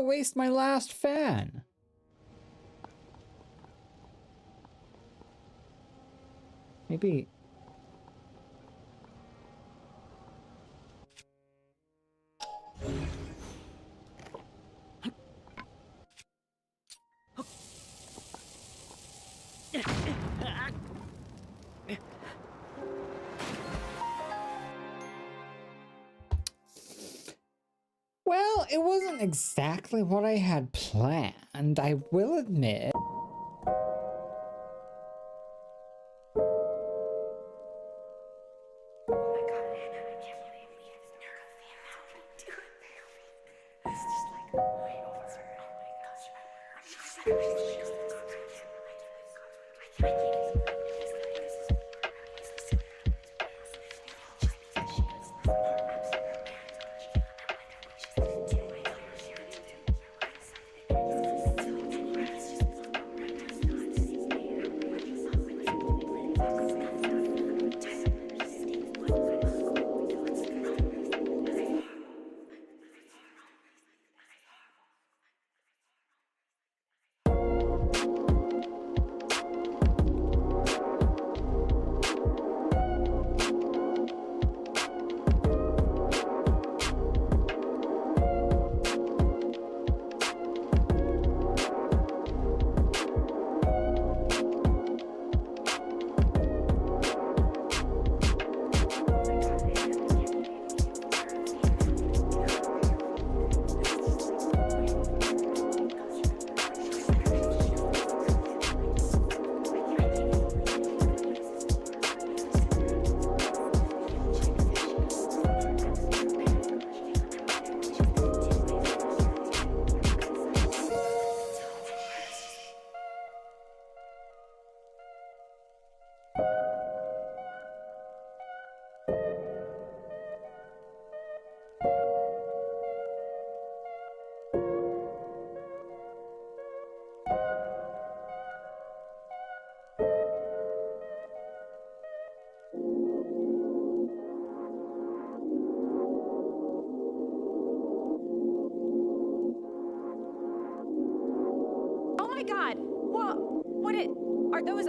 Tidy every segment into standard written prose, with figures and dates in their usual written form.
waste my last fan? Maybe... Well, it wasn't exactly what I had planned, I will admit.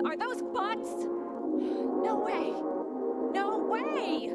Are those bots? No way! No way!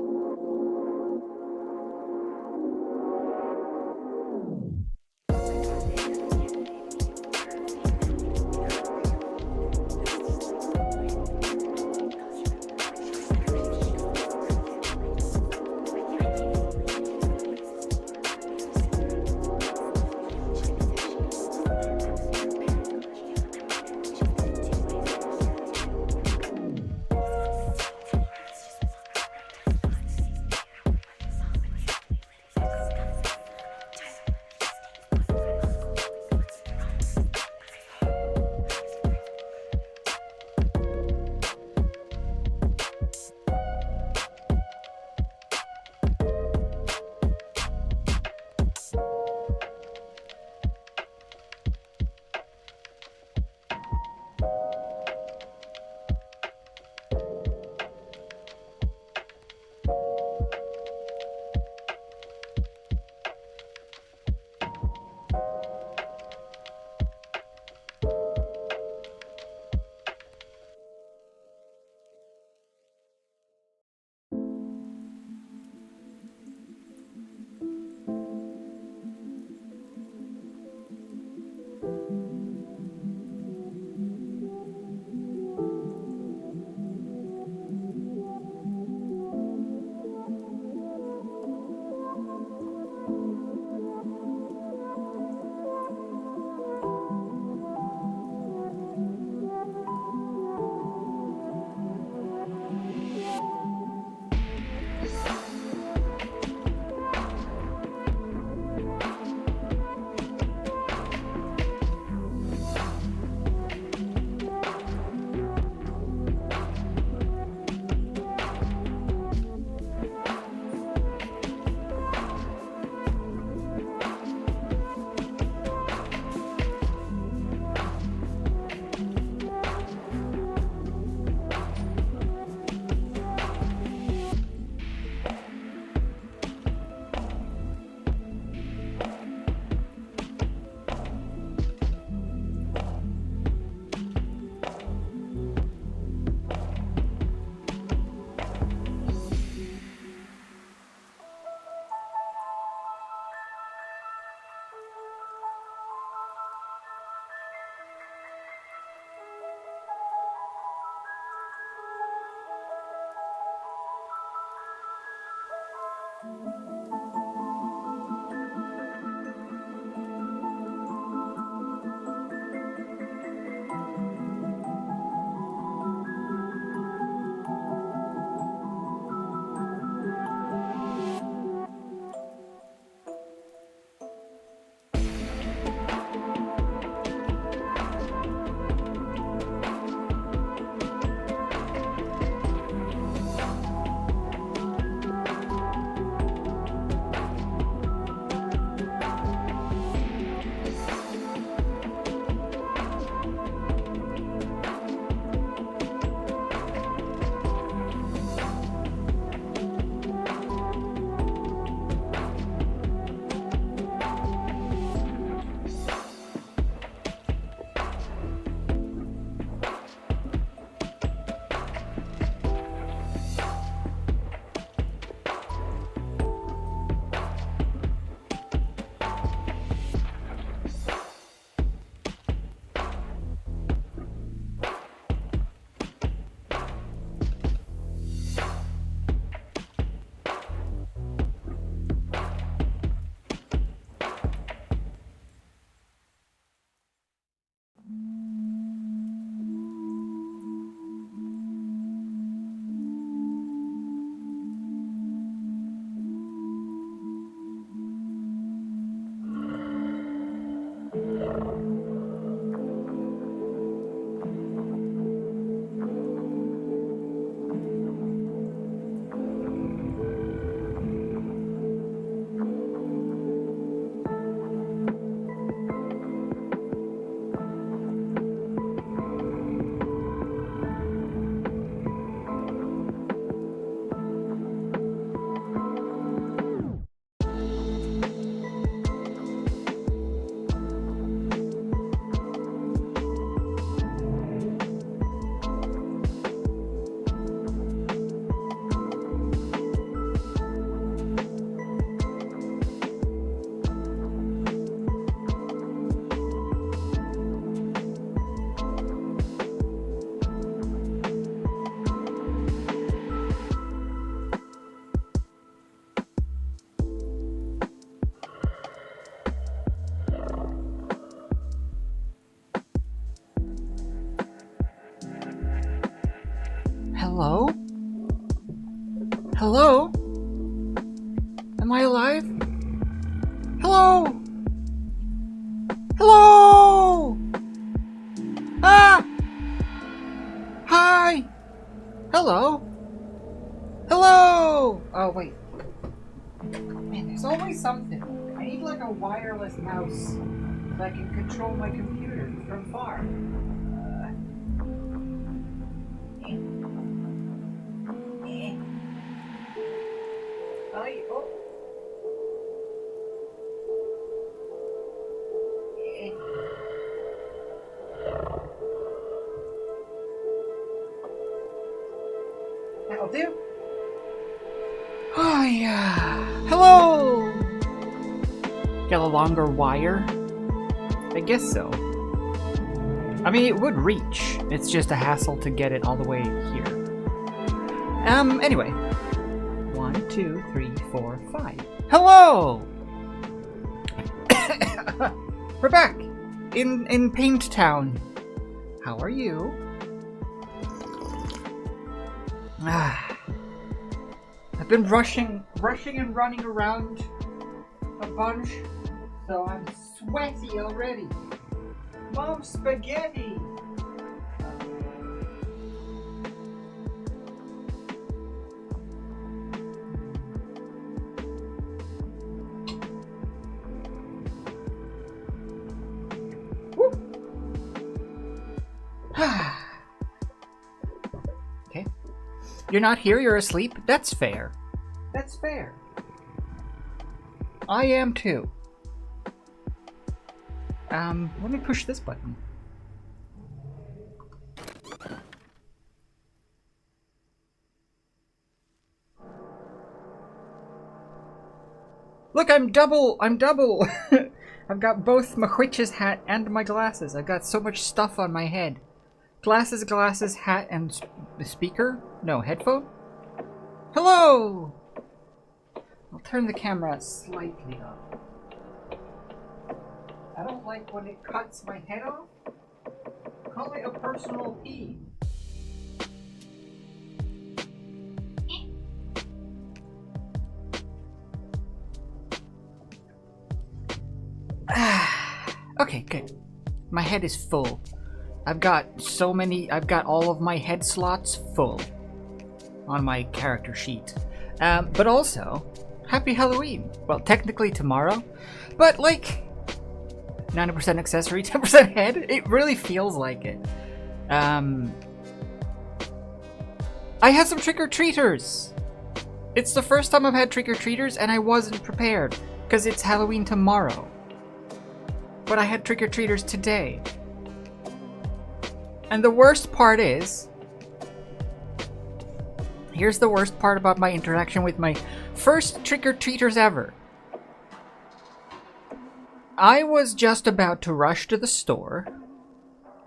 Hello? Hello? Am I alive? Hello? Hello? Ah! Hi! Hello? Hello! Oh, wait. Man, there's always something. I need like a wireless mouse so I can control my computer from far. Oh. That'll do. Oh yeah. Hello. Get a longer wire? I guess so. I mean, it would reach. It's just a hassle to get it all the way here. Anyway. 1, 2, 3, 4, 5. Hello! We're back! In Paint Town. How are you? I've been rushing and running around a bunch, so I'm sweaty already. Mom, spaghetti! Okay. You're not here, you're asleep? That's fair. That's fair. I am too. Let me push this button. Look, I'm double! I've got both my witch's hat and my glasses. I've got so much stuff on my head. Glasses, hat, and speaker? No, headphone? Hello! I'll turn the camera slightly up. I don't like when it cuts my head off. Call it a personal pee. Okay, good. My head is full. I've got all of my head slots full on my character sheet. But also, happy Halloween. Well, technically tomorrow, but like 90% accessory, 10% head. It really feels like it. I had some trick-or-treaters. It's the first time I've had trick-or-treaters and I wasn't prepared because it's Halloween tomorrow. But I had trick-or-treaters today. And the worst part is, here's the worst part about my interaction with my first trick-or-treaters ever. I was just about to rush to the store.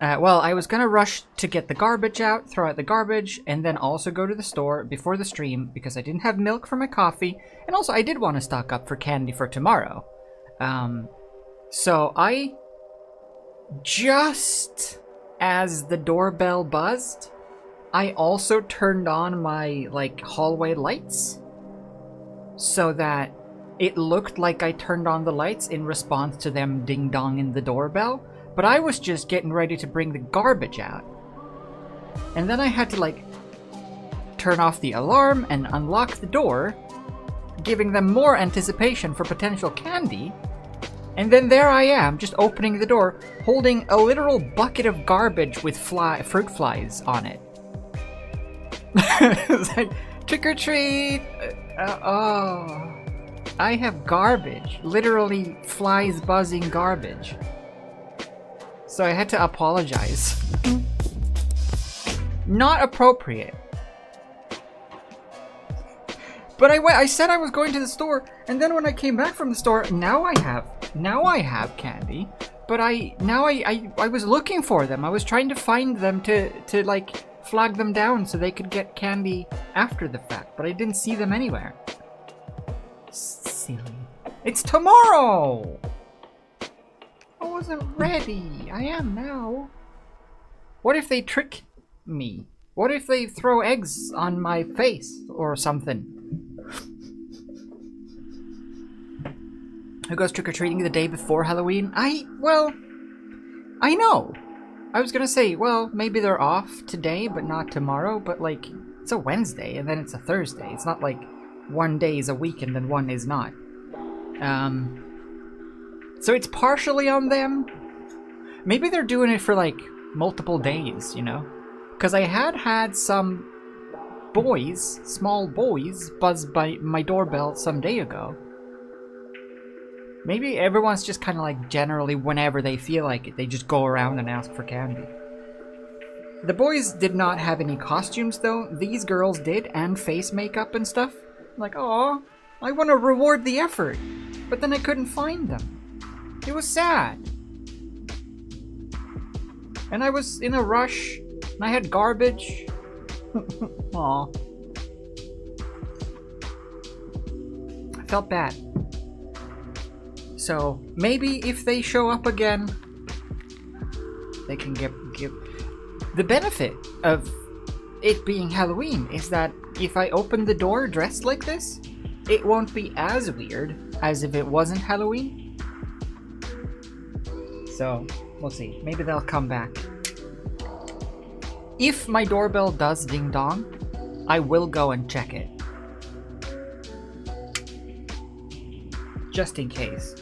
Well, I was gonna rush to get the garbage out, throw out the garbage, and then also go to the store before the stream because I didn't have milk for my coffee, and also I did want to stock up for candy for tomorrow. So I, just as the doorbell buzzed, I also turned on my, like, hallway lights so that it looked like I turned on the lights in response to them ding-donging the doorbell, but I was just getting ready to bring the garbage out. And then I had to, like, turn off the alarm and unlock the door, giving them more anticipation for potential candy. And then there I am, just opening the door, holding a literal bucket of garbage with fruit flies on it. It's like, trick or treat! Oh. I have garbage. Literally flies buzzing garbage. So I had to apologize. Not appropriate. But I said I was going to the store, and then when I came back from the store, now I have candy. But I was looking for them. I was trying to find them to like flag them down so they could get candy after the fact, but I didn't see them anywhere. Silly. It's tomorrow! I wasn't ready. I am now. What if they trick me? What if they throw eggs on my face or something? Who goes trick-or-treating the day before Halloween? Well, I know. I was gonna say, well, maybe they're off today, but not tomorrow, but like, it's a Wednesday and then it's a Thursday. It's not like one day is a weekend and one is not. So it's partially on them. Maybe they're doing it for like multiple days, you know? Because I had some boys, small boys, buzz by my doorbell some day ago. Maybe everyone's just kind of like generally whenever they feel like it, they just go around and ask for candy. The boys did not have any costumes though. These girls did, and face makeup and stuff. I'm like, oh, I want to reward the effort. But then I couldn't find them. It was sad. And I was in a rush, and I had garbage. Aw. I felt bad. So, maybe if they show up again, they can give... The benefit of it being Halloween is that if I open the door dressed like this, it won't be as weird as if it wasn't Halloween. So, we'll see. Maybe they'll come back. If my doorbell does ding dong, I will go and check it. Just in case.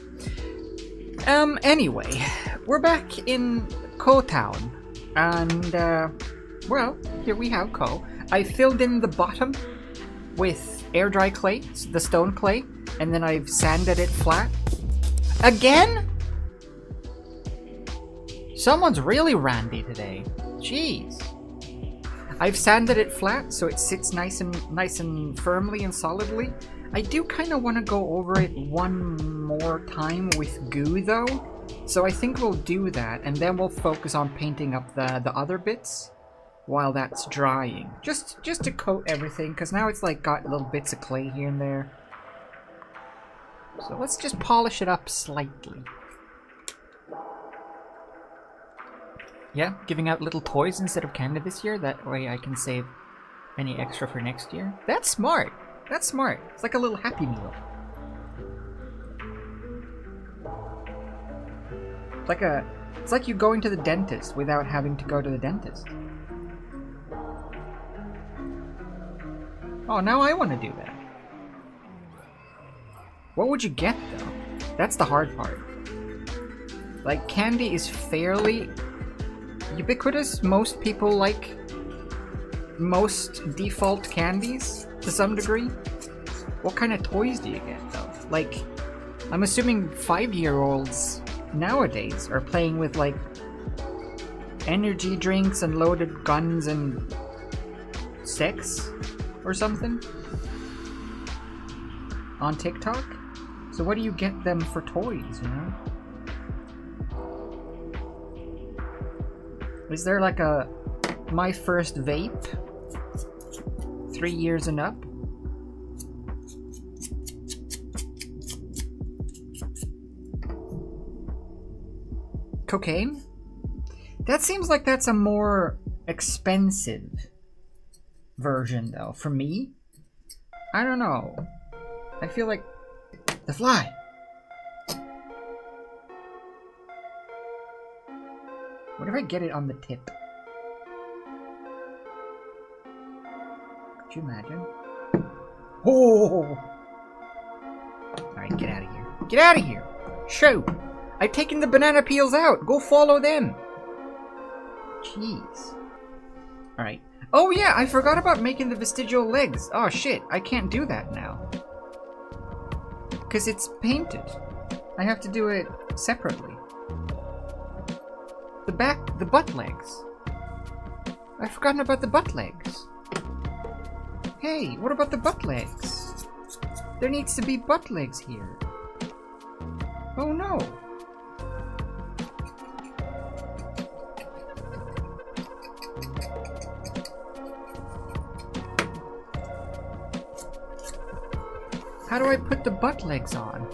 Anyway, we're back in Ko Town. And, well, here we have Ko. I filled in the bottom with air dry clay, the stone clay, and then I've sanded it flat. Again? Someone's really randy today. Jeez. I've sanded it flat so it sits nice and firmly and solidly. I do kind of want to go over it one more time with goo though. So I think we'll do that, and then we'll focus on painting up the other bits while that's drying. Just to coat everything, because now it's like got little bits of clay here and there. So let's just polish it up slightly. Yeah, giving out little toys instead of candy this year. That way I can save any extra for next year. That's smart. That's smart. It's like a little Happy Meal. It's like you going to the dentist without having to go to the dentist. Oh, now I want to do that. What would you get though? That's the hard part. Like, candy is fairly ubiquitous. Most people like most default candies to some degree. What kind of toys do you get though? Like, I'm assuming 5-year-olds nowadays are playing with like energy drinks and loaded guns and sex or something on TikTok. So what do you get them for toys, you know? Is there like a my first vape 3 years and up? Cocaine? That seems like that's a more expensive version though. For me? I don't know. I feel like... The fly! What if I get it on the tip? Could you imagine? Oh! Alright, get out of here. Get out of here! Shoot! I've taken the banana peels out! Go follow them! Jeez. Alright. Oh yeah, I forgot about making the vestigial legs. Oh shit, I can't do that now. Because it's painted. I have to do it separately. The butt legs. I've forgotten about the butt legs. Hey, what about the butt legs? There needs to be butt legs here. Oh no. How do I put the butt legs on?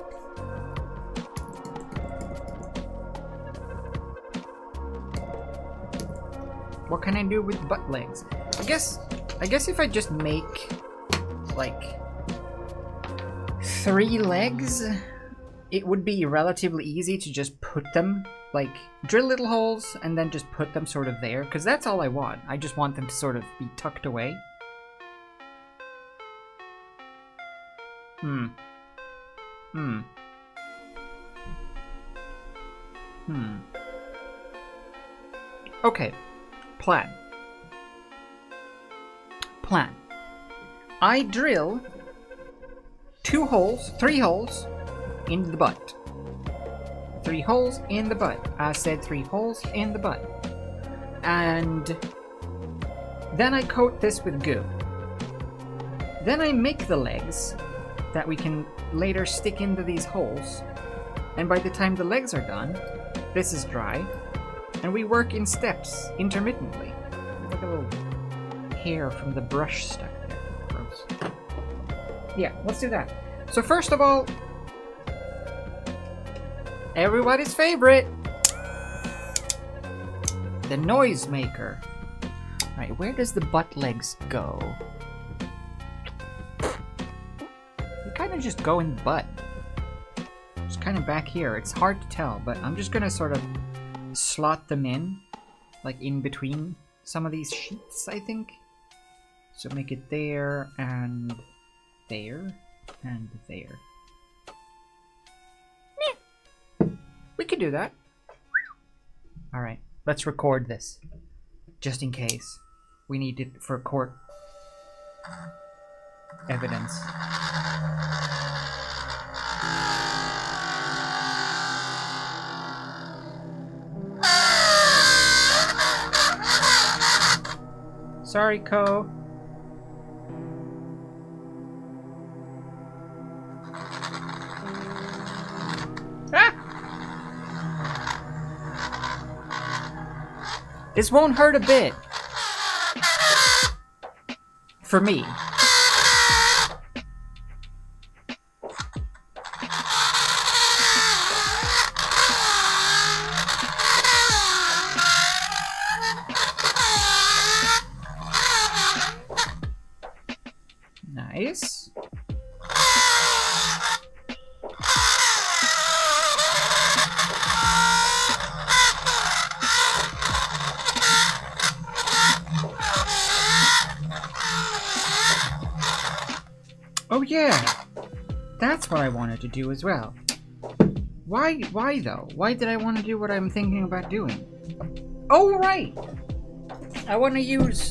What can I do with butt legs? I guess if I just make like 3 legs, it would be relatively easy to just put them, like drill little holes and then just put them sort of there, because that's all I want. I just want them to sort of be tucked away. Okay, plan. I drill 3 holes in the butt. 3 holes in the butt. I said 3 holes in the butt. And then I coat this with goo. Then I make the legs that we can later stick into these holes. And by the time the legs are done, this is dry. And we work in steps, intermittently. Like a little hair from the brush stuck there. Gross. Yeah, let's do that. So first of all, everybody's favorite, the noisemaker. Alright, where does the butt legs go? They kind of just go in the butt. Just kind of back here. It's hard to tell, but I'm just gonna sort of slot them in, like in between some of these sheets, I think. So make it there, and there, and there. We could do that. Alright, let's record this. Just in case. We need it for court evidence. Sorry, Ko. Ah! This won't hurt a bit. For me. Nice. Oh yeah, that's what I wanted to do as well. Why though? Why did I want to do what I'm thinking about doing? Oh right! I want to use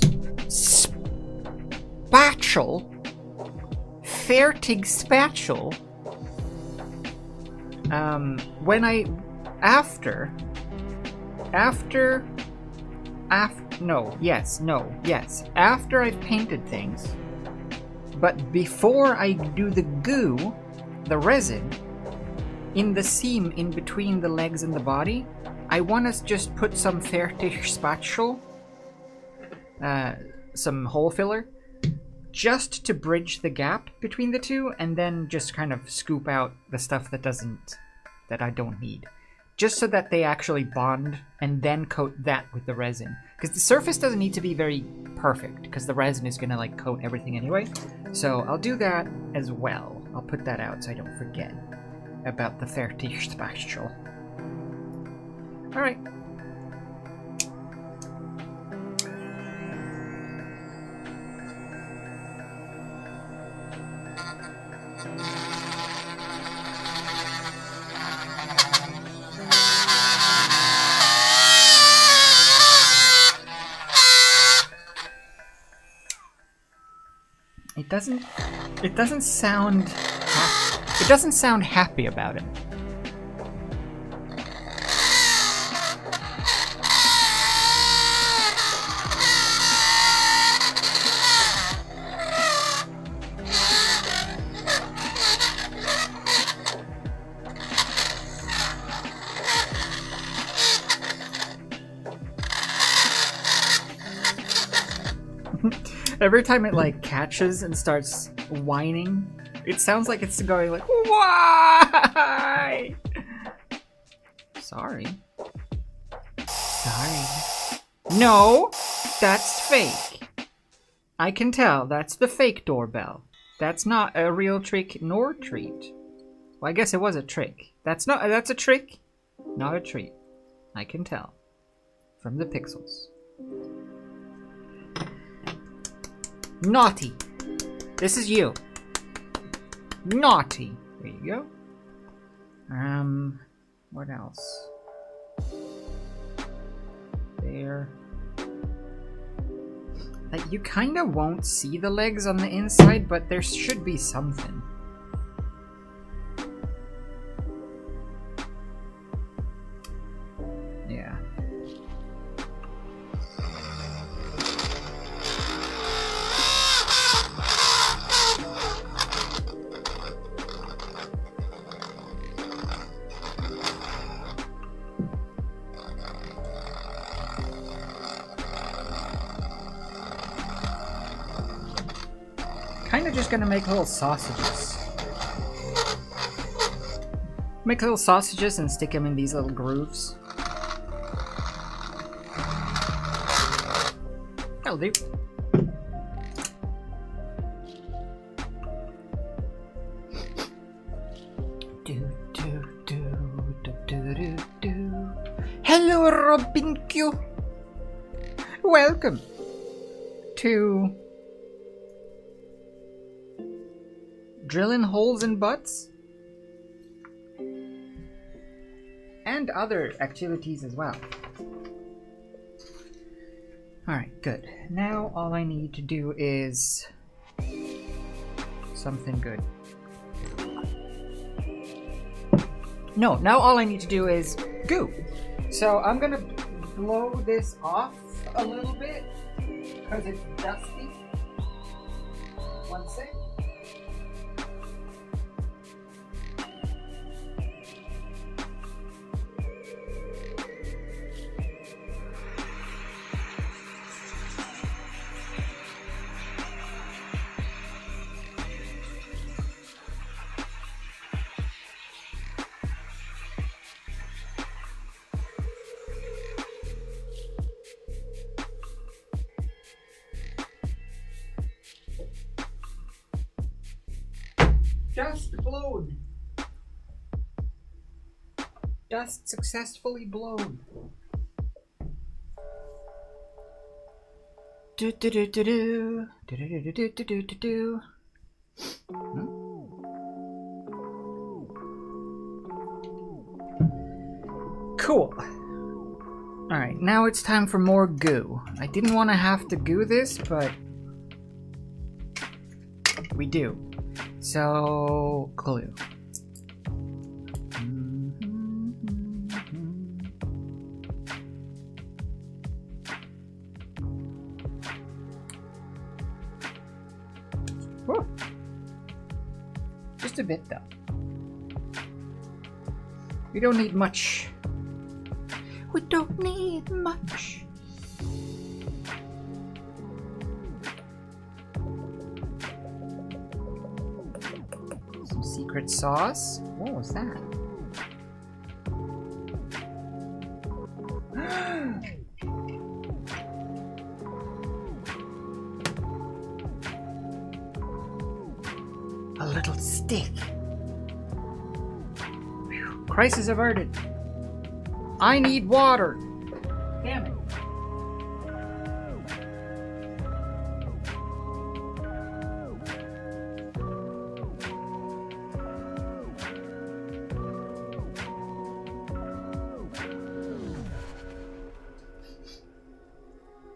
spatule. Fertig spatule. When I... After... After I've painted things, but before I do the goo, the resin, in the seam in between the legs and the body, I want to just put some Fertig spatule, some hole filler, just to bridge the gap between the two, and then just kind of scoop out the stuff that I don't need. Just so that they actually bond, and then coat that with the resin. Because the surface doesn't need to be very perfect, because the resin is going to like coat everything anyway. So I'll do that as well. I'll put that out so I don't forget about the Fertig spatule. Alright. It doesn't sound happy about it. Every time it like catches and starts whining, it sounds like it's going like, why? Sorry. No, that's fake. I can tell. That's the fake doorbell. That's not a real trick nor treat. Well, I guess it was a trick. That's a trick, not a treat. I can tell. From the pixels. Naughty. This is you. Naughty. There you go. What else? There. Like, you kinda won't see the legs on the inside, but there should be something. Yeah. Kinda just gonna make little sausages. Make little sausages and stick them in these little grooves. That'll do. Hello, Robin Q. Welcome to drilling holes in butts and other activities as well. Alright, good. Now all I need to do is something good. No, now all I need to do is goo. So I'm gonna blow this off a little bit because it's dusty. One sec. Dust blown. Dust successfully blown. Do do do do do do do do do do do do. Cool. Alright, now it's time for more goo. I didn't want to have to goo this, but we do. So, glue. Whoa. Just a bit though. We don't need much. We don't need much. Some secret sauce. What was that? A little stick. Whew. Crisis averted. I need water. Damn it.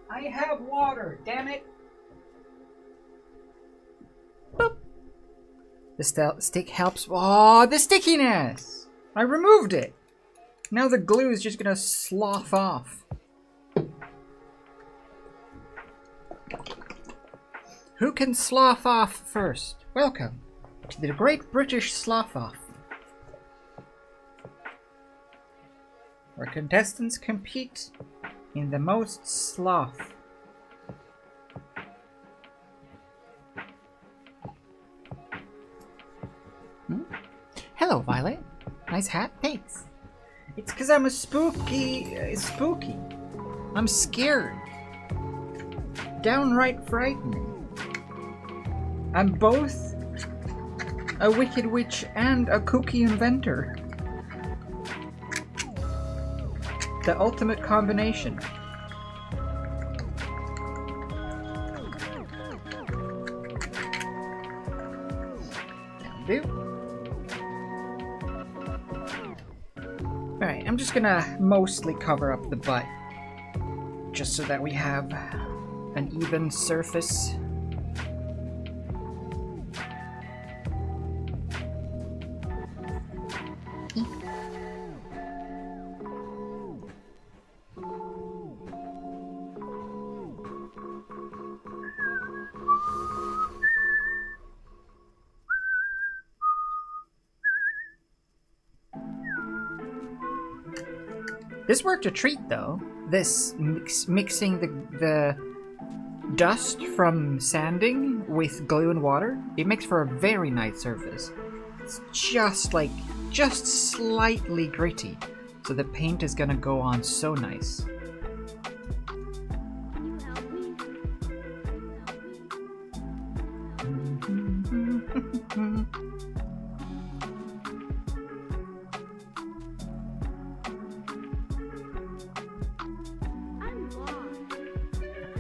I have water, damn it. Boop. The stick helps. Oh, the stickiness. I removed it. Now the glue is just gonna slough off. Who can slough off first? Welcome to the Great British Slough Off, where contestants compete in the most sloth. Hello, Violet. Nice hat, thanks. It's because I'm a spooky. I'm scared. Downright frightening. I'm both a wicked witch and a cookie inventor. The ultimate combination. That'll do. Alright, I'm just gonna mostly cover up the butt. Just so that we have an even surface. This worked a treat, though. This mixing the dust from sanding with glue and water, it makes for a very nice surface. It's just slightly gritty, so the paint is gonna go on so nice.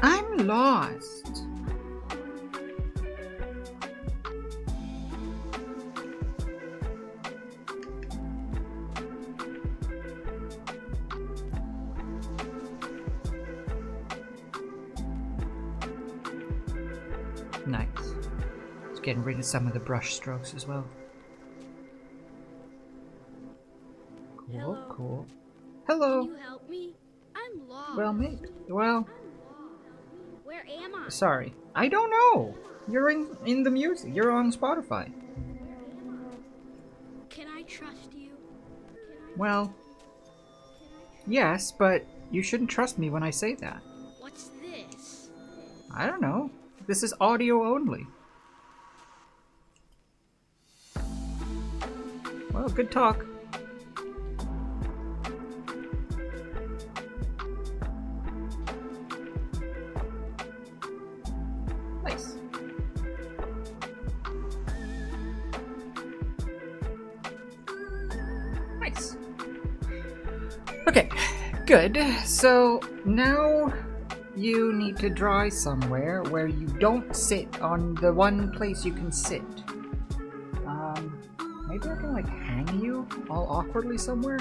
I'm lost. Nice. It's getting rid of some of the brush strokes as well. Cool, Hello. cool. Hello. Can you help me? I'm lost. Well, maybe. Well, Where am I? sorry. I don't know. You're in the music. You're on Spotify. Can I trust you? Well, yes, but you shouldn't trust me when I say that. What's this? I don't know. This is audio only. Well, good talk. Nice. Nice. Okay, good. So now you need to dry somewhere where you don't sit on the one place you can sit. Maybe I can like hang you all awkwardly somewhere?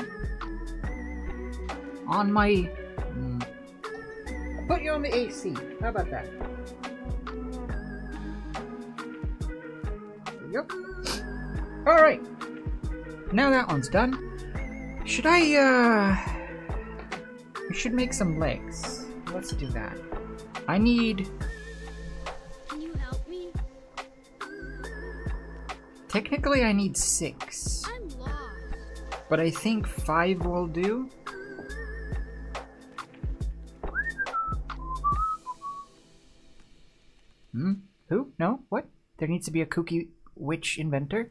On my... I'll put you on the AC. How about that? There you go. Alright. Now that one's done. Should I, we should make some legs. Let's do that. I need... Can you help me? Technically I need 6. I'm lost. But I think 5 will do. Who? No? What? There needs to be a kooky witch inventor?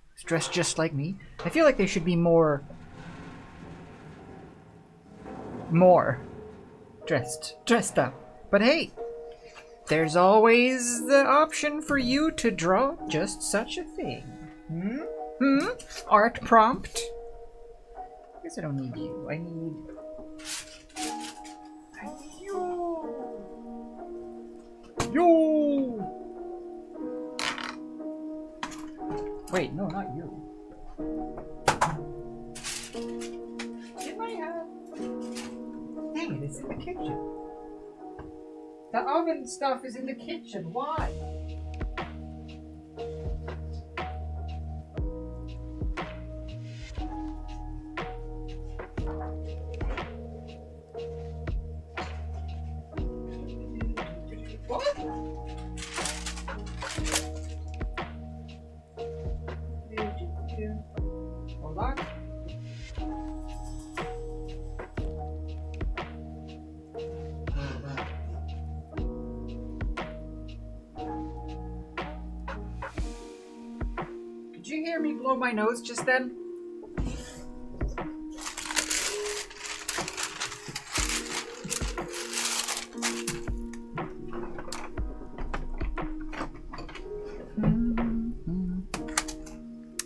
Who's dressed just like me? I feel like they should be more dressed up. But hey, there's always the option for you to draw just such a thing. Art prompt? I guess I don't need you. I need you. You. Wait, no, not you. Didn't I have? Dang it, it's in the kitchen. The oven stuff is in the kitchen. Why? What? Hold on. Did you hear me blow my nose just then?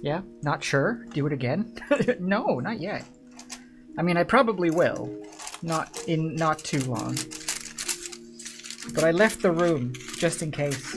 Yeah? Not sure? Do it again? No, not yet. I mean, I probably will. Not too long. But I left the room, just in case.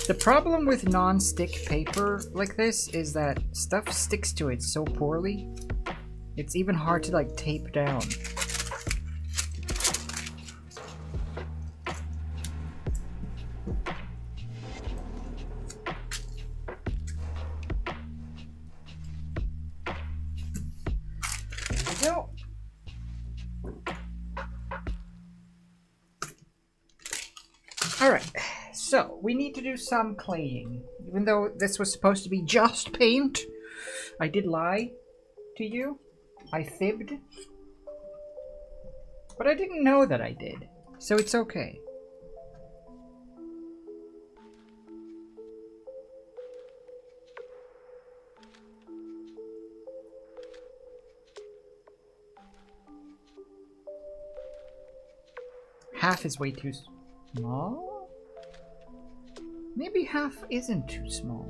The problem with non-stick paper like this is that stuff sticks to it so poorly. It's even hard to like tape down. There we go. Alright. So, we need to do some claying. Even though this was supposed to be just paint, I did lie to you. I fibbed. But I didn't know that I did, so it's okay. Half is way too small? Maybe half isn't too small.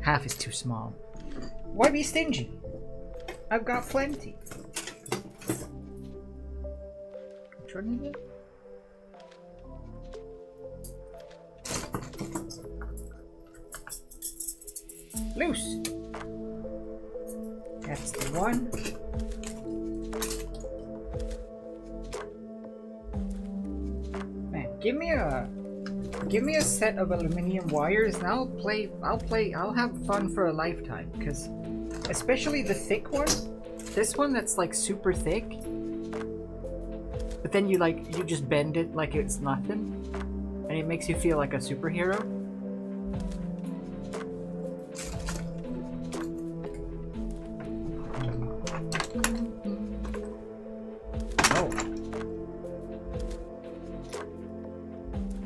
Half is too small. Why be stingy? I've got plenty. Which one is it? Loose. That's the one. Man, give me a set of aluminum wires and I'll have fun for a lifetime, because especially the thick one, this one that's like super thick, but then you just bend it like it's nothing and it makes you feel like a superhero.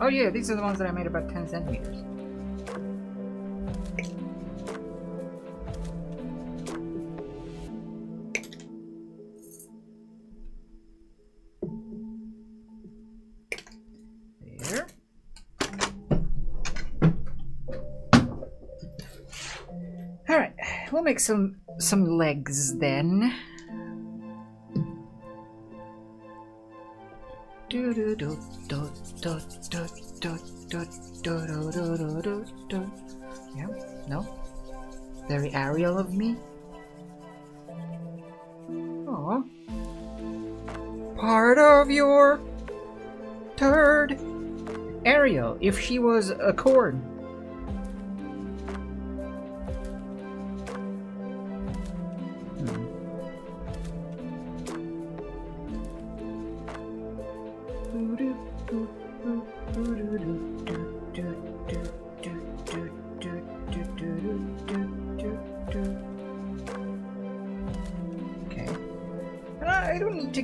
Oh yeah, these are the ones that I made about 10 centimeters. There. Alright, we'll make some legs then. Yeah, no? Very Ariel of me? Aw. Part of your turd. Ariel, if she was a corn.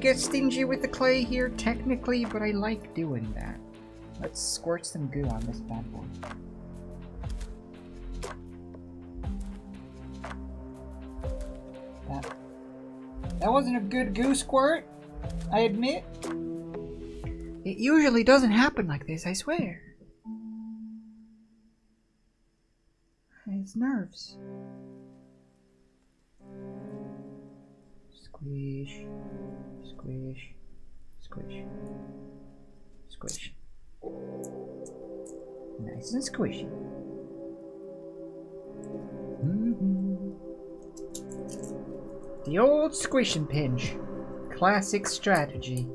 Get stingy with the clay here technically, but I like doing that. Let's squirt some goo on this bad boy. That wasn't a good goo squirt, I admit. It usually doesn't happen like this, I swear. It's nerves. Squish. Squish, squish, squish. Nice and squishy. The old squish and pinch. Classic strategy.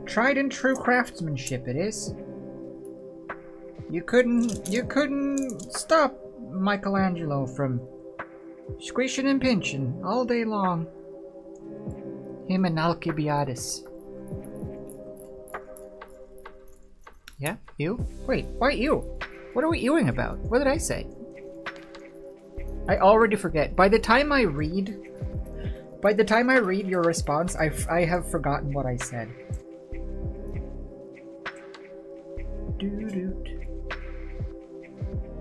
Tried and true craftsmanship it is. You couldn't stop Michelangelo from Squishing and pinching all day long. Him and Alcibiades. Yeah? You? Wait, why you? What are we ewing about? What did I say? I already forget. By the time I read your response, I have forgotten what I said. Doo-doot.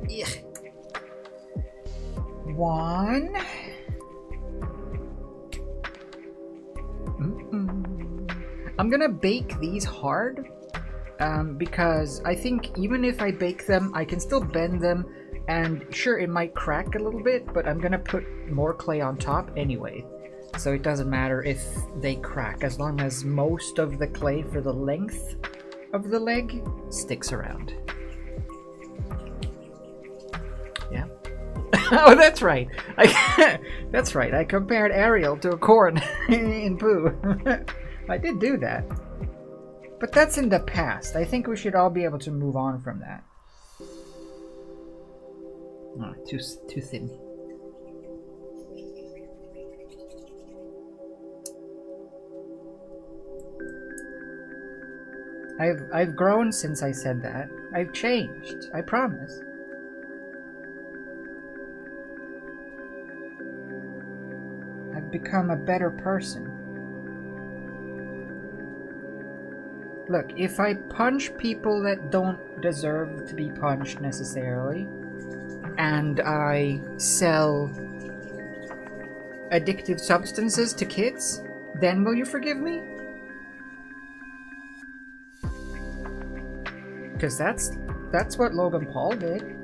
Yeah. 1. I'm gonna bake these hard because I think even if I bake them, I can still bend them, and sure, it might crack a little bit, but I'm gonna put more clay on top anyway, so it doesn't matter if they crack as long as most of the clay for the length of the leg sticks around. Yeah. Oh, that's right. That's right. I compared Ariel to a corn in poo. I did do that. But that's in the past. I think we should all be able to move on from that. Oh, too thin. I've grown since I said that. I've changed. I promise. I've become a better person. Look, if I punch people that don't deserve to be punched necessarily, and I sell addictive substances to kids, then will you forgive me? Because that's what Logan Paul did.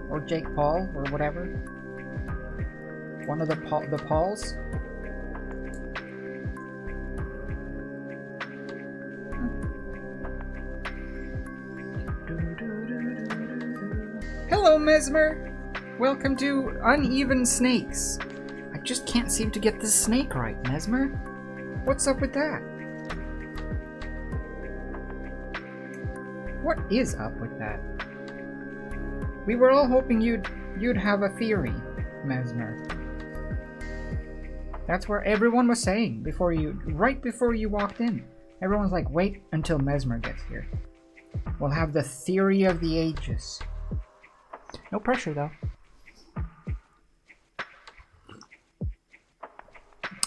Or Jake Paul, or whatever. One of the Pauls. Hello, Mesmer! Welcome to Uneven Snakes. I just can't seem to get this snake right, Mesmer. What's up with that? What is up with that? We were all hoping you'd have a theory, Mesmer. That's what everyone was saying right before you walked in. Everyone's like, wait until Mesmer gets here. We'll have the theory of the ages. No pressure, though.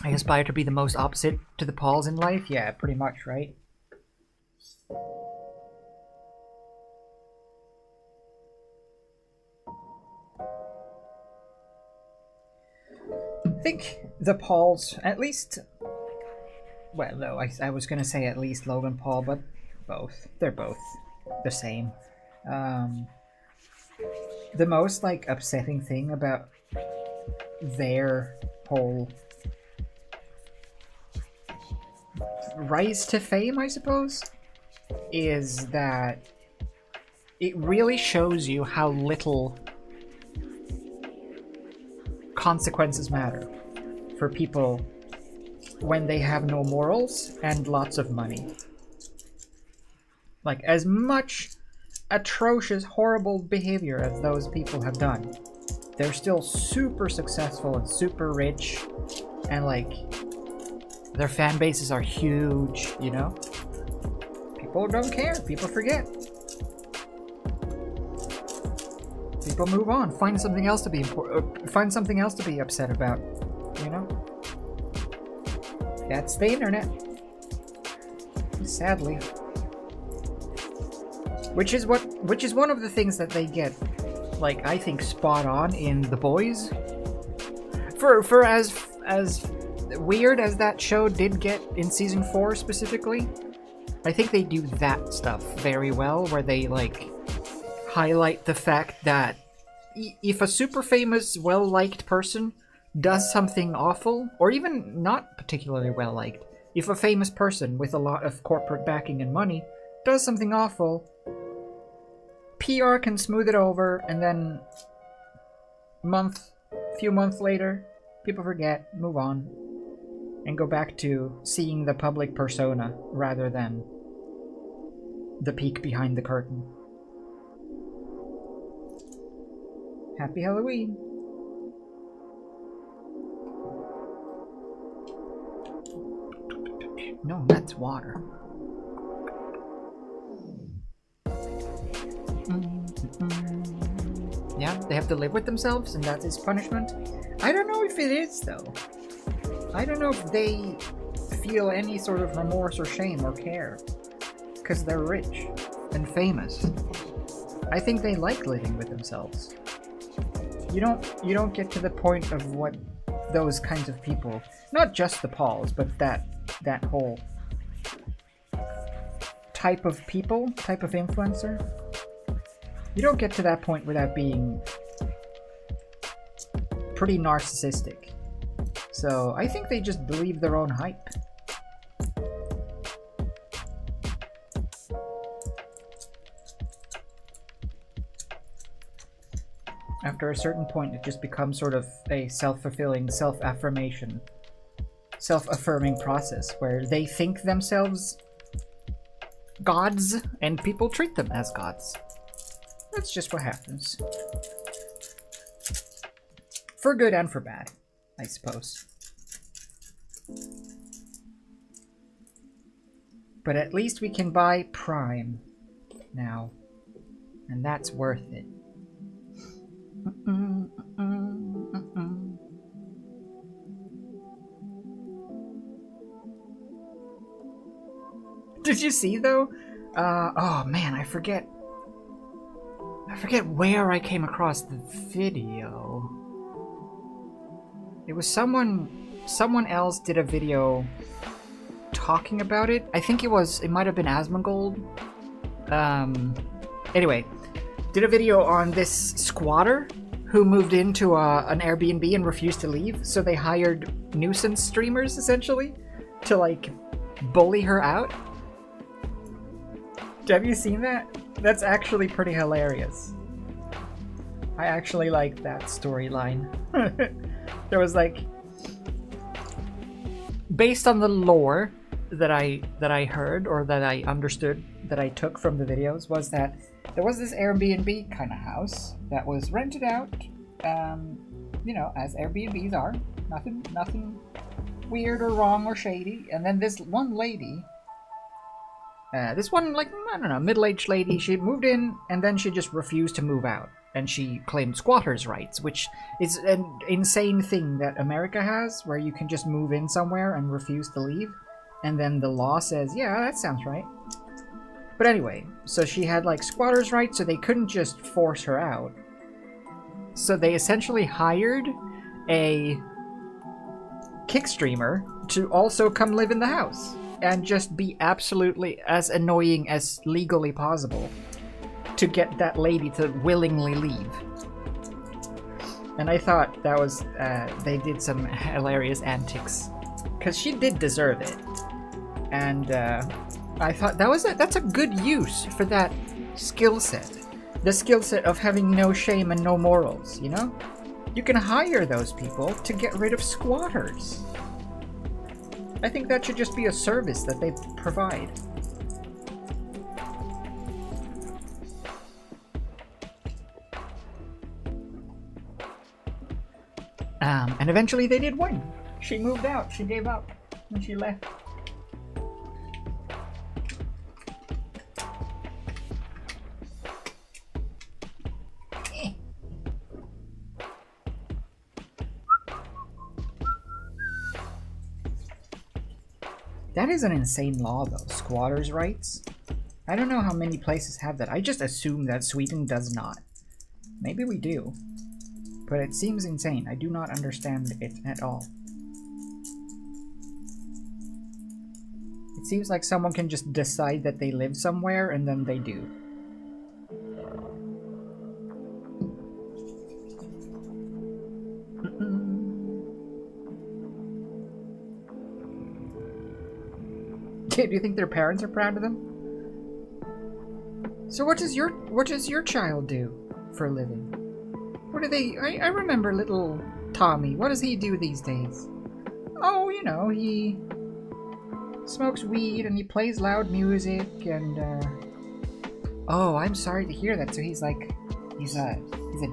I aspire to be the most opposite to the Pauls in life? Yeah, pretty much, right? I think the Pauls, at least... Well, no, I was gonna say at least Logan Paul, but both. They're both the same. The most, like, upsetting thing about their whole rise to fame, I suppose, is that it really shows you how little consequences matter for people when they have no morals and lots of money. Like, as much atrocious, horrible behavior as those people have done, they're still super successful and super rich, and like their fan bases are huge, you know? People don't care, people forget. People move on, find something else to be find something else to be upset about, you know? That's the internet. Sadly. Which is one of the things that they get, like, I think spot on in The Boys. For as weird as that show did get in season 4 specifically, I think they do that stuff very well, where they like highlight the fact that if a super famous, well-liked person does something awful, or even not particularly well-liked, if a famous person with a lot of corporate backing and money does something awful, PR can smooth it over, and then few months later, people forget, move on, and go back to seeing the public persona rather than the peek behind the curtain. Happy Halloween! No, that's water. Yeah, they have to live with themselves, and that is punishment. I don't know if it is, though. I don't know if they feel any sort of remorse or shame or care, because they're rich and famous. I think they like living with themselves. You don't get to the point of what those kinds of people, not just the Pauls, but that whole type of people, type of influencer. You don't get to that point without being pretty narcissistic. So I think they just believe their own hype. After a certain point, it just becomes sort of a self-fulfilling, self-affirmation, self-affirming process where they think themselves gods and people treat them as gods. That's just what happens. For good and for bad, I suppose. But at least we can buy Prime now, and that's worth it. Did you see though? Oh man, I forget where I came across the video. It was someone else did a video talking about it. I think it might have been Asmongold. Anyway, did a video on this squatter who moved into an Airbnb and refused to leave, so they hired nuisance streamers essentially to like bully her out. Have you seen that? That's actually pretty hilarious. I actually like that storyline. There was like, based on the lore that I heard or that I understood that I took from the videos, was that there was this Airbnb kind of house that was rented out, you know, as Airbnbs are. Nothing weird or wrong or shady. And then this one lady, like, I don't know, middle-aged lady, she moved in and then she just refused to move out. And she claimed squatters' rights, which is an insane thing that America has, where you can just move in somewhere and refuse to leave. And then the law says, yeah, that sounds right. But anyway, so she had like squatters' rights, so they couldn't just force her out. So they essentially hired a kick streamer to also come live in the house and just be absolutely as annoying as legally possible to get that lady to willingly leave. And I thought that was, they did some hilarious antics, because she did deserve it. And I thought that's a good use for that skill set. The skill set of having no shame and no morals, you know? You can hire those people to get rid of squatters. I think that should just be a service that they provide. And eventually they did win. She moved out, she gave up, and she left. That is an insane law though, squatters' rights. I don't know how many places have that. I just assume that Sweden does not. Maybe we do. But it seems insane. I do not understand it at all. It seems like someone can just decide that they live somewhere and then they do. Do you think their parents are proud of them? So what does your child do for a living? What do they... I remember little Tommy. What does he do these days? Oh, you know, he smokes weed and he plays loud music and, Oh, I'm sorry to hear that. So he's like... He's a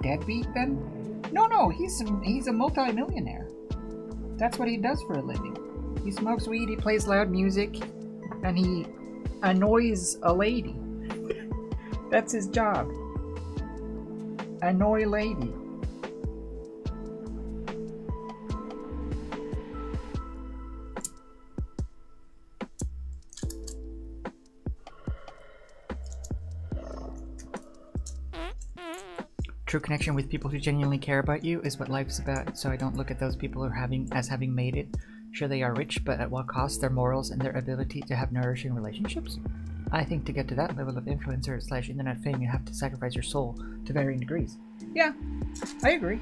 deadbeat then? No, he's a multi-millionaire. That's what he does for a living. He smokes weed, he plays loud music, and he annoys a lady. That's his job. Annoy lady. True connection with people who genuinely care about you is what life's about, so I don't look at those people as having made it. Sure, they are rich, but at what cost? Their morals and their ability to have nourishing relationships? I think to get to that level of influencer / internet fame, you have to sacrifice your soul to varying degrees. Yeah, I agree.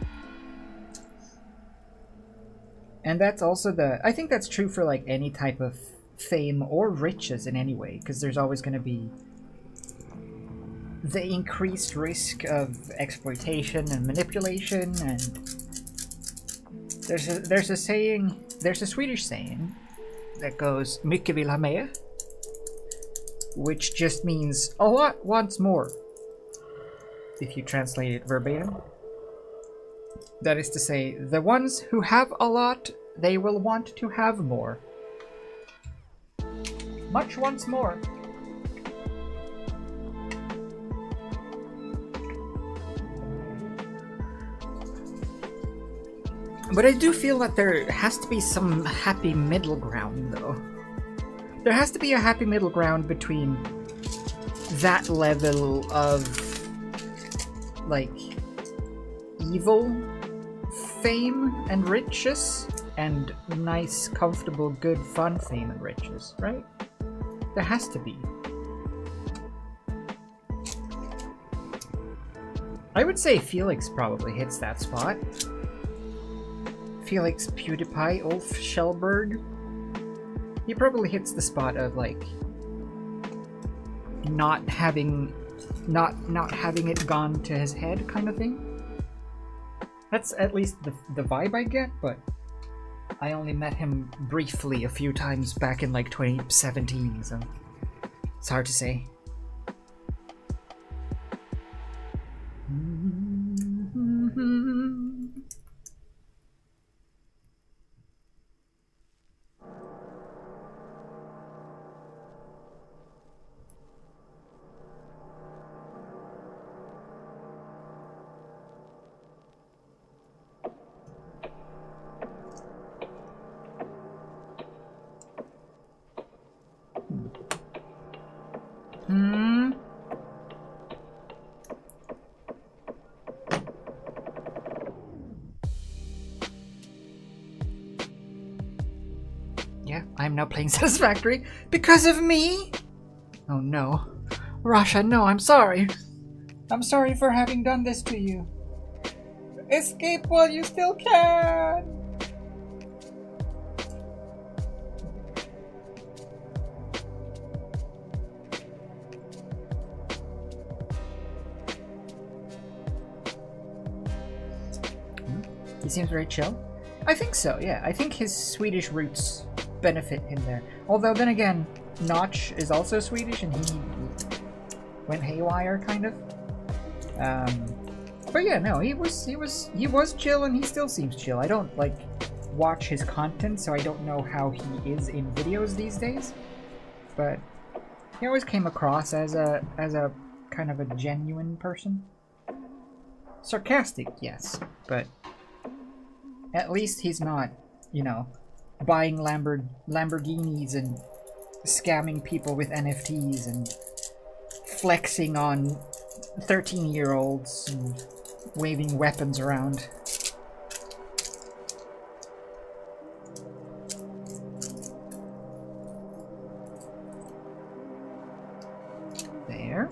And that's also I think that's true for like any type of fame or riches in any way, because there's always going to be the increased risk of exploitation and manipulation, and there's a Swedish saying that goes mycket vill ha mer, which just means a lot wants more if you translate it verbatim. That is to say, the ones who have a lot, they will want to have more. Much wants more. But I do feel that there has to be some happy middle ground, though. There has to be a happy middle ground between that level of, like, evil fame and riches and nice, comfortable, good, fun fame and riches, right? There has to be. I would say Felix probably hits that spot. Felix PewDiePie, Ulf Schellberg. He probably hits the spot of like not having it gone to his head kind of thing. That's at least the vibe I get, but I only met him briefly a few times back in like 2017, so it's hard to say. Yeah, I'm now playing Satisfactory because of me? Oh no. Rasha, no, I'm sorry. I'm sorry for having done this to you. Escape while you still can! He seems very chill. I think so, yeah. I think his Swedish roots benefit him there. Although then again, Notch is also Swedish and he went haywire kind of. But yeah, no, he was chill and he still seems chill. I don't like watch his content, so I don't know how he is in videos these days. But he always came across as a kind of a genuine person. Sarcastic, yes, but at least he's not, you know, buying Lamborghinis and scamming people with NFTs and flexing on 13-year-olds and waving weapons around. There.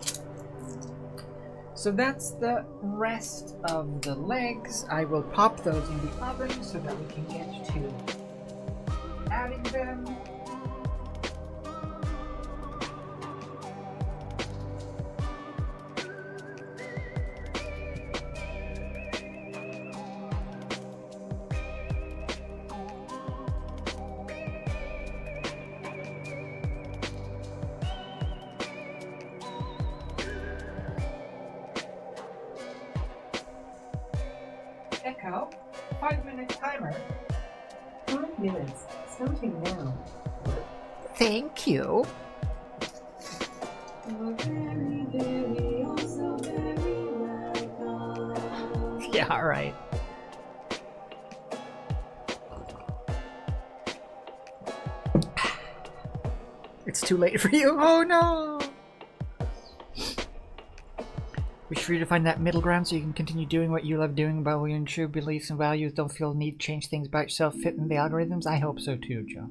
So that's the rest of the legs. I will pop those in the oven so that we can get to adding them. Echo, 5-minute timer. Yes. starting now. Thank you. Yeah, alright. It's too late for you. Oh no! Wish for you to find that middle ground so you can continue doing what you love doing, about your true beliefs and values. Don't feel the need to change things about yourself, fit in the algorithms. I hope so too, Joe.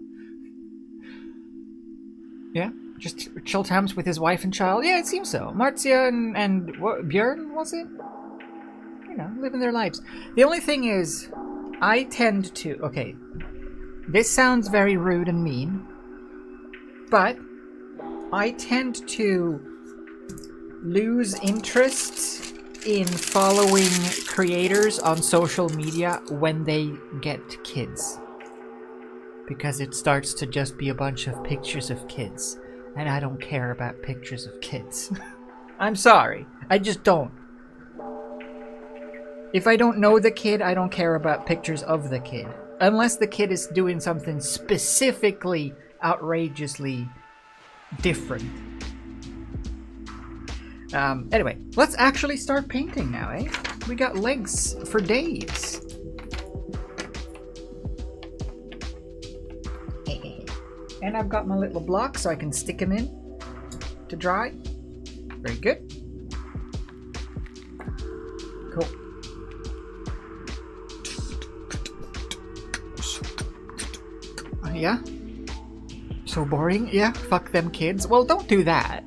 Yeah? Just chill times with his wife and child? Yeah, it seems so. Marcia and what, Björn, was it? You know, living their lives. The only thing is, I tend to... Okay, this sounds very rude and mean, but I tend to lose interest in following creators on social media when they get kids. Because it starts to just be a bunch of pictures of kids. And I don't care about pictures of kids. I'm sorry. I just don't. If I don't know the kid, I don't care about pictures of the kid. Unless the kid is doing something specifically outrageously different. Anyway, let's actually start painting now, eh? We got legs for days. And I've got my little blocks so I can stick them in to dry. Very good. Cool. Yeah? So boring? Yeah, fuck them kids. Well, don't do that.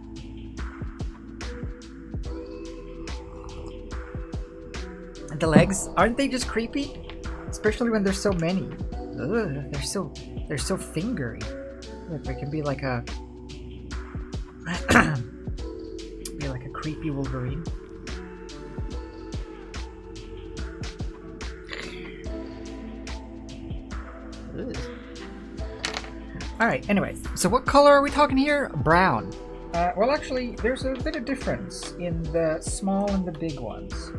The legs, aren't they just creepy? Especially when there's so many. Ugh, they're so fingery. Look, they can be like a creepy Wolverine. Alright, anyway, so what color are we talking here? Brown. Well, actually, there's a bit of difference in the small and the big ones.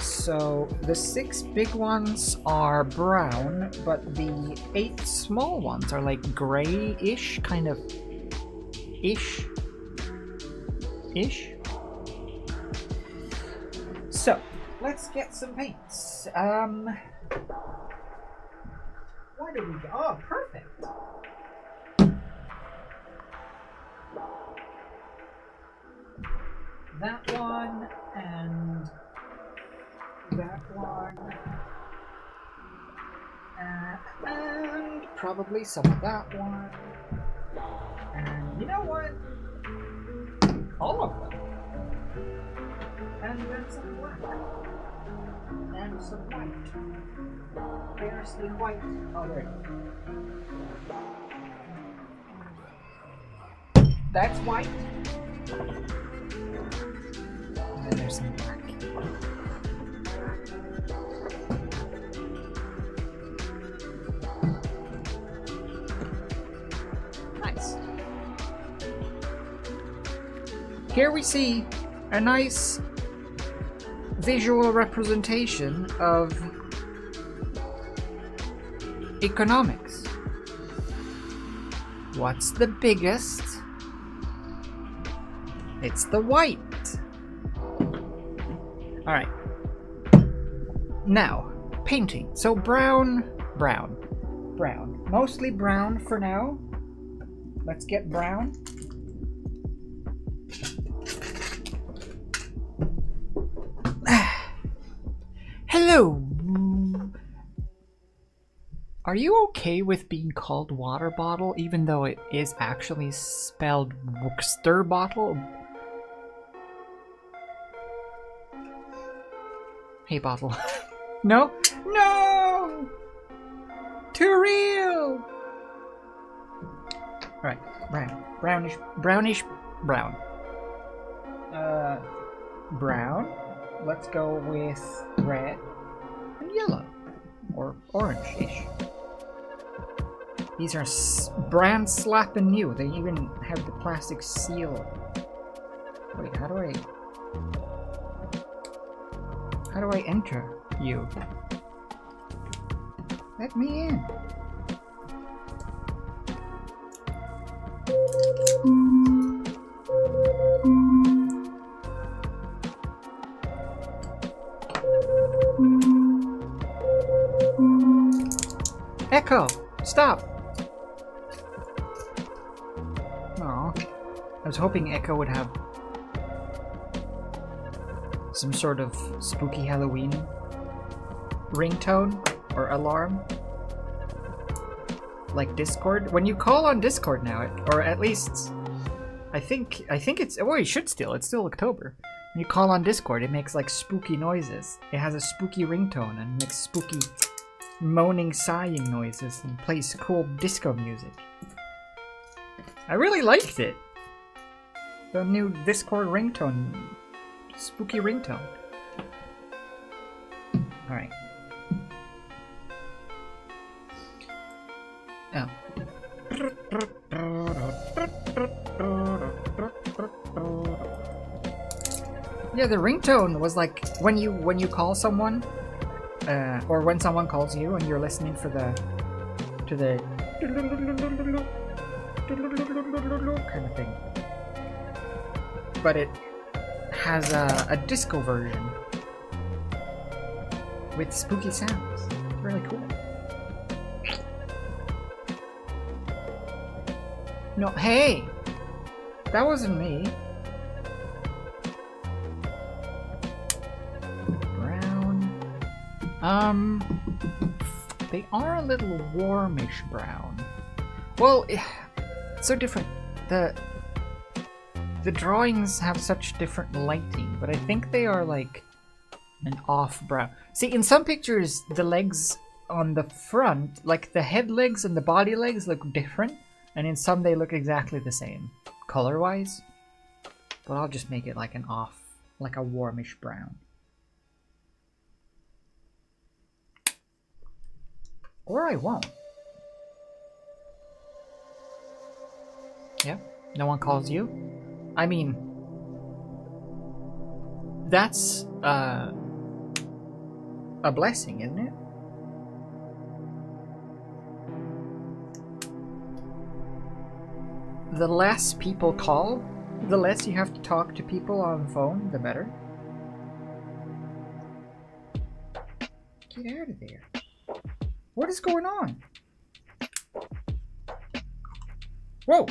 So the 6 big ones are brown, but the 8 small ones are like gray-ish, kind of ish. So let's get some paints. Where did we go? Oh, perfect. That one and that one, and probably some of that one, and you know what? All of them, and then some black, and some white. There's the white. Oh, there you go. That's white, and then there's some black. Here we see a nice visual representation of economics. What's the biggest? It's the white. Alright. Now, painting. So brown. Mostly brown for now. Let's get brown. Hello. Are you okay with being called water bottle, even though it is actually spelled Worcester bottle? Hey, bottle. No? No! Too real! Alright, brown. Brownish brown. Brown. Let's go with red and yellow, or orange-ish. These are brand slapping new. They even have the plastic seal. Wait, how do I enter you? Let me in. Echo, stop! Aw. I was hoping Echo would have some sort of spooky Halloween ringtone or alarm. Like Discord. When you call on Discord now, or at least I think it's, well, it should still, it's still October. When you call on Discord, it makes like spooky noises. It has a spooky ringtone and makes spooky moaning, sighing noises and plays cool disco music. I really liked it. The new Discord ringtone. Spooky ringtone. Alright. Oh. Yeah, the ringtone was like when you call someone, or when someone calls you and you're listening for the kind of thing. But it has a disco version with spooky sounds. It's really cool. No, hey! That wasn't me. Brown. They are a little warmish brown. Well, it's so different. The drawings have such different lighting, but I think they are like an off brown. See, in some pictures, the legs on the front, like the head legs and the body legs look different, and in some they look exactly the same, color-wise. But I'll just make it like an off, like a warmish brown. Or I won't. Yeah, no one calls you? I mean, that's a blessing, isn't it? The less people call, the less you have to talk to people on the phone, the better. Get out of there. What is going on? Whoa!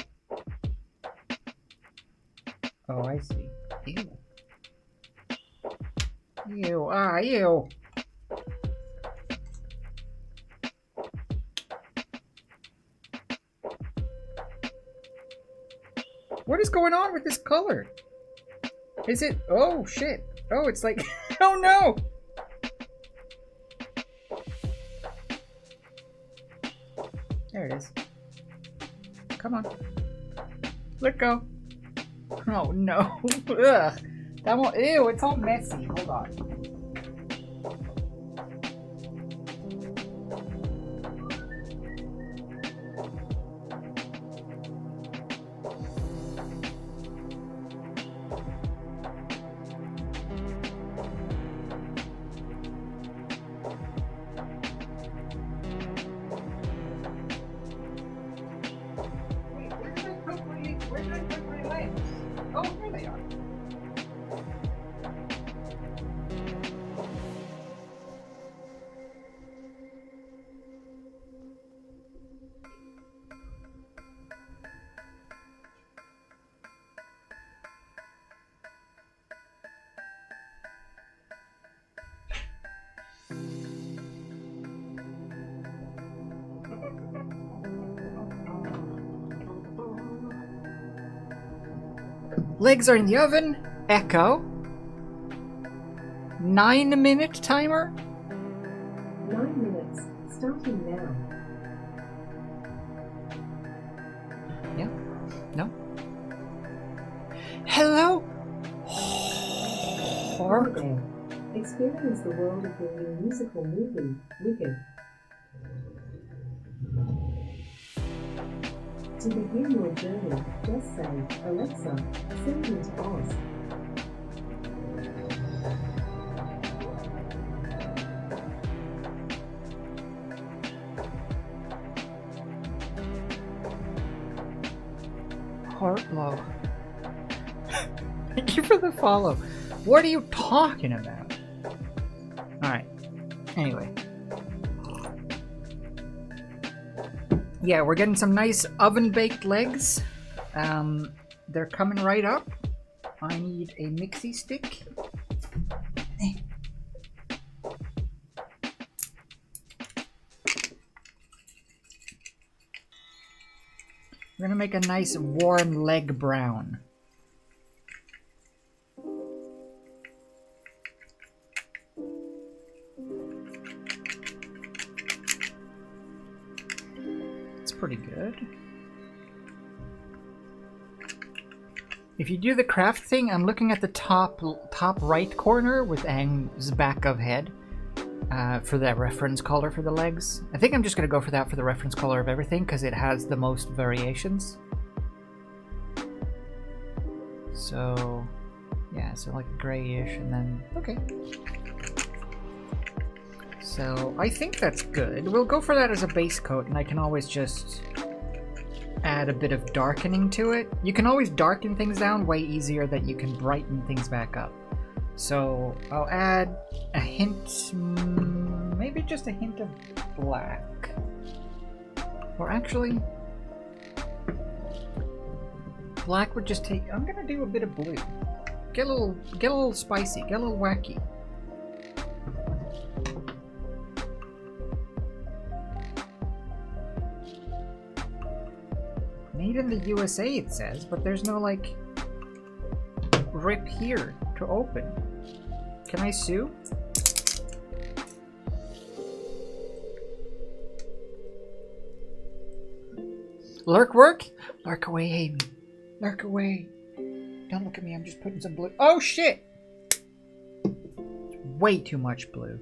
Oh, I see. Ew. Ew, ew. What is going on with this color? Is it, oh shit. Oh, it's like, oh no! There it is. Come on. Let go. Oh no. Ugh. That one, ew, it's all messy. Hold on. Where did I put my legs? Oh, here they are. Legs are in the oven. Echo. 9-minute timer. 9 minutes, starting now. Yeah. No. Hello. Hi there. Experience the world of the new musical movie, Wicked. To begin your journey, just say, Alexa, send me to Oz. Heartlow. Thank you for the follow. What are you talking about? Alright. Anyway. Yeah, we're getting some nice oven-baked legs. They're coming right up. I need a mixie stick. We're gonna make a nice warm leg brown. It's pretty good. If you do the craft thing, I'm looking at the top right corner with Ang's back of head for that reference color for the legs. I think I'm just going to go for that for the reference color of everything because it has the most variations. So, yeah, so like grayish and then, okay. So, I think that's good. We'll go for that as a base coat and I can always just add a bit of darkening to it. You can always darken things down way easier than you can brighten things back up. So I'll add a hint, maybe just a hint of black. Or actually, black would just take, I'm gonna do a bit of blue. Get a little spicy, get a little wacky. Made in the USA it says, but there's no like rip here to open. Can I sue? Lurk work? Lurk away, Hayden. Lurk away. Don't look at me, I'm just putting some blue. Oh shit! Way too much blue.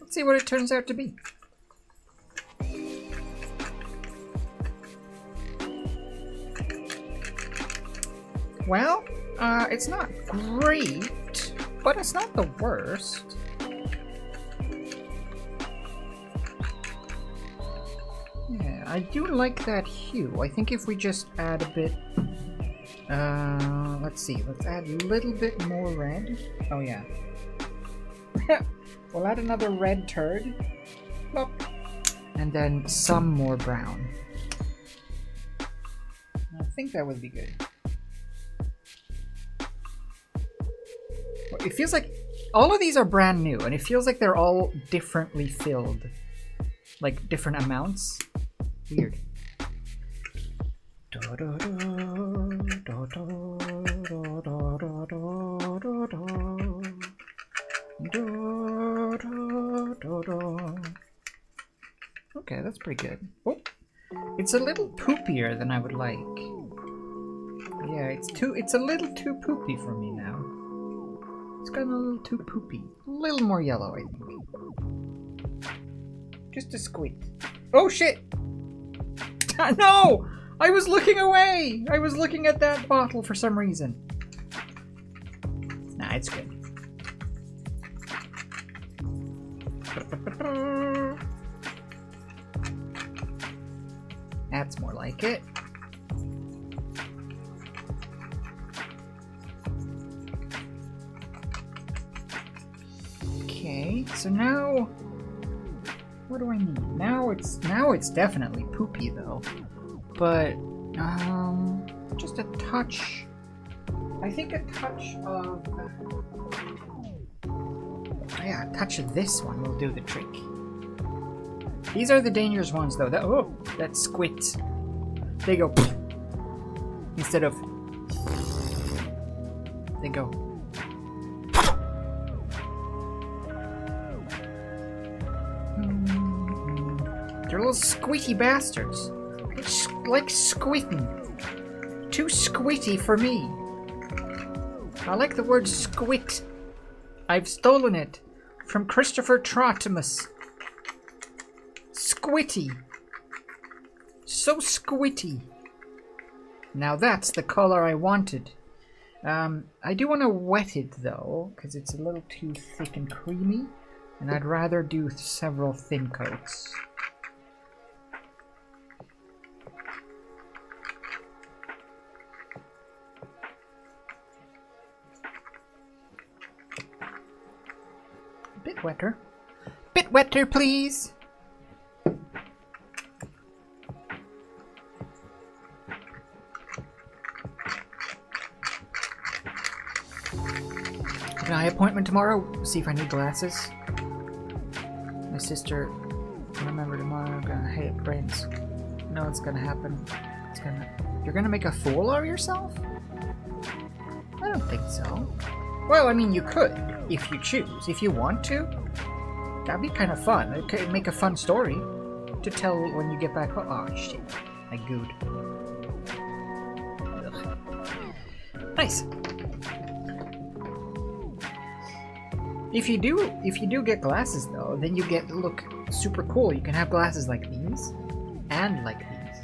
Let's see what it turns out to be. Well, it's not great, but it's not the worst. Yeah, I do like that hue. I think if we just add a bit... let's see. Let's add a little bit more red. Oh, yeah. We'll add another red turd. Plop. And then some more brown. I think that would be good. It feels like all of these are brand new, and it feels like they're all differently filled. Like different amounts. Weird. Okay, that's pretty good. Oh, it's a little poopier than I would like. Yeah, it's a little too poopy for me now. It's gotten a little too poopy. A little more yellow, I think. Just a squeak. Oh shit! No! I was looking away! I was looking at that bottle for some reason. Nah, it's good. That's more like it. Okay, so now what do I need? Now it's definitely poopy though. But just a touch. I think a touch of yeah, a touch of this one will do the trick. These are the dangerous ones though. That squit. They go instead of they go. They're little squitty bastards. It's like squitting. Too squitty for me. I like the word squit. I've stolen it from Christopher Trotimus. Squitty. So squitty. Now that's the color I wanted. I do want to wet it though, because it's a little too thick and creamy. And I'd rather do several thin coats. A bit wetter. Bit wetter, please. An eye appointment tomorrow? See if I need glasses. My sister, remember tomorrow, I'm gonna hate brains. No, it's gonna happen. You're gonna make a fool of yourself? I don't think so. Well, I mean, you could, if you choose. If you want to. That'd be kind of fun. It could make a fun story to tell when you get back home. Oh, shit. I gooed. Ugh. Nice. If you do get glasses though, then you look super cool. You can have glasses like these and like these.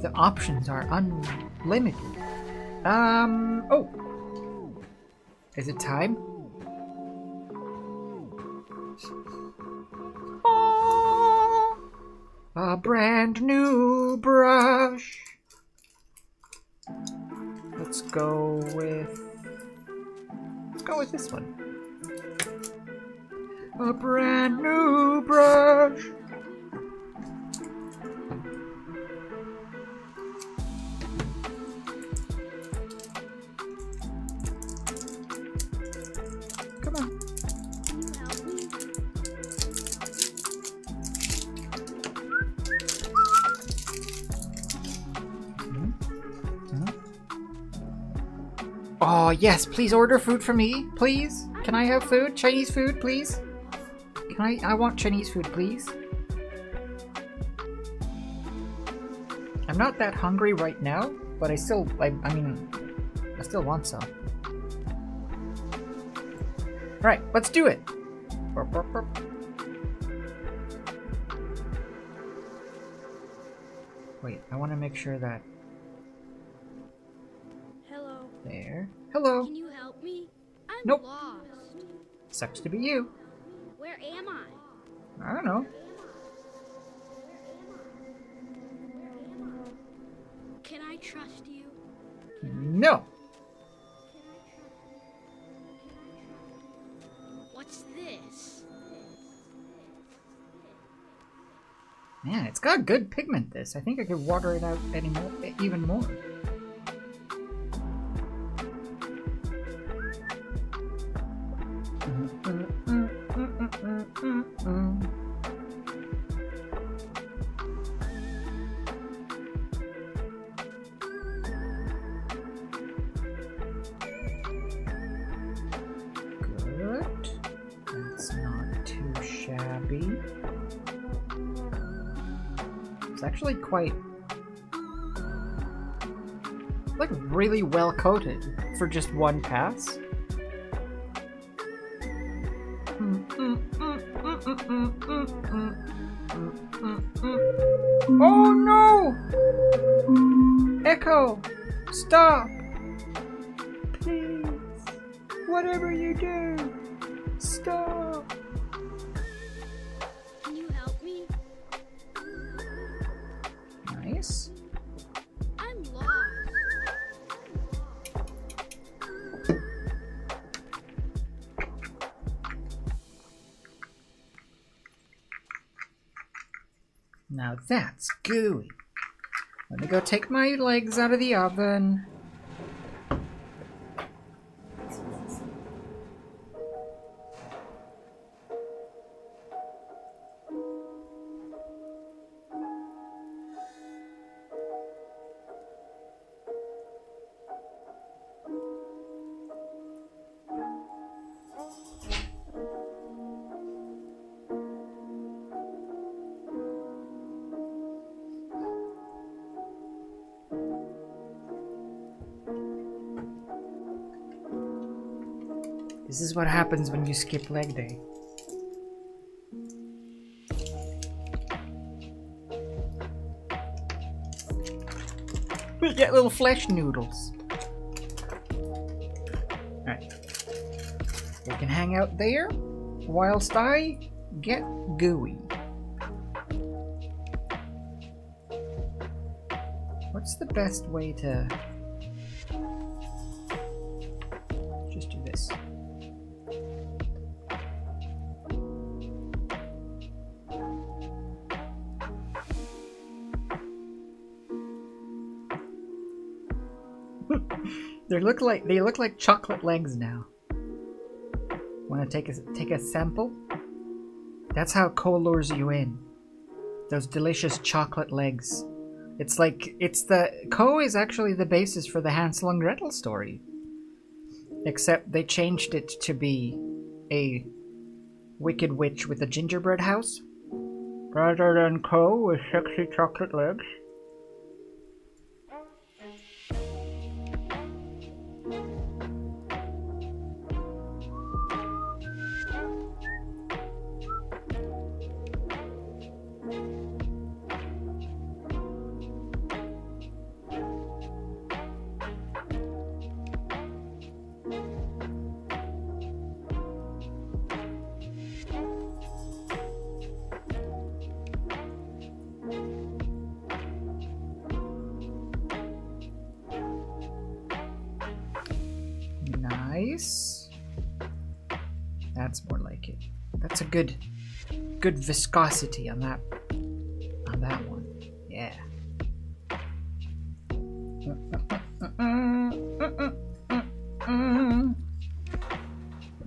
The options are unlimited. Oh. Is it time? Oh, a brand new brush. Let's go with this one. A brand new brush. Come on. Can you help me? Oh, yes, please order food for me, please. Can I have food? Chinese food, please? I want Chinese food, please. I'm not that hungry right now, but I still want some. Alright, let's do it. Burp, burp, burp. Wait, I want to make sure that... Hello. There. Hello. Can you help me? I'm Nope. lost. Sucks to be you. Where am I? I don't know. Can I trust you? No. What's this? Man, it's got good pigment, this. I think I could water it out even more. Good. That's not too shabby. It's actually quite, like, really well coated for just one pass. Oh no! Echo! Stop! Please! Whatever you do! Stop! Can you help me? Nice. I'm lost. Now that's gooey. Let me go take my legs out of the oven. This is what happens when you skip leg day. We get little flesh noodles. Alright. We can hang out there whilst I get gooey. What's the best way to... just do this. They look like chocolate legs now. Want to take a sample? That's how Ko lures you in. Those delicious chocolate legs. It's like, Ko is actually the basis for the Hansel and Gretel story. Except they changed it to be a wicked witch with a gingerbread house. Rather than Ko with sexy chocolate legs. Nice. That's more like it. That's a good viscosity on that one. Yeah.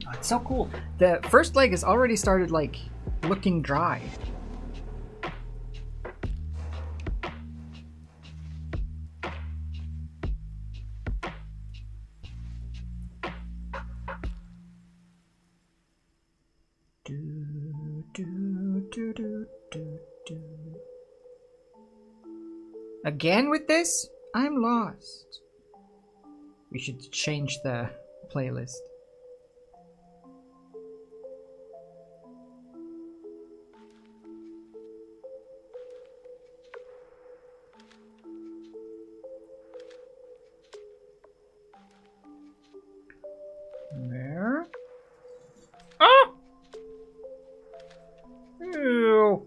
Oh, it's so cool. The first leg has already started like looking dry. Again with this? I'm lost. We should change the playlist. There. Ah! Ew.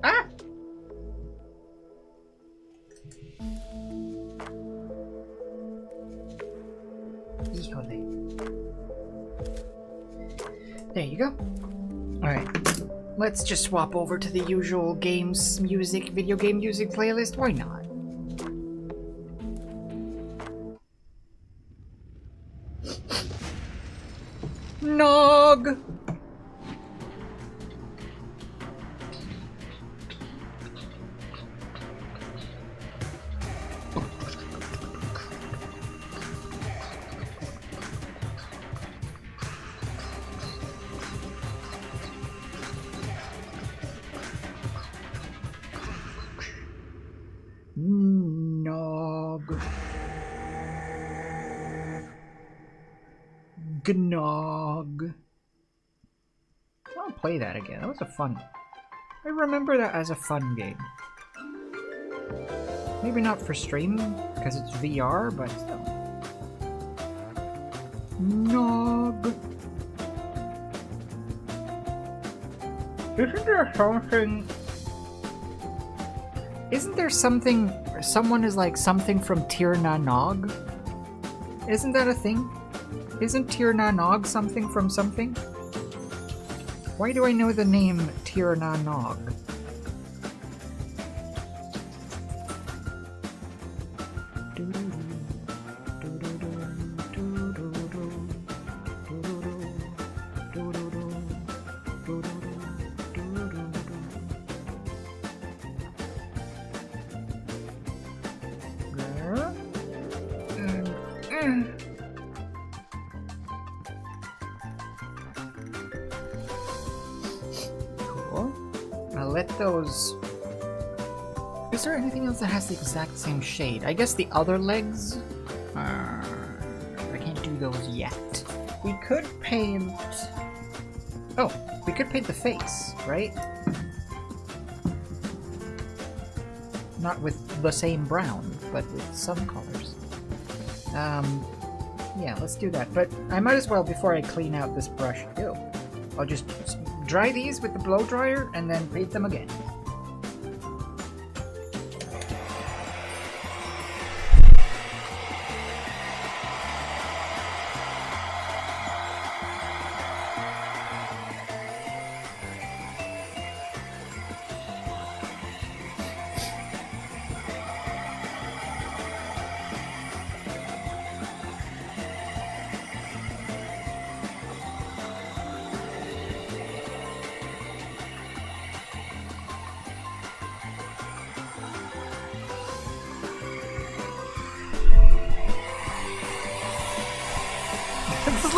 Ah! Híjole. There you go. Alright. Let's just swap over to the usual video game music playlist. Why not? Nog! Nog. Gnog. I'll play that again. That was a fun. I remember that as a fun game. Maybe not for stream because it's VR, but still. Nog. Isn't there something? Isn't there something? Someone is like something from Tir Na Nog? Isn't that a thing? Isn't Tir Na Nog something from something? Why do I know the name Tir Na Nog? Cool. I'll let those... Is there anything else that has the exact same shade? I guess the other legs? I can't do those yet. We could paint... Oh, we could paint the face, right? Not with the same brown, but with some colors. Yeah, let's do that. But I might as well, before I clean out this brush, I'll just dry these with the blow dryer and then paint them again.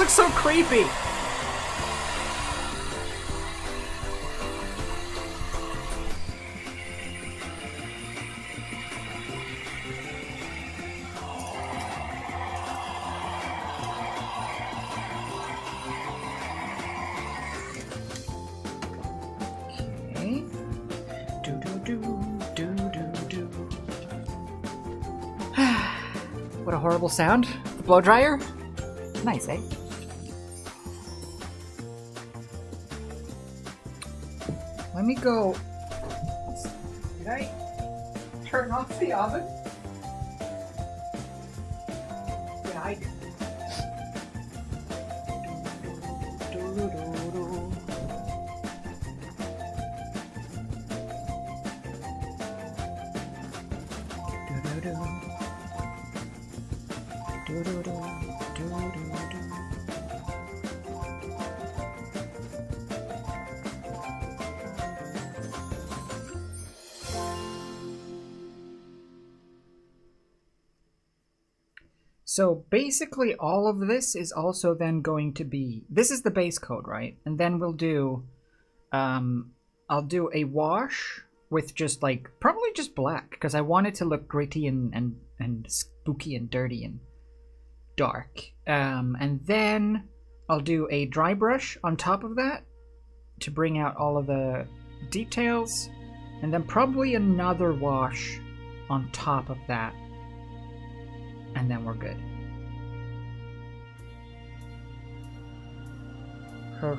looks so creepy. Okay. Do do do do do do. What a horrible sound. The blow dryer. Nice, eh? Let me go. Did I turn off the oven? Yeah, I did. So basically all of this is also then going to be, this is the base coat, right? And then we'll do, I'll do a wash with just like, probably just black, because I want it to look gritty and spooky and dirty and dark. And then I'll do a dry brush on top of that to bring out all of the details. And then probably another wash on top of that. And then we're good. So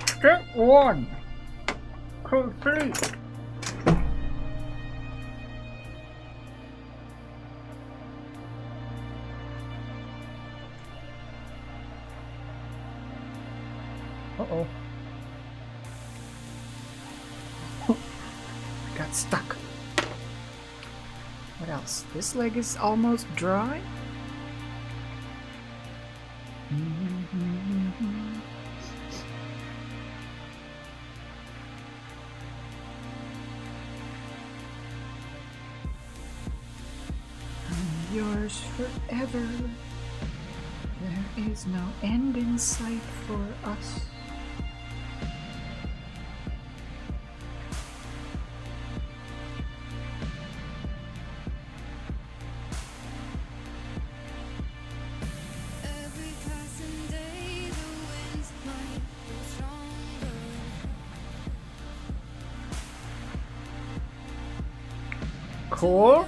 step 1. Complete. Uh-oh. I got stuck. What else? This leg is almost dry. I'm yours forever. There is no end in sight for us. Cool.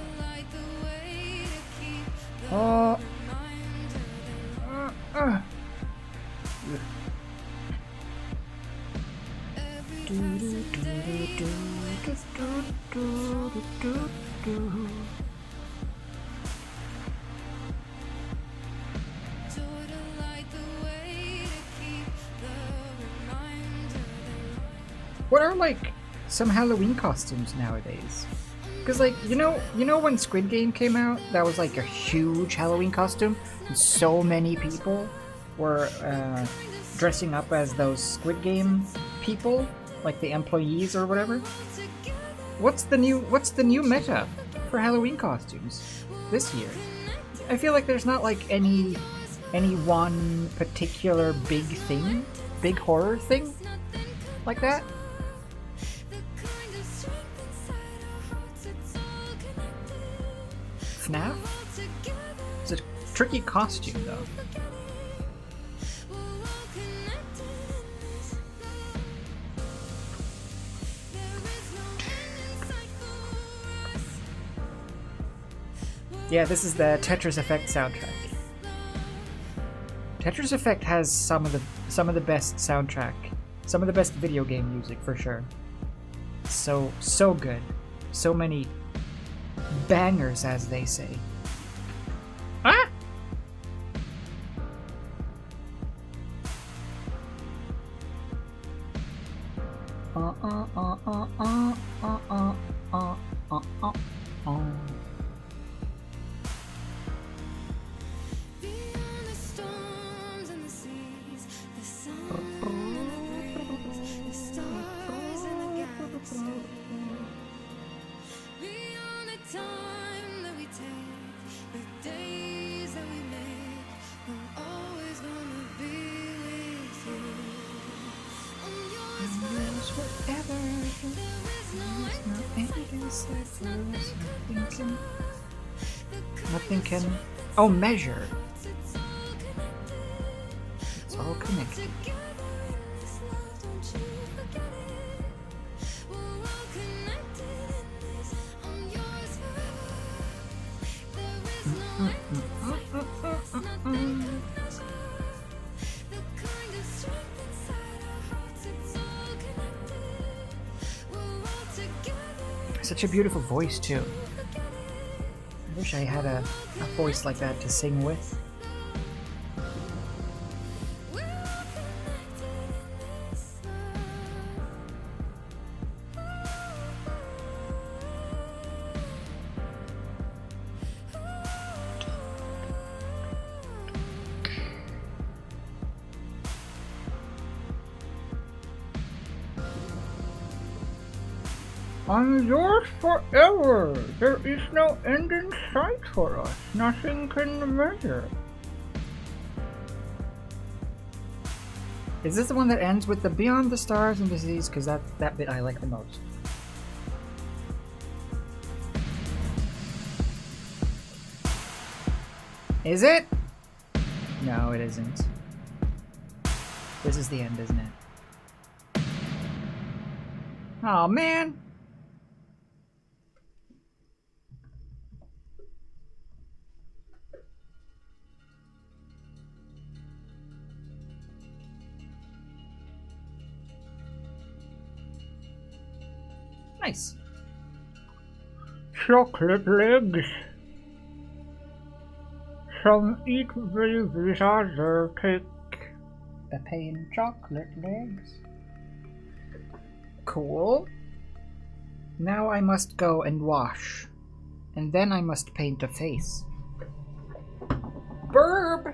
What are like some Halloween costumes nowadays? Because like you know when Squid Game came out, that was like a huge Halloween costume, and so many people were dressing up as those Squid Game people, like the employees or whatever. What's the new meta for Halloween costumes this year? I feel like there's not like any one particular big thing, big horror thing like that. FNAF? It's a tricky costume though. Yeah, this is the Tetris Effect soundtrack. Tetris Effect has some of the best soundtrack, some of the best video game music for sure. So good. So many bangers, as they say. Ah! Beyond the time that we take. Nothing can. Oh, measure. It's all connected. Such a beautiful voice, too. I wish I had a voice like that to sing with. I'm yours forever. There is no end in sight for us. Nothing can measure. Is this the one that ends with the beyond the stars and the seas? Because that bit I like the most. Is it? No, it isn't. This is the end, isn't it? Oh man. Nice. Chocolate legs. Some eat babies, others take the pain chocolate legs. Cool. Now I must go and wash. And then I must paint a face. Burb!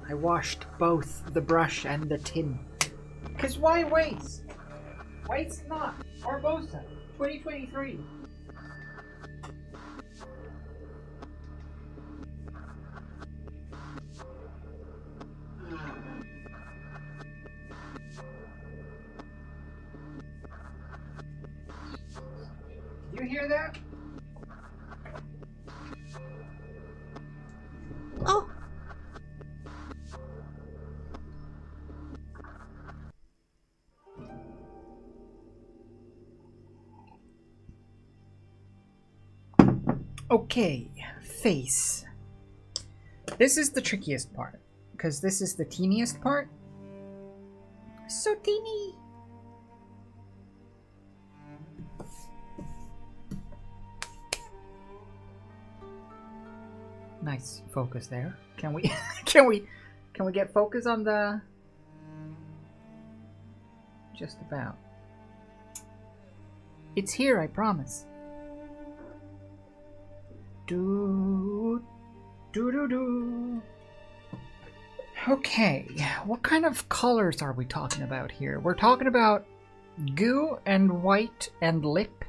I washed both the brush and the tin. Cause why waste? Waste not. Barbosa, 2023. You hear that? Oh, Okay, face. This is the trickiest part, because this is the teeniest part. So teeny. Nice focus there. Can we can we get focus on the just about. It's here, I promise. Do do do do. Okay, what kind of colors are we talking about here? We're talking about goo and white and lip.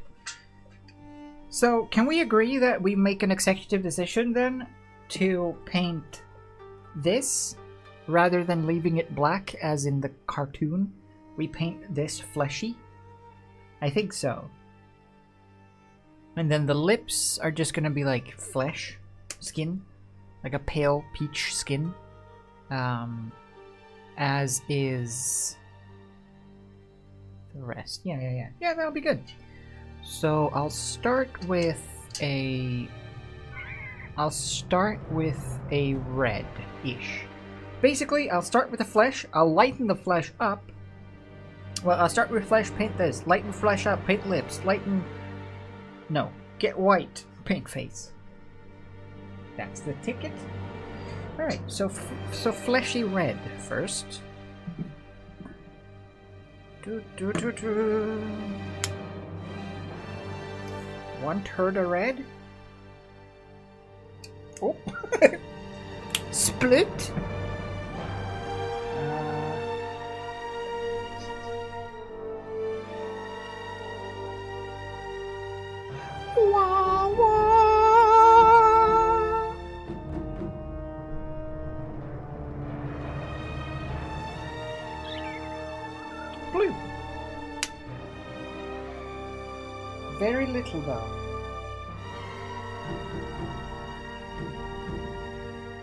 So, can we agree that we make an executive decision then to paint this rather than leaving it black as in the cartoon? We paint this fleshy? I think so. And then the lips are just gonna be like flesh, skin, like a pale peach skin, as is the rest. Yeah, that'll be good. So I'll start with a I'll start with a red-ish. Basically, I'll start with the flesh. I'll lighten the flesh up. Well, I'll start with flesh, paint this. Lighten flesh up, paint lips. Lighten... No. Get white, paint face. That's the ticket. Alright, so fleshy red first. One turd of red. Oh. Split. Wah, wah. Blue. Very little though.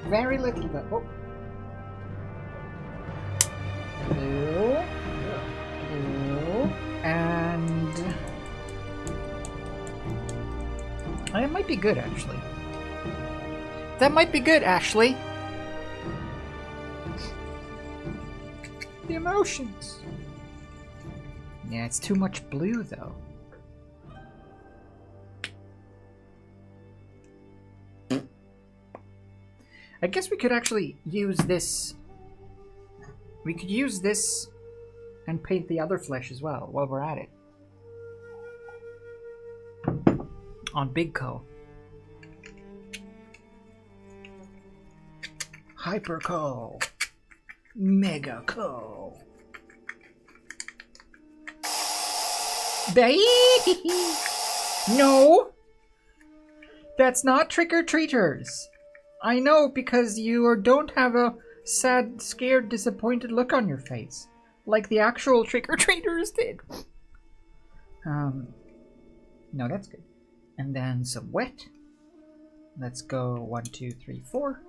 Very little though. Oh. Blue. Blue. And... That might be good, actually. That might be good, Ashley. The emotions. Yeah, it's too much blue, though. I guess we could actually use this. We could use this and paint the other flesh as well while we're at it. On Big Co. Hyper Co. Mega Co. No! That's not trick-or-treaters. I know, because you don't have a sad, scared, disappointed look on your face. Like the actual trick-or-treaters did. No, that's good. And then some wet. Let's go 1, 2, 3, 4.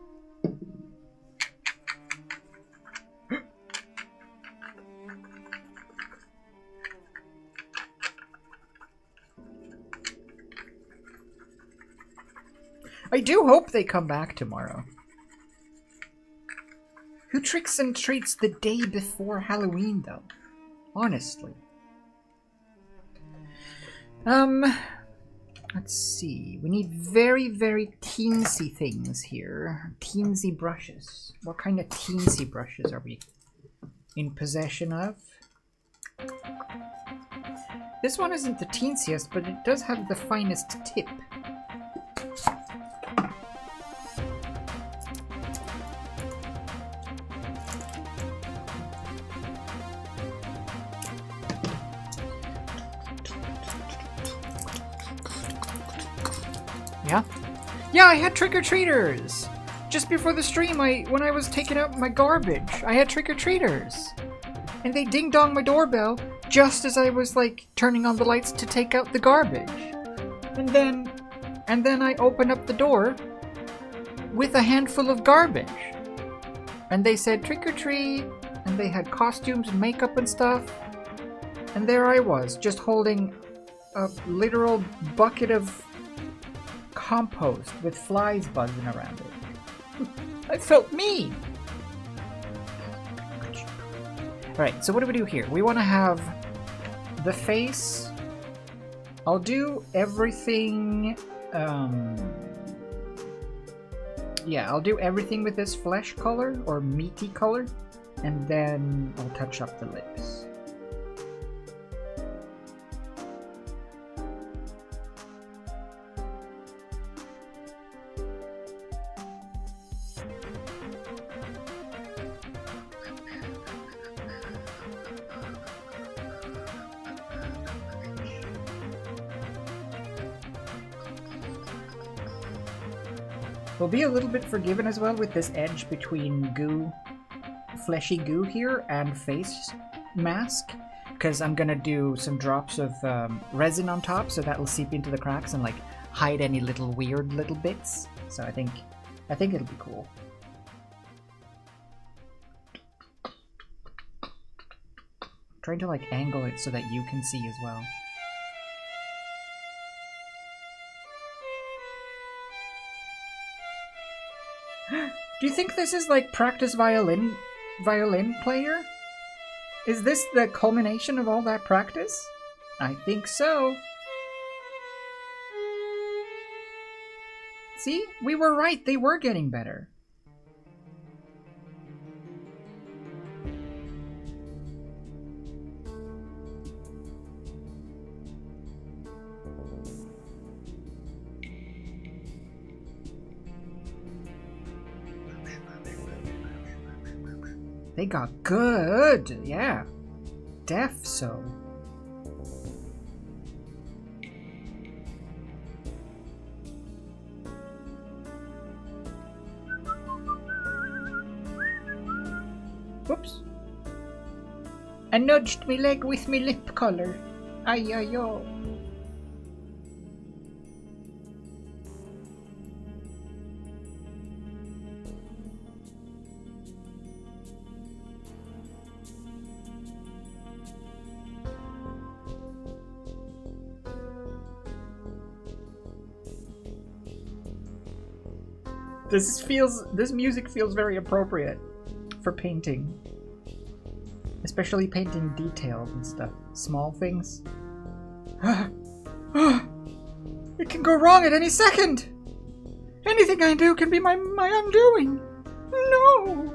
I do hope they come back tomorrow. Who tricks and treats the day before Halloween, though? Honestly. Let's see. We need very, very teensy things here. Teensy brushes. What kind of teensy brushes are we in possession of? This one isn't the teensiest, but it does have the finest tip. Yeah? Yeah, I had trick-or-treaters! Just before the stream, when I was taking out my garbage, I had trick-or-treaters! And they ding-dong my doorbell just as I was, like, turning on the lights to take out the garbage. And then I opened up the door with a handful of garbage. And they said trick-or-treat, and they had costumes and makeup and stuff. And there I was, just holding a literal bucket of compost with flies buzzing around it. I felt mean. Alright, so what do we do here? We want to have the face. I'll do everything. Yeah, I'll do everything with this flesh color or meaty color, and then I'll touch up the lips. We'll be a little bit forgiven as well with this edge between goo, fleshy goo here, and face mask, because I'm gonna do some drops of resin on top, so that will seep into the cracks and like hide any little weird little bits. So I think it'll be cool. Trying to like angle it so that you can see as well. Do you think this is like practice violin player? Is this the culmination of all that practice? I think so. See? We were right. They were getting better. They got good. Yeah. Def so. Whoops. I nudged me leg with me lip color. Ay ay yo. This music feels very appropriate for painting. Especially painting details and stuff. Small things. It can go wrong at any second! Anything I do can be my undoing! No!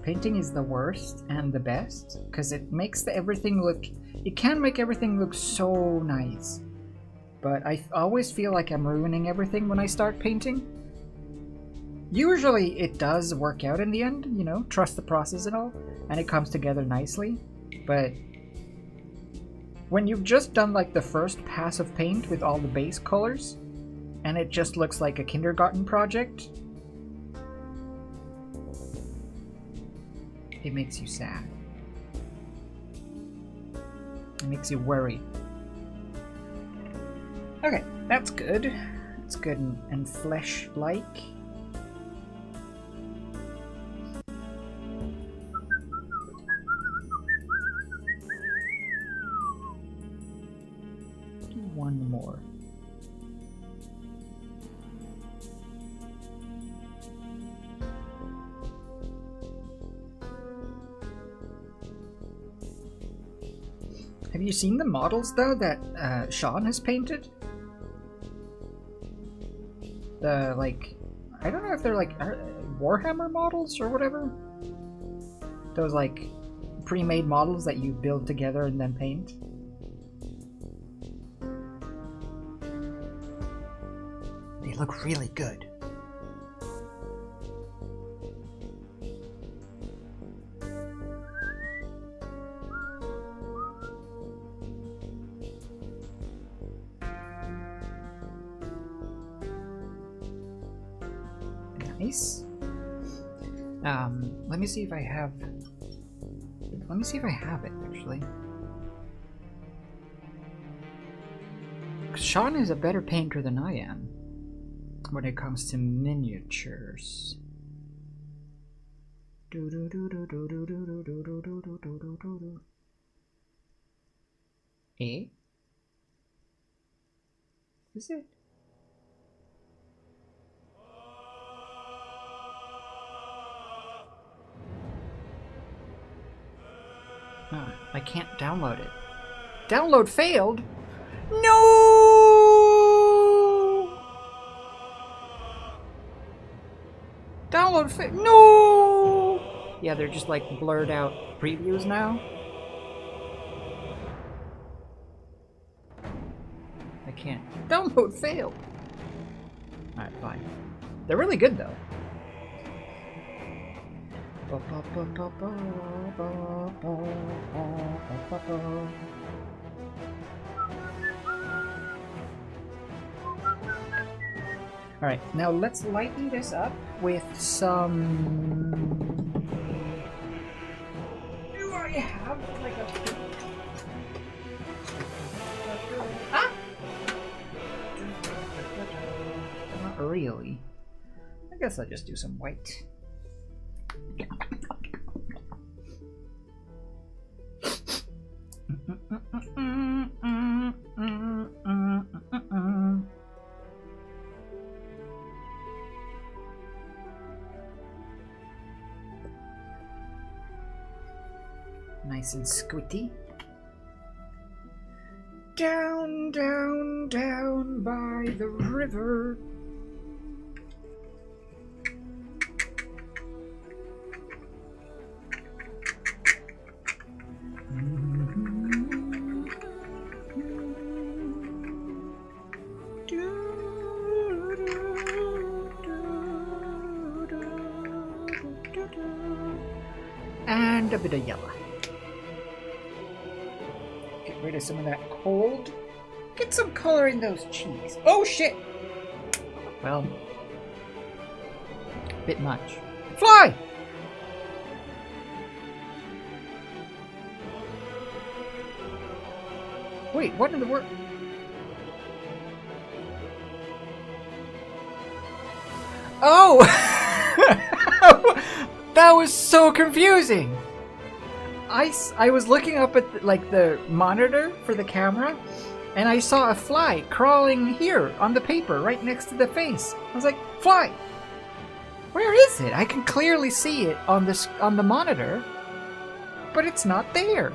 Painting is the worst and the best because it makes everything look. It can make everything look so nice, but I always feel like I'm ruining everything when I start painting. Usually it does work out in the end, you know, trust the process and all, and it comes together nicely. But when you've just done like the first pass of paint with all the base colors, and it just looks like a kindergarten project. It makes you sad. It makes you worry. Okay, that's good. It's good and flesh-like. Do one more. Have you seen the models, though, that Sean has painted? The, like, I don't know if they're, like, Warhammer models or whatever? Those, like, pre-made models that you build together and then paint? They look really good. Nice. Let me see if I have. Let me see if I have it actually. Sean is a better painter than I am when it comes to miniatures. Eh? Is it? I can't download it. Download failed? No! Download failed. No! Yeah, they're just like blurred out previews now. I can't. Download failed. Alright, fine. They're really good though. Alright, now let's lighten this up with some... Do I have like a... Ah! really. I guess I'll just do some white. Nice and squitty. Down, down, down by the river. And a bit of yellow. Get rid of some of that cold. Get some color in those cheeks. Oh shit! Well, bit much. Fly! Wait, what in the world? Oh! That was so confusing! I was looking up at the monitor for the camera, and I saw a fly crawling here on the paper right next to the face. I was like, fly! Where is it? I can clearly see it on the monitor, but it's not there.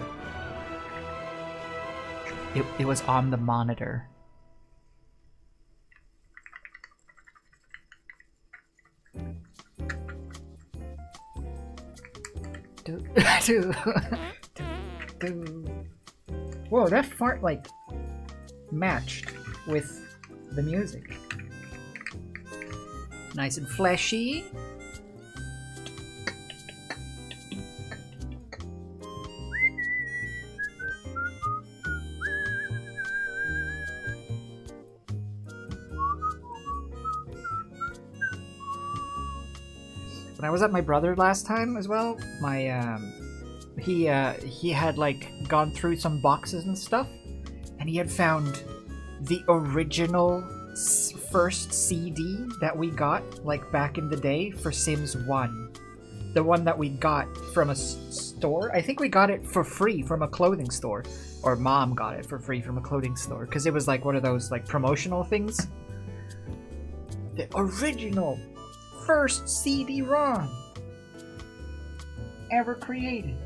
It was on the monitor. Whoa, that fart like matched with the music. Nice and fleshy. When I was at my brother last time as well, my he had like gone through some boxes and stuff, and he had found the original first CD that we got like back in the day for Sims 1. The one that we got from a store. I think we got it for free from a clothing store, or Mom got it for free from a clothing store because it was like one of those like promotional things. The original first CD-ROM ever created.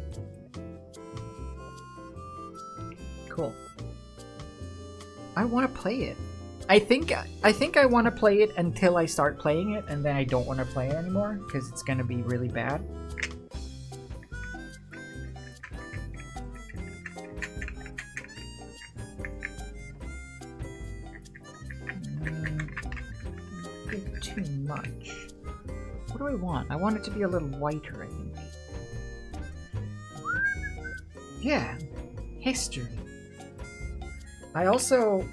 Cool. I want to play it. I think I want to play it until I start playing it, and then I don't want to play it anymore because it's gonna be really bad. A bit too much. What do I want? I want it to be a little whiter, I think. Yeah, history. I also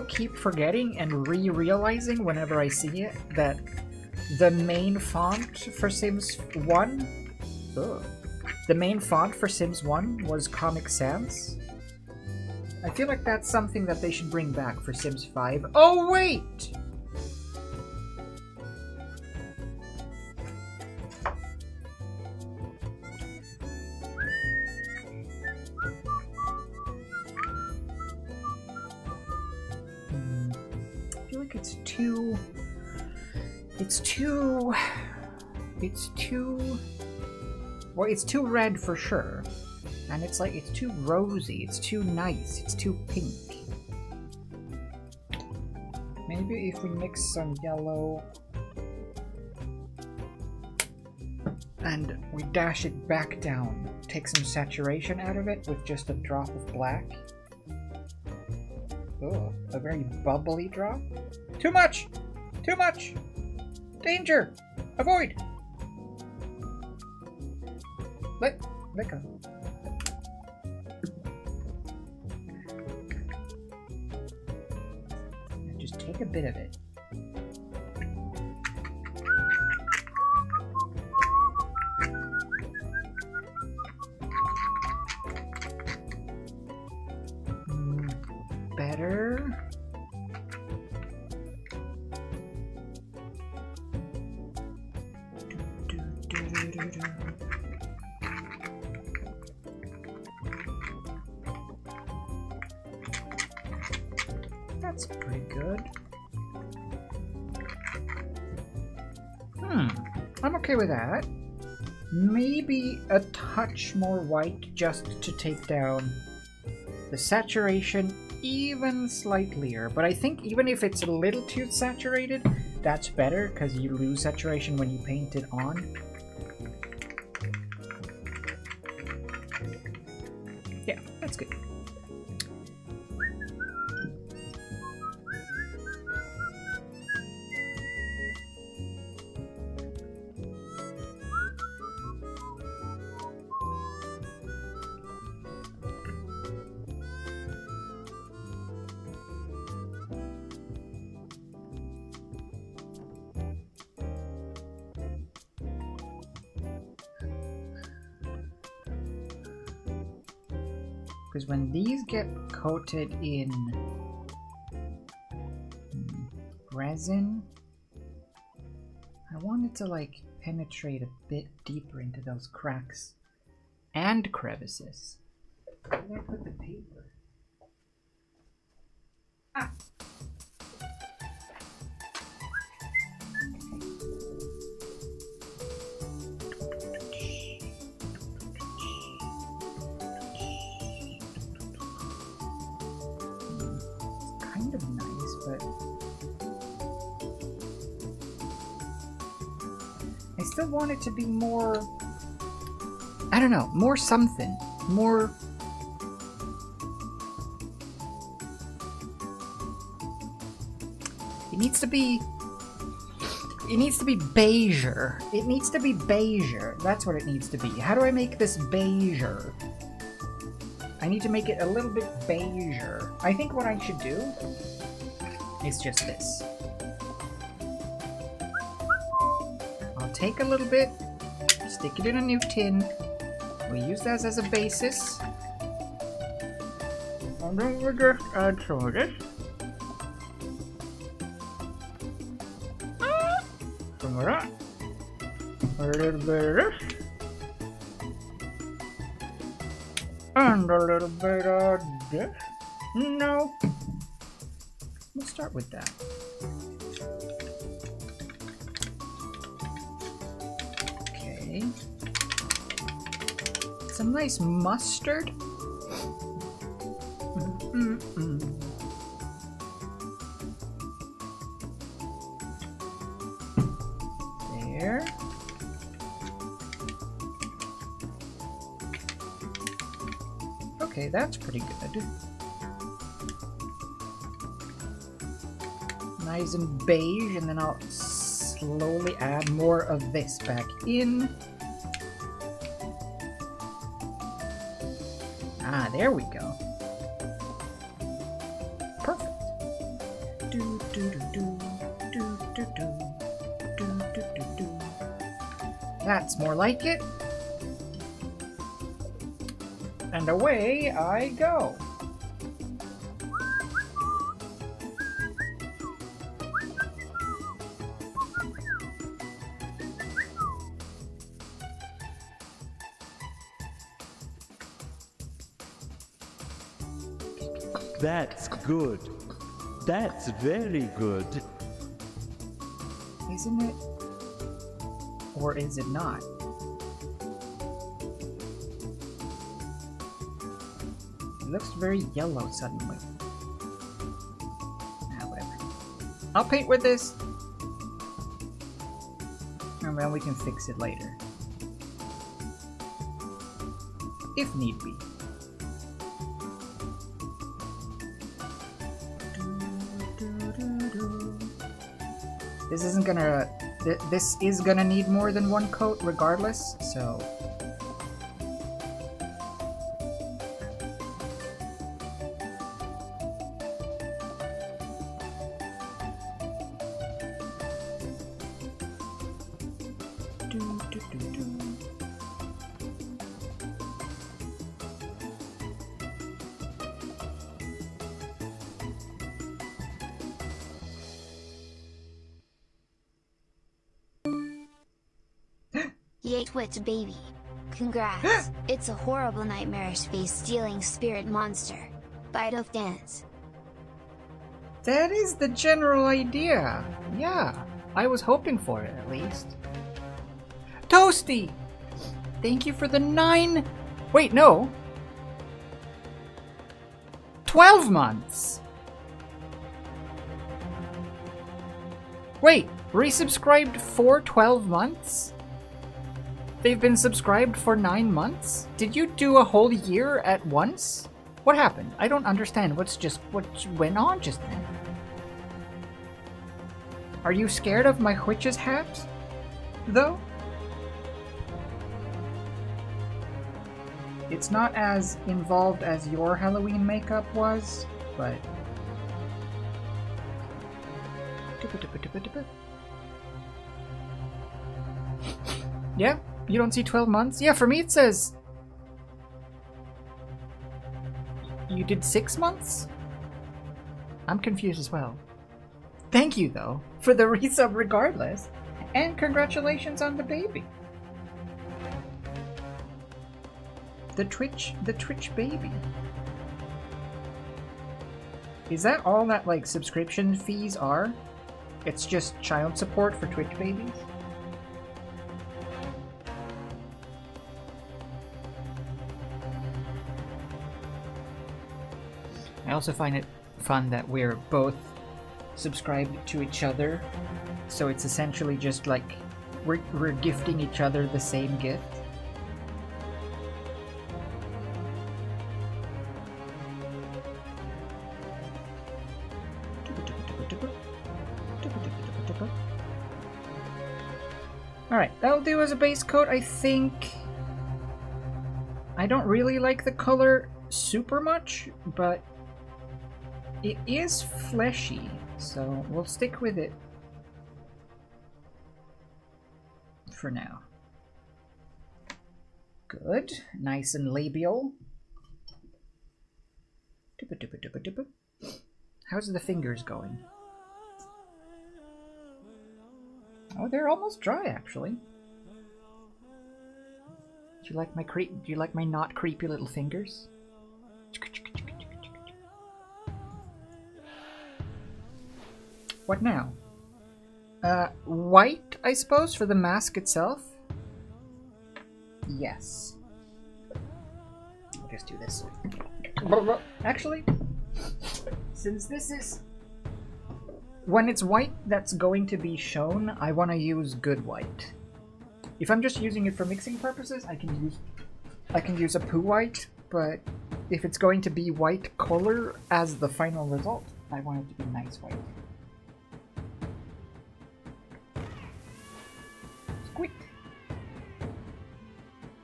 keep forgetting and re-realizing whenever I see it that the main font for Sims 1, the main font for Sims 1 was Comic Sans. I feel like that's something that they should bring back for Sims 5. Oh wait! Well, it's too red for sure. And it's like, it's too rosy, it's too nice, it's too pink. Maybe if we mix some yellow and we dash it back down, take some saturation out of it with just a drop of black. Oh, a very bubbly drop. Too much! Too much! Danger! Avoid! Let go. Just take a bit of it. Better. That's pretty good. I'm okay with that. Maybe a touch more white just to take down the saturation even slightlier. But I think even if it's a little too saturated, that's better because you lose saturation when you paint it on. Yeah, that's good. Because when these get coated in resin, I want it to like penetrate a bit deeper into those cracks and crevices. Where did I put the paper? Ah! Kind of nice, but I still want it to be more, I don't know, more something, more. It needs to be beiger. It needs to be beiger. That's what it needs to be. How do I make this beiger? I need to make it a little bit beiger. I think what I should do is just this. I'll take a little bit, stick it in a new tin. We use that as a basis. And then we just add some of this. Some of that. A little bit of this. And a little bit of this. No. We'll start with that. Okay. Some nice mustard. There. Okay, that's pretty good. Nice and beige, and then I'll slowly add more of this back in. Ah, there we go. Perfect. Do do do do do do do do do do do. That's more like it. And away I go. That's good. That's very good. Isn't it? Or is it not? It looks very yellow suddenly. Ah, whatever. I'll paint with this. And then we can fix it later. If need be. This isn't gonna... This is gonna need more than one coat regardless, so... Yay Twitch baby. Congrats. It's a horrible nightmarish face-stealing spirit monster. Bite of dance. That is the general idea. Yeah, I was hoping for it at least. Toasty! Thank you for the 9... Wait, no. 12 months! Wait, resubscribed for 12 months? They've been subscribed for 9 months? Did you do a whole year at once? What happened? I don't understand what went on just then. Are you scared of my witch's hat, though? It's not as involved as your Halloween makeup was, but... Yeah? You don't see 12 months? Yeah, for me it says... You did 6 months? I'm confused as well. Thank you, though, for the resub regardless. And congratulations on the baby. The Twitch baby. Is that all that, like, subscription fees are? It's just child support for Twitch babies? I also find it fun that we're both subscribed to each other, so it's essentially just like we're gifting each other the same gift. Alright, that'll do as a base coat, I think. I don't really like the color super much, but it is fleshy, so we'll stick with it for now. Good. Nice and labial. How's the fingers going? Oh, they're almost dry, actually. Do you like my not creepy little fingers? What now? White, I suppose, for the mask itself? Yes. I'll just do this. Actually, since this is... When it's white that's going to be shown, I want to use good white. If I'm just using it for mixing purposes, I can use a poo white, but if it's going to be white color as the final result, I want it to be nice white. Squeak!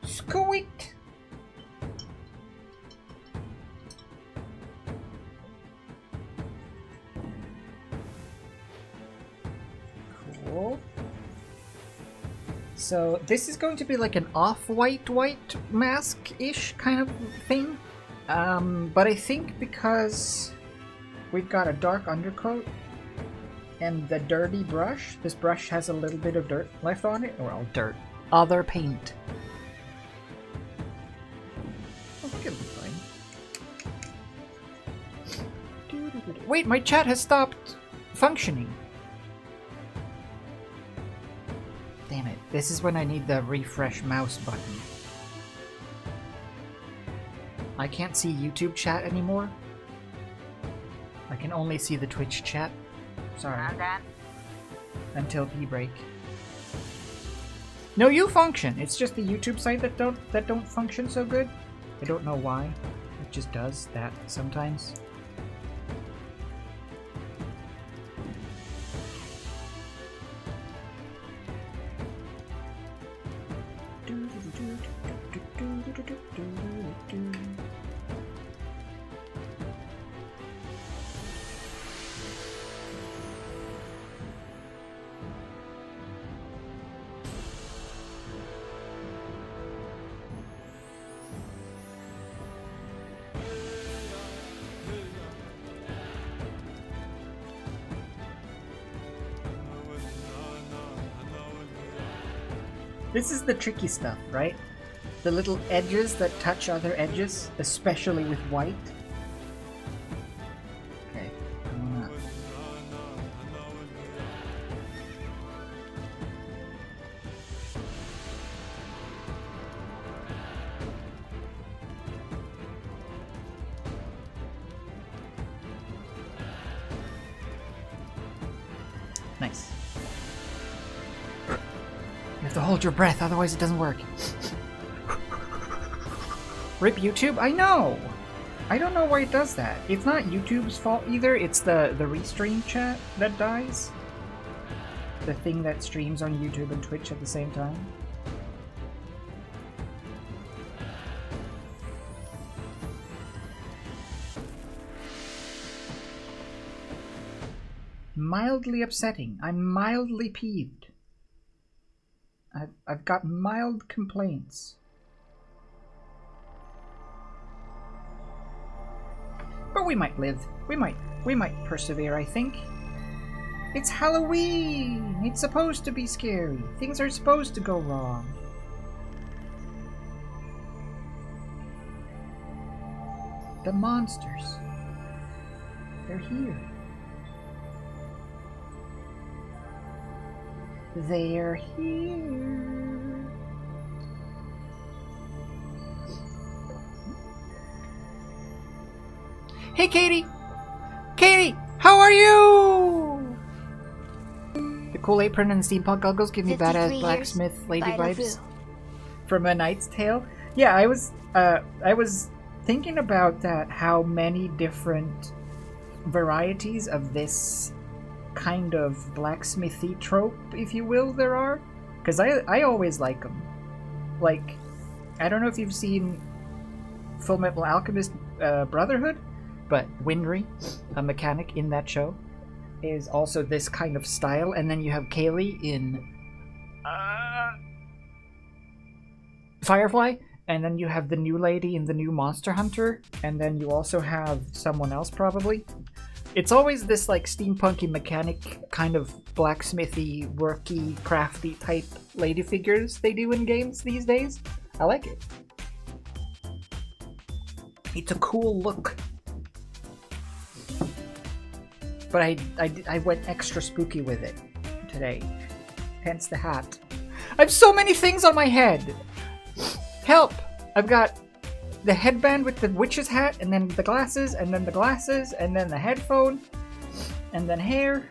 Squeak! Cool. So this is going to be like an off-white mask-ish kind of thing. But I think because we've got a dark undercoat and the dirty brush, this brush has a little bit of dirt left on it. Well, dirt. Other paint. I think it'll be fine. Wait, my chat has stopped functioning. Damn it. This is when I need the refresh mouse button. I can't see YouTube chat anymore. I can only see the Twitch chat. Sorry. Until tea break. No, you function. It's just the YouTube site that don't function so good. I don't know why. It just does that sometimes. This is the tricky stuff, right? The little edges that touch other edges, especially with white. Okay, I'm gonna... Nice. You have to hold your breath, otherwise it doesn't work. Rip YouTube? I know! I don't know why it does that. It's not YouTube's fault either, it's the restream chat that dies. The thing that streams on YouTube and Twitch at the same time. Mildly upsetting. I'm mildly peeved. I've got mild complaints. But we might live. We might persevere, I think. It's Halloween! It's supposed to be scary. Things are supposed to go wrong. The monsters. They're here. They're here. Hey, Katie! Katie! How are you? The cool apron and steampunk goggles give me 53 badass years, blacksmith lady Vital vibes. Blue. From A Knight's Tale? Yeah, I was thinking about that, how many different varieties of this kind of blacksmithy trope, if you will, there are. Because I always like them. Like, I don't know if you've seen Full Metal Alchemist Brotherhood, but Winry, a mechanic in that show, is also this kind of style. And then you have Kaylee in Firefly, and then you have the new lady in the new Monster Hunter, and then you also have someone else probably. It's always this like steampunky mechanic kind of blacksmithy, worky, crafty type lady figures they do in games these days. I like it. It's a cool look. But I went extra spooky with it today. Hence the hat. I have so many things on my head! Help! I've got the headband with the witch's hat, and then the glasses, and then the glasses, and then the headphone, and then hair.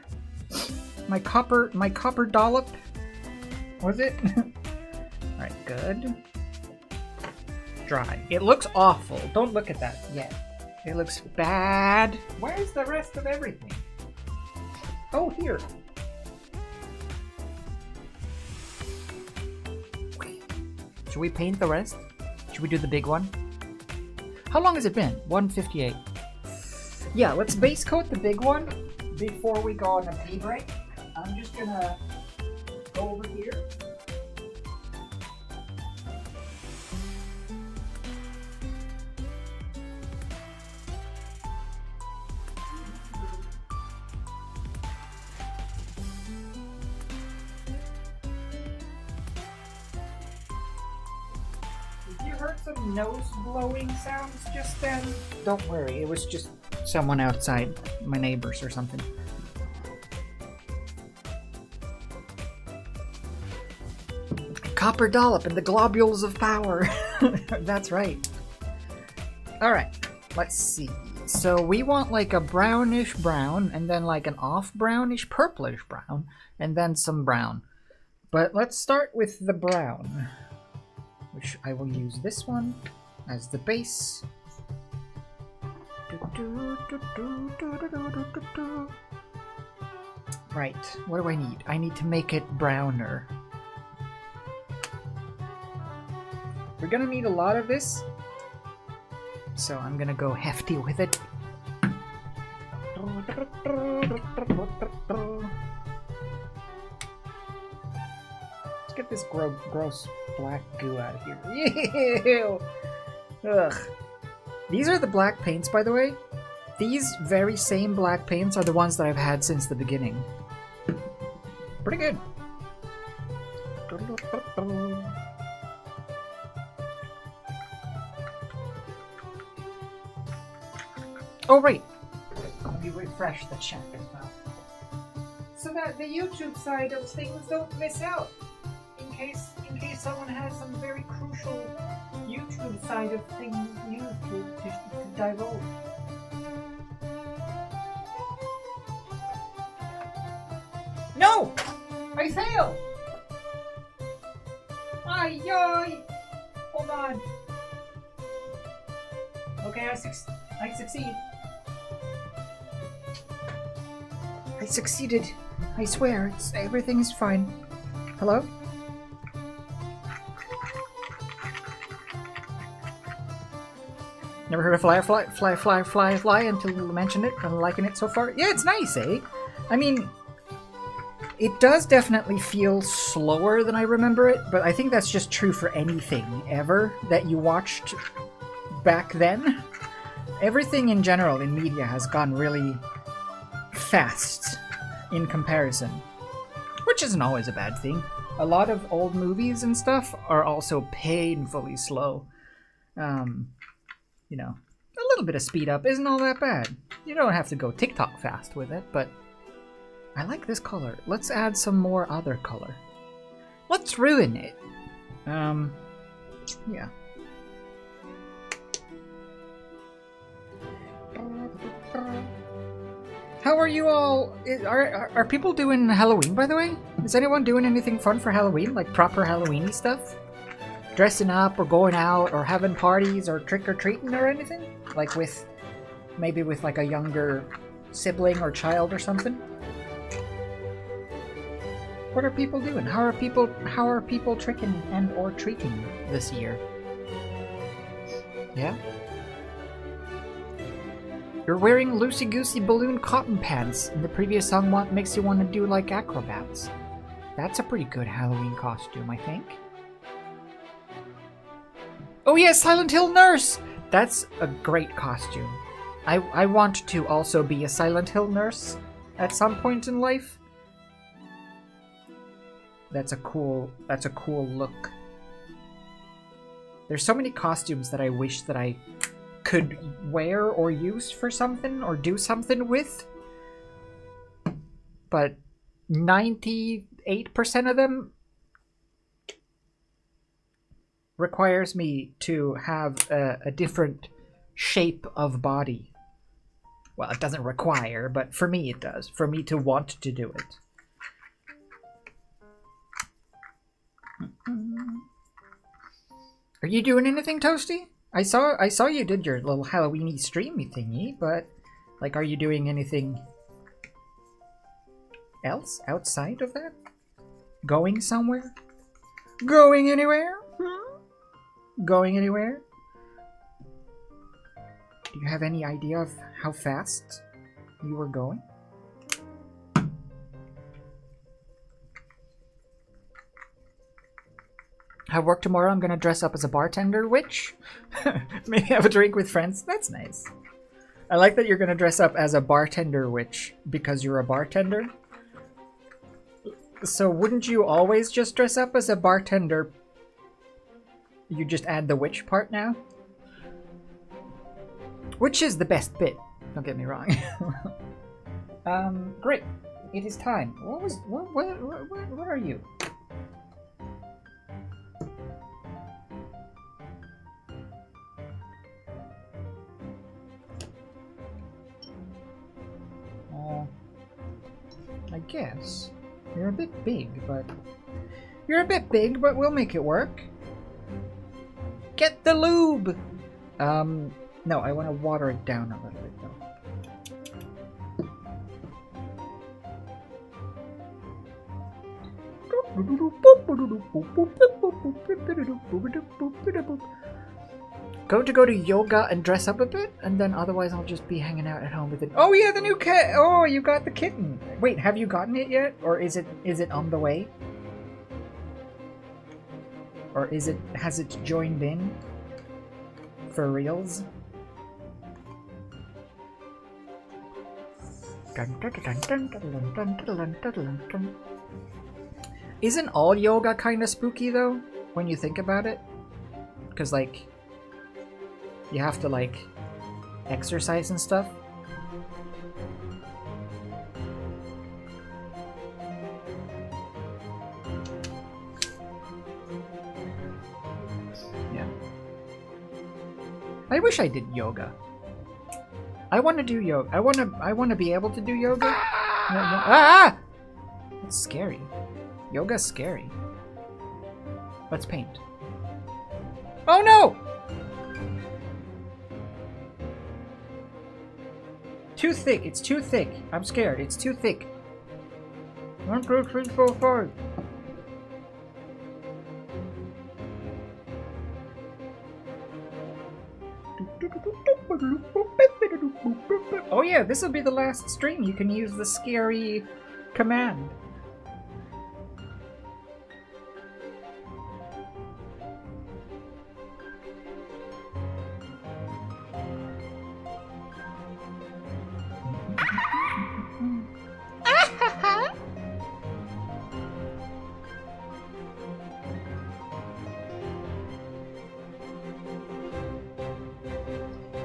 My copper dollop. Was it? Alright, good. Dry. It looks awful. Don't look at that yet. It looks bad. Where's the rest of everything? Oh, here. Should we paint the rest? Should we do the big one? How long has it been? 1:58. Yeah, let's base coat the big one before we go on a tea break. I'm just gonna go over here. Heard some nose blowing sounds just then? Don't worry, it was just someone outside, my neighbors or something. Copper dollop and the globules of power. That's right. Alright, let's see. So we want like a brownish brown, and then like an off brownish purplish brown, and then some brown. But let's start with the brown, which I will use this one as the base. Right, what do I need? I need to make it browner. We're gonna need a lot of this, so I'm gonna go hefty with it. Let's get this gross black goo out of here. Ew! Ugh. These are the black paints, by the way. These very same black paints are the ones that I've had since the beginning. Pretty good. Oh, right. Let me refresh the chat as well. So that the YouTube side of things don't miss out. In case someone has some very crucial YouTube side of things news to divulge. No! I failed! Ay, ay! Hold on. Okay, I succeed. I succeeded. I swear, everything is fine. Hello? Never heard of fly until you mentioned it. I'm liking it so far. Yeah, it's nice, eh? I mean, it does definitely feel slower than I remember it, but I think that's just true for anything ever that you watched back then. Everything in general in media has gone really fast in comparison, which isn't always a bad thing. A lot of old movies and stuff are also painfully slow. You know, a little bit of speed up isn't all that bad. You don't have to go TikTok fast with it, but I like this color. Let's add some more other color. Let's ruin it. Yeah. How are you all? Are people doing Halloween, by the way? Is anyone doing anything fun for Halloween? Like proper Halloween-y stuff? Dressing up or going out or having parties or trick-or-treating or anything? Like with, maybe with like a younger sibling or child or something? What are people doing? How are people tricking and or treating this year? Yeah? You're wearing loosey-goosey balloon cotton pants, and the previous song makes you want to do like acrobats. That's a pretty good Halloween costume, I think. Oh yes, Silent Hill nurse! That's a great costume. I want to also be a Silent Hill nurse at some point in life. That's a cool look. There's so many costumes that I wish that I could wear or use for something or do something with. But 98% of them requires me to have a different shape of body. Well, it doesn't require, but for me it does. For me to want to do it. Are you doing anything, Toasty? I saw you did your little Halloweeny streamy thingy, but like, are you doing anything else outside of that? Going somewhere? Going anywhere? Going anywhere? Do you have any idea of how fast you were going? I work tomorrow. I'm gonna dress up as a bartender witch. Maybe have a drink with friends. That's nice. I like that you're gonna dress up as a bartender witch because you're a bartender. So wouldn't you always just dress up as a bartender? You just add the witch part now? Which is the best bit. Don't get me wrong. Great. It is time. What are you? I guess. You're a bit big, but... we'll make it work. Get the lube! No, I want to water it down a little bit, though. Going to go to yoga and dress up a bit, and then otherwise I'll just be hanging out at home with it. Oh yeah, the new cat! Oh, you got the kitten! Wait, have you gotten it yet? Or is it on the way? Or has it joined in? For reals? Isn't all yoga kind of spooky though, when you think about it? Because like, you have to like exercise and stuff. Yeah. I wish I did yoga. I want to do yoga. I want to be able to do yoga. Ah! That's scary. Yoga's scary. Let's paint. Oh no! Too thick. It's too thick. I'm scared. It's too thick. 1, 2, 3, 4, 5. Oh yeah, this will be the last stream. You can use the scary command.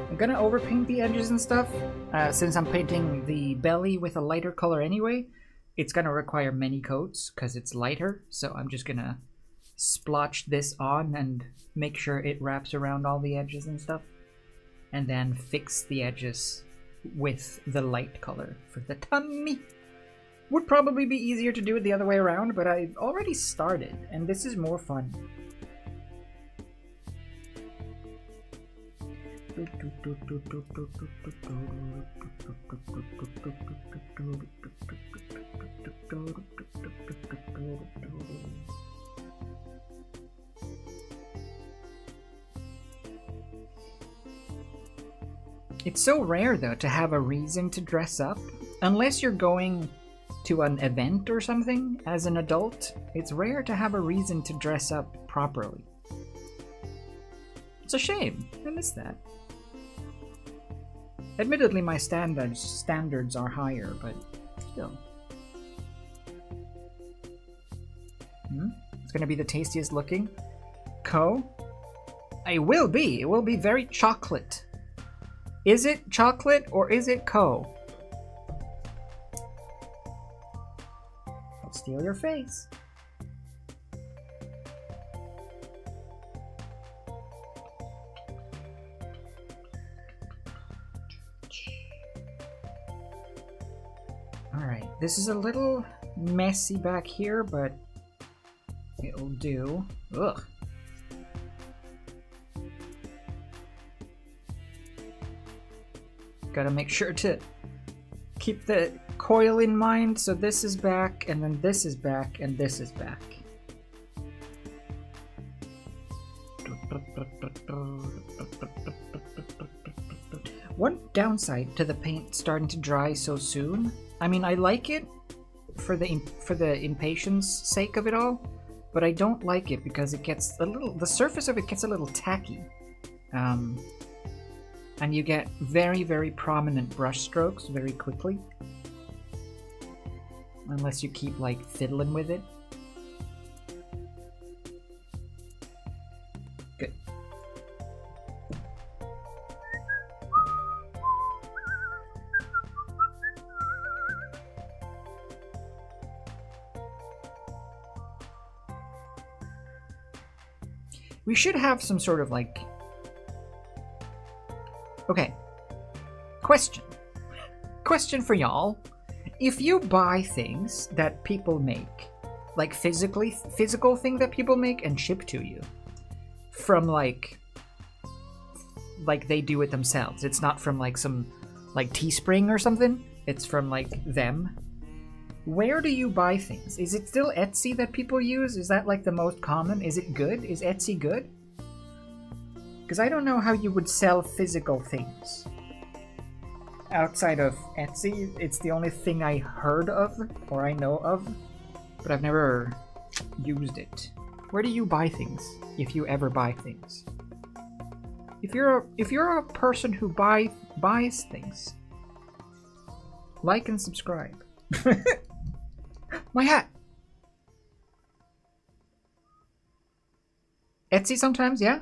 I'm gonna overpaint the edges and stuff. Since I'm painting the belly with a lighter color anyway, it's gonna require many coats because it's lighter. So I'm just gonna splotch this on and make sure it wraps around all the edges and stuff. And then fix the edges with the light color for the tummy. Would probably be easier to do it the other way around, but I've already started, and this is more fun. It's so rare though to have a reason to dress up, unless you're going to an event or something as an adult. It's rare to have a reason to dress up properly. It's a shame. I miss that. Admittedly, my standards are higher, but still. It's gonna be the tastiest looking. It will be. It will be very chocolate. Is it chocolate or is it I'll steal your face. Alright, this is a little messy back here, but it'll do. Ugh. Gotta make sure to keep the coil in mind. So this is back, and then this is back, and this is back. One downside to the paint starting to dry so soon. I mean, I like it for the impatience sake of it all, but I don't like it because it gets a little. The surface of it gets a little tacky. And you get very, very prominent brush strokes very quickly. Unless you keep, like, fiddling with it. Good. We should have some sort of, like... Okay. Question for y'all. If you buy things that people make, like physical thing that people make and ship to you, from like they do it themselves. It's not from like some like Teespring or something. It's from like them. Where do you buy things? Is it still Etsy that people use? Is that like the most common? Is it good? Is Etsy good? Because I don't know how you would sell physical things. Outside of Etsy, it's the only thing I heard of, or I know of, but I've never used it. Where do you buy things, if you ever buy things? If you're a person who buys things, like and subscribe. My hat! Etsy sometimes, yeah.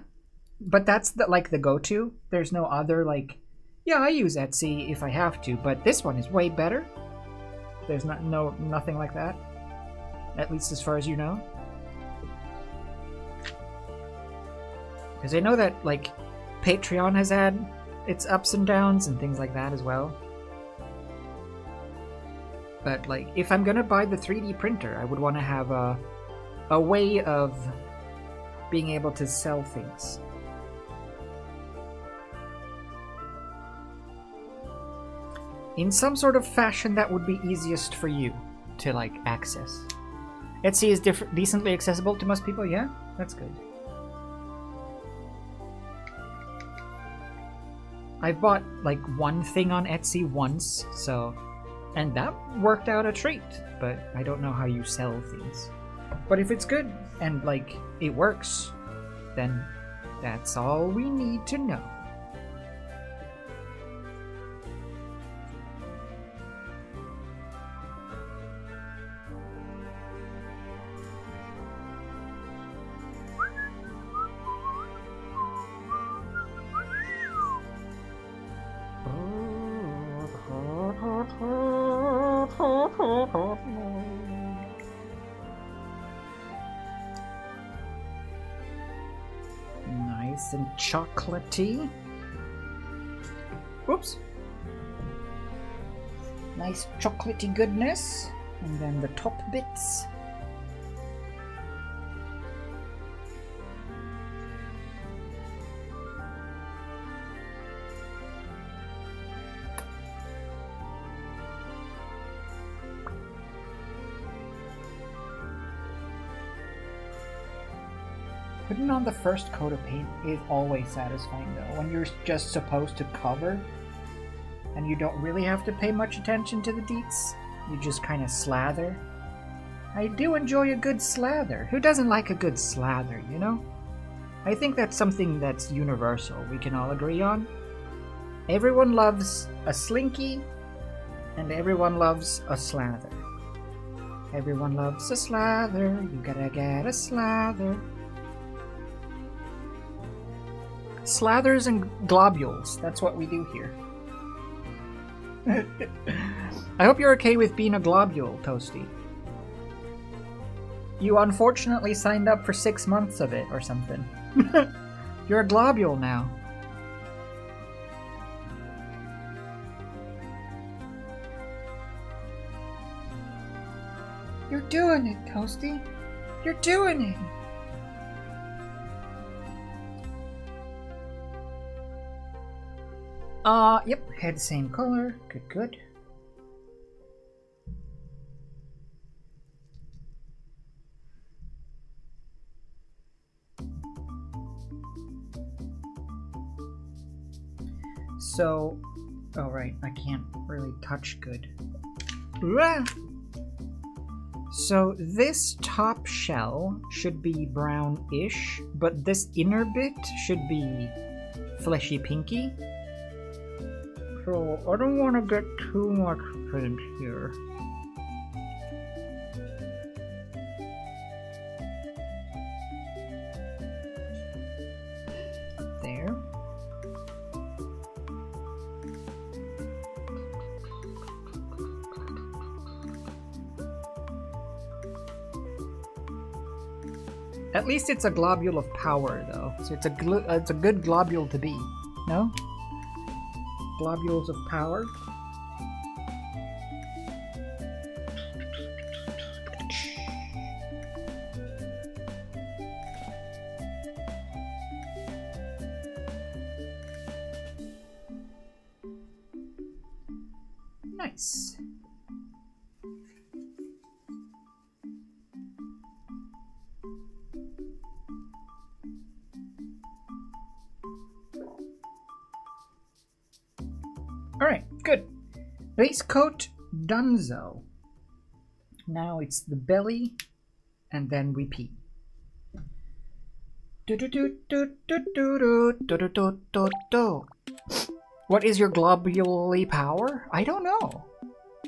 But that's like the go-to. There's no other like, yeah, I use Etsy if I have to, but this one is way better. There's nothing like that. At least as far as you know. Because I know that like Patreon has had its ups and downs and things like that as well. But like, if I'm gonna buy the 3D printer, I would want to have a way of being able to sell things. In some sort of fashion that would be easiest for you to like access. Etsy is decently accessible to most people, yeah? That's good. I've bought like one thing on Etsy once, so... And that worked out a treat, but I don't know how you sell things. But if it's good and like it works, then that's all we need to know. Nice and chocolatey. Whoops. Nice chocolatey goodness. And then the top bits. Putting on the first coat of paint is always satisfying though, when you're just supposed to cover and you don't really have to pay much attention to the deets. You just kind of slather. I do enjoy a good slather. Who doesn't like a good slather, you know? I think that's something that's universal, we can all agree on. Everyone loves a slinky and everyone loves a slather. Everyone loves a slather, you gotta get a slather. Slathers and globules, that's what we do here. I hope you're okay with being a globule, Toasty. You unfortunately signed up for 6 months of it or something. You're a globule now. You're doing it, Toasty. You're doing it. Yep, head same color. Good, good. So, oh right, I can't really touch good. So this top shell should be brown-ish, but this inner bit should be fleshy pinky. So I don't want to get too much paint here. There. At least it's a globule of power, though. So it's a good globule to be. No? Globules of power. Nice. Alright, good. Base coat, donezo. Now it's the belly, and then we pee. What is your globule power? I don't know.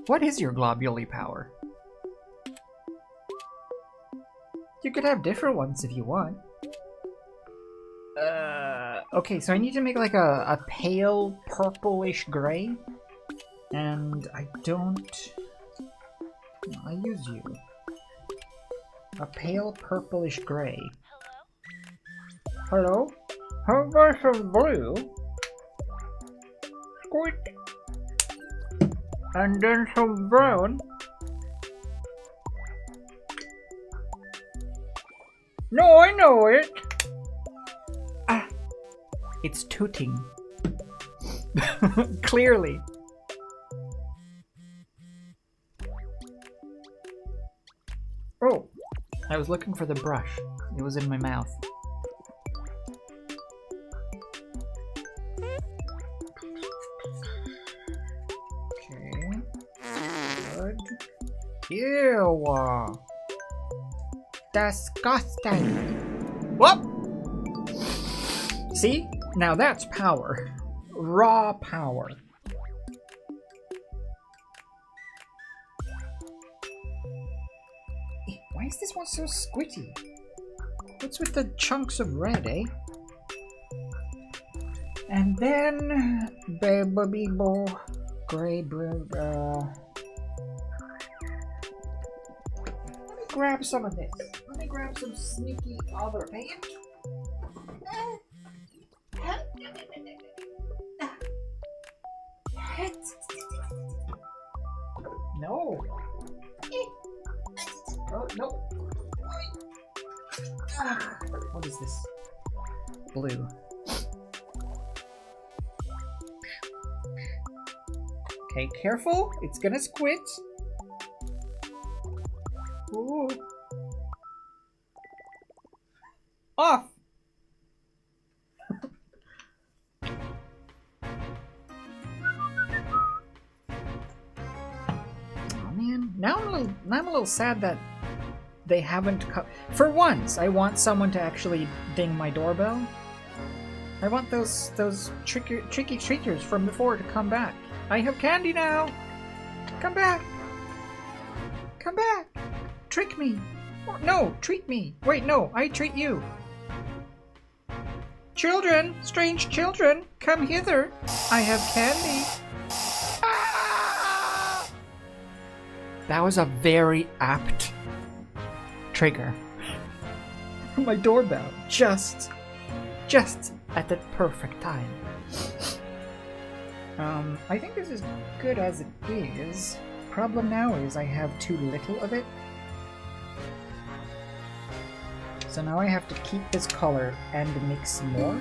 What is your globule power? You could have different ones if you want. Okay, so I need to make like a pale purplish gray. And I don't... I use you. A pale purplish gray. Hello? How about some blue? Squeak. And then some brown. No, I know it! Ah! It's tooting. Clearly. Oh! I was looking for the brush. It was in my mouth. Okay. Good. Ew! Disgusting! Whoop! See? Now that's power. Raw power. Why is this one so squidgy? What's with the chunks of red, eh? And then... Baby gray blue, let me grab some of this. Let me grab some sneaky other paint. No. Oh, no. What is this? Blue. Okay, careful. It's gonna squid. Ooh. Off! Now I'm a little sad that they haven't for once, I want someone to actually ding my doorbell. I want those tricky treaters from before to come back. I have candy now! Come back! Come back! Trick me! Or, no, treat me! Wait, no, I treat you! Children! Strange children! Come hither! I have candy! That was a very apt trigger. My doorbell. Just at the perfect time. I think this is good as it is. Problem now is I have too little of it. So now I have to keep this color and mix more.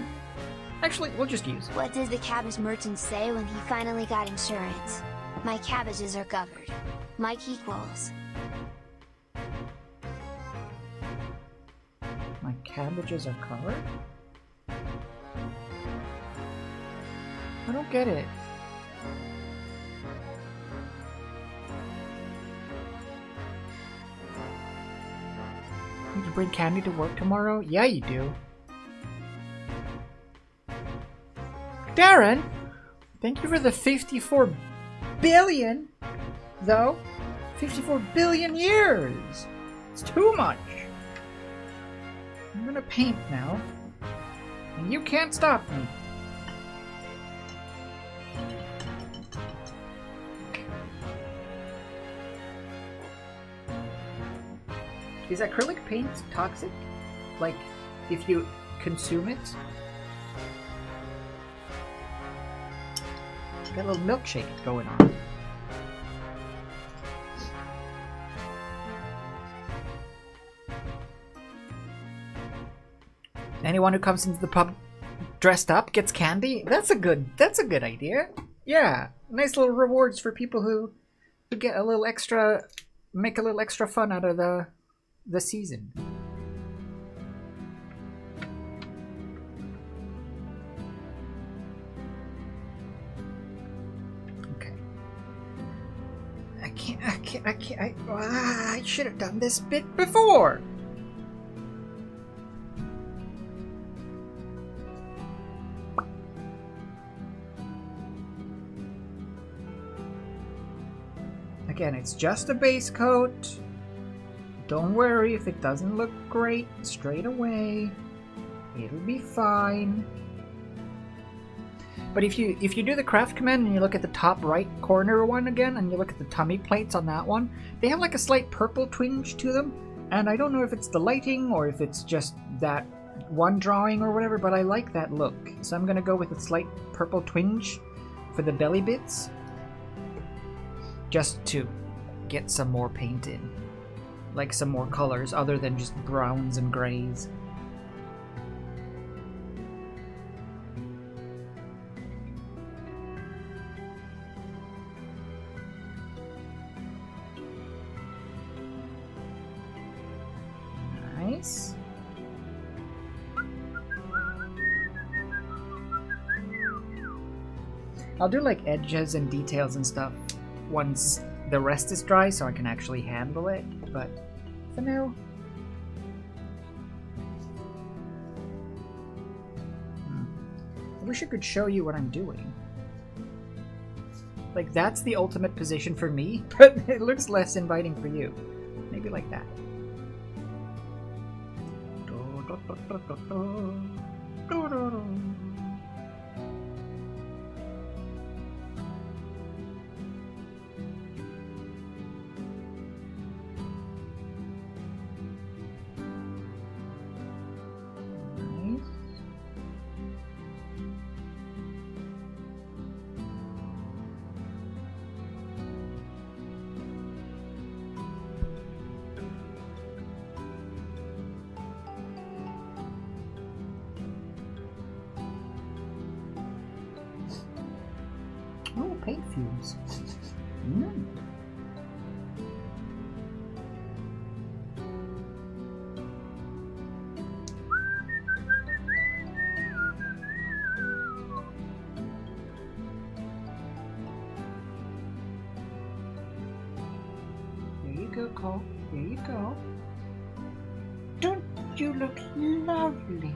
Actually, we'll just use it. What did the cabbage merchant say when he finally got insurance? My cabbages are covered. Mike equals. My cabbages are covered? I don't get it. You can bring candy to work tomorrow? Yeah, you do. Darren! Thank you for the 54 billion! Though, 54 billion years! It's too much! I'm gonna paint now. And you can't stop me. Is acrylic paint toxic? Like, if you consume it? Got a little milkshake going on. Anyone who comes into the pub dressed up gets candy? That's a good idea. Yeah, nice little rewards for people who get a little extra, make a little extra fun out of the season. Okay. I should have done this bit before. Again, it's just a base coat. Don't worry if it doesn't look great straight away. It'll be fine. But if you do the craft command and you look at the top right corner one again, and you look at the tummy plates on that one, they have like a slight purple twinge to them. And I don't know if it's the lighting or if it's just that one drawing or whatever, but I like that look. So I'm gonna go with a slight purple twinge for the belly bits, just to get some more paint in. Like some more colors other than just browns and grays. Nice. I'll do like edges and details and stuff once the rest is dry so I can actually handle it, but for now. I wish I could show you what I'm doing. Like, that's the ultimate position for me, but it looks less inviting for you. Maybe like that. Oh, paint fumes. There you go, Cole. There you go. Don't you look lovely?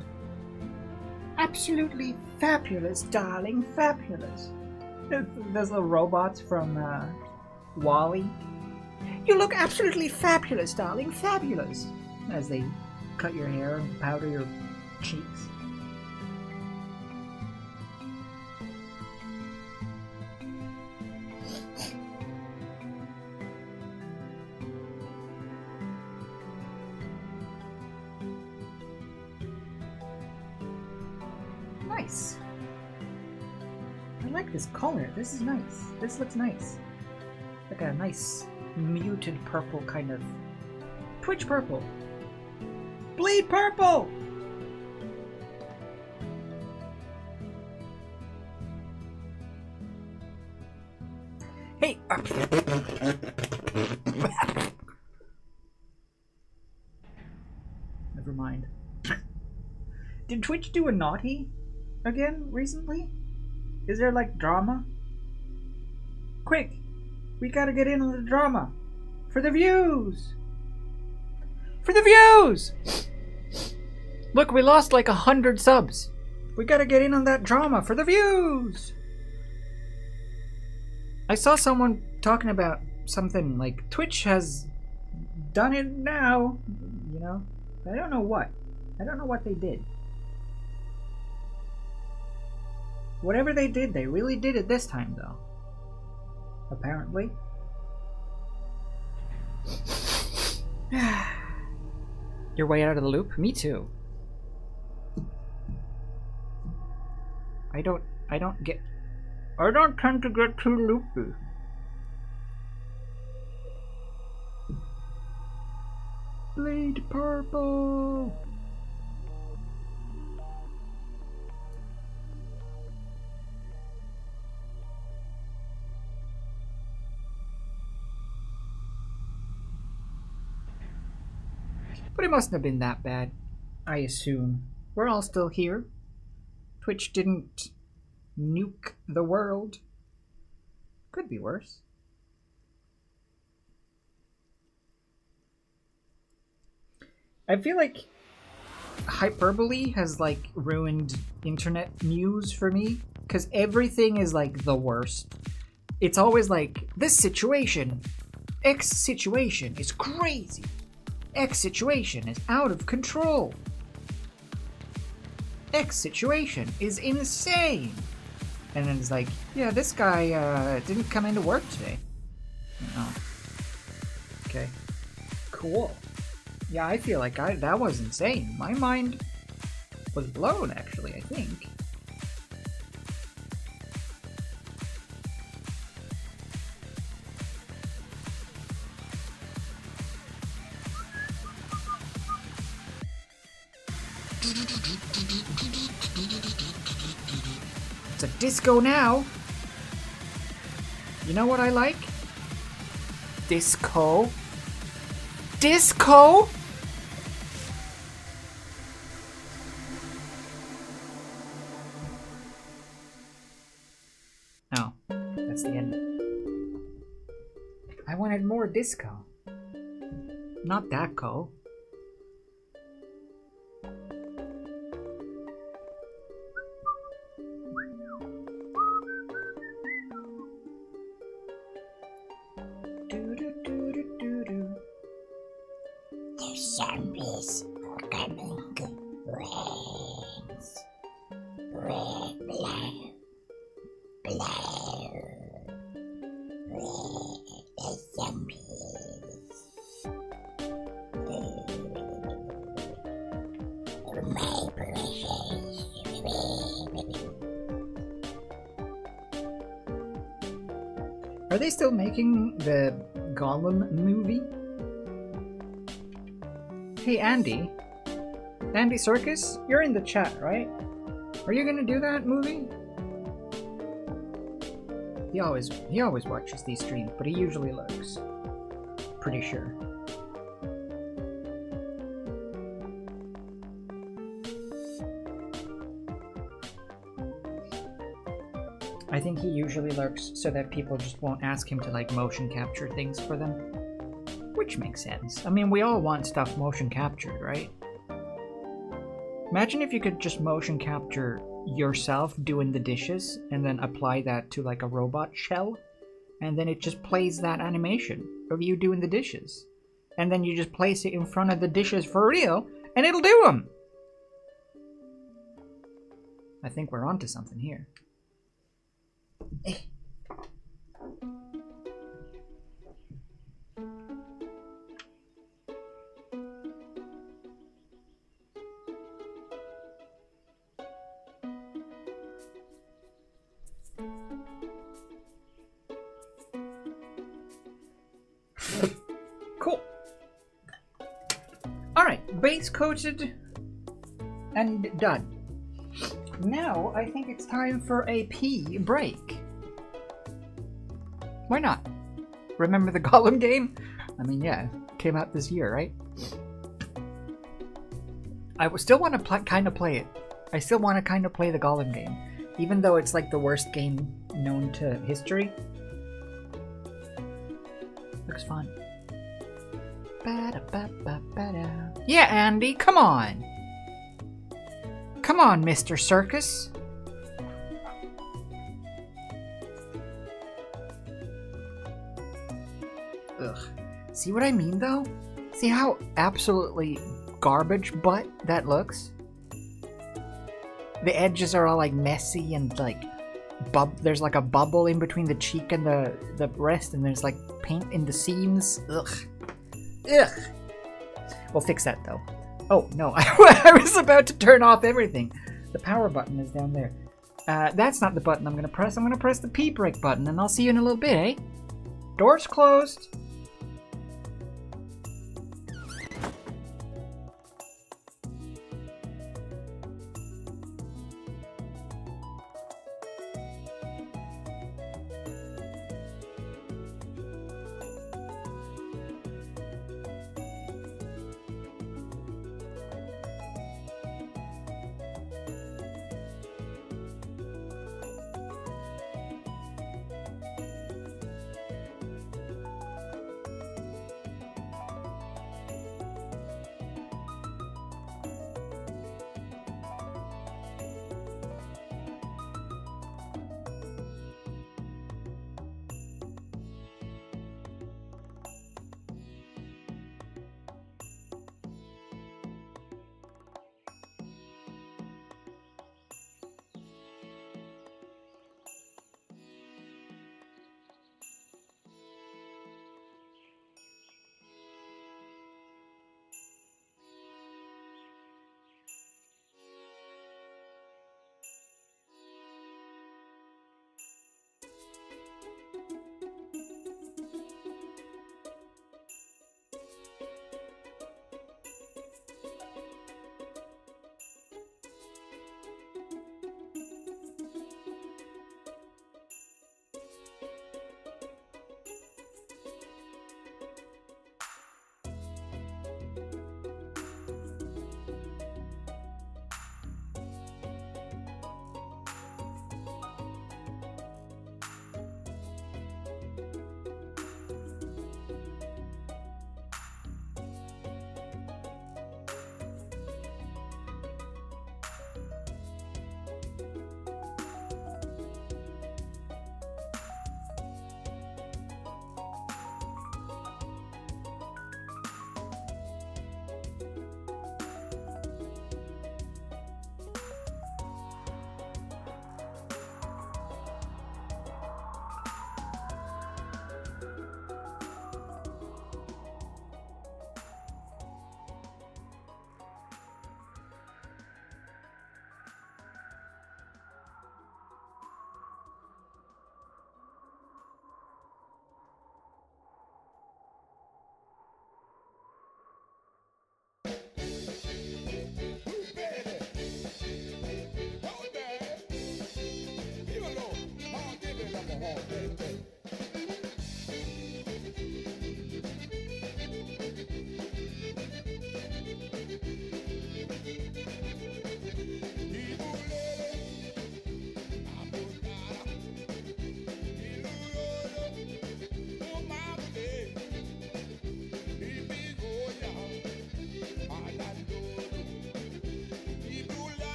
Absolutely fabulous, darling, fabulous. Those little robots from WALL-E. You look absolutely fabulous, darling, fabulous. As they cut your hair and powder your cheeks. Nice. I like this color. This is nice. This looks nice. Like a nice muted purple kind of. Twitch purple. Bleed purple! Hey! Never mind. Did Twitch do a naughty again recently? Is there like drama? Quick! We gotta get in on the drama! For the views! For the views! Look, we lost like 100 subs. We gotta get in on that drama for the views! I saw someone talking about something like Twitch has done it now, you know? I don't know what. I don't know what they did. Whatever they did, they really did it this time, though. Apparently. You're way out of the loop? Me too. I don't tend to get too loopy. Bleed purple! But it mustn't have been that bad, I assume. We're all still here. Twitch didn't nuke the world. Could be worse. I feel like hyperbole has like ruined internet news for me, because everything is like the worst. It's always like, this situation, X situation is crazy. X situation is out of control. X situation is insane. And then it's like, yeah, this guy didn't come into work today. Oh. Okay. Cool. Yeah, I feel like that was insane. My mind was blown, actually, I think. It's a disco now. You know what I like? Disco. Disco? Oh, that's the end. I wanted more disco. Not that co. The zombies are coming. Brains. Red blood. Blood. The zombies. My precious. Are they still making the Gollum movie? Hey Andy. Andy Serkis, you're in the chat, right? Are you gonna do that movie? He always watches these streams, but he usually lurks. Pretty sure. I think he usually lurks so that people just won't ask him to like motion capture things for them. Which makes sense. I mean, we all want stuff motion captured, right? Imagine if you could just motion capture yourself doing the dishes and then apply that to like a robot shell, and then it just plays that animation of you doing the dishes. And then you just place it in front of the dishes for real, and it'll do them! I think we're onto something here. Cool. Alright, base coated and done. Now I think it's time for a pee break. Why not? Remember the Gollum game? I mean, yeah, came out this year, right? I still want to kind of play it. I still want to kind of play the Gollum game, even though it's like the worst game known to history. Looks fun. Ba-da-ba-ba-ba-da. Yeah, Andy, come on. Come on, Mr. Circus. Ugh. See what I mean, though? See how absolutely garbage butt that looks? The edges are all like messy and like there's like a bubble in between the cheek and the breast, and there's like paint in the seams. Ugh. Ugh. We'll fix that though. Oh no, I was about to turn off everything. The power button is down there. That's not the button I'm gonna press. I'm gonna press the pee break button, and I'll see you in a little bit, eh? Doors closed.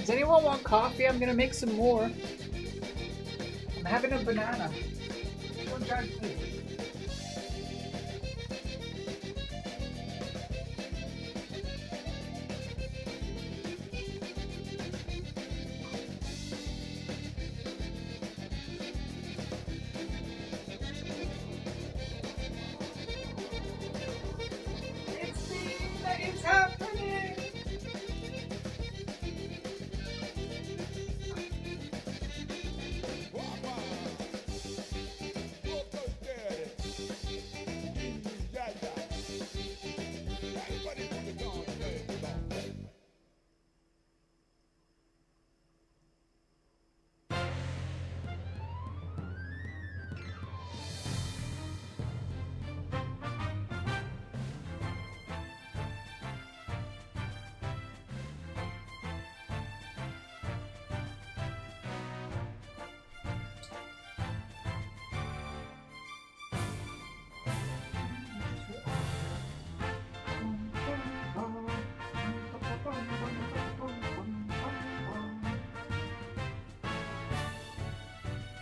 Does anyone want coffee? I'm gonna make some more. I'm having a banana. Don't judge me. It's happening!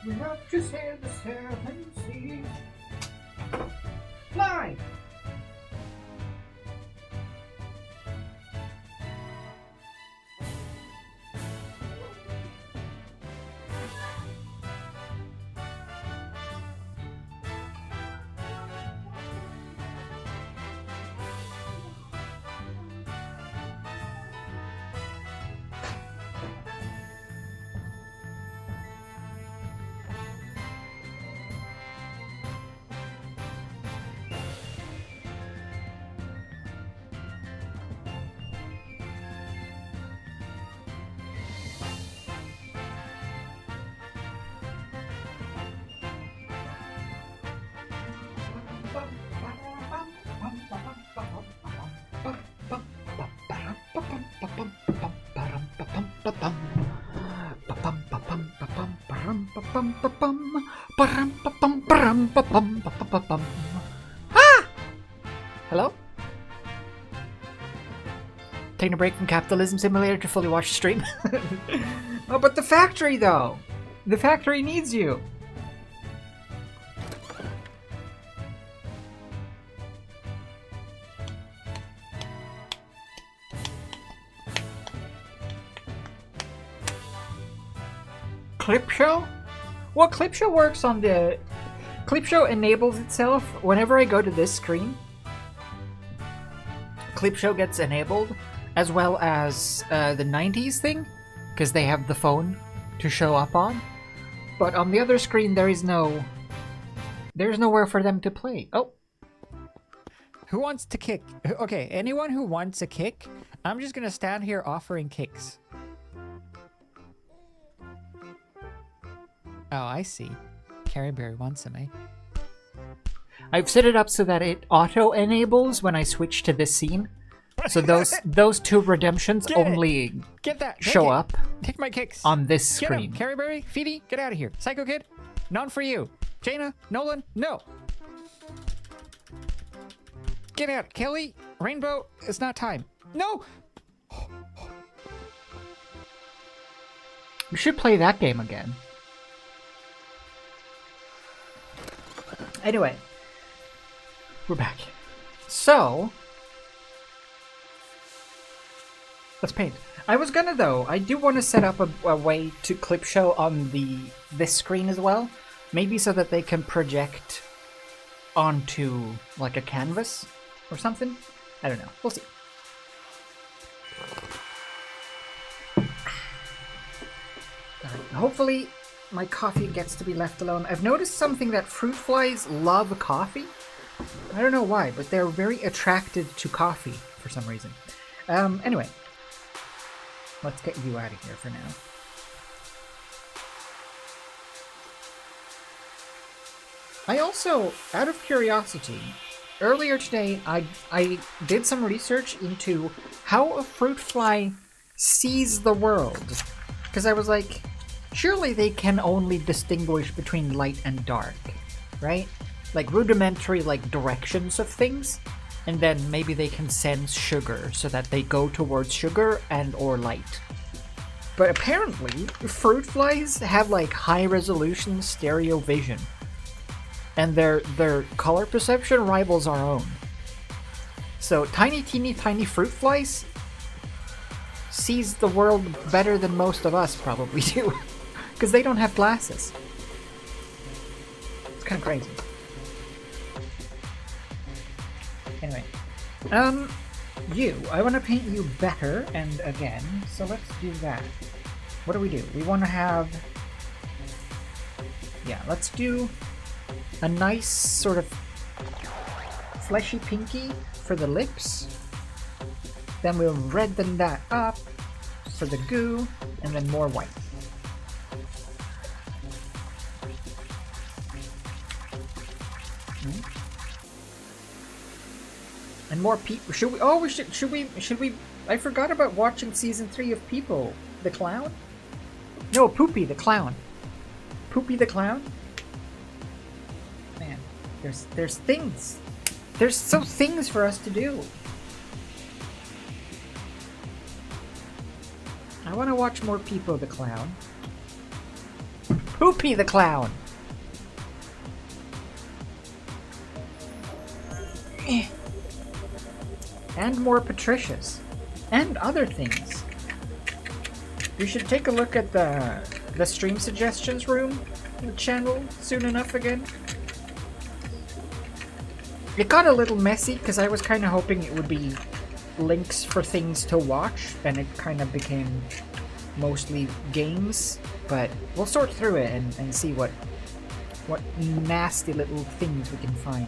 We have to sail the seven seas. Fly! Ah! Hello? Taking a break from Capitalism Simulator to fully watch the stream. Oh, but the factory though! The factory needs you! Clip show? Well, clip show works on the... Clip show enables itself whenever I go to this screen. Clip show gets enabled, as well as the 90s thing, because they have the phone to show up on. But on the other screen, there's nowhere for them to play. Oh. Who wants to kick? Okay, anyone who wants a kick, I'm just gonna stand here offering kicks. Oh, I see. Carryberry wants them, eh? I've set it up so that it auto-enables when I switch to this scene. So those two redemptions only Get that. show up Take my kicks. on this Get screen. him. Carryberry, Feedy, get out of here. Psycho Kid, none for you. Jaina, Nolan, no. Get out. Kelly, Rainbow, it's not time. No! We should play that game again. Anyway, we're back. So, let's paint. I was gonna though. I do want to set up a way to clip show on this screen as well, maybe so that they can project onto like a canvas or something. I don't know. We'll see. Hopefully my coffee gets to be left alone. I've noticed something that fruit flies love coffee. I don't know why, but they're very attracted to coffee for some reason. Anyway, let's get you out of here for now. I also, out of curiosity, earlier today I did some research into how a fruit fly sees the world. Because I was like, surely they can only distinguish between light and dark, right? Like rudimentary like directions of things, and then maybe they can sense sugar so that they go towards sugar and or light. But apparently, fruit flies have like high resolution stereo vision. And their color perception rivals our own. So tiny, teeny, tiny fruit flies sees the world better than most of us probably do. Because they don't have glasses. It's kind of crazy. Anyway. I want to paint you better and again. So let's do that. What do? We want to have... Yeah, let's do a nice sort of fleshy pinky for the lips. Then we'll redden that up for the goo, and then more white. And more people. Should we? Oh, should we? I forgot about watching season 3 of People the Clown. No, Poopy the Clown. Poopy the Clown. Man, there's things. There's so things for us to do. I want to watch more People the Clown. Poopy the Clown. And more Patricias. And other things. You should take a look at the stream suggestions room channel soon enough again. It got a little messy because I was kind of hoping it would be links for things to watch, and it kind of became mostly games, but we'll sort through it and see what nasty little things we can find.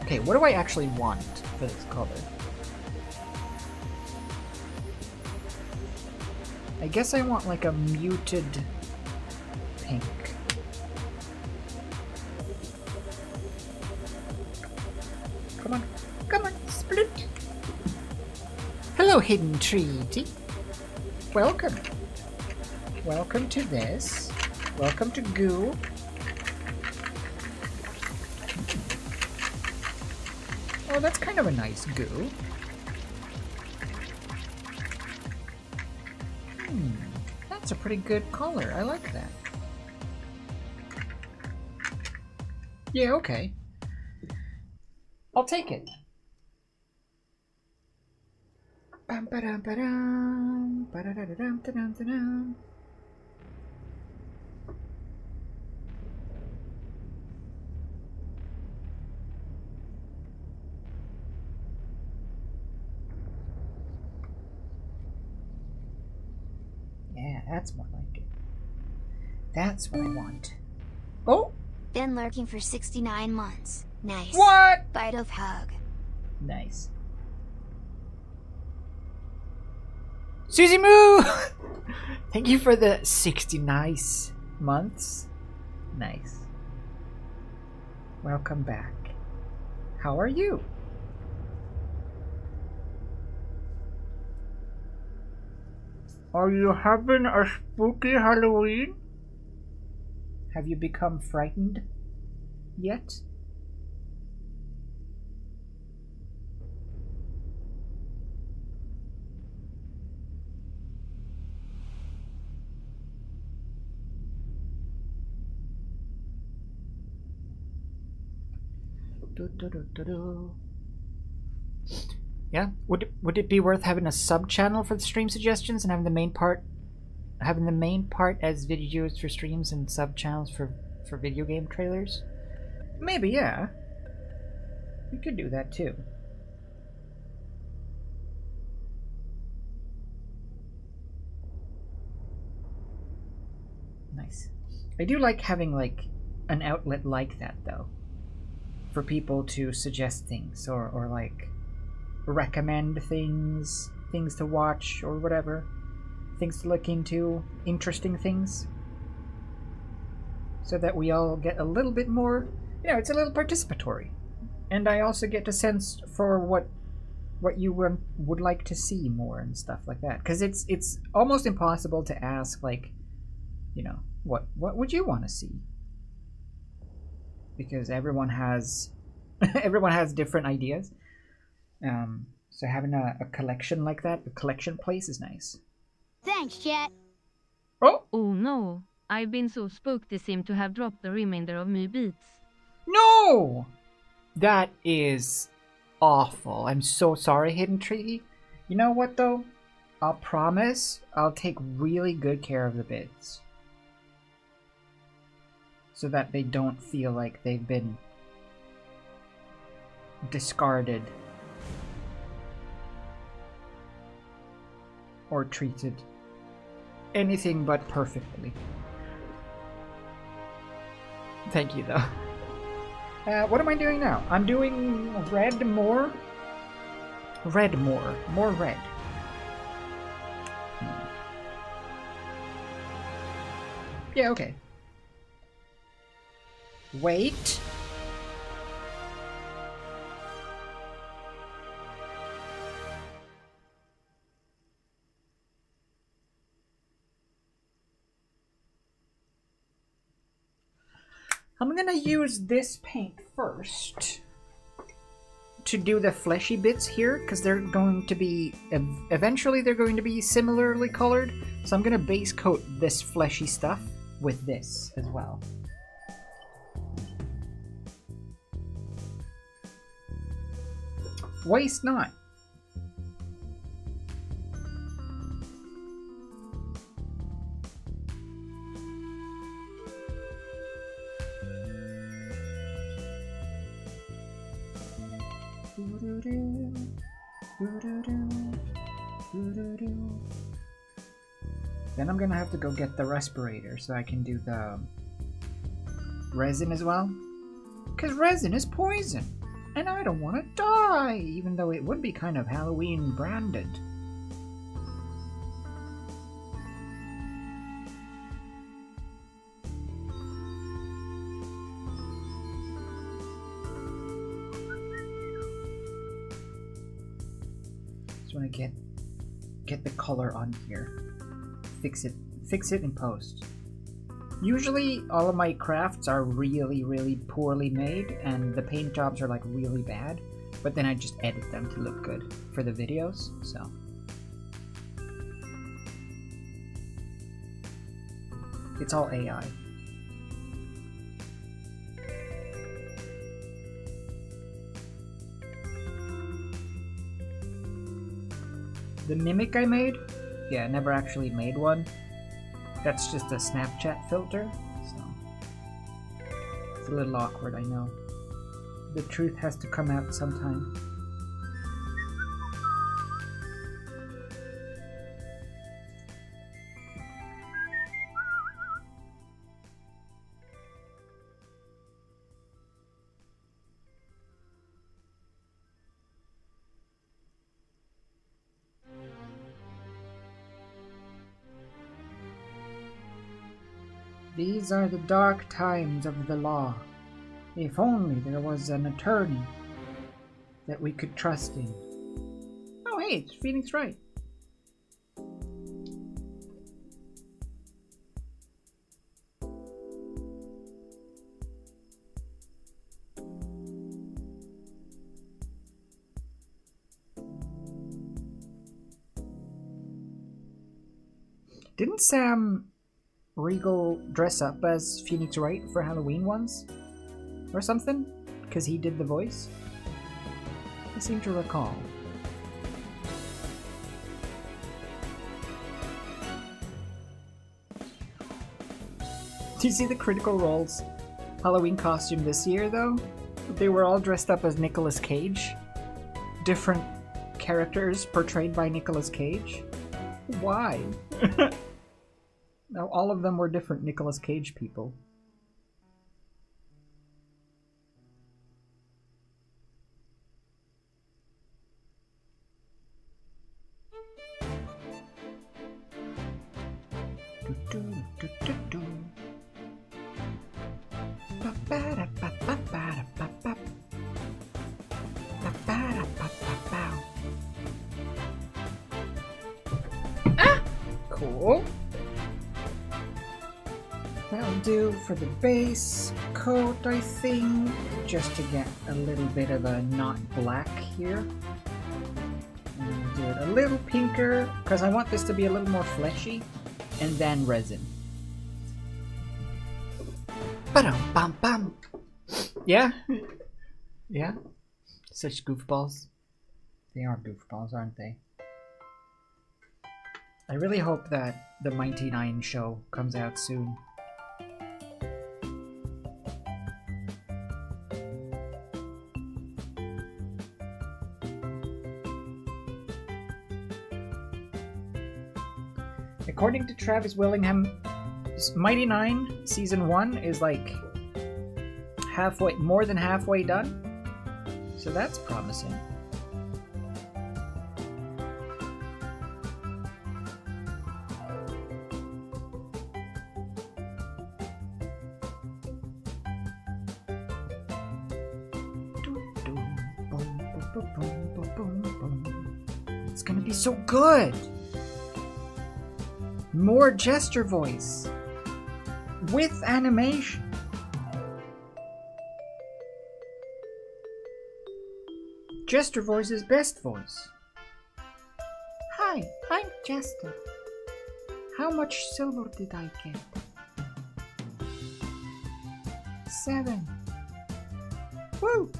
Okay, what do I actually want for this color? I guess I want like a muted pink. Come on, split. Hello, Hidden Treaty. Welcome. Welcome to this. Welcome to Goo. Oh, that's kind of a nice goo. That's a pretty good color. I like that. Yeah, okay. I'll take it. Bum, ba-dum, ba-dum, ba-da-da-da-dum, da-dum, da-dum. Yeah, that's more like it. That's what I want. Oh! Been lurking for 69 months. Nice. What? Bite of hug. Nice. Susie Moo! Thank you for the 60 nice months. Nice. Welcome back. How are you? Are you having a spooky Halloween? Have you become frightened yet? Yeah, would it be worth having a sub channel for the stream suggestions and having the main part as videos for streams and sub channels for video game trailers? Maybe, yeah. We could do that too. Nice. I do like having like an outlet like that though, for people to suggest things or like recommend things to watch or whatever, things to look into, interesting things, so that we all get a little bit more, it's a little participatory, and I also get a sense for what you would like to see more and stuff like that, because it's almost impossible to ask like, what would you want to see, because everyone has different ideas. So having a collection like that, a collection place is nice. Thanks, Jet. Oh! Oh no, I've been so spooked they seem to have dropped the remainder of my beats. No! That is awful. I'm so sorry, Hidden Tree. You know what, though? I'll promise I'll take really good care of the bids. So that they don't feel like they've been discarded or treated anything but perfectly. Thank you, though. What am I doing now? I'm doing red more. Red more. More red. Yeah, okay. Wait. I'm gonna use this paint first to do the fleshy bits here, because they're going to be, eventually they're going to be similarly colored. So I'm gonna base coat this fleshy stuff with this as well. Waste not. Then I'm gonna have to go get the respirator so I can do the resin as well. Because resin is poison, and I don't want to die, even though it would be kind of Halloween branded. Just want to get the color on here. Fix it in post. Usually all of my crafts are really, really poorly made and the paint jobs are like really bad, but then I just edit them to look good for the videos, so. It's all AI. The mimic I made? Yeah, I never actually made one. That's just a Snapchat filter, so it's a little awkward, I know. The truth has to come out sometime. These are the dark times of the law. If only there was an attorney that we could trust in. Oh hey, it's Phoenix Wright. Didn't Sam Regal dress up as Phoenix Wright for Halloween once? Or something? Because he did the voice? I seem to recall. Do you see the Critical Role's Halloween costume this year, though? They were all dressed up as Nicolas Cage. Different characters portrayed by Nicolas Cage. Why? Now, all of them were different Nicolas Cage people. Cool. That'll do for the base coat, I think, just to get a little bit of a not black here. a little pinker, because I want this to be a little more fleshy, and then resin. Ba-dum-bum-bum. Yeah? Yeah? Such goofballs. They are goofballs, aren't they? I really hope that the Mighty Nine show comes out soon. According to Travis Willingham, Mighty Nine Season 1 is like halfway, more than halfway done. So that's promising. It's gonna be so good! More gesture voice with animation. Gesture voice is best voice. Hi, I'm Jester. How much silver did I get? 7. Woo!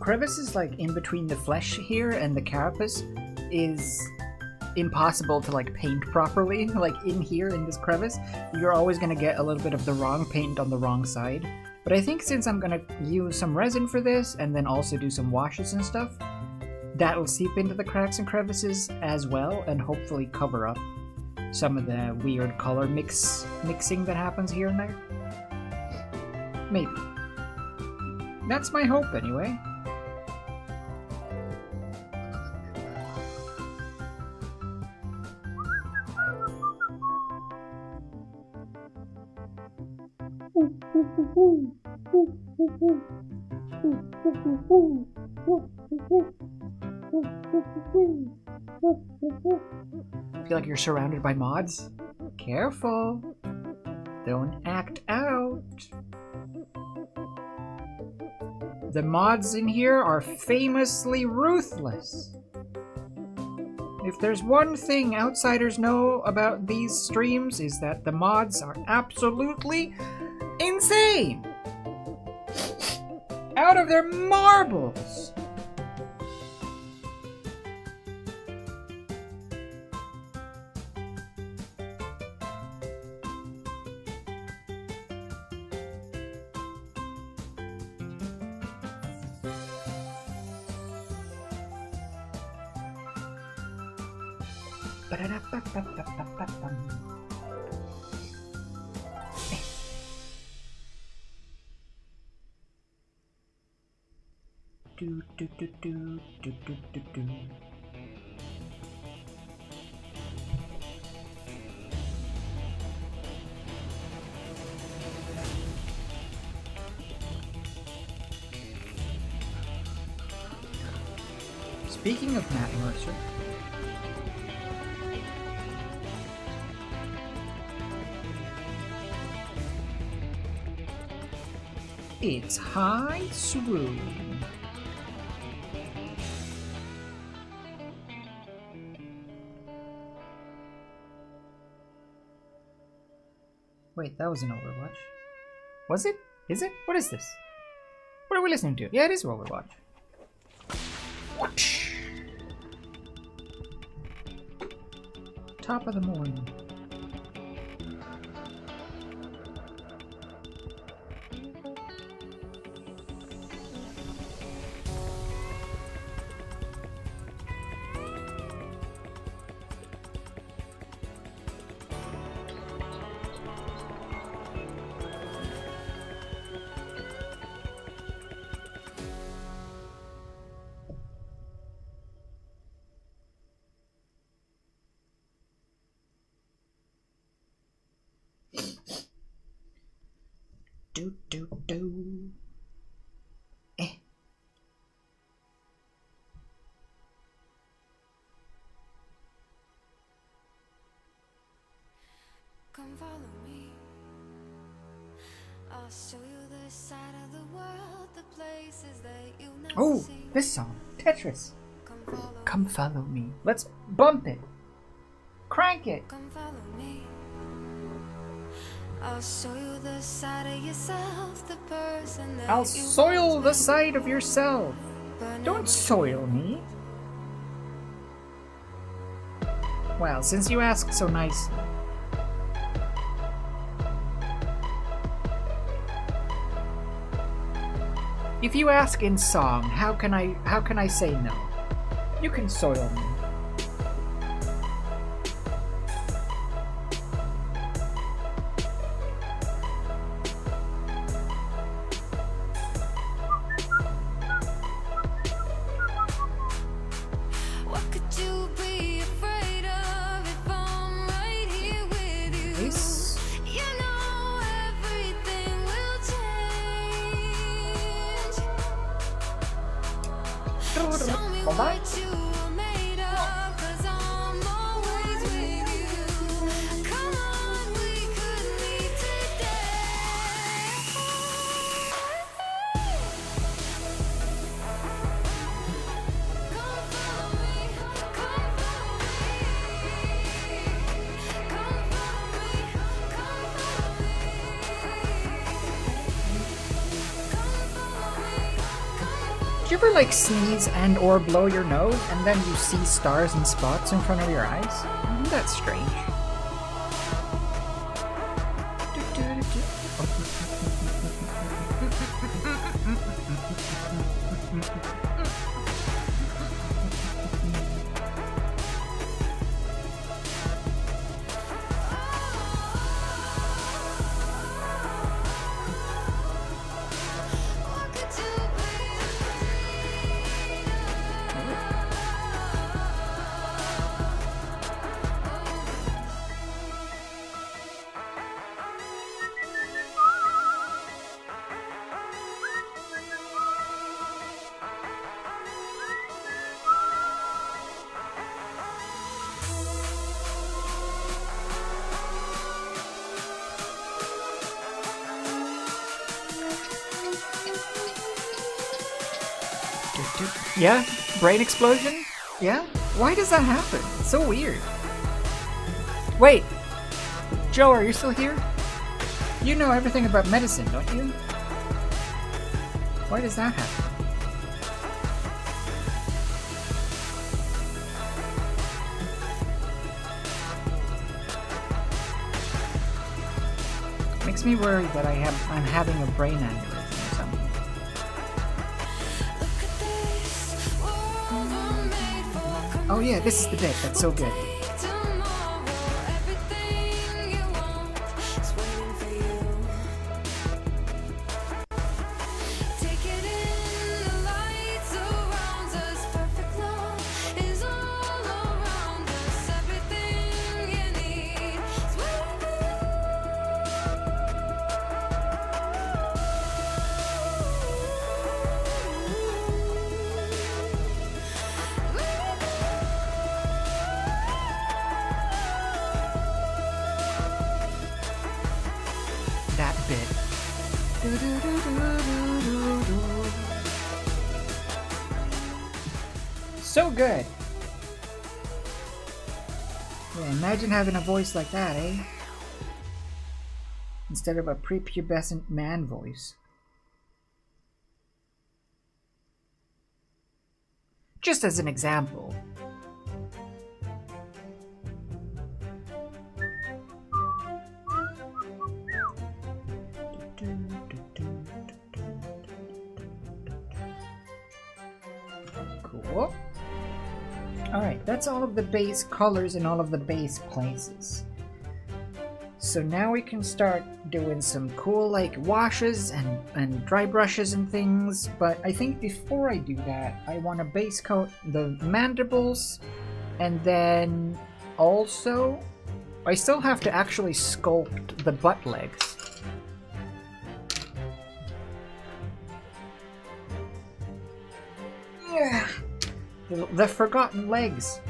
Crevices like in between the flesh here and the carapace is impossible to like paint properly. Like in here in this crevice, you're always gonna get a little bit of the wrong paint on the wrong side. But I think since I'm gonna use some resin for this and then also do some washes and stuff, that'll seep into the cracks and crevices as well and hopefully cover up some of the weird color mixing that happens here and there. Maybe. That's my hope anyway. Feel like you're surrounded by mods? Careful! Don't act out! The mods in here are famously ruthless. If there's one thing outsiders know about these streams is that the mods are absolutely insane! Out of their marbles! Do, do, do, do, do, do, do, do. Speaking of Matt Mercer, it's High Swoon. Wait, that was an Overwatch. Was it? Is it? What is this? What are we listening to? Yeah, it is Overwatch. Whoosh. Top of the morning. Do do do. Eh. Oh, this song, Tetris. Come follow me. Let's bump it. Crank it. I'll show you the side of yourself, the person that I'll soil the side of yourself. Don't soil me. Well, since you asked so nicely. If you ask in song, how can I say no? You can soil me. What could you be afraid of if I'm right here with you? Nice. You know everything will change. Show me what you are made of, 'cause I'm always with you. Come on, we could meet today. Come follow me, come follow me. Come follow me, come follow me. Come follow me, Do you ever like sneeze and or blow your nose and then you see stars and spots in front of your eyes? Isn't that strange? what could you be Yeah? Brain explosion? Yeah? Why does that happen? It's so weird. Wait! Joe, are you still here? You know everything about medicine, don't you? Why does that happen? Makes me worried that I'm having a brain aneurysm or something. Look at this world we're made for. Oh yeah, this is the bit that's so good. Take tomorrow. Everything you want is waiting for you. Take it in, the light surrounds us. Perfect love is all around us. Everything you need is waiting for That bit. So good. Yeah, imagine having a voice like that, eh? Instead of a prepubescent man voice. Just as an example. Cool. Alright, that's all of the base colors and all of the base places. So now we can start doing some cool like washes and dry brushes and things, but I think before I do that, I want to base coat the mandibles, and then also I still have to actually sculpt the butt legs. Yeah, the forgotten legs.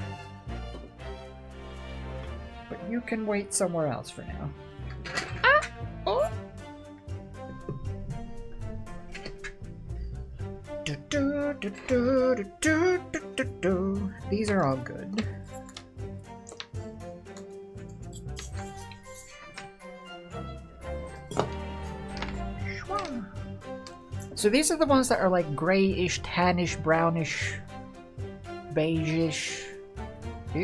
But you can wait somewhere else for now. These are all good. So these are the ones that are like grayish, tannish, brownish, beige-ish. I'll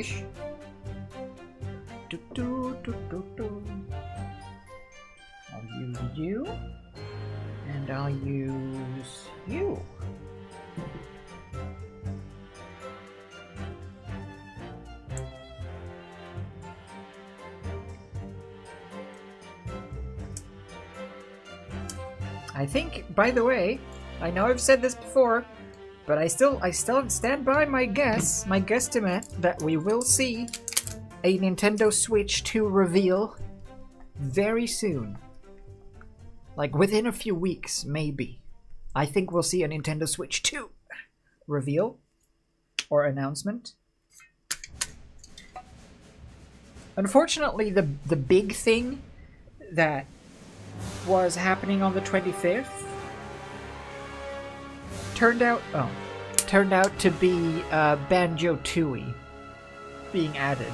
use you, and I'll use you. I think, by the way, I know I've said this before, but I still stand by my guesstimate that we will see a Nintendo Switch 2 reveal very soon. Like within a few weeks, maybe. I think we'll see a Nintendo Switch 2 reveal or announcement. Unfortunately, the big thing that was happening on the 25th turned out to be Banjo-Tooie being added.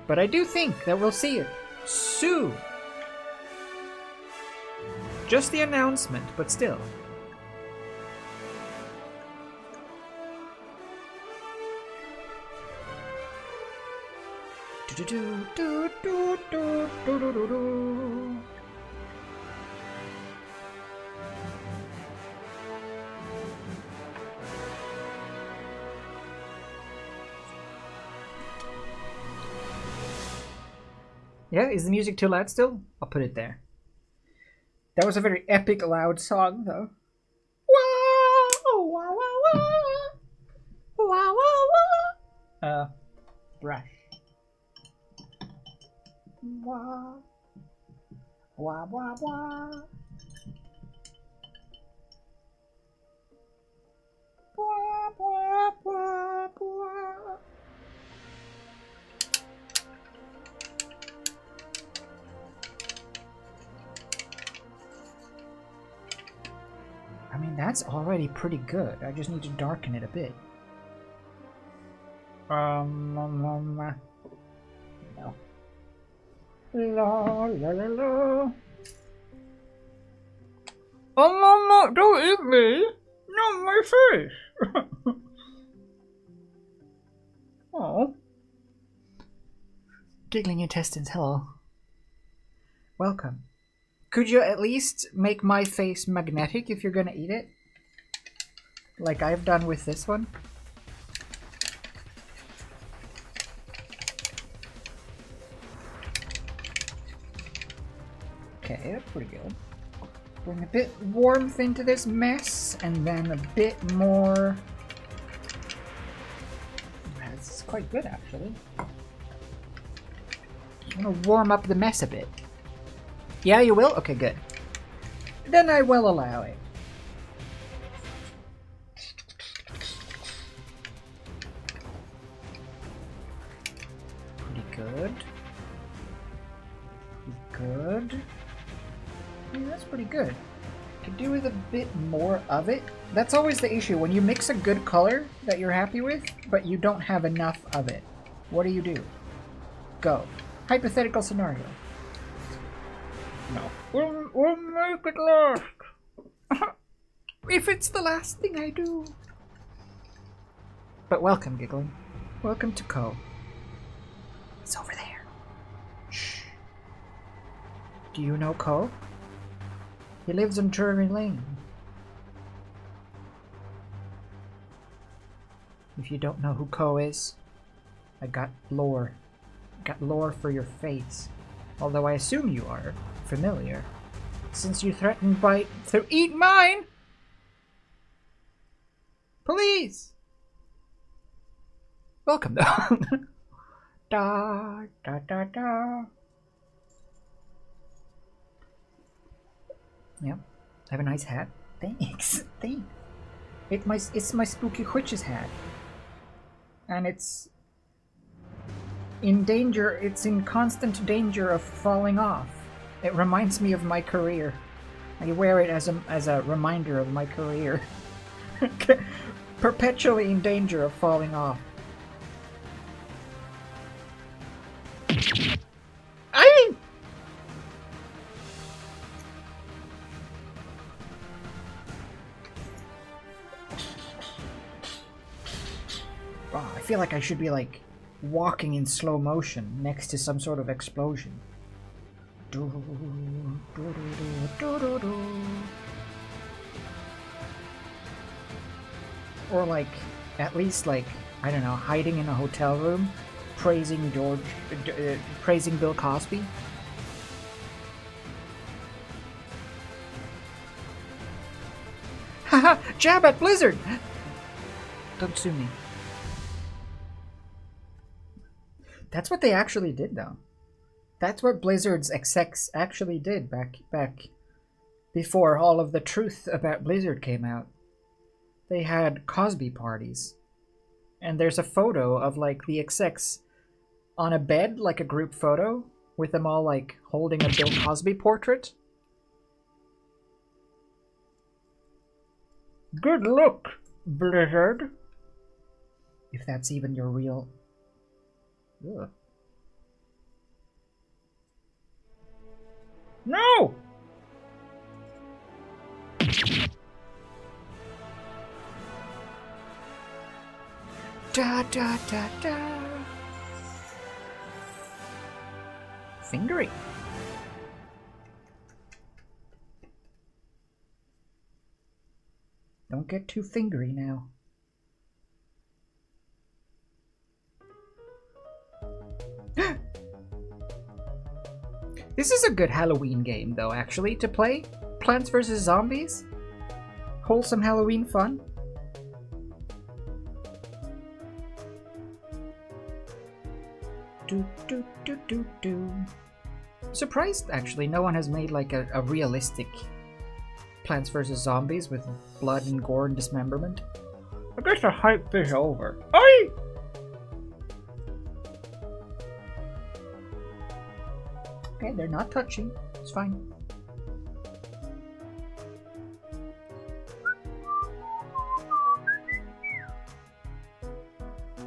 But I do think that we'll see it soon. Just the announcement, but still. Yeah, is the music too loud still? I'll put it there. That was a very epic loud song, though. Brush. Wah. Wah, wah, wah. Wah, wah, wah, wah. I mean, that's already pretty good. I just need to darken it a bit. No. La la la la. Oh, Mama, don't eat me! Not my face! Oh. Giggling intestines, hello. Welcome. Could you at least make my face magnetic if you're gonna eat it? Like I've done with this one? Okay, that's pretty good. Bring a bit warmth into this mess, and then a bit more... That's quite good, actually. I'm gonna warm up the mess a bit. Yeah, you will? Okay, good. Then I will allow it. Pretty good. Good. Yeah, that's pretty good. Could do with a bit more of it. That's always the issue. When you mix a good color that you're happy with, but you don't have enough of it. What do? Go. Hypothetical scenario. No. We'll make it last. If it's the last thing I do. But welcome, Giggling. Welcome to Co. It's over there. Shh. Do you know Co? He lives on Drury Lane. If you don't know who Co is, I got lore. Got lore for your face. Although I assume you are familiar, since you threatened to eat mine! Please! Welcome, though. Da, da, da, da. Yep. I have a nice hat. Thanks. Thanks. It's my Spooky Witch's hat. And it's in danger. It's in constant danger of falling off. It reminds me of my career. I wear it as a reminder of my career. Perpetually in danger of falling off. I mean, oh, I feel like I should be like walking in slow motion next to some sort of explosion. Or like, at least like, I don't know, hiding in a hotel room, praising praising Bill Cosby. Haha, jab at Blizzard! Don't sue me. That's what they actually did, though. That's what Blizzard's execs actually did back before all of the truth about Blizzard came out. They had Cosby parties. And there's a photo of like the execs on a bed, like a group photo, with them all like holding a Bill Cosby portrait. Good look, Blizzard. If that's even your real... Ugh. No! Da da da da. Fingering. Don't get too fingery now. This is a good Halloween game, though, actually, to play. Plants vs. Zombies. Wholesome Halloween fun. Do do do do do. Surprised, actually, no one has made like a realistic Plants vs. Zombies with blood and gore and dismemberment. I guess the hype is over. Oi! Okay, they're not touching. It's fine.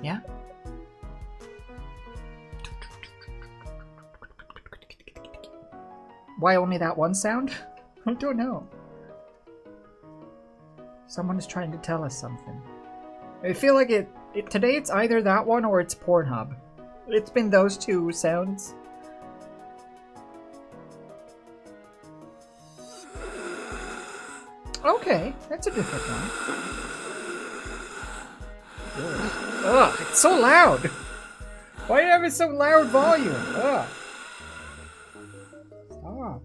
Yeah? Why only that one sound? I don't know. Someone is trying to tell us something. I feel like today it's either that one or it's Pornhub. It's been those two sounds. Okay, that's a different one. Ugh, it's so loud! Why do you have it so loud volume? Ugh. Stop.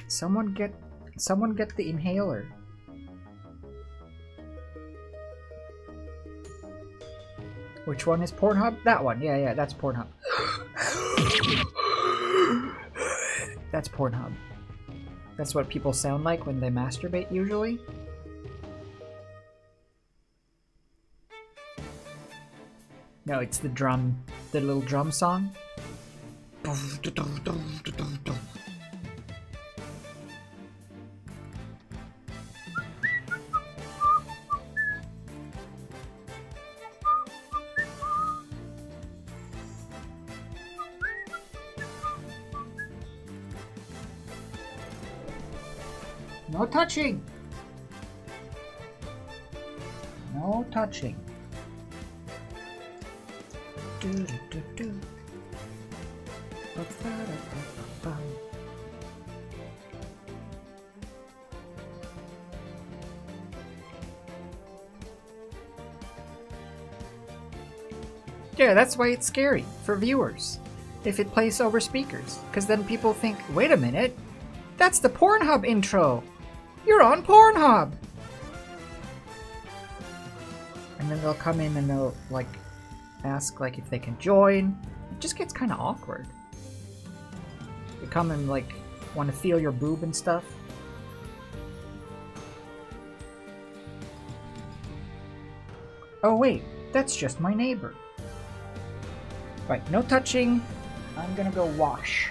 Someone get the inhaler. Which one is Pornhub? That one. Yeah, that's Pornhub. That's Pornhub. That's what people sound like when they masturbate, usually. No, it's the little drum song. No touching! No touching. Yeah, that's why it's scary for viewers if it plays over speakers, because then people think, wait a minute, that's the Pornhub intro! You're on Pornhub! And then they'll come in and they'll like ask like if they can join. It just gets kind of awkward. They come and like want to feel your boob and stuff. Oh wait, that's just my neighbor. Right, no touching. I'm gonna go wash.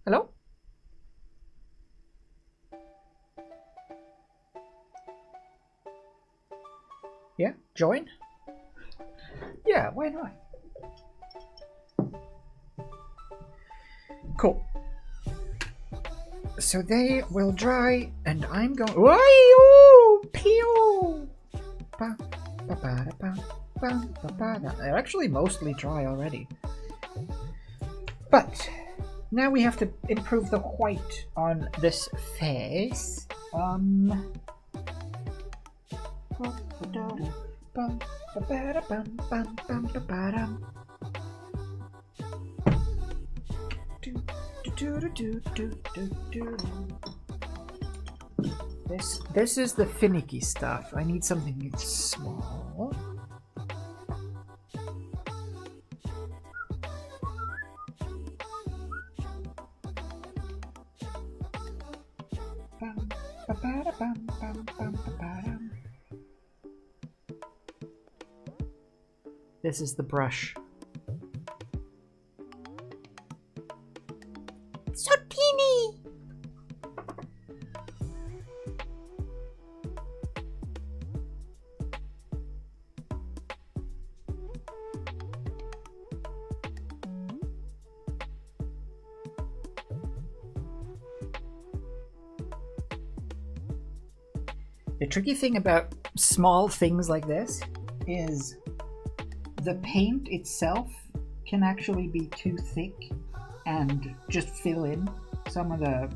Hello? Yeah, join? Yeah, why not? Cool. So they will dry, and I'm going. Why? Pew! Ba, ba, ba, da, ba, ba, ba, ba, da. They're actually mostly dry already. But now we have to improve the white on this face. This is the finicky stuff. I need something small. This is the brush. So teeny! The tricky thing about small things like this is the paint itself can actually be too thick and just fill in some of the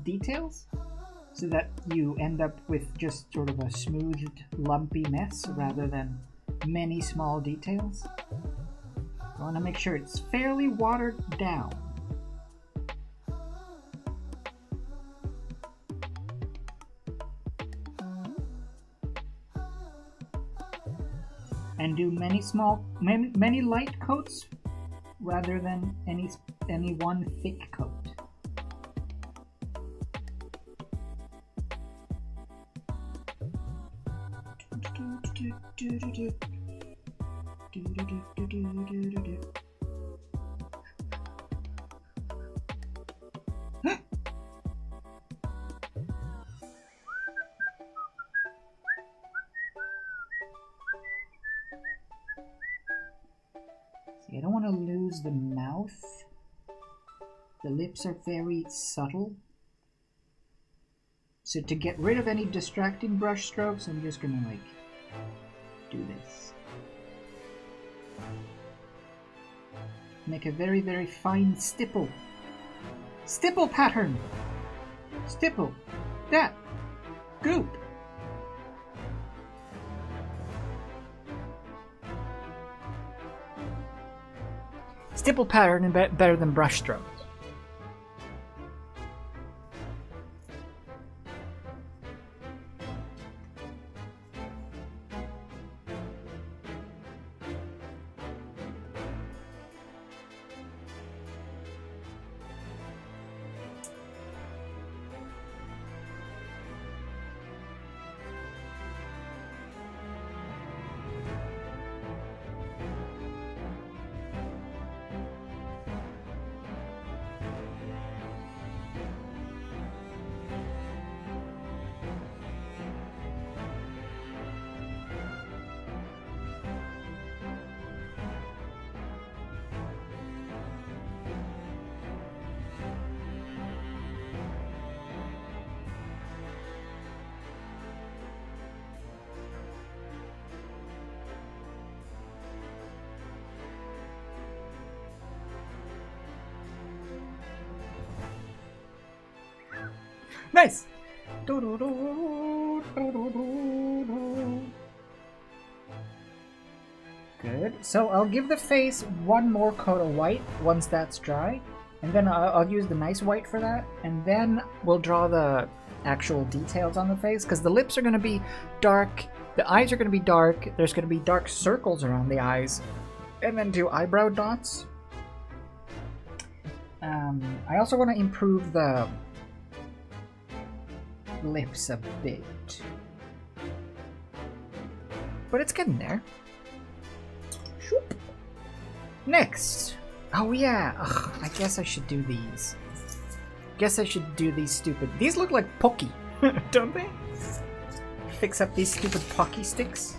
details so that you end up with just sort of a smoothed, lumpy mess rather than many small details. I want to make sure it's fairly watered down. And do many light coats rather than any one thick coat. See, I don't want to lose the mouth. The lips are very subtle. So to get rid of any distracting brush strokes, I'm just gonna like do this. Make a very, very fine stipple. Stipple pattern! Stipple. That. Goop. Stipple pattern is better than brush strokes. Nice! Good. So I'll give the face one more coat of white once that's dry. And then I'll use the nice white for that. And then we'll draw the actual details on the face. Because the lips are going to be dark. The eyes are going to be dark. There's going to be dark circles around the eyes. And then do eyebrow dots. I also want to improve the lips a bit. But it's getting there. Shoop. Next. Oh yeah. Ugh, I guess I should do these. Guess I should do these stupid. These look like Pocky, don't they? Fix up these stupid Pocky sticks.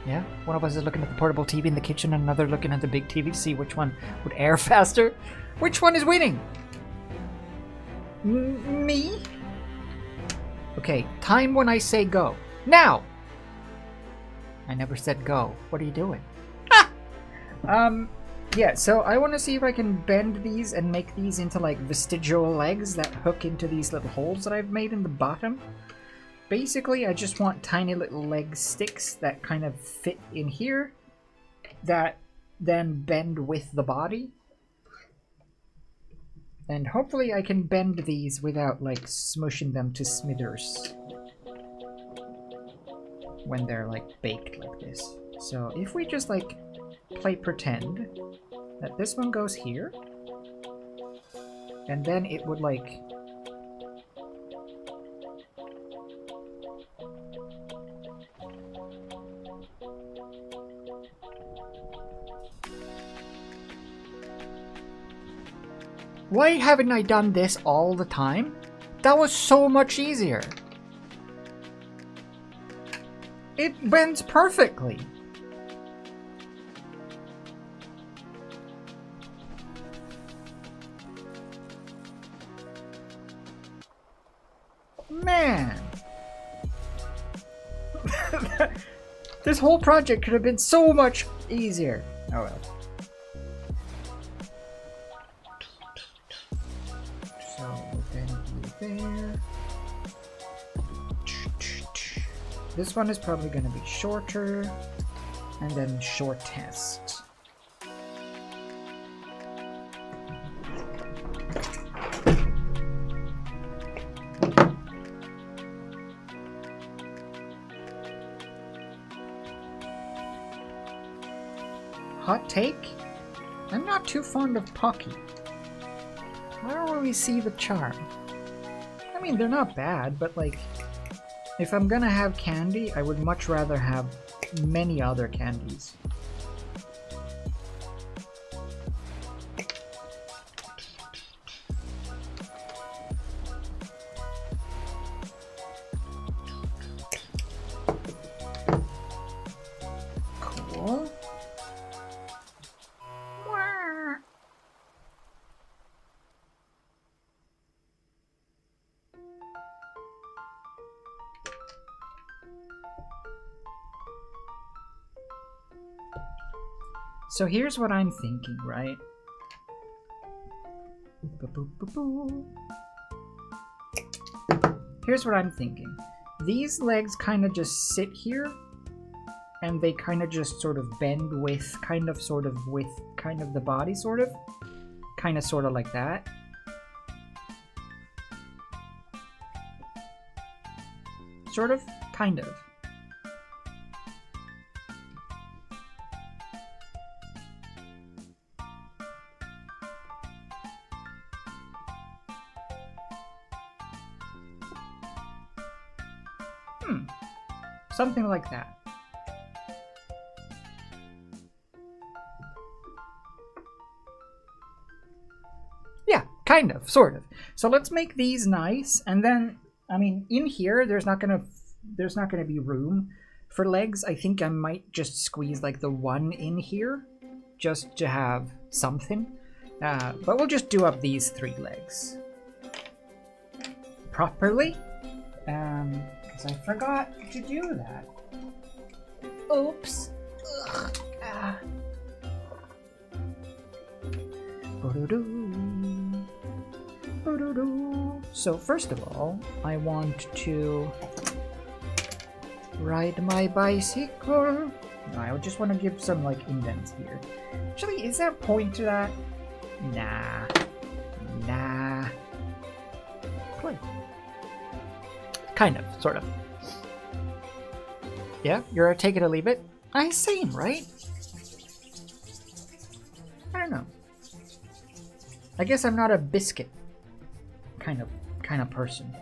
Yeah, one of us is looking at the portable TV in the kitchen and another looking at the big TV to see which one would air faster. Which one is winning? Me? Okay, time when I say go. Now! I never said go. What are you doing? Yeah, so I want to see if I can bend these and make these into like vestigial legs that hook into these little holes that I've made in the bottom. Basically, I just want tiny little leg sticks that kind of fit in here that then bend with the body. And hopefully I can bend these without like smushing them to smithers when they're like baked like this. So if we just like play pretend that this one goes here, and then it would like why haven't I done this all the time? That was so much easier. It bends perfectly. Man. This whole project could have been so much easier. Oh well. So then there. This one is probably going to be shorter, and then shortest. Hot take? I'm not too fond of Pocky. I don't really see the charm. I mean, they're not bad, but like, if I'm gonna have candy, I would much rather have many other candies. Cool. So here's what I'm thinking, right? Here's what I'm thinking. These legs kind of just sit here, and they kind of just sort of bend with, kind of the body, sort of like that. Sort of, kind of. Something like that. Yeah, kind of, sort of. So let's make these nice, and then, I mean, in here, there's not gonna be room for legs. I think I might just squeeze like the one in here, just to have something. But we'll just do up these 3 legs properly. Because I forgot to do that. Oops. Ugh. Ah. Boo-doo-doo. Boo-doo-doo. So first of all, I want to ride my bicycle. No, I just want to give some like indents here. Actually, is there a point to that? Nah. Nah. Play. Kind of, sort of. Yeah, you're a take it or leave it. Same, right? I don't know. I guess I'm not a biscuit kind of person.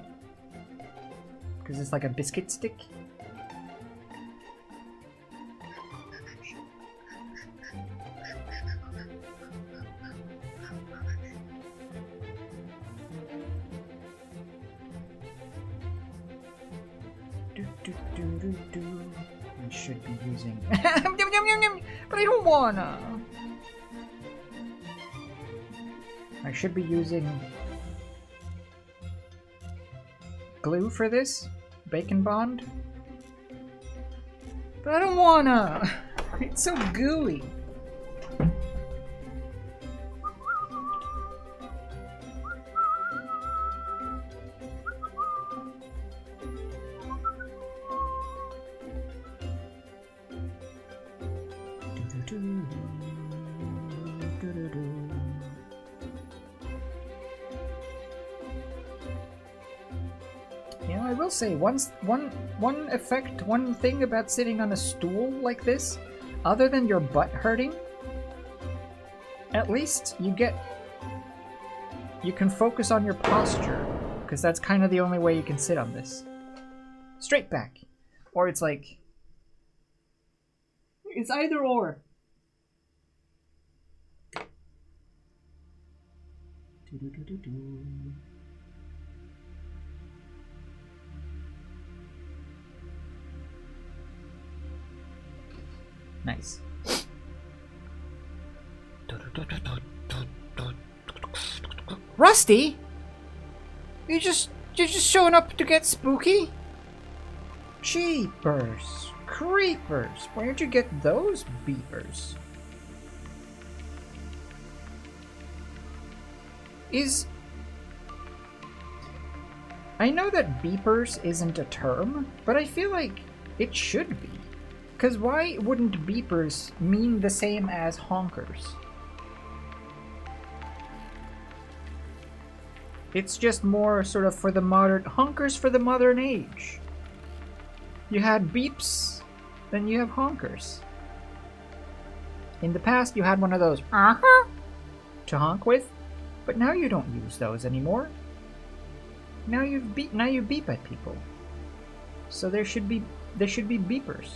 Because it's like a biscuit stick. I should be using but I don't wanna. I should be using glue for this, bacon bond, but I don't wanna. It's so gooey. I will say one thing about sitting on a stool like this, other than your butt hurting, at least you can focus on your posture, because that's kind of the only way you can sit on this. Straight back. Or it's like, it's either or. Nice. Rusty? You're just showing up to get spooky? Jeepers creepers. Where'd you get those beepers? I know that beepers isn't a term, but I feel like it should be. Because why wouldn't beepers mean the same as honkers? It's just more sort of for the modern... Honkers for the modern age. You had beeps, then you have honkers. In the past, you had one of those to honk with, but now you don't use those anymore. Now you beep at people. So there should be beepers.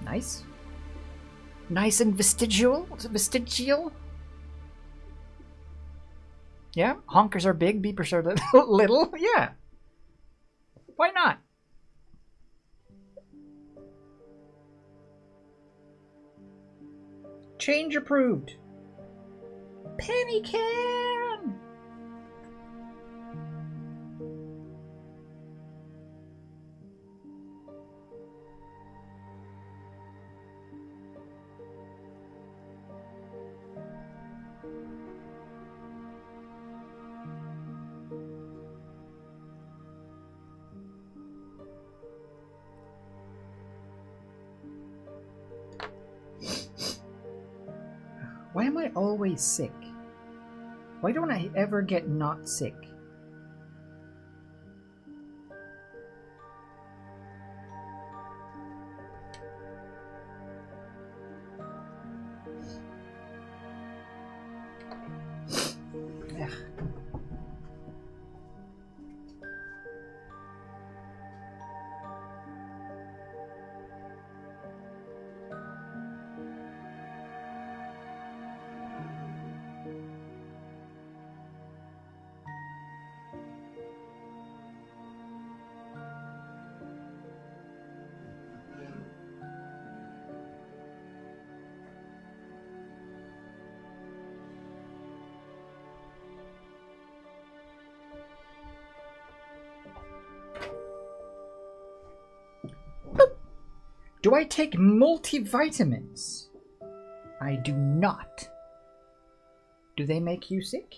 Nice. Nice and vestigial? Vestigial? Yeah, honkers are big, beepers are little. Yeah. Why not? Change approved. Penny can! Why am I always sick? Why don't I ever get not sick? Ugh. Do I take multivitamins? I do not. Do they make you sick?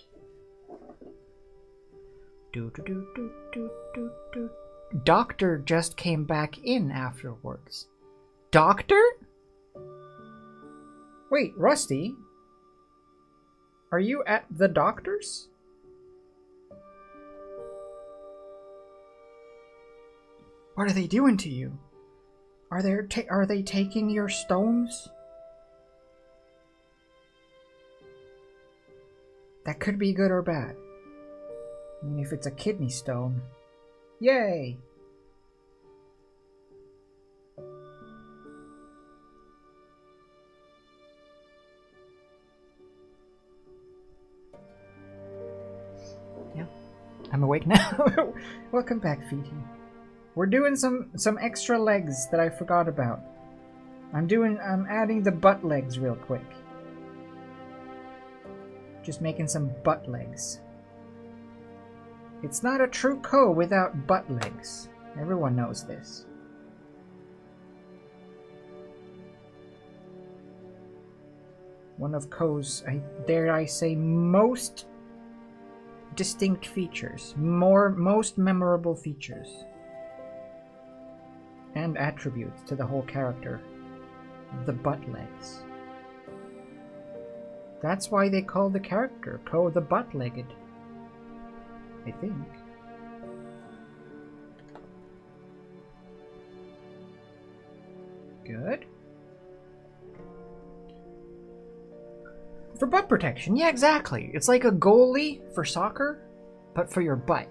Doctor just came back in afterwards. Doctor? Wait, Rusty? Are you at the doctor's? What are they doing to you? Are they taking your stones? That could be good or bad. I mean, if it's a kidney stone, yay! Yeah, I'm awake now. Welcome back, Feety. We're doing some extra legs that I forgot about. I'm adding the butt legs real quick. Just making some butt legs. It's not a true Ko without butt legs. Everyone knows this. One of Ko's, dare I say, most distinct features. Most memorable features. And attributes to the whole character. The butt legs. That's why they call the character Ko the Butt-Legged. I think. Good. For butt protection, yeah, exactly. It's like a goalie for soccer, but for your butt.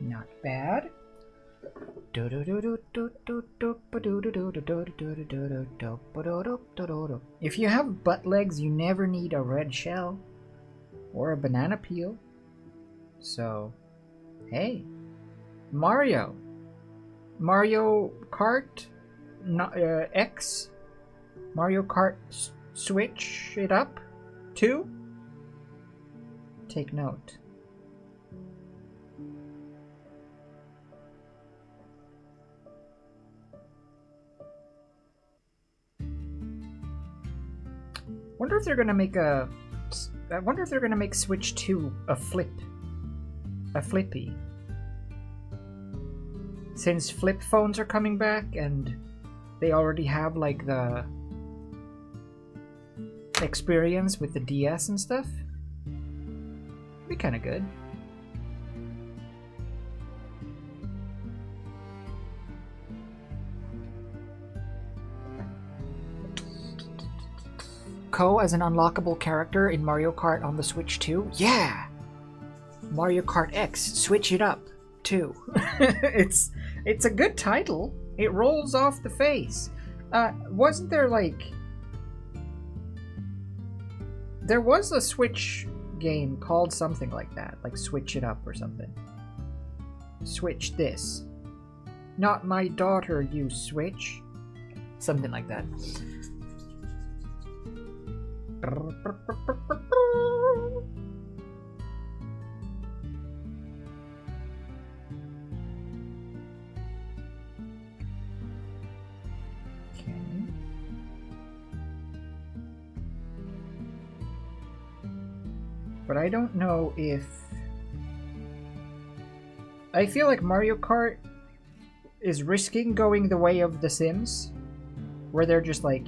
Not bad. If you have butt legs, you never need a red shell or a banana peel. So, hey, Mario Kart X, Mario Kart switch it up too. Take note. I wonder if they're gonna make Switch 2 a flippy. Since flip phones are coming back and they already have like the experience with the DS and stuff, it'd be kind of good. Ko as an unlockable character in Mario Kart on the Switch 2? Yeah! Mario Kart X, switch it up, too. It's a good title. It rolls off the face. Wasn't there like... There was a Switch game called something like that, like Switch It Up or something. Switch this. Not my daughter, you switch. Something like that. Okay. But I don't know if... I feel like Mario Kart is risking going the way of The Sims, where they're just like,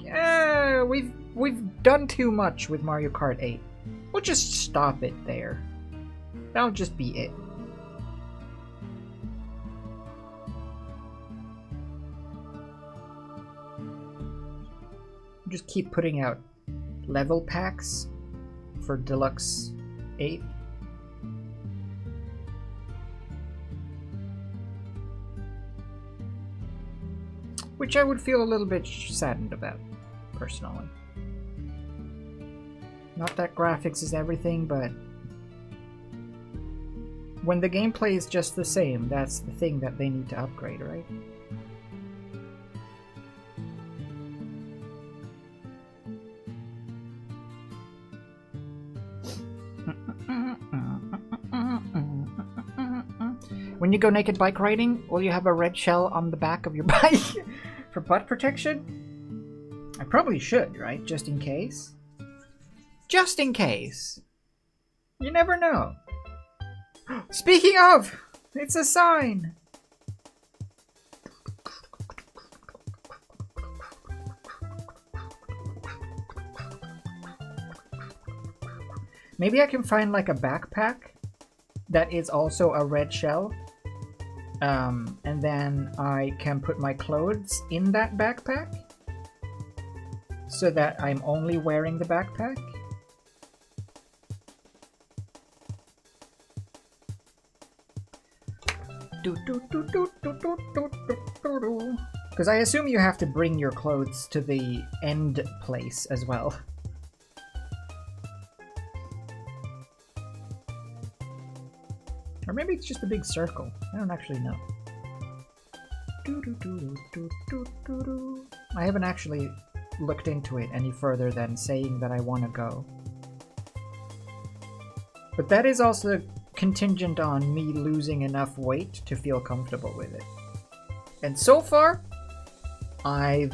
we've done too much with Mario Kart 8. We'll just stop it there. That'll just be it. Just keep putting out level packs for Deluxe 8. which I would feel a little bit saddened about, personally. Not that graphics is everything, but when the gameplay is just the same, that's the thing that they need to upgrade, right? When you go naked bike riding, will you have a red shell on the back of your bike for butt protection? I probably should, right? Just in case. Just in case. You never know. Speaking of, it's a sign. Maybe I can find like a backpack that is also a red shell. And then I can put my clothes in that backpack so that I'm only wearing the backpack. Because I assume you have to bring your clothes to the end place as well. Or maybe it's just a big circle. I don't actually know. I haven't actually looked into it any further than saying that I want to go. But that is also contingent on me losing enough weight to feel comfortable with it. And so far, I've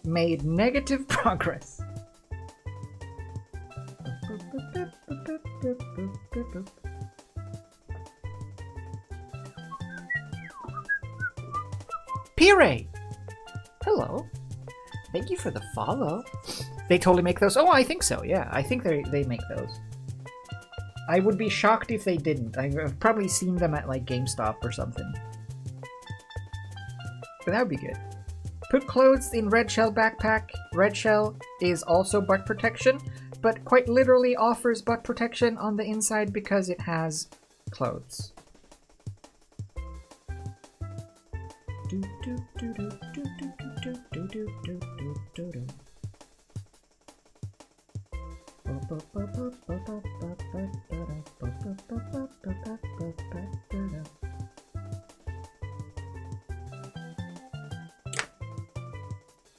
made negative progress. Pire! Hello. Thank you for the follow. They totally make those. Oh, I think so, yeah. I think they make those. I would be shocked if they didn't. I've probably seen them at like GameStop or something. But that would be good. Put clothes in red shell backpack. Red shell is also butt protection, but quite literally offers butt protection on the inside because it has clothes.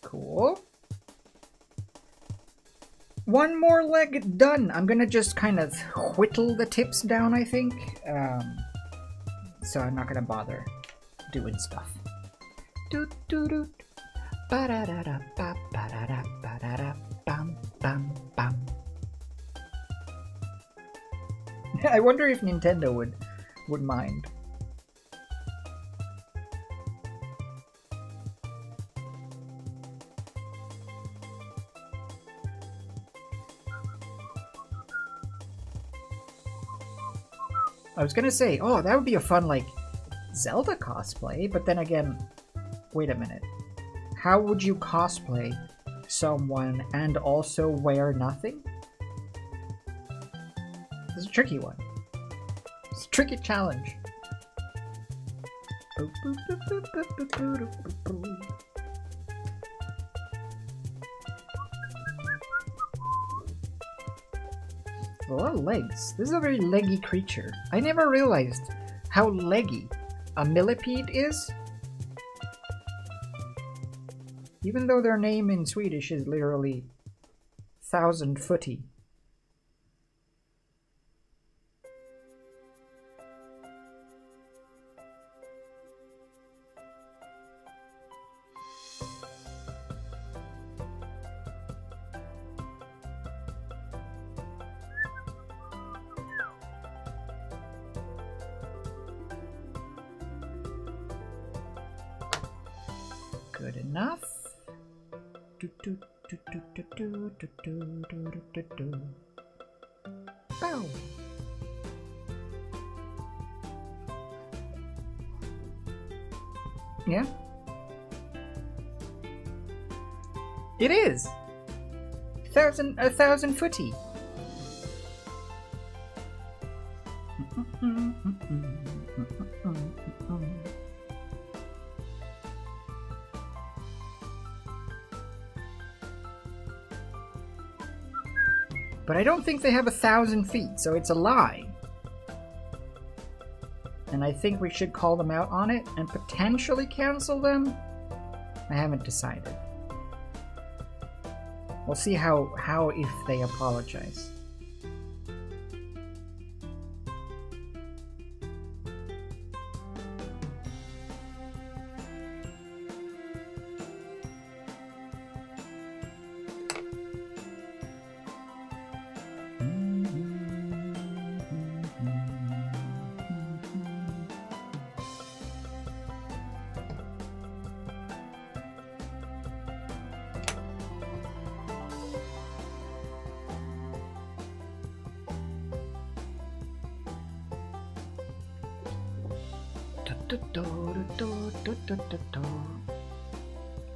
Cool. One more leg done. I'm gonna just kind of whittle the tips down, I think. So I'm not gonna bother doing stuff. I wonder if Nintendo would mind. I was gonna say, oh, that would be a fun, like, Zelda cosplay, but then again, wait a minute. How would you cosplay someone and also wear nothing? This is a tricky one. It's a tricky challenge. A lot of legs. This is a very leggy creature. I never realized how leggy a millipede is. Even though their name in Swedish is literally 1,000-footy. Good enough. Bow. Yeah. It is. A 1,000-footy. But I don't think they have 1,000 feet, so it's a lie. And I think we should call them out on it and potentially cancel them. I haven't decided. We'll see how if they apologize.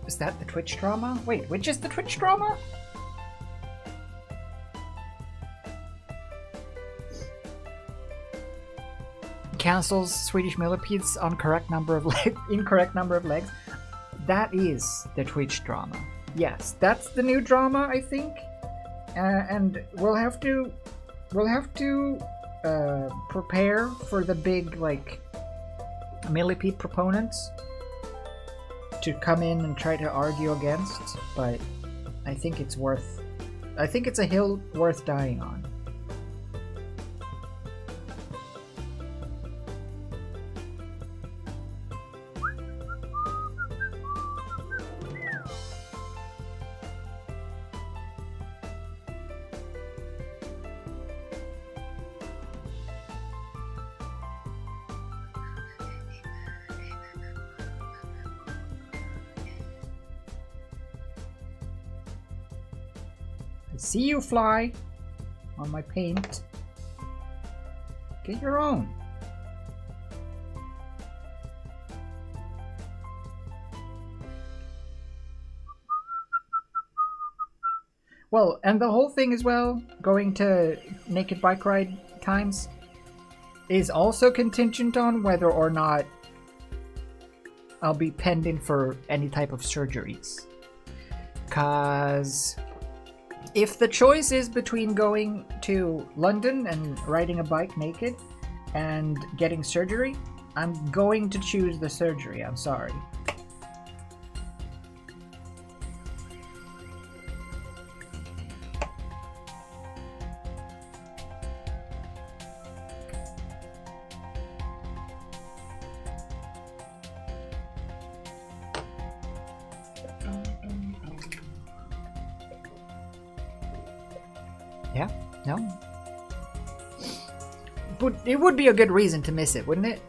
Is that the Twitch drama? Wait, which is the Twitch drama? Cancels Swedish millipedes on correct number of incorrect number of legs. That is the Twitch drama. Yes, that's the new drama, I think. And we'll have to prepare for the big millipede proponents to come in and try to argue against, but I think it's a hill worth dying on. I see you fly on my paint. Get your own. Well, and the whole thing as well, going to naked bike ride times, is also contingent on whether or not I'll be pending for any type of surgeries. 'Cause if the choice is between going to London and riding a bike naked and getting surgery, I'm going to choose the surgery, I'm sorry. Yeah, no. But it would be a good reason to miss it, wouldn't it?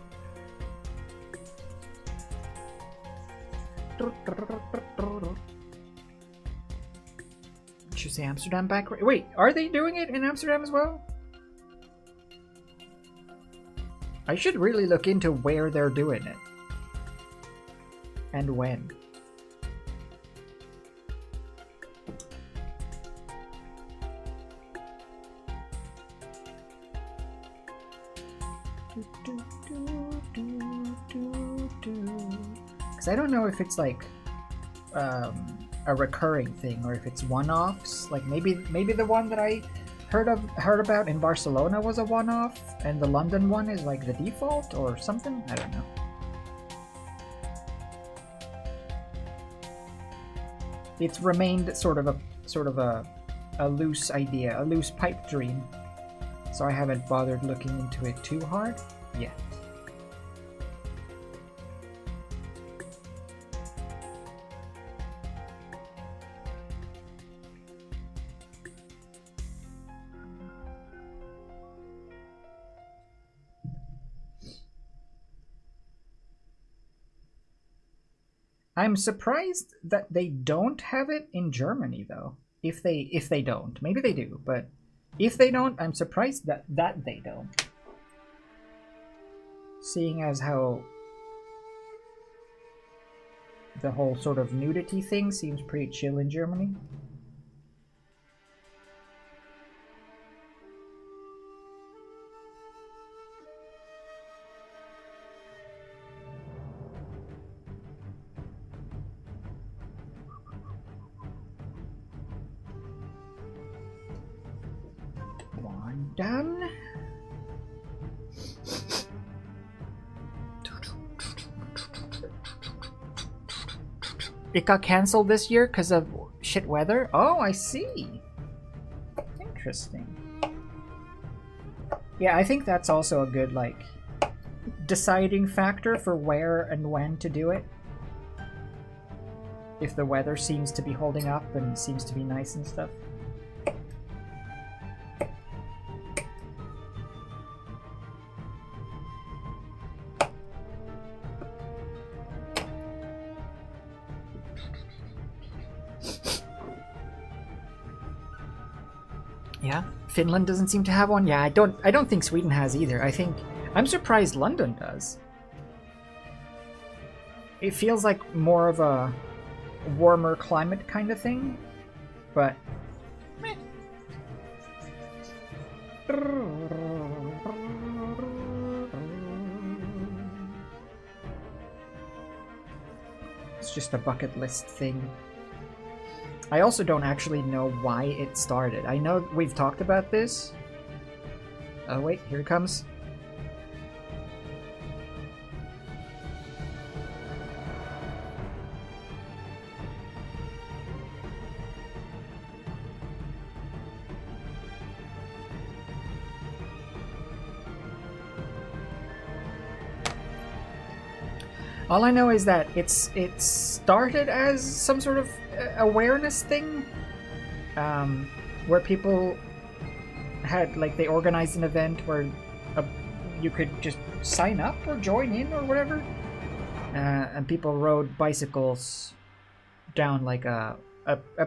Should say Amsterdam back. Wait, are they doing it in Amsterdam as well? I should really look into where they're doing it. And when. Because I don't know if it's like a recurring thing or if it's one-offs. Like maybe the one that I heard about in Barcelona was a one-off, and the London one is like the default or something. I don't know. It's remained sort of a loose idea, a loose pipe dream. So I haven't bothered looking into it too hard yet. I'm surprised that they don't have it in Germany though. If they don't, maybe they do, but if they don't, I'm surprised that they don't. Seeing as how the whole sort of nudity thing seems pretty chill in Germany. done. It got cancelled this year because of shit weather? Oh, I see. Interesting. Yeah, I think that's also a good, like, deciding factor for where and when to do it. If the weather seems to be holding up and seems to be nice and stuff. Yeah, Finland doesn't seem to have one. Yeah, I don't think Sweden has either. I'm surprised London does. It feels like more of a warmer climate kind of thing, but meh. It's just a bucket list thing. I also don't actually know why it started. I know we've talked about this. Oh wait, here it comes. All I know is that it started as some sort of awareness thing, where people had, like, they organized an event where you could just sign up or join in or whatever, and people rode bicycles down like a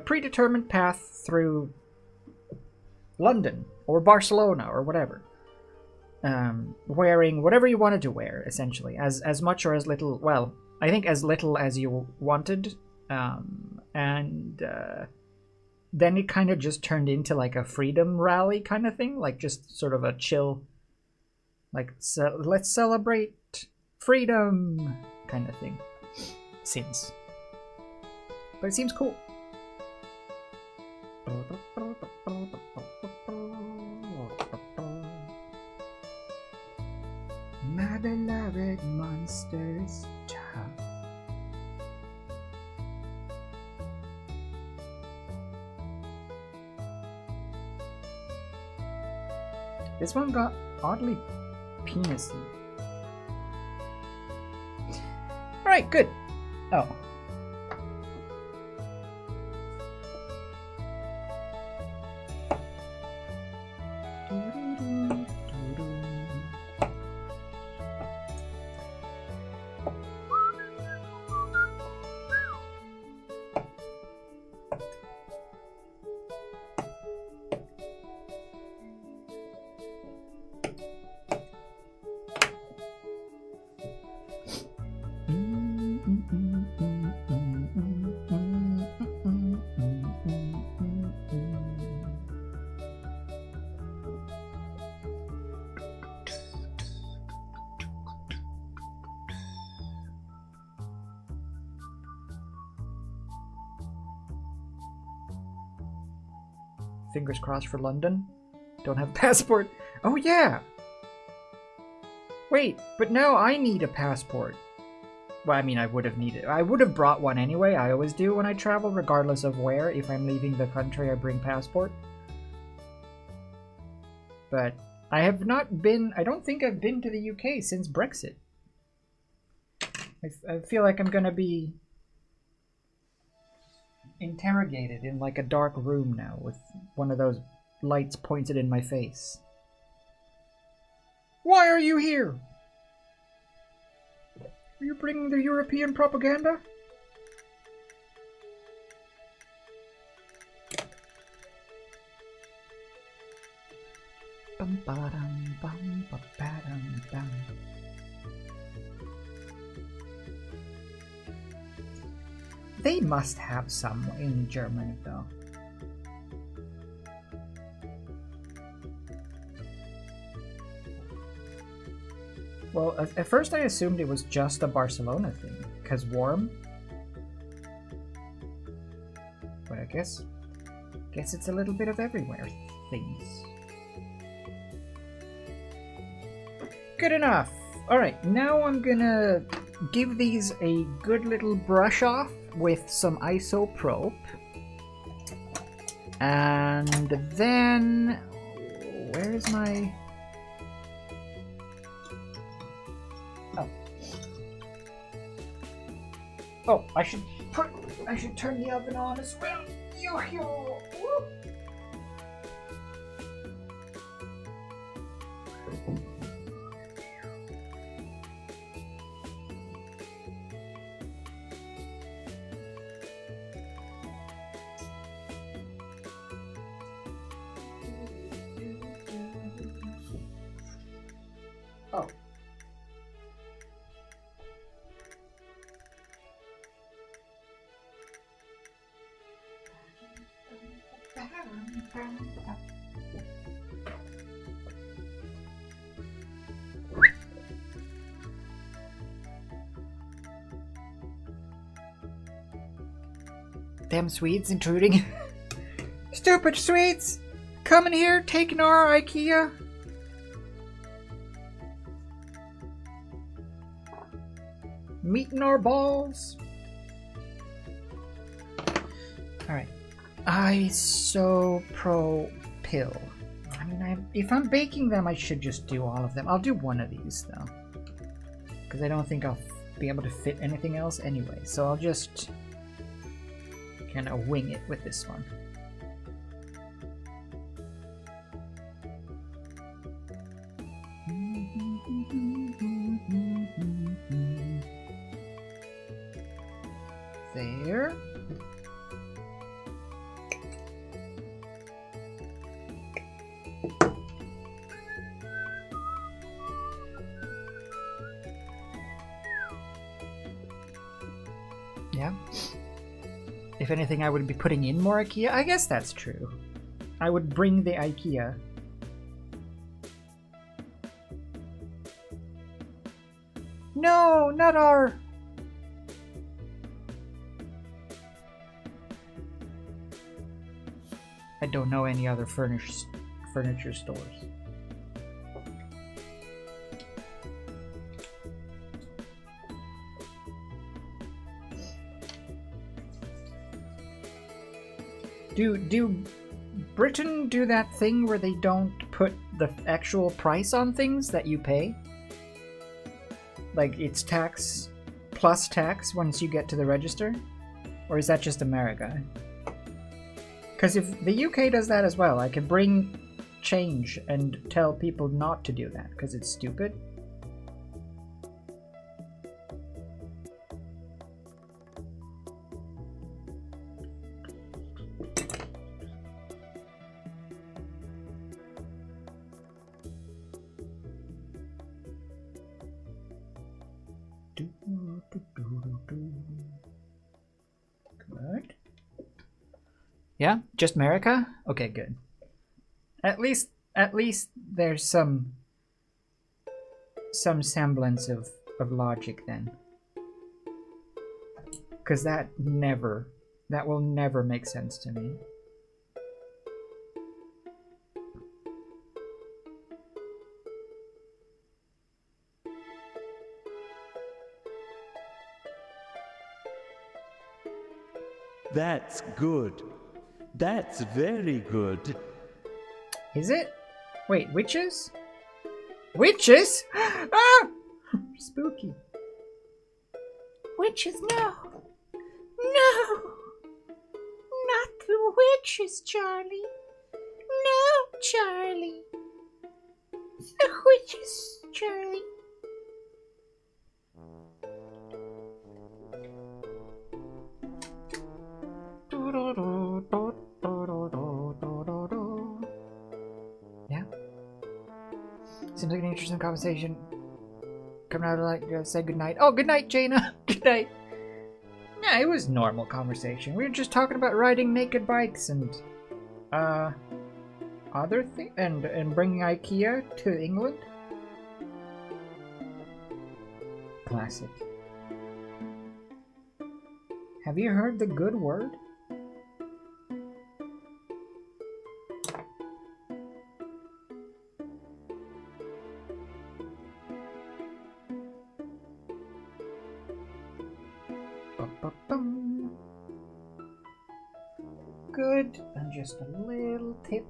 predetermined path through London or Barcelona or whatever. Wearing whatever you wanted to wear, essentially, as much or as little. Well, I think as little as you wanted, and then it kind of just turned into like a freedom rally kind of thing, like just sort of a chill, like, so let's celebrate freedom kind of thing. Seems, but it seems cool. My beloved monsters. This one got oddly penisy. Alright, good. Oh. Fingers crossed for London. Don't have a passport. Oh yeah! Wait, but now I need a passport. Well, I mean, I would have brought one anyway. I always do when I travel, regardless of where. If I'm leaving the country, I bring passport. But I have not been, I don't think I've been to the UK since Brexit. I feel like I'm gonna be interrogated in like a dark room now with one of those lights pointed in my face. Why are you here? Are you bringing the European propaganda? Bum ba dum bum ba ba dum bum. They must have some in Germany, though. Well, at first I assumed it was just a Barcelona thing, because warm. But I guess it's a little bit of everywhere things. Good enough. Alright, now I'm gonna give these a good little brush off with some isopropyl. And then... where is my... oh. Oh, I should turn the oven on as well. Yo-yo. Woo. Oh. Damn Swedes intruding. Stupid Swedes! Coming here, taking our IKEA. Meeting our balls. Alright. Isopropyl. I mean, if I'm baking them, I should just do all of them. I'll do one of these, though. Because I don't think I'll be able to fit anything else anyway. So I'll just kind of wing it with this one. There. Yeah. If anything, I would be putting in more IKEA. I guess that's true. I would bring the IKEA. No, not our... I don't know any other furniture stores. Do Britain do that thing where they don't put the actual price on things that you pay? Like it's tax plus tax once you get to the register? Or is that just America? Because if the UK does that as well, I could bring change and tell people not to do that because it's stupid. Good. Yeah, just America? Okay, good. At least there's some semblance of logic then. Because that will never make sense to me. That's good. That's very good. Is it? Wait, witches? Witches? Ah! Spooky. Witches, no. No! Not the witches, Charlie. No, Charlie. The witches, Charlie. Yeah. Seems like an interesting conversation. Coming out of like say goodnight. Oh, good night, Jaina. Good night. Yeah, it was normal conversation. We were just talking about riding naked bikes and other things and bringing IKEA to England. Classic. Have you heard the good word? Ba-ba-bum. Good. And just a little tip.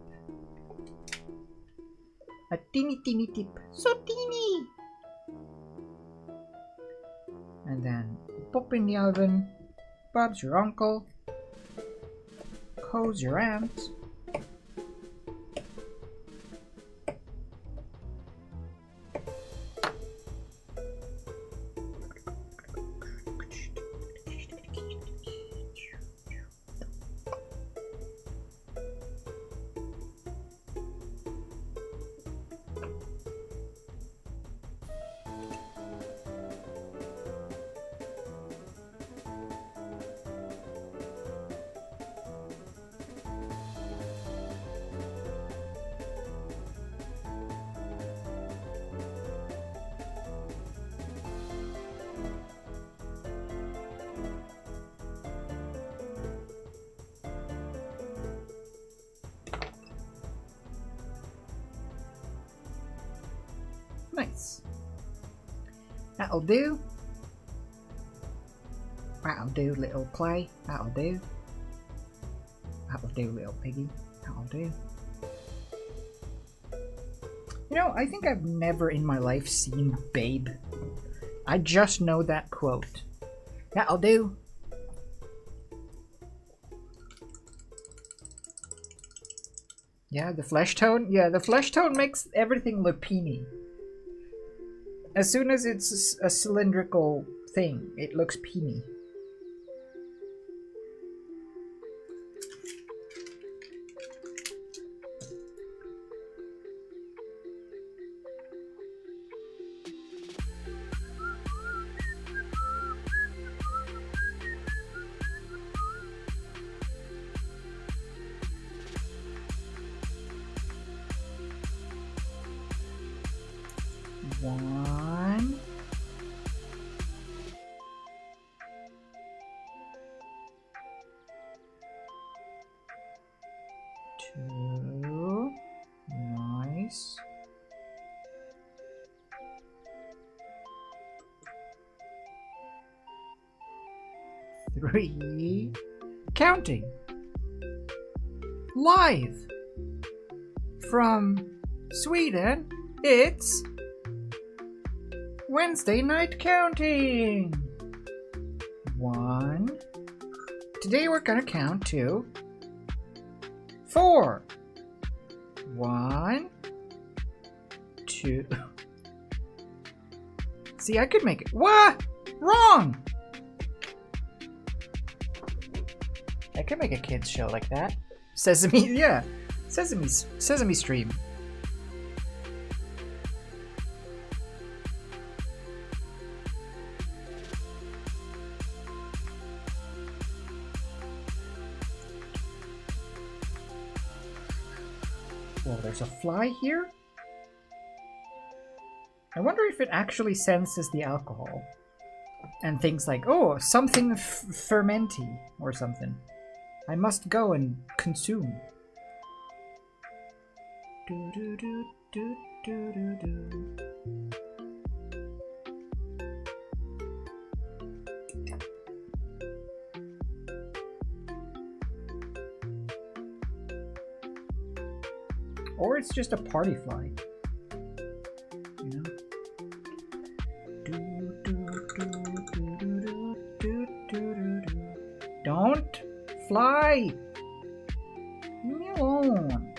A teeny tip. So teeny! And then pop in the oven. Bob's your uncle. Co's your aunt. Nice. That'll do. That'll do, little clay. That'll do. That'll do, little piggy. That'll do. You know, I think I've never in my life seen Babe. I just know that quote. That'll do. Yeah, the flesh tone. Yeah, the flesh tone makes everything look peeny. As soon as it's a cylindrical thing, it looks peeny. One. Two. Nice. Three. Counting. Live from Sweden, it's Wednesday night counting. One. Today we're gonna count to 4. 1, 2. See, I could make it. What? Wrong. I could make a kids show like that. Sesame, yeah. Sesame Stream. Oh, there's a fly here? I wonder if it actually senses the alcohol. And thinks like, oh, something fermenty or something. I must go and consume. Do, do, do, do, do, do, do. Or it's just a party fly. You know? Don't fly! Leave me alone.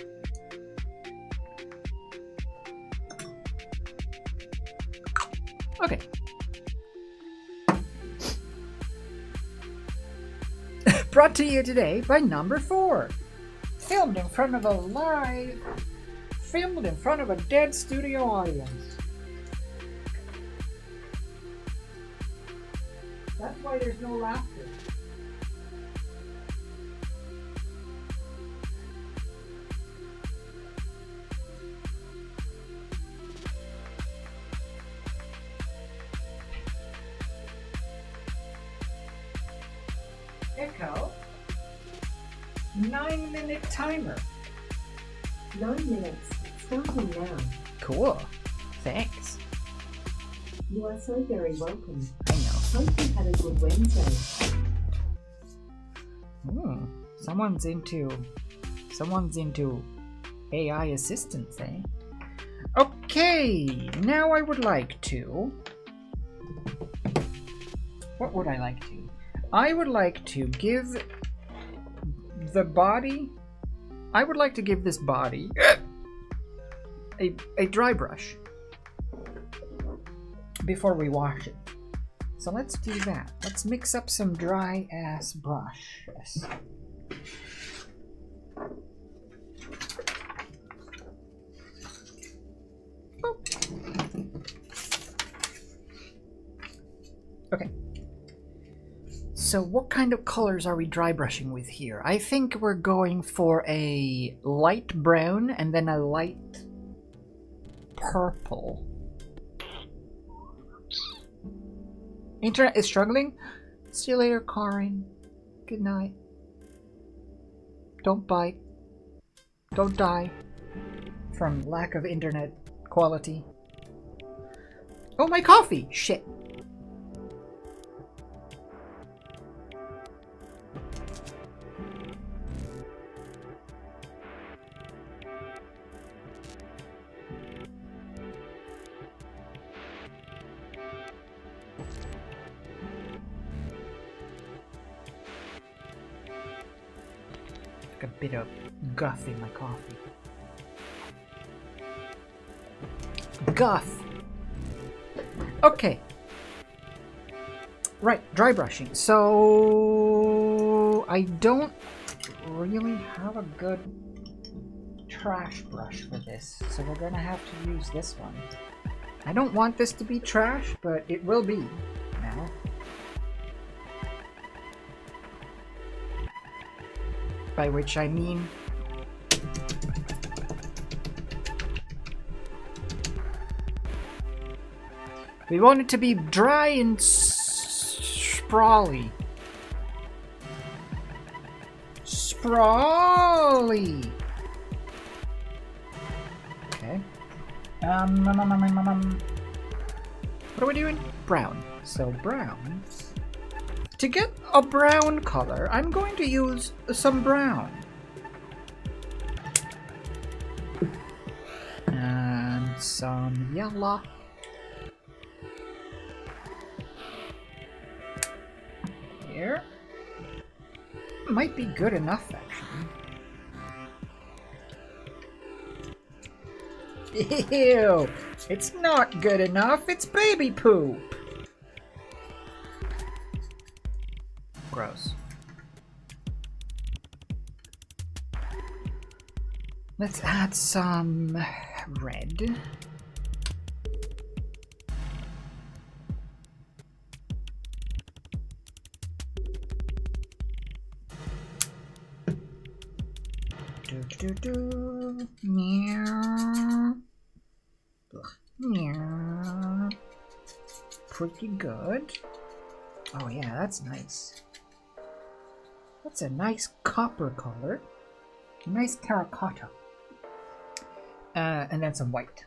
Okay. Brought to you today by number 4. Filmed in front of a dead studio audience. That's why there's no laughter. Echo. 9-minute timer. 9 minutes, starting now. Cool. Thanks. You are so very welcome. I know. Hope you had a good Wednesday. Someone's into AI assistants, eh? Okay, now I would like to... What would I like to? I would like to give the body... I would like to give this body a dry brush before we wash it. So let's do that. Let's mix up some dry ass brushes. Okay. So what kind of colors are we dry brushing with here? I think we're going for a light brown and then a light purple. Internet is struggling? See you later, Karin. Good night. Don't bite. Don't die from lack of internet quality. Oh, my coffee! Shit. A bit of guff in my coffee. Guff! Okay. Right, dry brushing. So... I don't really have a good trash brush for this, so we're gonna have to use this one. I don't want this to be trash, but it will be now. By which I mean we want it to be dry and sprawly. Sprawly. Okay. What are we doing? Brown. So brown. To get a brown color, I'm going to use some brown. And some yellow. Here. Might be good enough, actually. Ew! It's not good enough, it's baby poop! Gross. Let's add some red. Meow. Meow. Pretty good. Oh yeah, that's nice. That's a nice copper color. Nice terracotta. And then some white.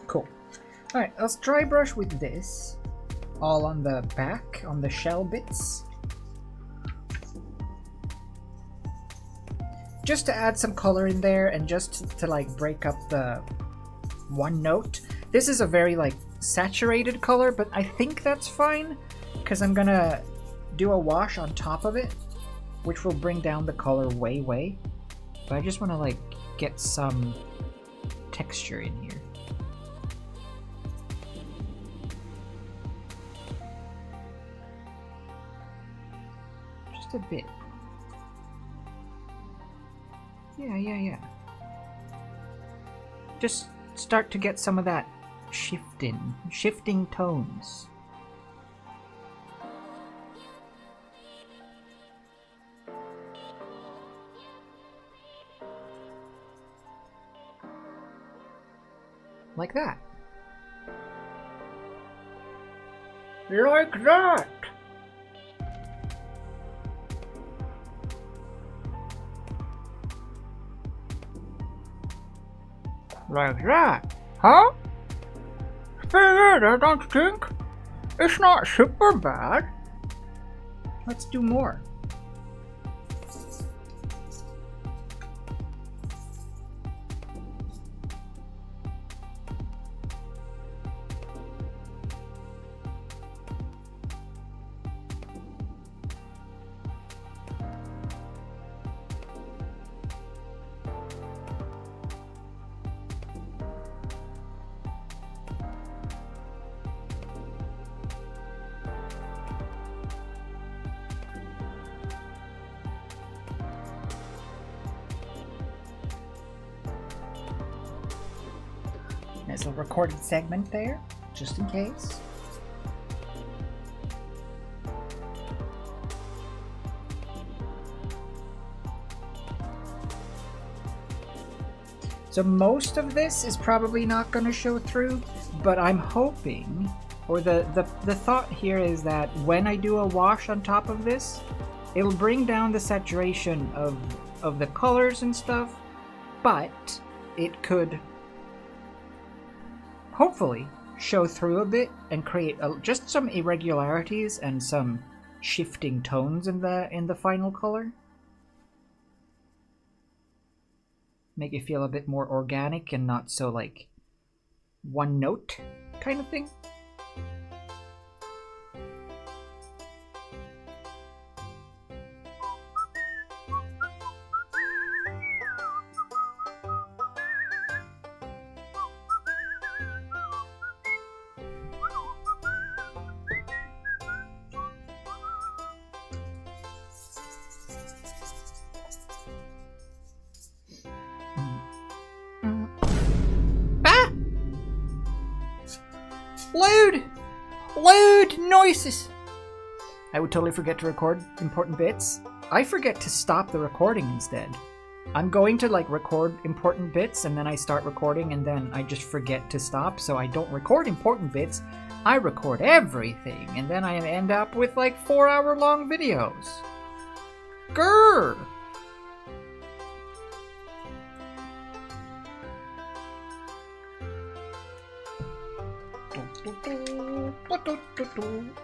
Cool. Alright, let's dry brush with this. All on the back, on the shell bits. Just to add some color in there and just to like break up the one note. This is a very like saturated color, but I think that's fine because I'm gonna do a wash on top of it, which will bring down the color way. But I just want to like get some texture in here. Just a bit. Yeah. Just start to get some of that shifting tones. Like that. Like that! Like that, huh? Pretty good, don't you think? It's not super bad. Let's do more. There's a recorded segment there, just in case. So most of this is probably not going to show through, but I'm hoping, or the thought here is that when I do a wash on top of this, it'll bring down the saturation of the colors and stuff, but it could hopefully show through a bit and create just some irregularities and some shifting tones in the final color. Make it feel a bit more organic and not so like one note kind of thing. Loud noises! I would totally forget to record important bits. I forget to stop the recording instead. I'm going to like record important bits and then I start recording and then I just forget to stop, so I don't record important bits. I record everything and then I end up with like 4-hour-long videos. Grrr!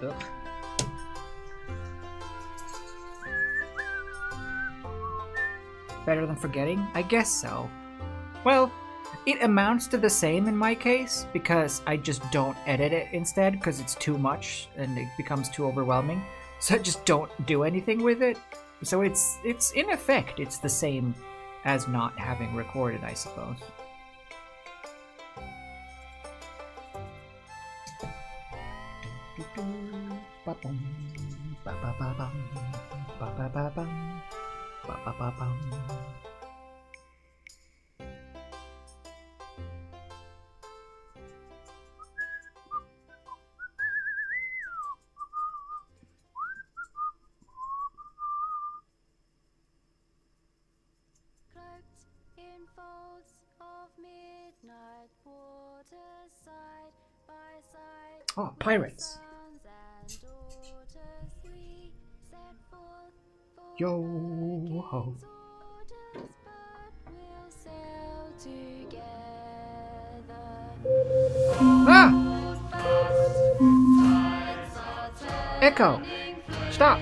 Ugh. Better than forgetting? I guess so. Well, it amounts to the same in my case, because I just don't edit it instead, because it's too much and it becomes too overwhelming. So I just don't do anything with it. So it's in effect, it's the same as not having recorded, I suppose. Cloaked in folds of midnight water, side by side. Oh, pirates. Yo ho. Ah! Echo! Stop!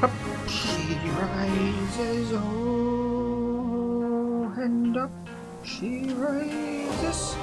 Up she rises, oh, and up she rises.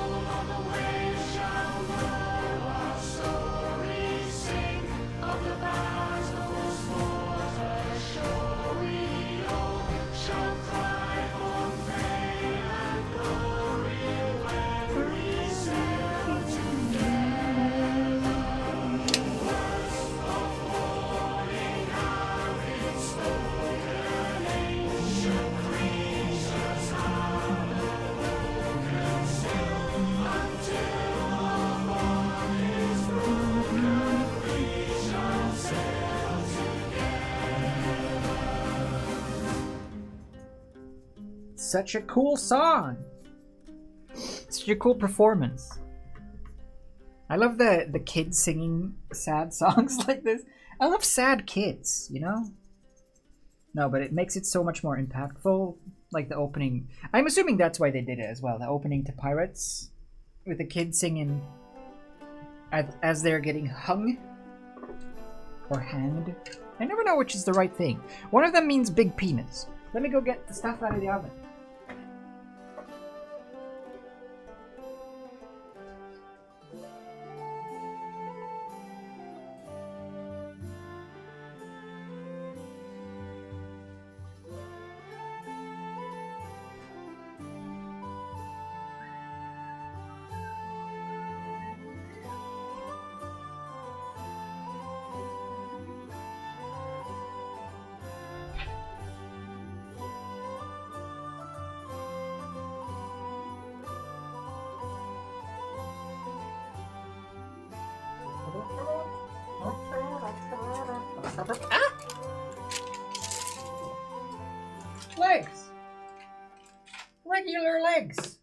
such a cool song. Such a cool performance. I love the kids singing sad songs like this. I love sad kids, you know? No, but it makes it so much more impactful. Like the opening. I'm assuming that's why they did it as well. The opening to Pirates. With the kids singing as they're getting hung. Or hanged. I never know which is the right thing. One of them means big penis. Let me go get the stuff out of the oven. Legs! Regular legs!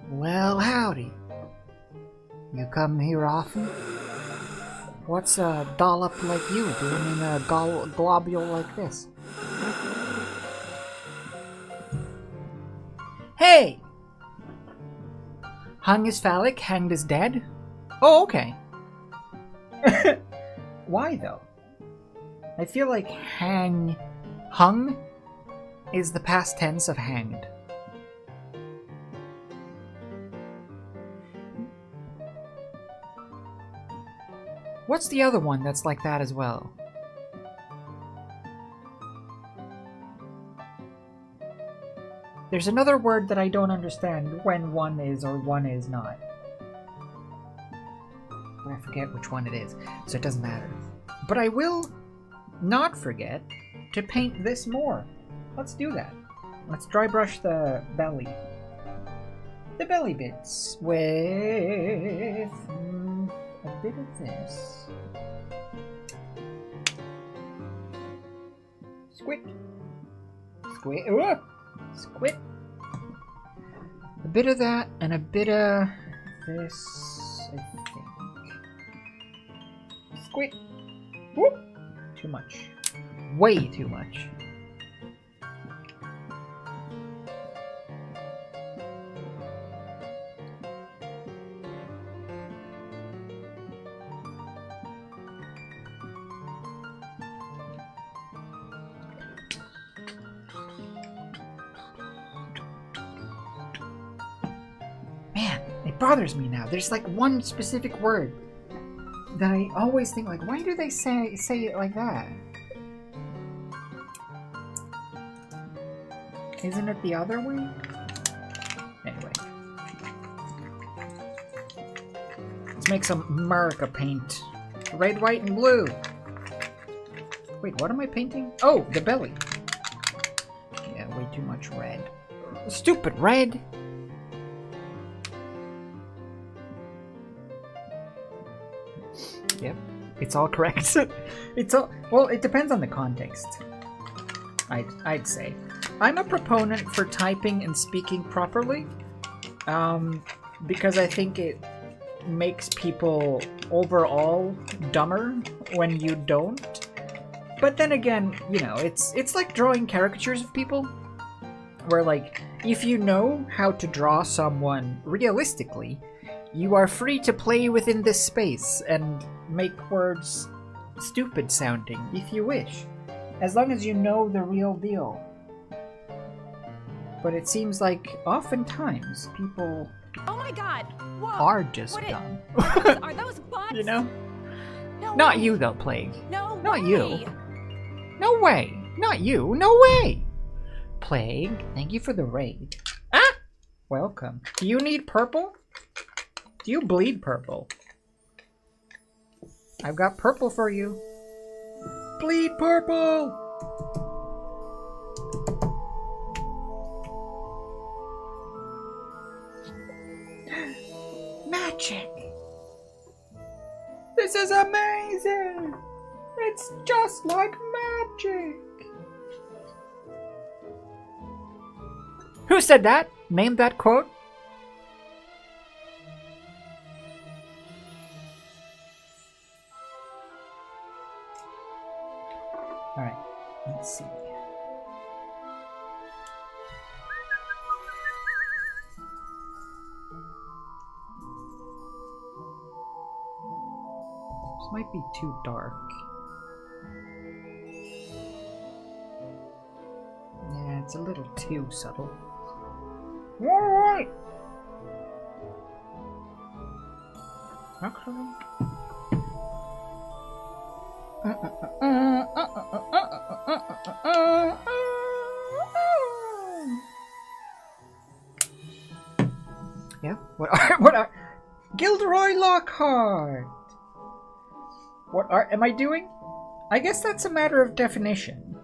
Well, howdy. You come here often? What's a dollop like you doing in a globule like this? Hey! Hung is phallic, hanged is dead? Oh, okay. Why, though? I feel like hung is the past tense of hanged. What's the other one that's like that as well? There's another word that I don't understand when one is or one is not. I forget which one it is, so it doesn't matter. But I will not forget to paint this more. Let's do that. Let's dry brush the belly. The belly bits with a bit of this. Squid. Squid. Squid. A bit of that and a bit of this, I think. Squid. Whoop. Too much. Way too much. Bothers me now. There's like one specific word that I always think like, why do they say it like that? Isn't it the other way? Anyway. Let's make some America paint. Red, white, and blue. Wait, what am I painting? Oh, the belly. Yeah, way too much red. Stupid red! Yep, it's all correct. It's all, well, it depends on the context. I'd say. I'm a proponent for typing and speaking properly, because I think it makes people overall dumber when you don't. But then again, you know, it's like drawing caricatures of people, where like, if you know how to draw someone realistically, you are free to play within this space and make words stupid sounding if you wish, as long as you know the real deal. But it seems like oftentimes people Oh my god! Whoa! are just What dumb. Are those bots? You know? No Not way. you though, Plague. No Not way. you. No way. Not you. No way. Plague, thank you for the raid. Ah! Welcome. Do you need purple? Do you bleed purple? I've got purple for you. Bleed purple! Magic! This is amazing! It's just like magic! Who said that? Name that quote? Alright, let's see. This might be too dark. Yeah, it's a little too subtle. Alright! Okay. Yeah, what are Gilderoy Lockhart? What am I doing? I guess that's a matter of definition.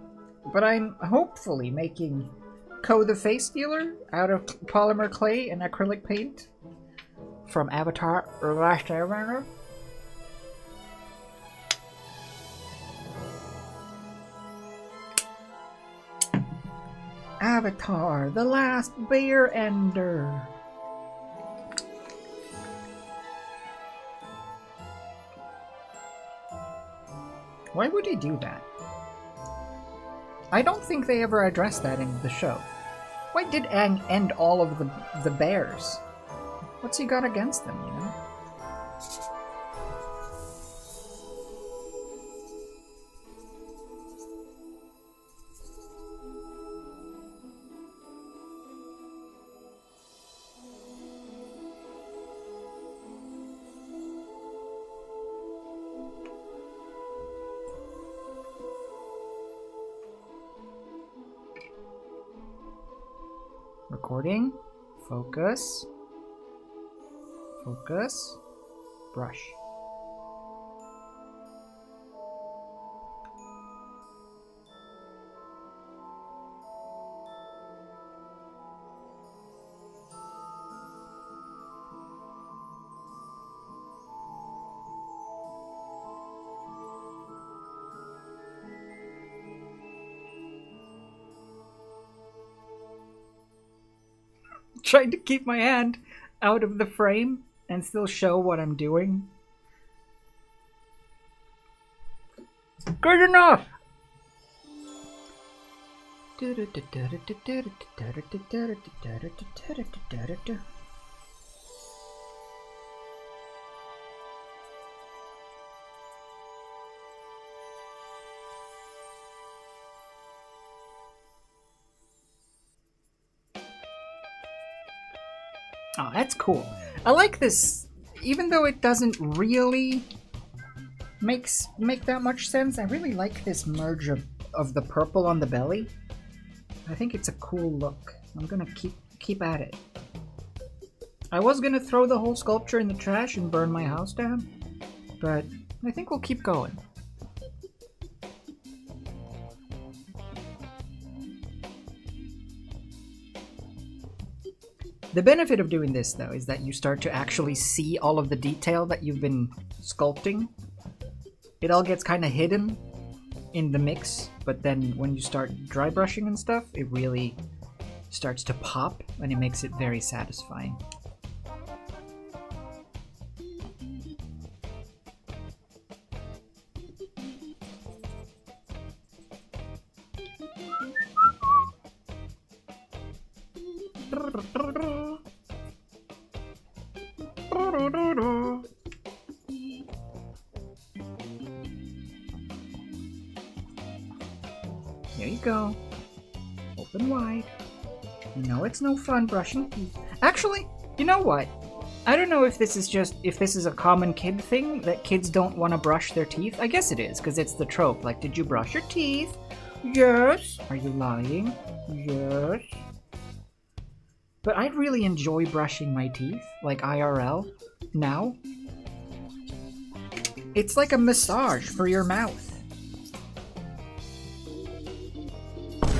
But I'm hopefully making Ko the Face Stealer out of polymer clay and acrylic paint from Avatar Last Airbender. Avatar, the last bear ender. Why would he do that? I don't think they ever addressed that in the show. Why did Aang end all of the bears? What's he got against them, you know? Recording. Focus. Focus. Brush. Trying to keep my hand out of the frame and still show what I'm doing. Good enough! Oh, that's cool. I like this, even though it doesn't really make that much sense. I really like this merge of the purple on the belly. I think it's a cool look. I'm gonna keep at it. I was gonna throw the whole sculpture in the trash and burn my house down, but I think we'll keep going. The benefit of doing this, though, is that you start to actually see all of the detail that you've been sculpting. It all gets kind of hidden in the mix, but then when you start dry brushing and stuff, it really starts to pop, and it makes it very satisfying. There you go. Open wide. No, it's no fun brushing teeth. Actually, you know what? I don't know if this is a common kid thing, that kids don't want to brush their teeth. I guess it is, because it's the trope. Like, did you brush your teeth? Yes. Are you lying? Yes. But I really enjoy brushing my teeth, like IRL. now. It's like a massage for your mouth.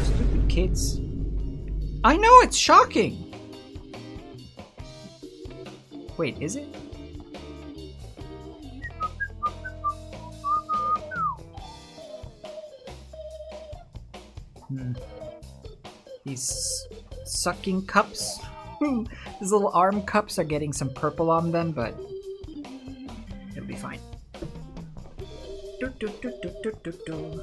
Stupid kids. I know, it's shocking! Wait, is it? These sucking cups. These little arm cups are getting some purple on them, but it'll be fine. Do, do, do, do, do, do, do.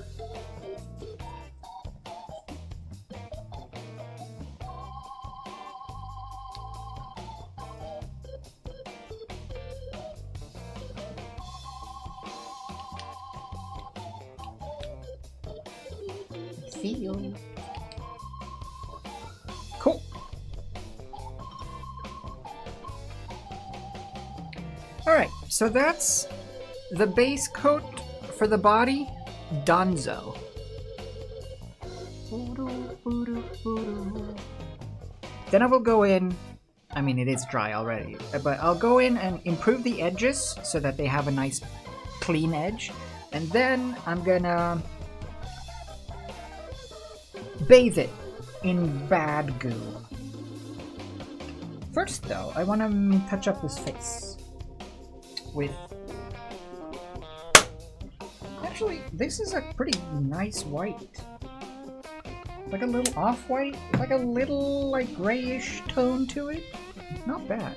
Feel. Cool. Alright, so that's the base coat for the body, Donzo. Then I will go in, I mean it is dry already, but I'll go in and improve the edges so that they have a nice clean edge. And then I'm gonna bathe it in bad goo. First though, I want to touch up this face with... Actually, this is a pretty nice white. Like a little off-white, like a little like grayish tone to it. Not bad.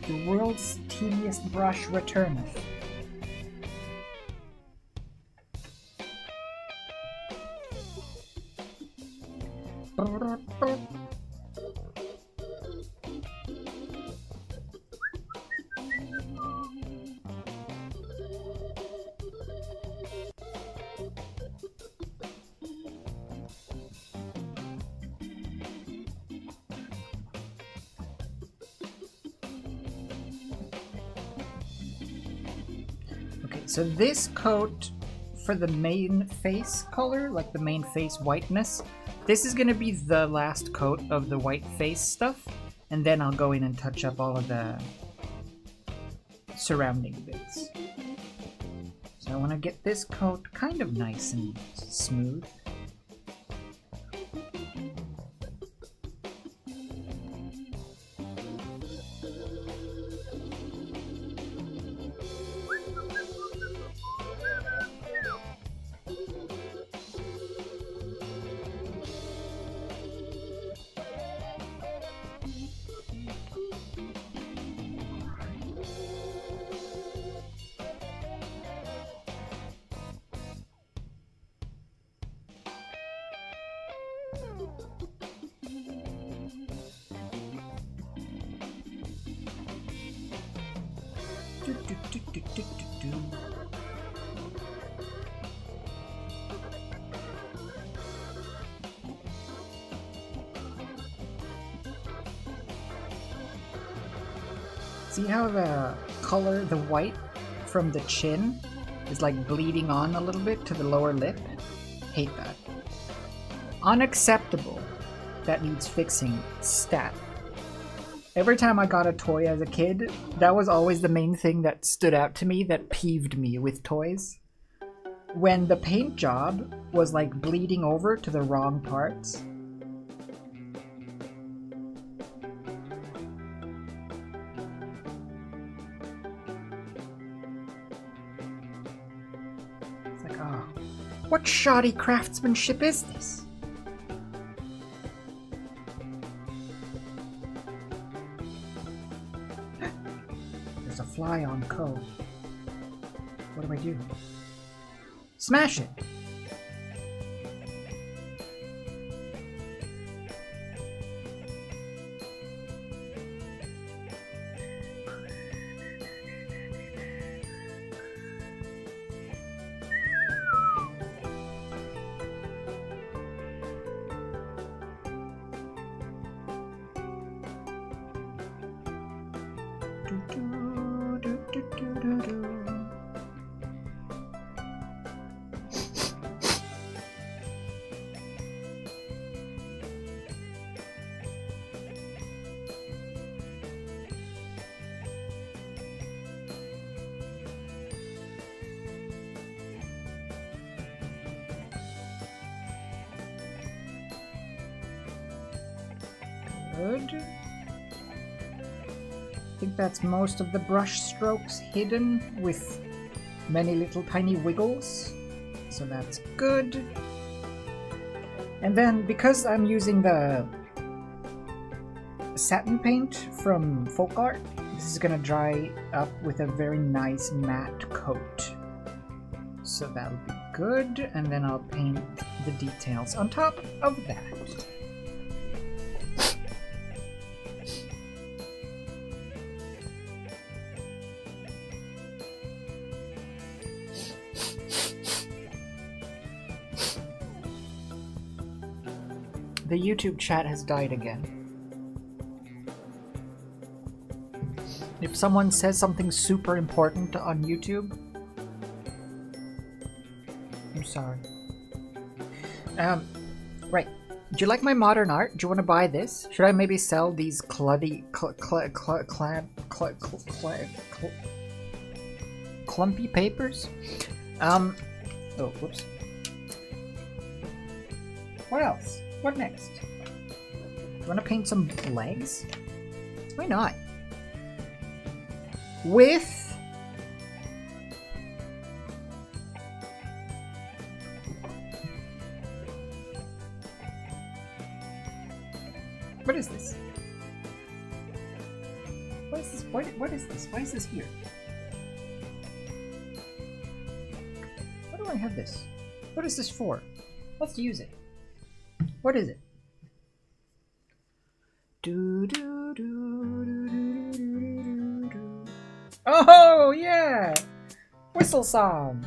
The world's teeniest brush returneth. So this coat for the main face color, like the main face whiteness, this is going to be the last coat of the white face stuff, and then I'll go in and touch up all of the surrounding bits. So I want to get this coat kind of nice and smooth. See how the color, the white from the chin is like bleeding on a little bit to the lower lip? Hate that. Unacceptable. That needs fixing. Stat. Every time I got a toy as a kid, that was always the main thing that stood out to me, that peeved me with toys. When the paint job was like bleeding over to the wrong parts. It's like, oh, what shoddy craftsmanship is this? Fly on code. What do I do? Smash it! Good. I think that's most of the brush strokes hidden with many little tiny wiggles. So that's good. And then because I'm using the satin paint from Folk Art, this is gonna dry up with a very nice matte coat. So that'll be good, and then I'll paint the details on top of that. The YouTube chat has died again. If someone says something super important on YouTube, I'm sorry. Right. Do you like my modern art? Do you want to buy this? Should I maybe sell these clumpy papers? Oh, whoops. What else? What next? Do you want to paint some legs? Why not? With what is this? What is this? What is this? Why is this here? Why do I have this? What is this for? Let's use it. What is it? Do do do do do do do do. Oh yeah! Whistle song.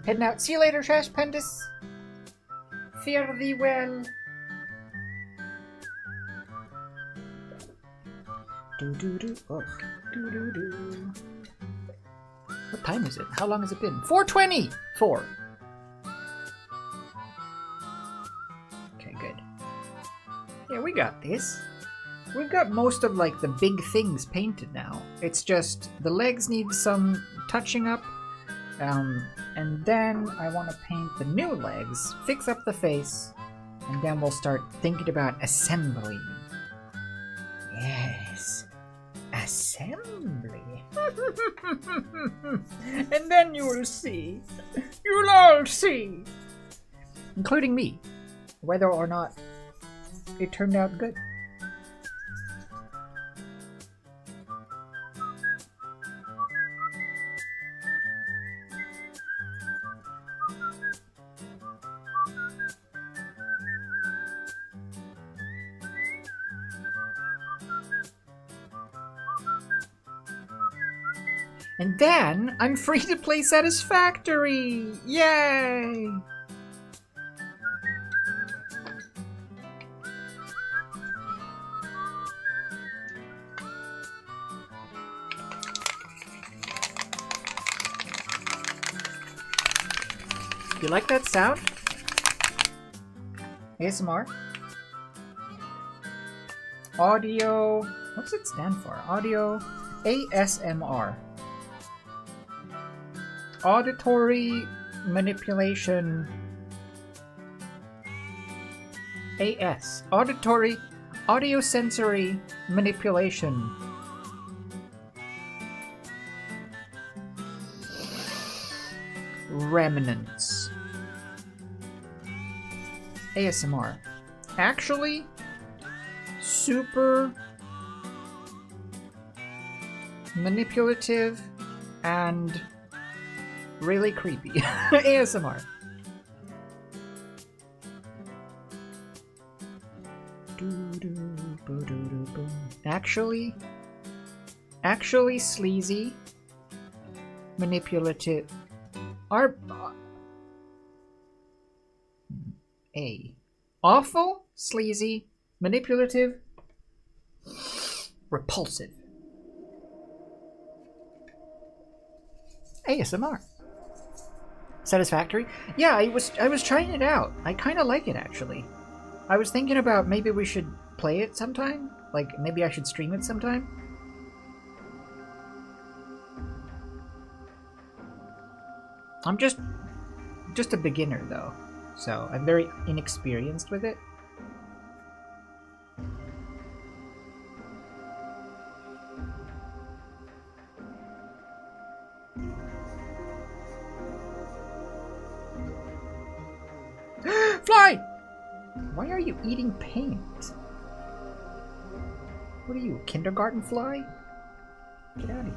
Heading out. See you later, Trash Pendus. Fare thee well. Do do do. Oh. Do do do. What time is it? How long has it been? 4:20. 4. Okay, good. Yeah, we got this. We've got most of like the big things painted now. It's just the legs need some touching up. And then I want to paint the new legs, fix up the face, and then we'll start thinking about assembly. Yes, assembly. And then you will see. You'll all see. Including me, whether or not it turned out good. And then I'm free to play Satisfactory! Yay! You like that sound? ASMR? Audio... What's it stand for? Audio... ASMR. Auditory manipulation. AS. Auditory, audiosensory manipulation. Remnants. ASMR. Actually, super manipulative and really creepy. ASMR. Actually sleazy, manipulative. Awful, sleazy, manipulative, repulsive. ASMR. Satisfactory? Yeah, I was trying it out. I kind of like it actually. I was thinking about maybe we should play it sometime. Like maybe I should stream it sometime. I'm just a beginner though, so I'm very inexperienced with it. Fly! Why are you eating paint? What are you, a kindergarten fly? Get out of here.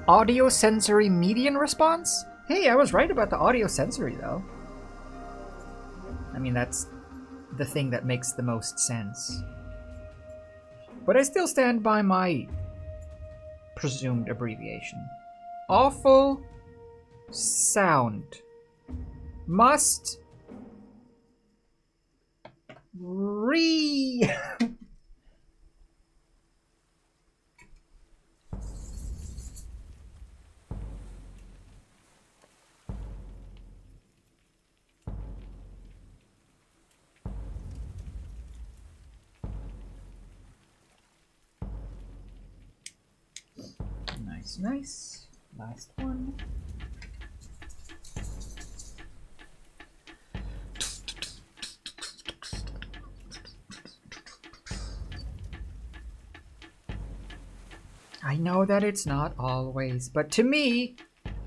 Audio sensory median response? Hey, I was right about the audio sensory though. I mean, that's the thing that makes the most sense. But I still stand by my presumed abbreviation. Awful sound. Must re... Nice, nice. Last one. I know that it's not always, but to me,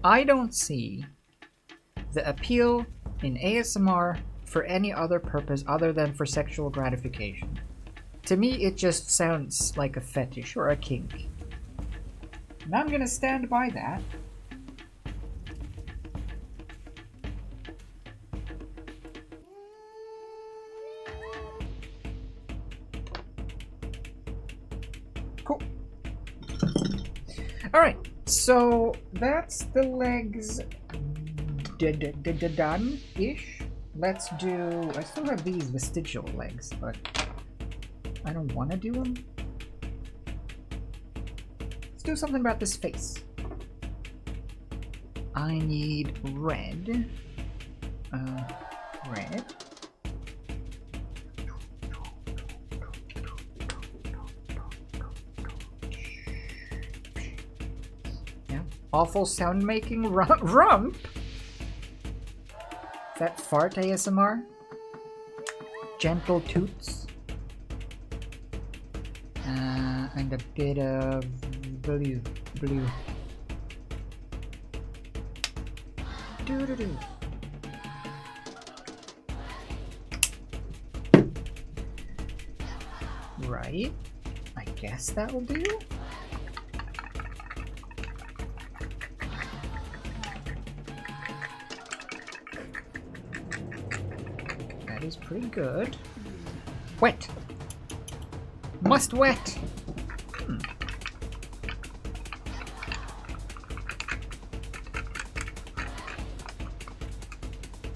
I don't see the appeal in ASMR for any other purpose other than for sexual gratification. To me, it just sounds like a fetish or a kink. And I'm gonna stand by that. Cool. Alright, so that's the legs done-ish. Let's do... I still have these vestigial legs, but I don't want to do them. Let's do something about this face. I need red. Red. Yeah. Awful sound making rump. Is that fart ASMR? Gentle toots. And a bit of blue. Doo-doo-doo. Right. I guess that will do. That is pretty good. Wet. Must wet.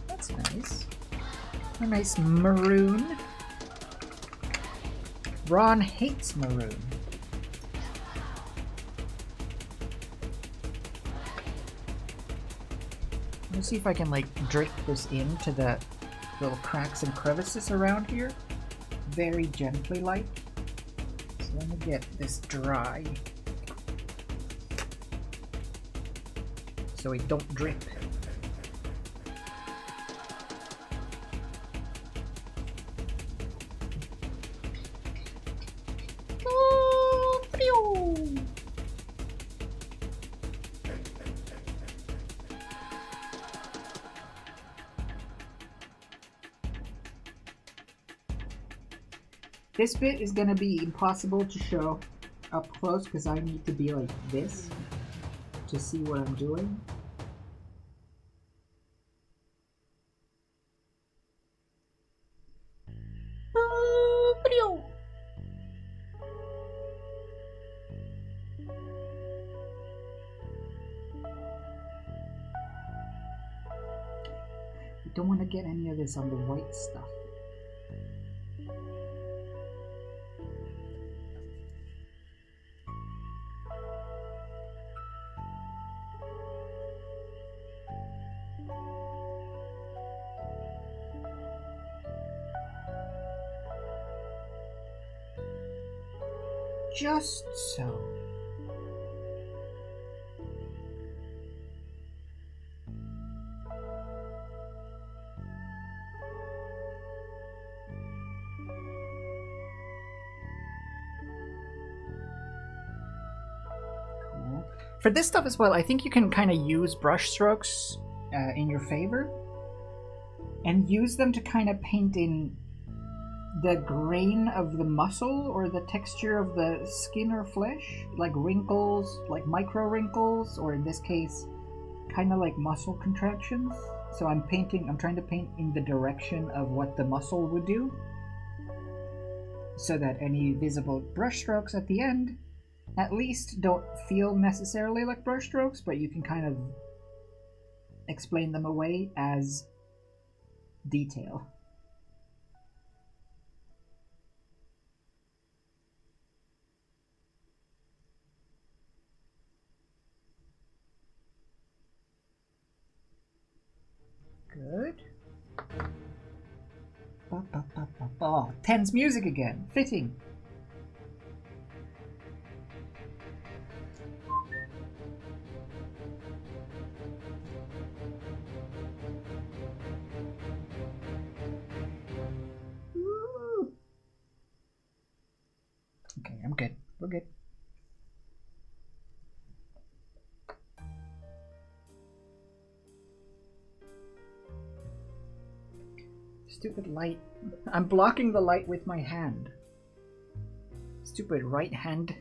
That's nice. A nice maroon. Ron hates maroon. Let's see if I can like drip this into the little cracks and crevices around here. Very gently like. So let me get this dry. So it don't drip. This bit is gonna be impossible to show up close because I need to be like this to see what I'm doing. don't want to get any of this on the white stuff. Just so. Cool. For this stuff as well, I think you can kind of use brush strokes in your favor and use them to kind of paint in the grain of the muscle or the texture of the skin or flesh, like wrinkles, like micro wrinkles, or in this case, kind of like muscle contractions. So I'm trying to paint in the direction of what the muscle would do, so that any visible brush strokes at the end at least don't feel necessarily like brush strokes, but you can kind of explain them away as detail. Good. Oh, tense music again. Fitting. Woo. Okay, I'm good. We're good. Stupid light. I'm blocking the light with my hand. Stupid right hand.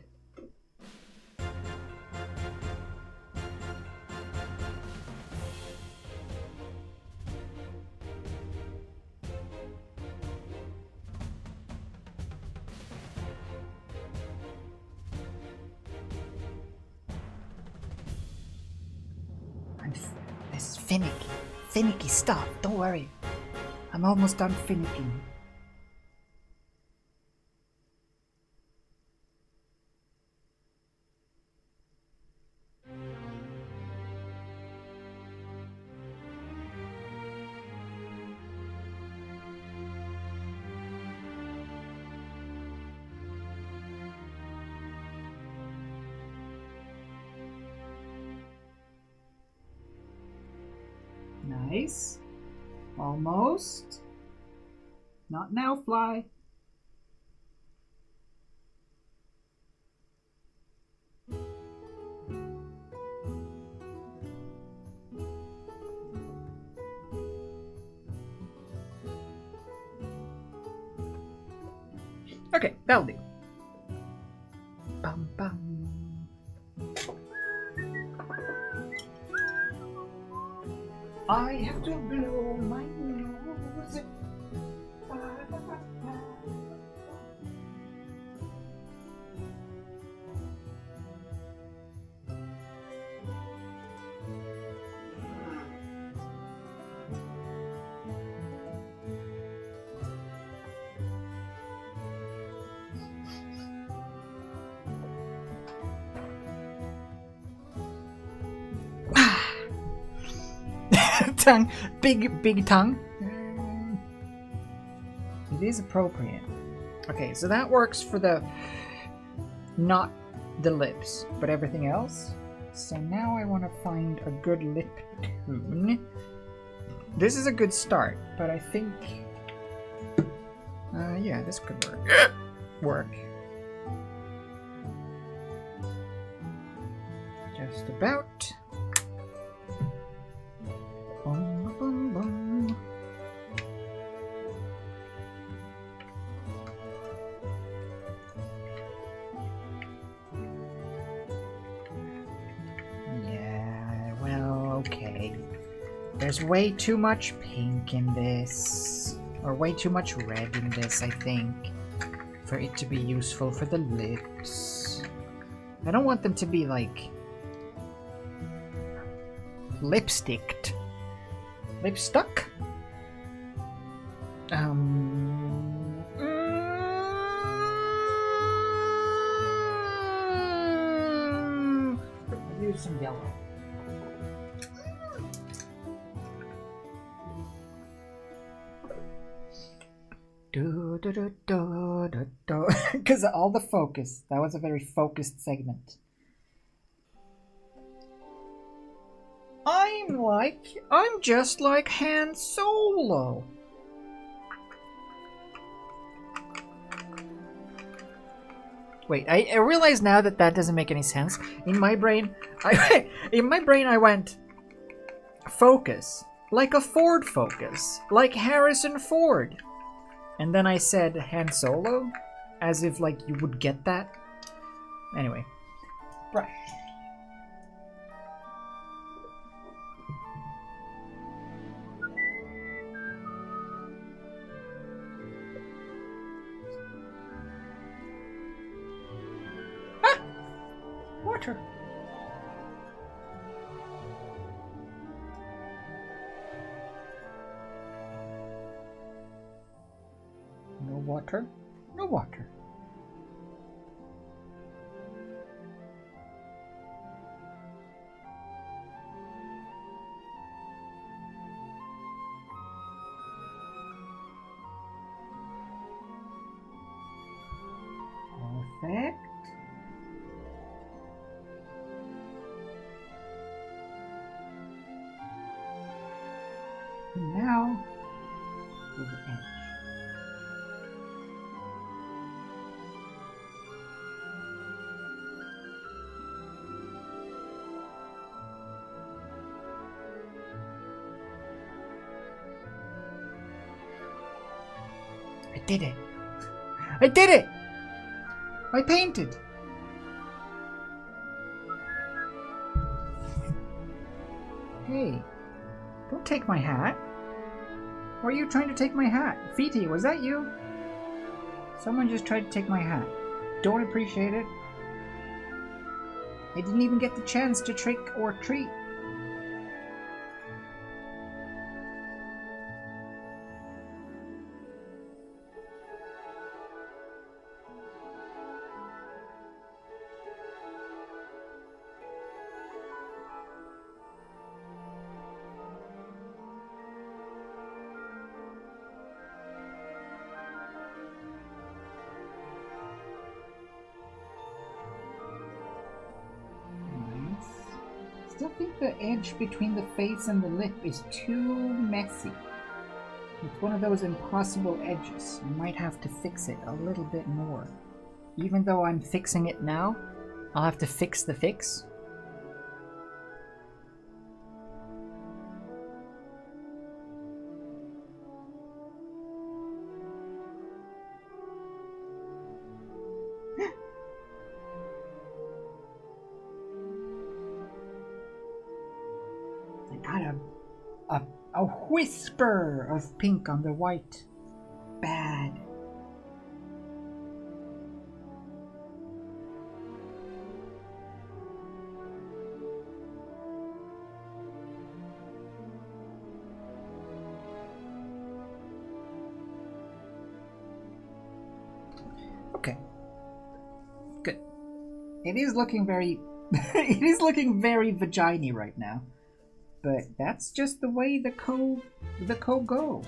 This is finicky. Finicky stuff. Don't worry. I'm almost done finicking. Nice. Almost. Not now, fly. Okay, that'll do. Bum bum. I have to blow my nose. Tongue, big tongue. It is appropriate. Okay, so that works for the not the lips, but everything else. So now I want to find a good lip tune. This is a good start, but I think yeah, this could work. Just about. Bum, bum, bum. Yeah, well, okay. There's way too much pink in this, or way too much red in this, I think, for it to be useful for the lips. I don't want them to be like lipsticked. Lip stuck? Use some yellow. Because all the focus. That was a very focused segment. I'm just like Han Solo. Wait, I realize now that that doesn't make any sense. In my brain, I went focus, like a Ford Focus, like Harrison Ford. And then I said Han Solo, as if like you would get that. Anyway, brush. Water. No water. No water. Perfect. Now, to the edge. I did it! I did it! I painted! Hey, don't take my hat. Why are you trying to take my hat? Feety, was that you? Someone just tried to take my hat. Don't appreciate it. I didn't even get the chance to trick or treat. Still think the edge between the face and the lip is too messy. It's one of those impossible edges. I might have to fix it a little bit more. Even though I'm fixing it now, I'll have to fix the fix. A whisper of pink on the white. Bad. Okay. Good. It is looking very it is looking very vagina right now. But that's just the way the co go.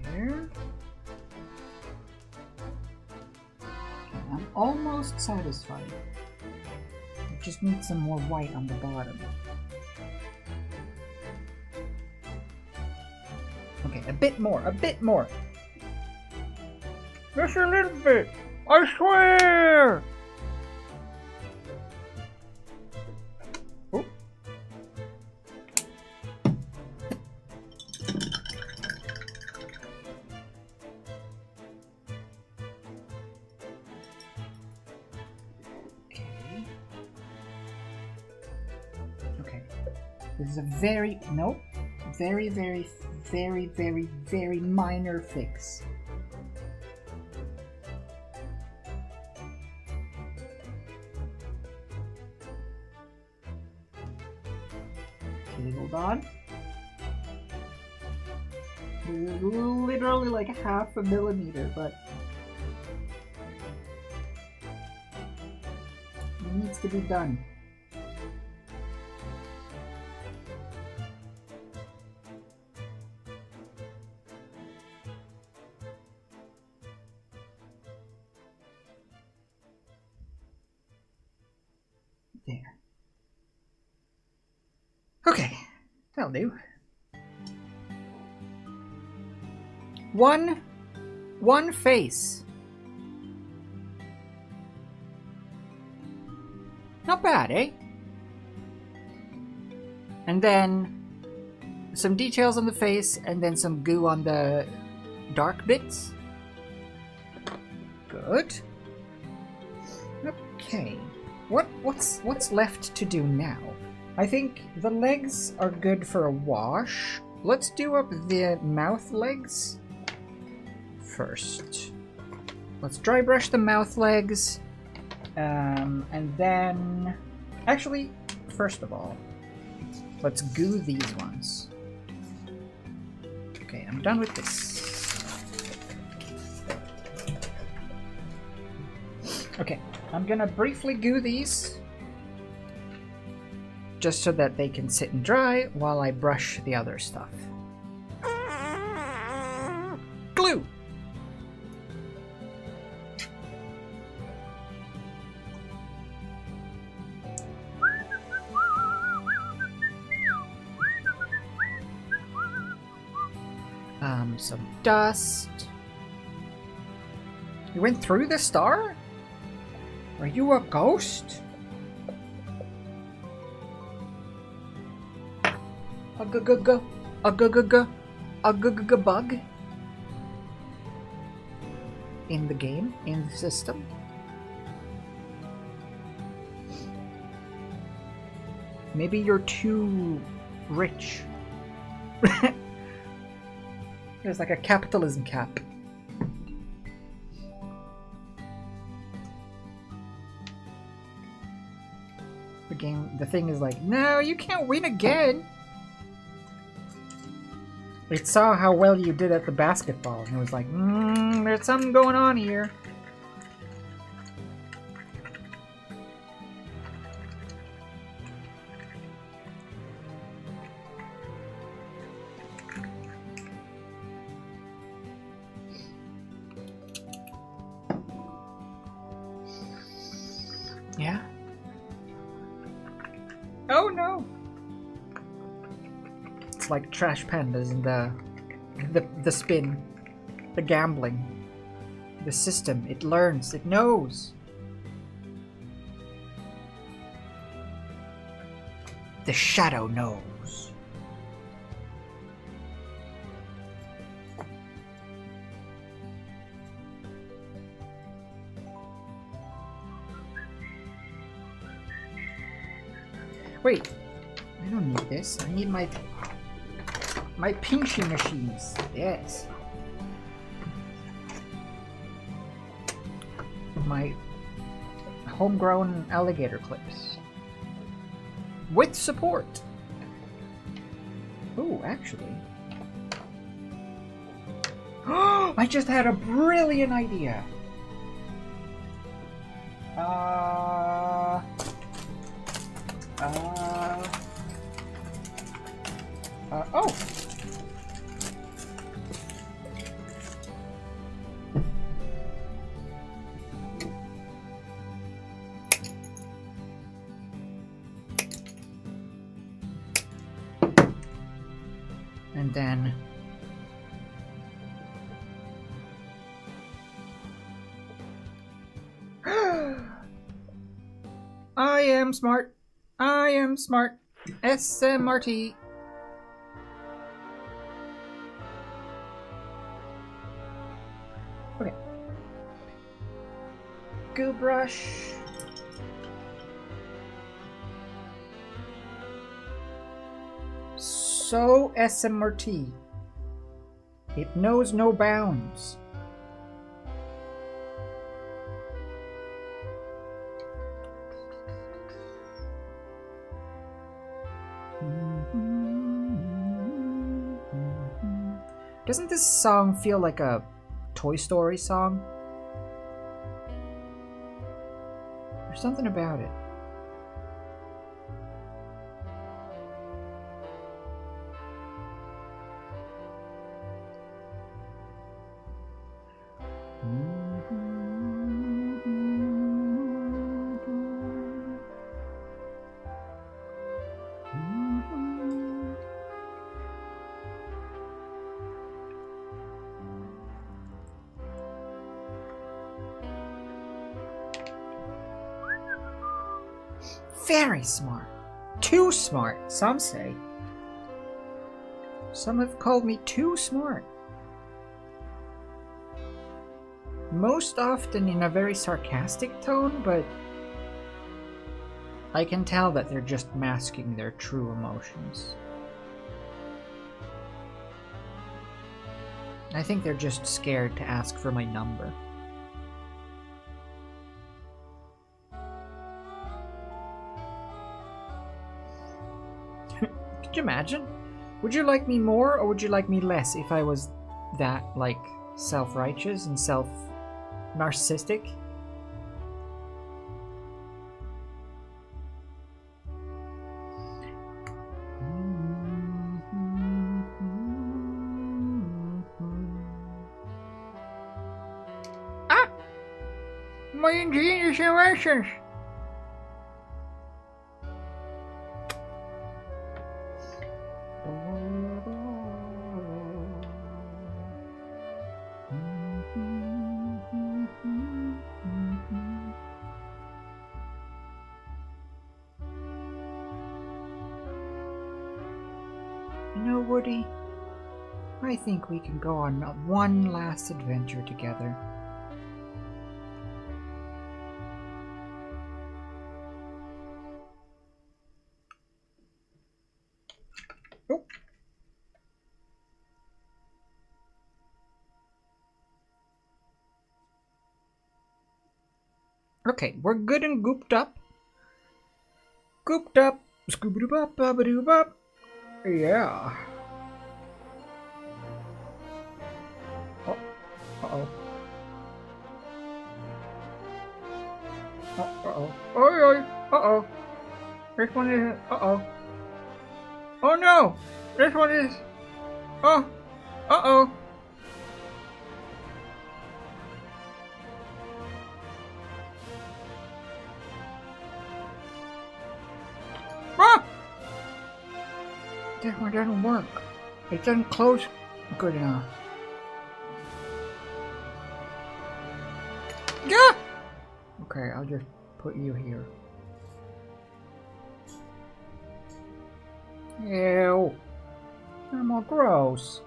There. I'm almost satisfied. I just need some more white on the bottom. Okay, a bit more, a bit more. Just a little bit, I swear! Oh. This is a very, nope, very, very, very, very, very minor fix. Okay, hold on. This is literally like half a millimeter, but it needs to be done. There. Okay, that'll do. One face. Not bad, eh? And then some details on the face, and then some goo on the dark bits. Good. Okay. What's left to do now? I think the legs are good for a wash. Let's do up the mouth legs first. Let's dry brush the mouth legs. And then... Actually, first of all, let's goo these ones. Okay, I'm done with this. Okay, I'm gonna briefly goo these. Just so that they can sit and dry while I brush the other stuff. Glue! Some dust. You went through the star? Are you a ghost? A bug in the game, in the system. Maybe you're too rich. There's like a capitalism cap. The thing is like, no, you can't win again. It saw how well you did at the basketball, and it was like, there's something going on here. Yeah? Oh no! It's like trash pandas in the spin, the gambling, the system. It learns, it knows. The shadow knows. Wait, I don't need this. I need my pinching machines. Yes. My homegrown alligator clips. With support. Ooh, actually. I just had a brilliant idea. Oh! And then... I am smart. I am smart. SMRT. Okay. Goo brush. so SMRT. It knows no bounds. Doesn't this song feel like a Toy Story song? There's something about it. Very smart. Too smart, some say. Some have called me too smart. Most often in a very sarcastic tone, but I can tell that they're just masking their true emotions. I think they're just scared to ask for my number. Could you imagine? Would you like me more or would you like me less if I was that, like, self-righteous and self-narcissistic? Ah! My ingenious inventions! You know, Woody, I think we can go on one last adventure together. Oh. Okay, we're good and gooped up. Gooped up. Scooby-doo-bop, bop. Yeah. Oh. Uh-oh. Oh, uh-oh. Oi. Uh-oh. This one isn't. Uh-oh. Oh no! This one is. Oh! Uh-oh! Ah! This one doesn't work. It doesn't close good enough. Yeah! Okay, I'll just put you here. Ew. They're more gross.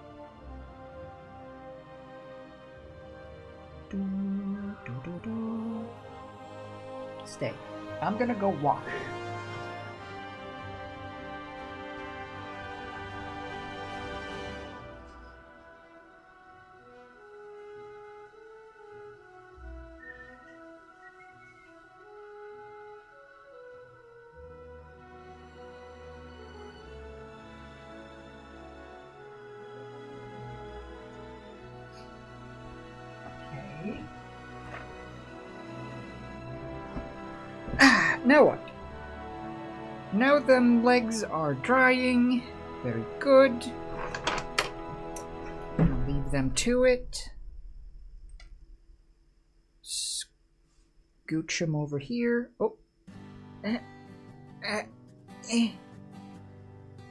Stay. I'm gonna go wash. Now what? Now them legs are drying. Very good. I'll leave them to it. Scooch them over here. Oh.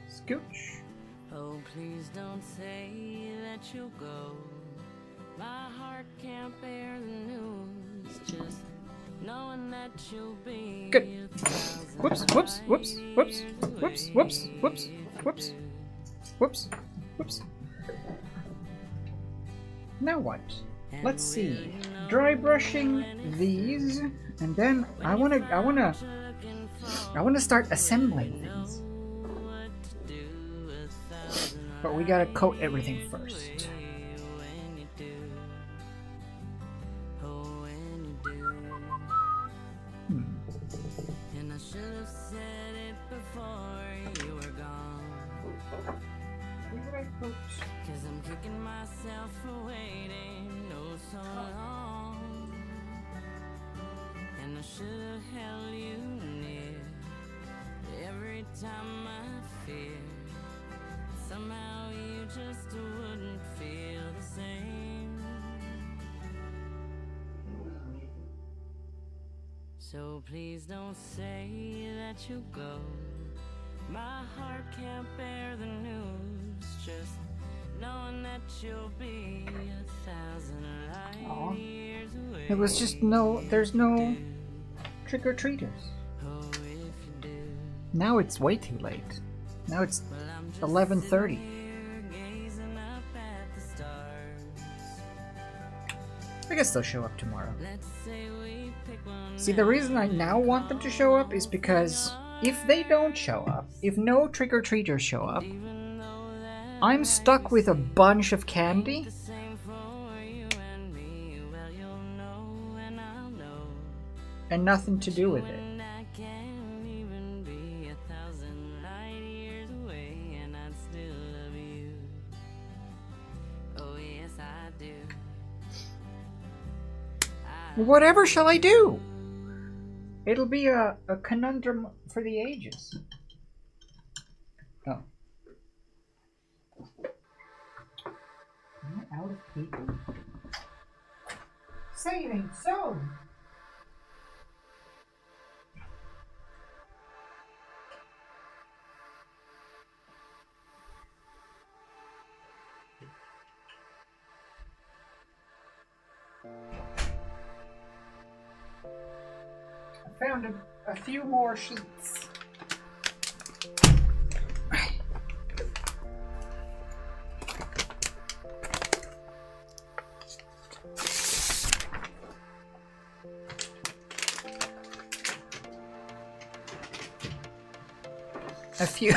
Scooch. Oh, please don't say that you'll go. My heart can't bear the news. Just knowing that you'll be good. Whoops. Now what? Let's see. Dry brushing these, and then I wanna start assembling things. But we gotta coat everything first. when you do. Oh, when you do. And I should have said it before you were gone. Cause I'm kicking myself for waiting oh so long. And I should have held you near every time I fear. Somehow you just wouldn't feel the same. So please don't say that you'll go. My heart can't bear the news. Just knowing that you'll be 1,000 light years away. It was just there's no trick-or-treaters. Oh, if you do. Now it's way too late. Now it's 11:30. Gazing up at the stars. I guess they'll show up tomorrow. Let's say we pick one. See, the reason I now want them to show up is because if they don't show up, if no trick-or-treaters show up, I'm stuck with a bunch of candy and nothing to do with it. I can't even be 1,000 light years away, and I'd still love you. Oh yes, I do. Whatever shall I do? It'll be a conundrum for the ages. Oh. Am I out of paper? Saving so. I found a few more sheets. A few.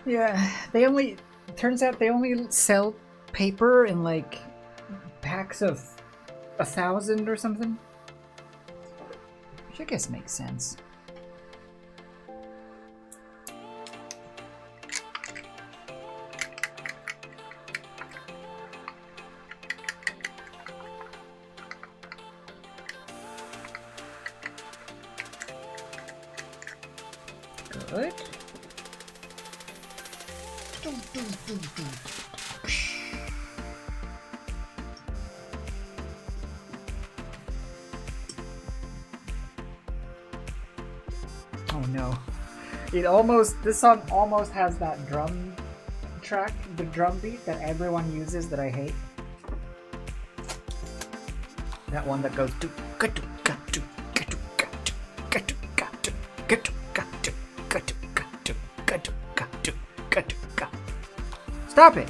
Yeah, turns out they only sell paper in like packs of 1,000 or something. Which I guess makes sense. Good. Oh no. This song almost has that drum track, the drum beat that everyone uses that I hate. That one that goes do gatu gatu gatu gatu gatu gatu gatu gatu gatu gatu gatu gatu gatu gatu. Stop it!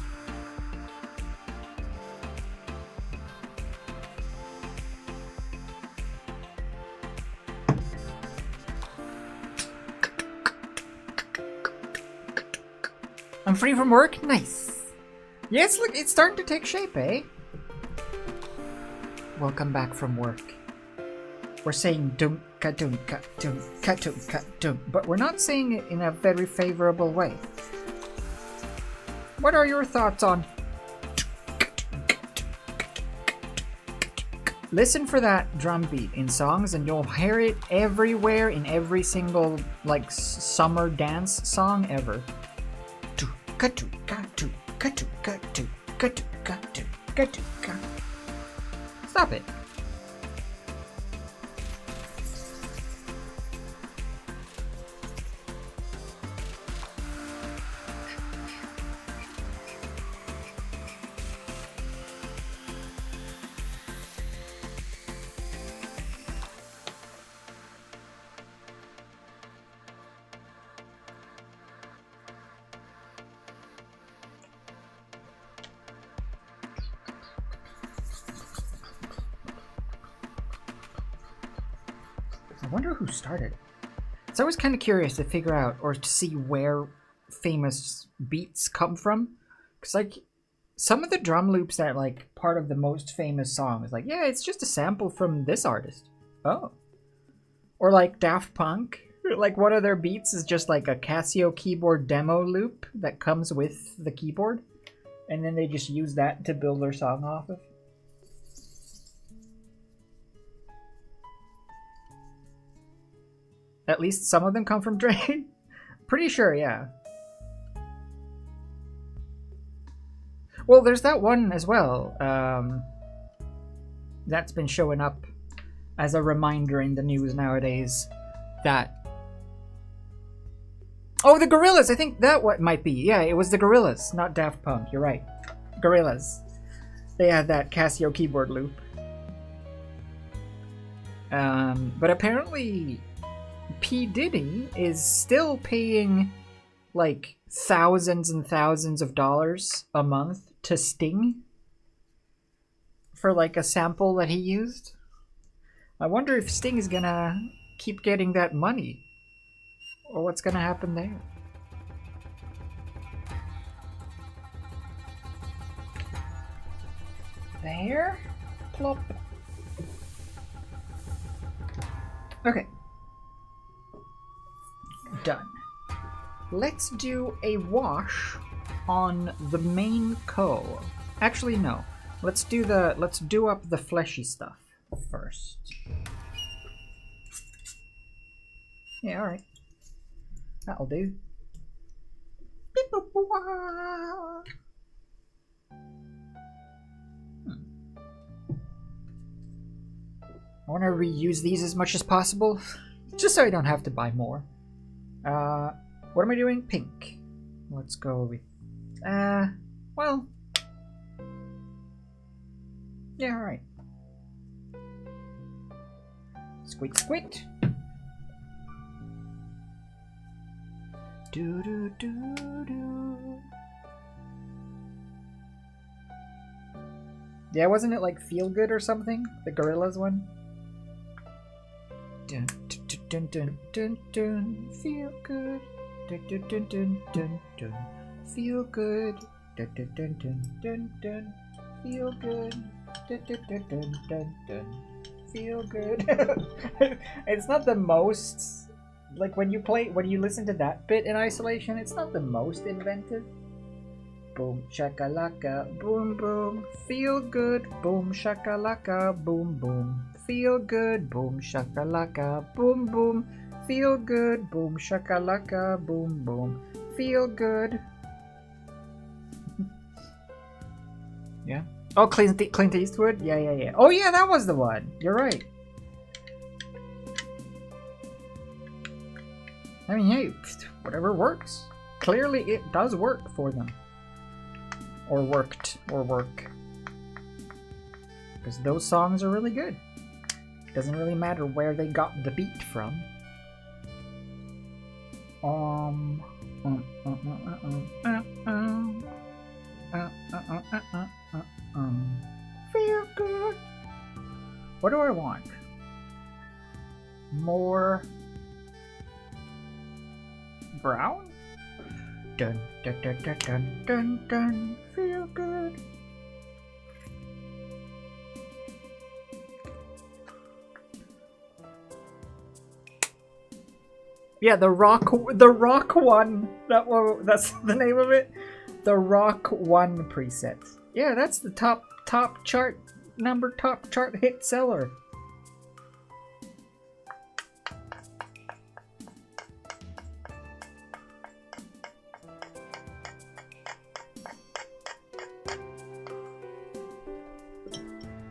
I'm free from work? Nice. Yes, look, it's starting to take shape, eh? Welcome back from work. We're saying dum ka dum ka dum ka dum ka dum, but we're not saying it in a very favorable way. What are your thoughts on? Listen for that drum beat in songs and you'll hear it everywhere in every single like summer dance song ever. Stop it. I wonder who started it. So I was kind of curious to figure out or to see where famous beats come from. Because, like, some of the drum loops that, like, part of the most famous songs, like, yeah, it's just a sample from this artist. Oh. Or, like, Daft Punk. Like, one of their beats is just, like, a Casio keyboard demo loop that comes with the keyboard. And then they just use that to build their song off of. At least some of them come from Drake. Pretty sure, yeah. Well, there's that one as well. That's been showing up as a reminder in the news nowadays. That... Oh, the Gorillaz! I think that what might be. Yeah, it was the Gorillaz, not Daft Punk. You're right. Gorillaz. They had that Casio keyboard loop. But apparently... P. Diddy is still paying like thousands and thousands of dollars a month to Sting for like a sample that he used. I wonder if Sting is gonna keep getting that money or what's gonna happen there. There? Plop. Okay. Done. Let's do a wash on the main coal. Actually, no. Let's do up the fleshy stuff first. Yeah, all right. That'll do. I want to reuse these as much as possible, just so I don't have to buy more. What am I doing? Pink. Let's go with, well, yeah, alright. Squeak, squeak. Do do do do. Yeah, wasn't it like Feel Good or something? The Gorillaz one? Dun dun dun dun dun dun. Feel good. Dun dun dun dun dun dun. Feel good. Dun dun dun dun dun dun. Feel good. Dun dun dun dun dun dun. Feel good. It's not the most, like when you listen to that bit in isolation, it's not the most inventive. Boom shakalaka, boom boom. Feel good. Boom shakalaka, boom boom. Feel good. Boom shakalaka, boom boom. Feel good. Boom shakalaka, boom boom. Feel good. Yeah. Oh, Clint Eastwood? Yeah. Oh yeah, that was the one. You're right. I mean, hey, whatever works. Clearly it does work for them. Or worked, or work. Because those songs are really good. Doesn't really matter where they got the beat from. Feel good. What do I want? More brown? Dun dun dun dun dun dun dun. Feel good. Yeah, the rock one. That's the name of it. The Rock 1 preset. Yeah, that's the top chart hit seller.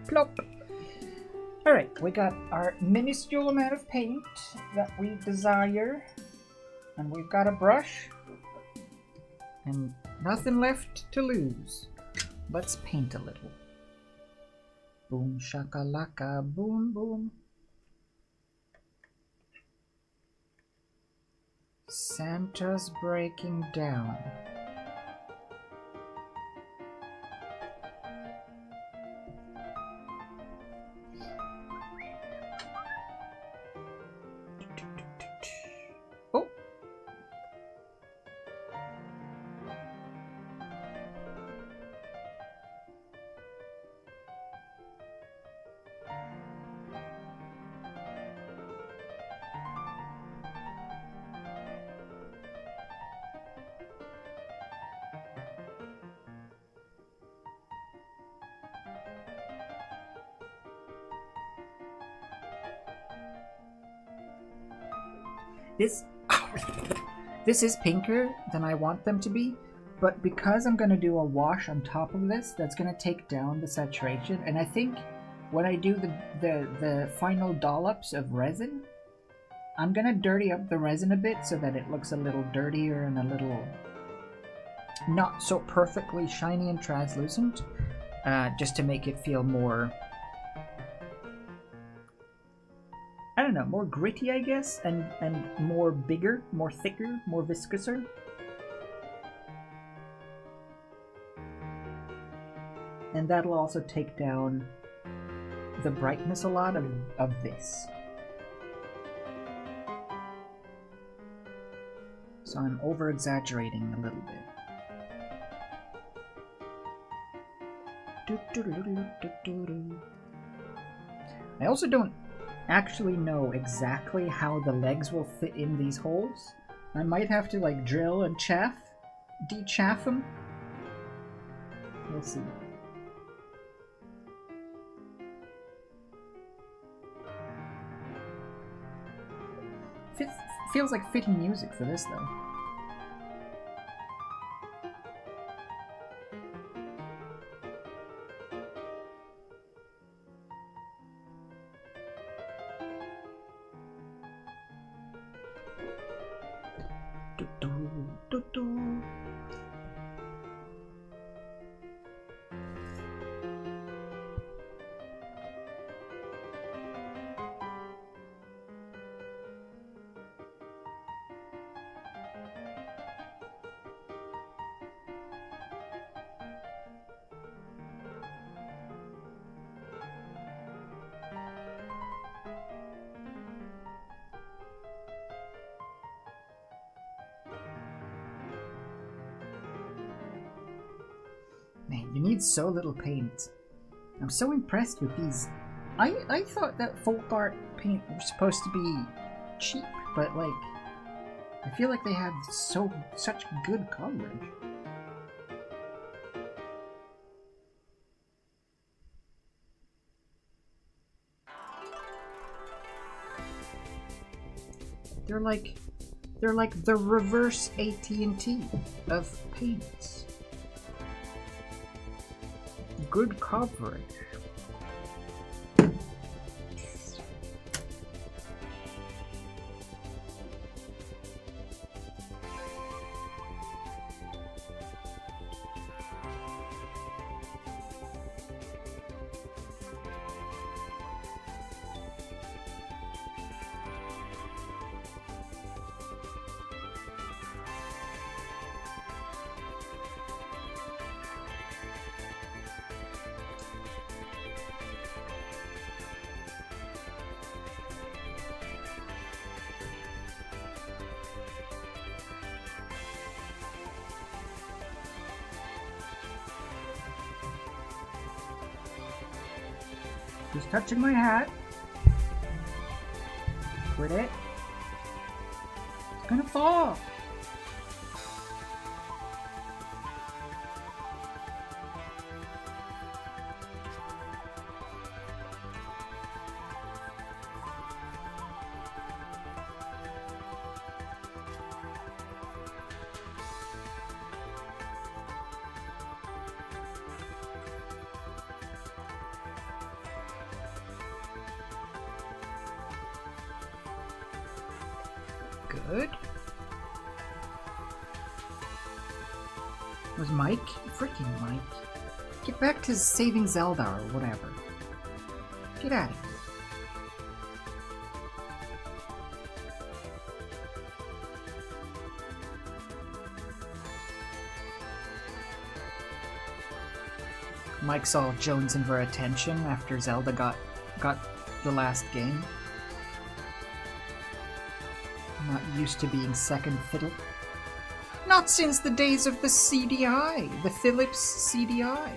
Plop. Alright, we got our minuscule amount of paint that we desire. And we've got a brush. And nothing left to lose. Let's paint a little. Boom shakalaka, boom boom. Santa's breaking down. This this is pinker than I want them to be, but because I'm gonna do a wash on top of this, that's gonna take down the saturation. And I think when I do the final dollops of resin, I'm gonna dirty up the resin a bit so that it looks a little dirtier and a little not so perfectly shiny and translucent, just to make it feel more, I don't know, more gritty, I guess, and more bigger, more thicker, more viscouser. And that'll also take down the brightness a lot of this. So I'm over-exaggerating a little bit. I also don't actually know exactly how the legs will fit in these holes. I might have to like drill and de-chaff them. We'll see. Feels like fitting music for this though. Man, you need so little paint. I'm so impressed with these. I thought that folk art paint was supposed to be cheap, but like, I feel like they have such good coverage. They're like the reverse AT&T of paints. Good coverage. Who's touching my hat? Quit it. It's gonna fall. Good. Was Mike? Freaking Mike. Get back to saving Zelda or whatever. Get out of here. Mike's all jonesing for attention after Zelda got the last game. Not used to being second fiddle. Not since the days of the CDI, the Philips CDI.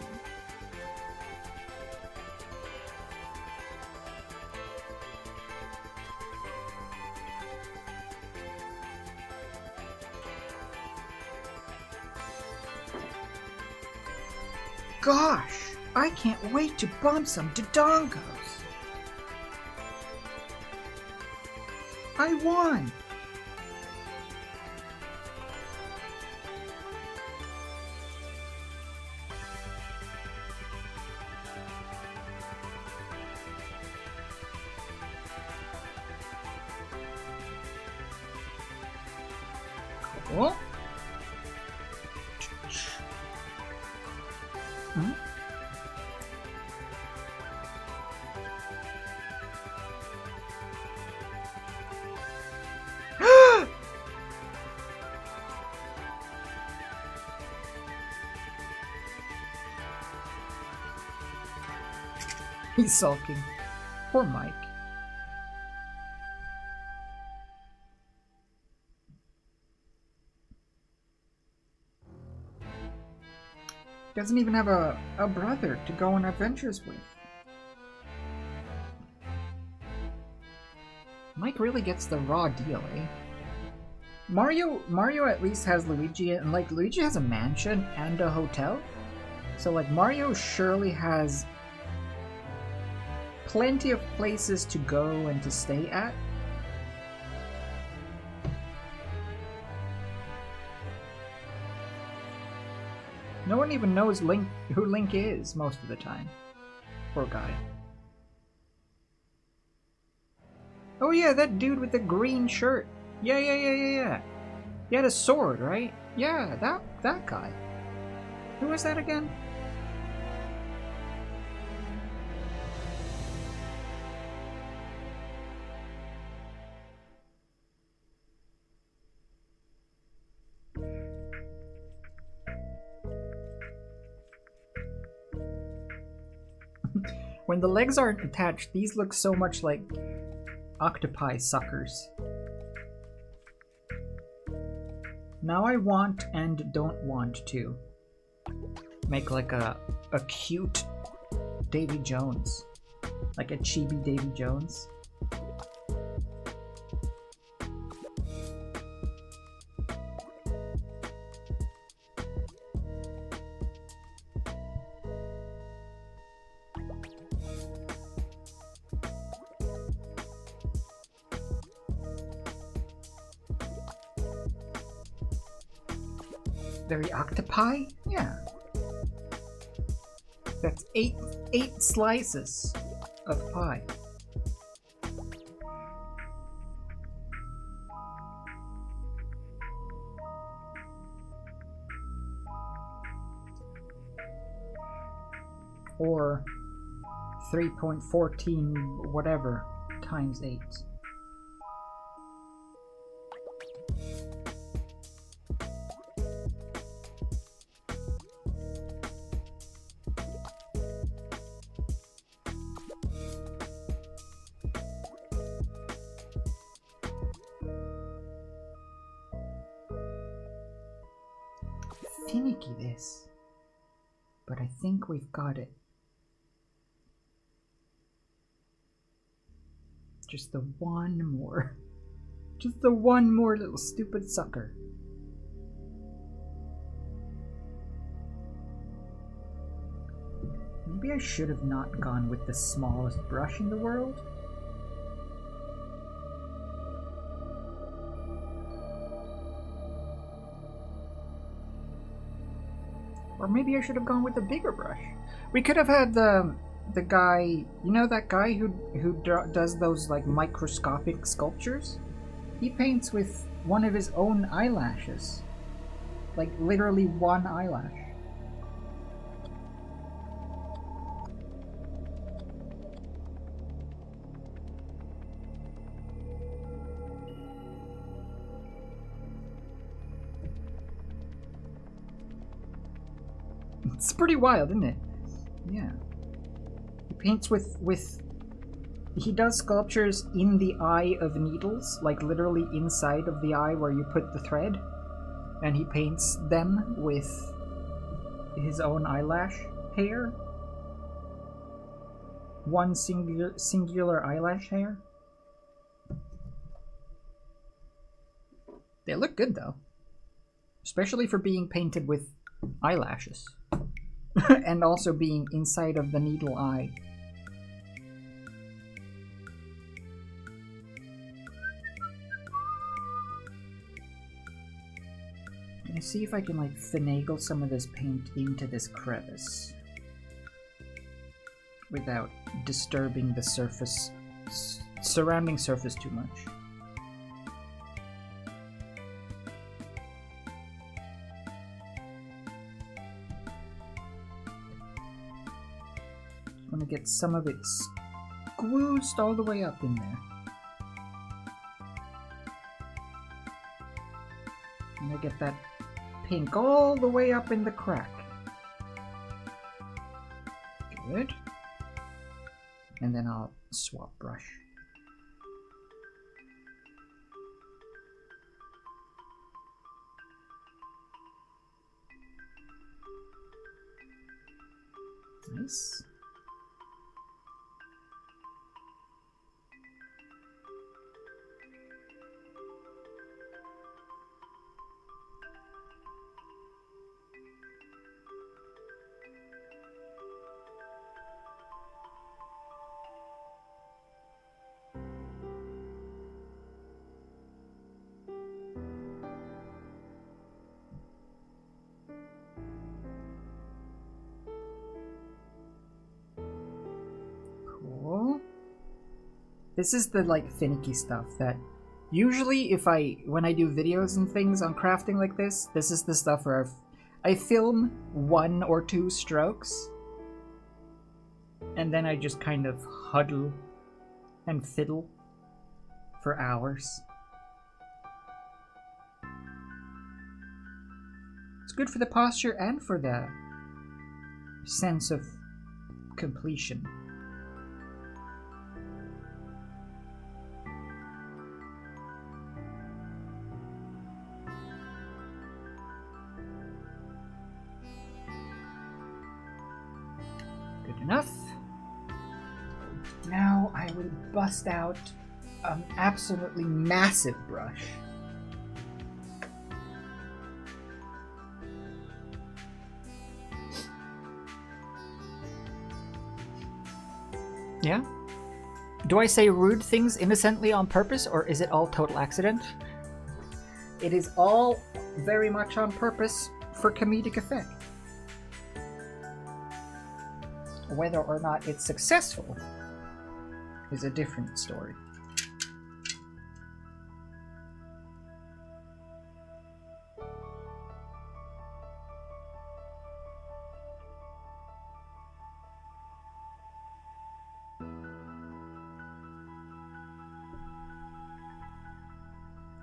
Gosh, I can't wait to bump some Dodongos. I won! Oh. Hmm? He's sulking. Poor Mike. Doesn't even have a brother to go on adventures with. Mike really gets the raw deal, eh? Mario at least has Luigi, and like Luigi has a mansion and a hotel. So like Mario surely has plenty of places to go and to stay at. No one even knows who Link is most of the time. Poor guy. Oh yeah, that dude with the green shirt. Yeah. He had a sword, right? Yeah, that guy. Who was that again? When the legs aren't attached, these look so much like octopi suckers. Now I want and don't want to make like a cute Davy Jones. Like a chibi Davy Jones. Very octopi? Yeah. That's eight slices of pie. Or 3.14 whatever times 8. Finicky this, but I think we've got it. Just the one more. Just the one more little stupid sucker. Maybe I should have not gone with the smallest brush in the world. Or maybe I should have gone with a bigger brush. We could have had the guy, you know that guy who does those like microscopic sculptures? He paints with one of his own eyelashes. Like literally one eyelash. It's pretty wild, isn't it? Yeah. He paints with he does sculptures in the eye of needles, like literally inside of the eye where you put the thread, and he paints them with his own eyelash hair. One singular eyelash hair. They look good though. Especially for being painted with eyelashes. And also being inside of the needle eye. I'm gonna see if I can like finagle some of this paint into this crevice without disturbing the surface, surrounding surface too much. want to get some of it squoozed all the way up in there. And I get that pink all the way up in the crack. Good. And then I'll swap brush. Nice. Cool. This is the like finicky stuff that usually when I do videos and things on crafting like this is the stuff where I film 1 or 2 strokes and then I just kind of huddle and fiddle for hours. It's good for the posture and for the sense of completion. Good enough. Now I will bust out an absolutely massive brush. Yeah? Do I say rude things innocently on purpose, or is it all total accident? It is all very much on purpose for comedic effect. Whether or not it's successful is a different story.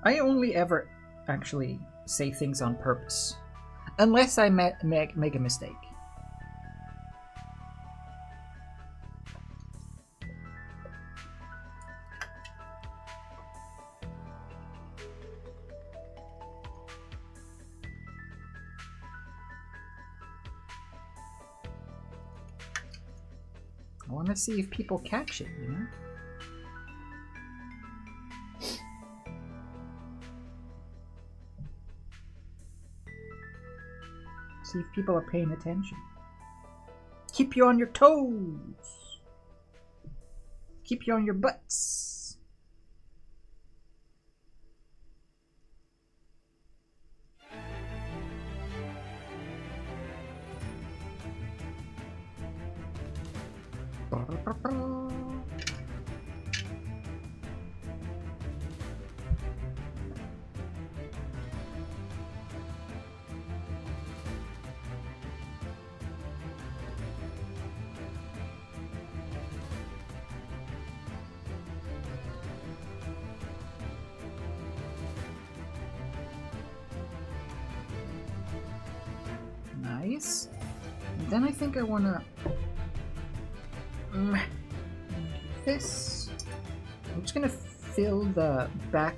I only ever actually say things on purpose, unless I make a mistake. I want to see if people catch it, you know? See if people are paying attention. Keep you on your toes. Keep you on your butts. Nice. And then I think I want to do this. I'm just going to fill the back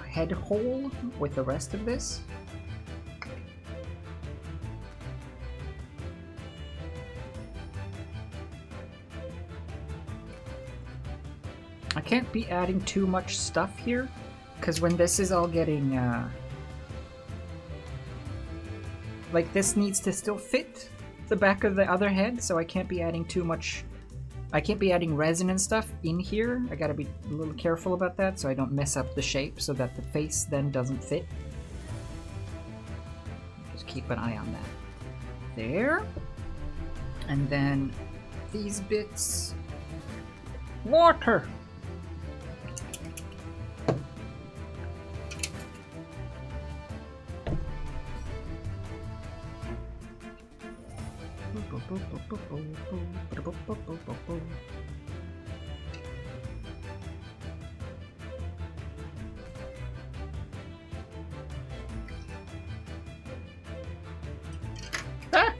head hole with the rest of this. I can't be adding too much stuff here, because when this is all getting like, this needs to still fit the back of the other head, so I can't be adding too much. I can't be adding resin and stuff in here. I gotta be a little careful about that so I don't mess up the shape so that the face then doesn't fit. Just keep an eye on that. There. And then these bits. Water! Ah!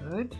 Good.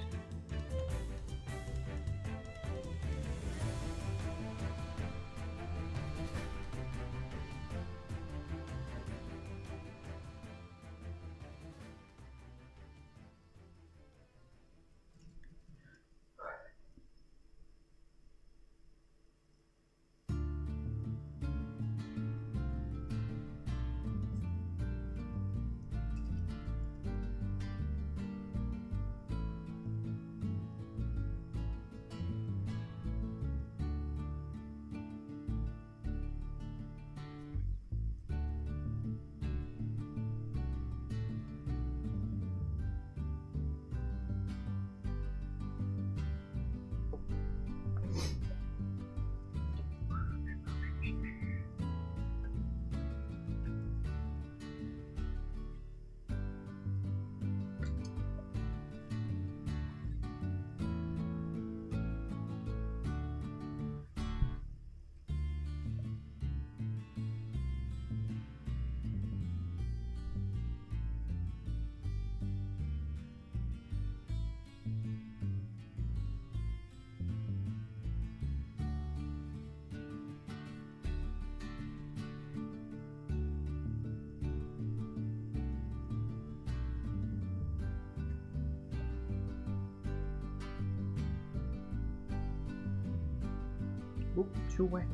Oop, too wet.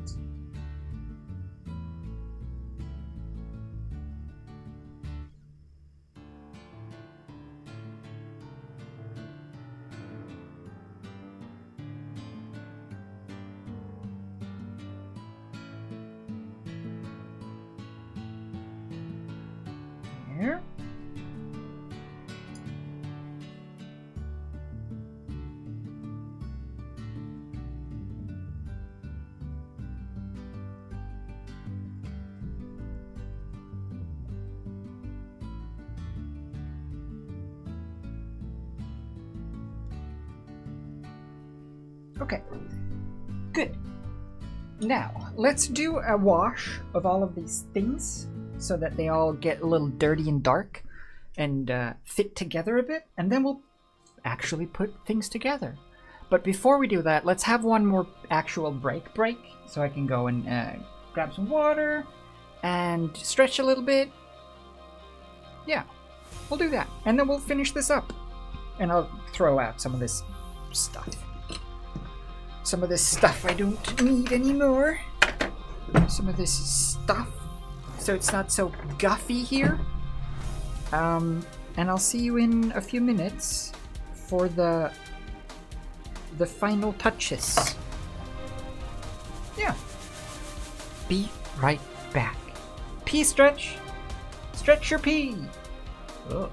There. Okay, good. Now, let's do a wash of all of these things so that they all get a little dirty and dark and fit together a bit, and then we'll actually put things together. But before we do that, let's have one more actual break so I can go and grab some water and stretch a little bit. Yeah, we'll do that, and then we'll finish this up. And I'll throw out some of this stuff. Some of this stuff I don't need anymore. Some of this stuff, so it's not so guffy here. And I'll see you in a few minutes for the final touches. Yeah. Be right back. Pee stretch. Stretch your pee. Oh.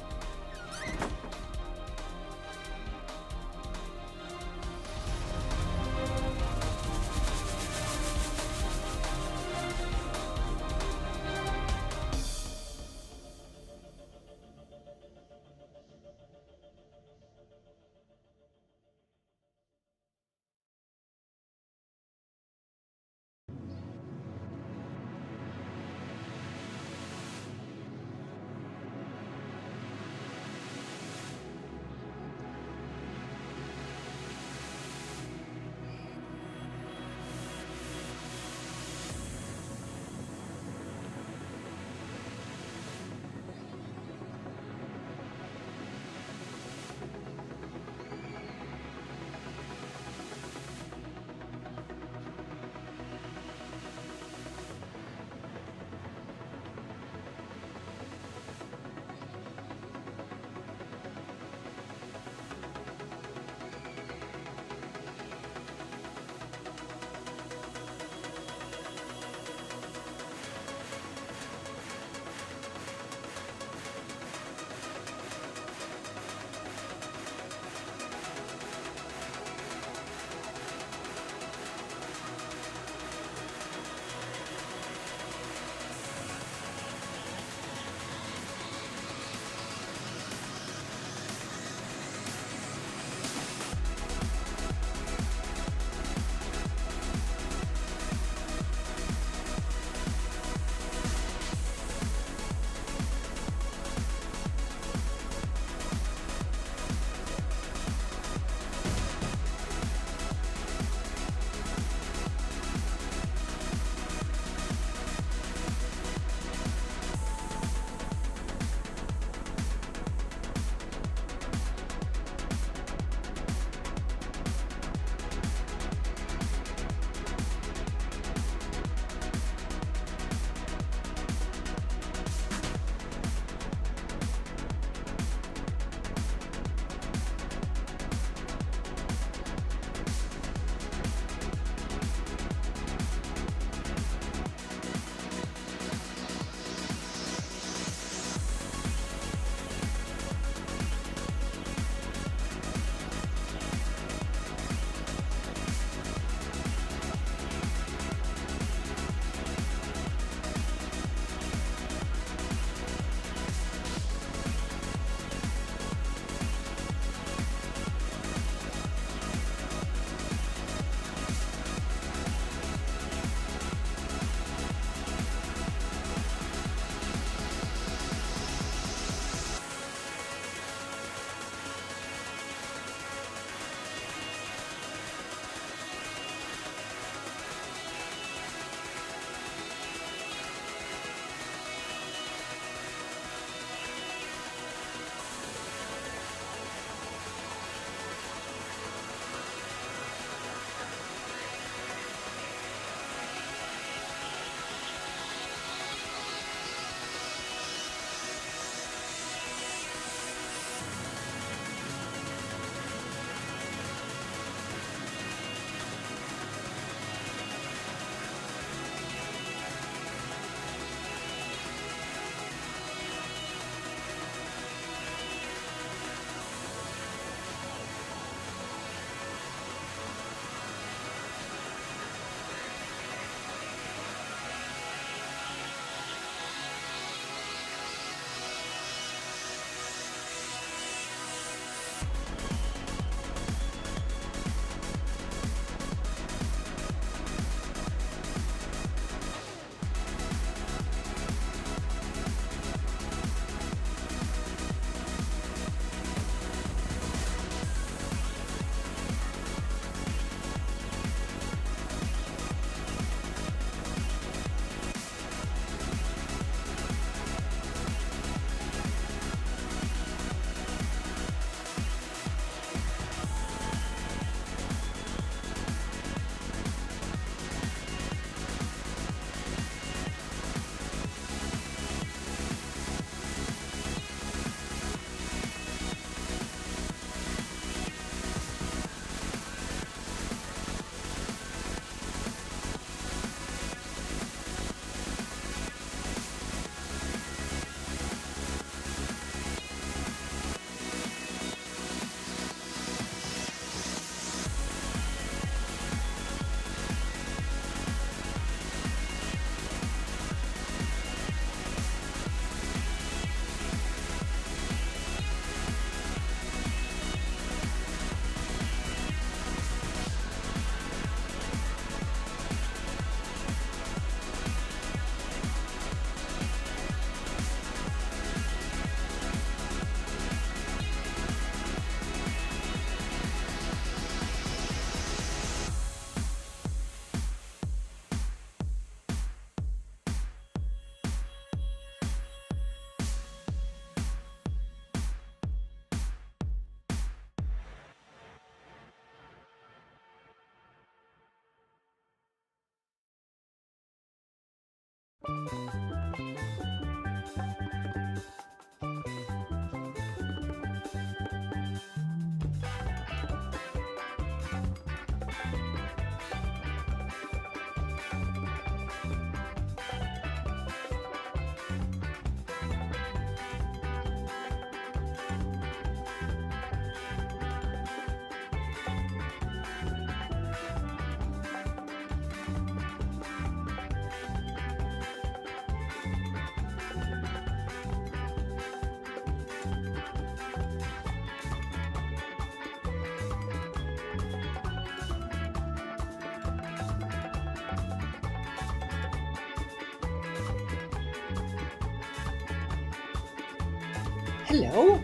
Hello?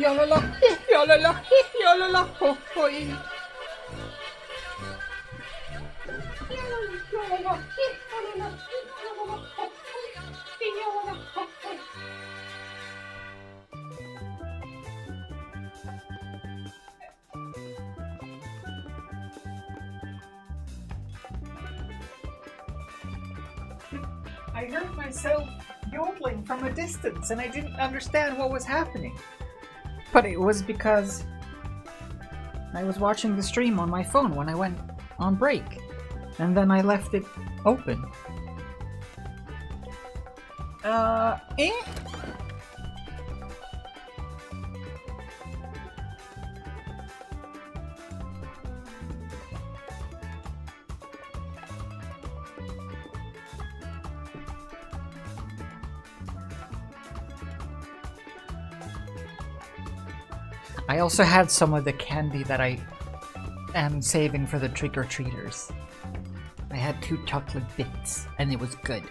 Yolala, yolala, yolala, ho, hoi. I heard myself yodeling from a distance and I didn't understand what was happening. But it was because I was watching the stream on my phone when I went on break. And then I left it open. I also had some of the candy that I am saving for the trick-or-treaters. I had 2 chocolate bits, and it was good.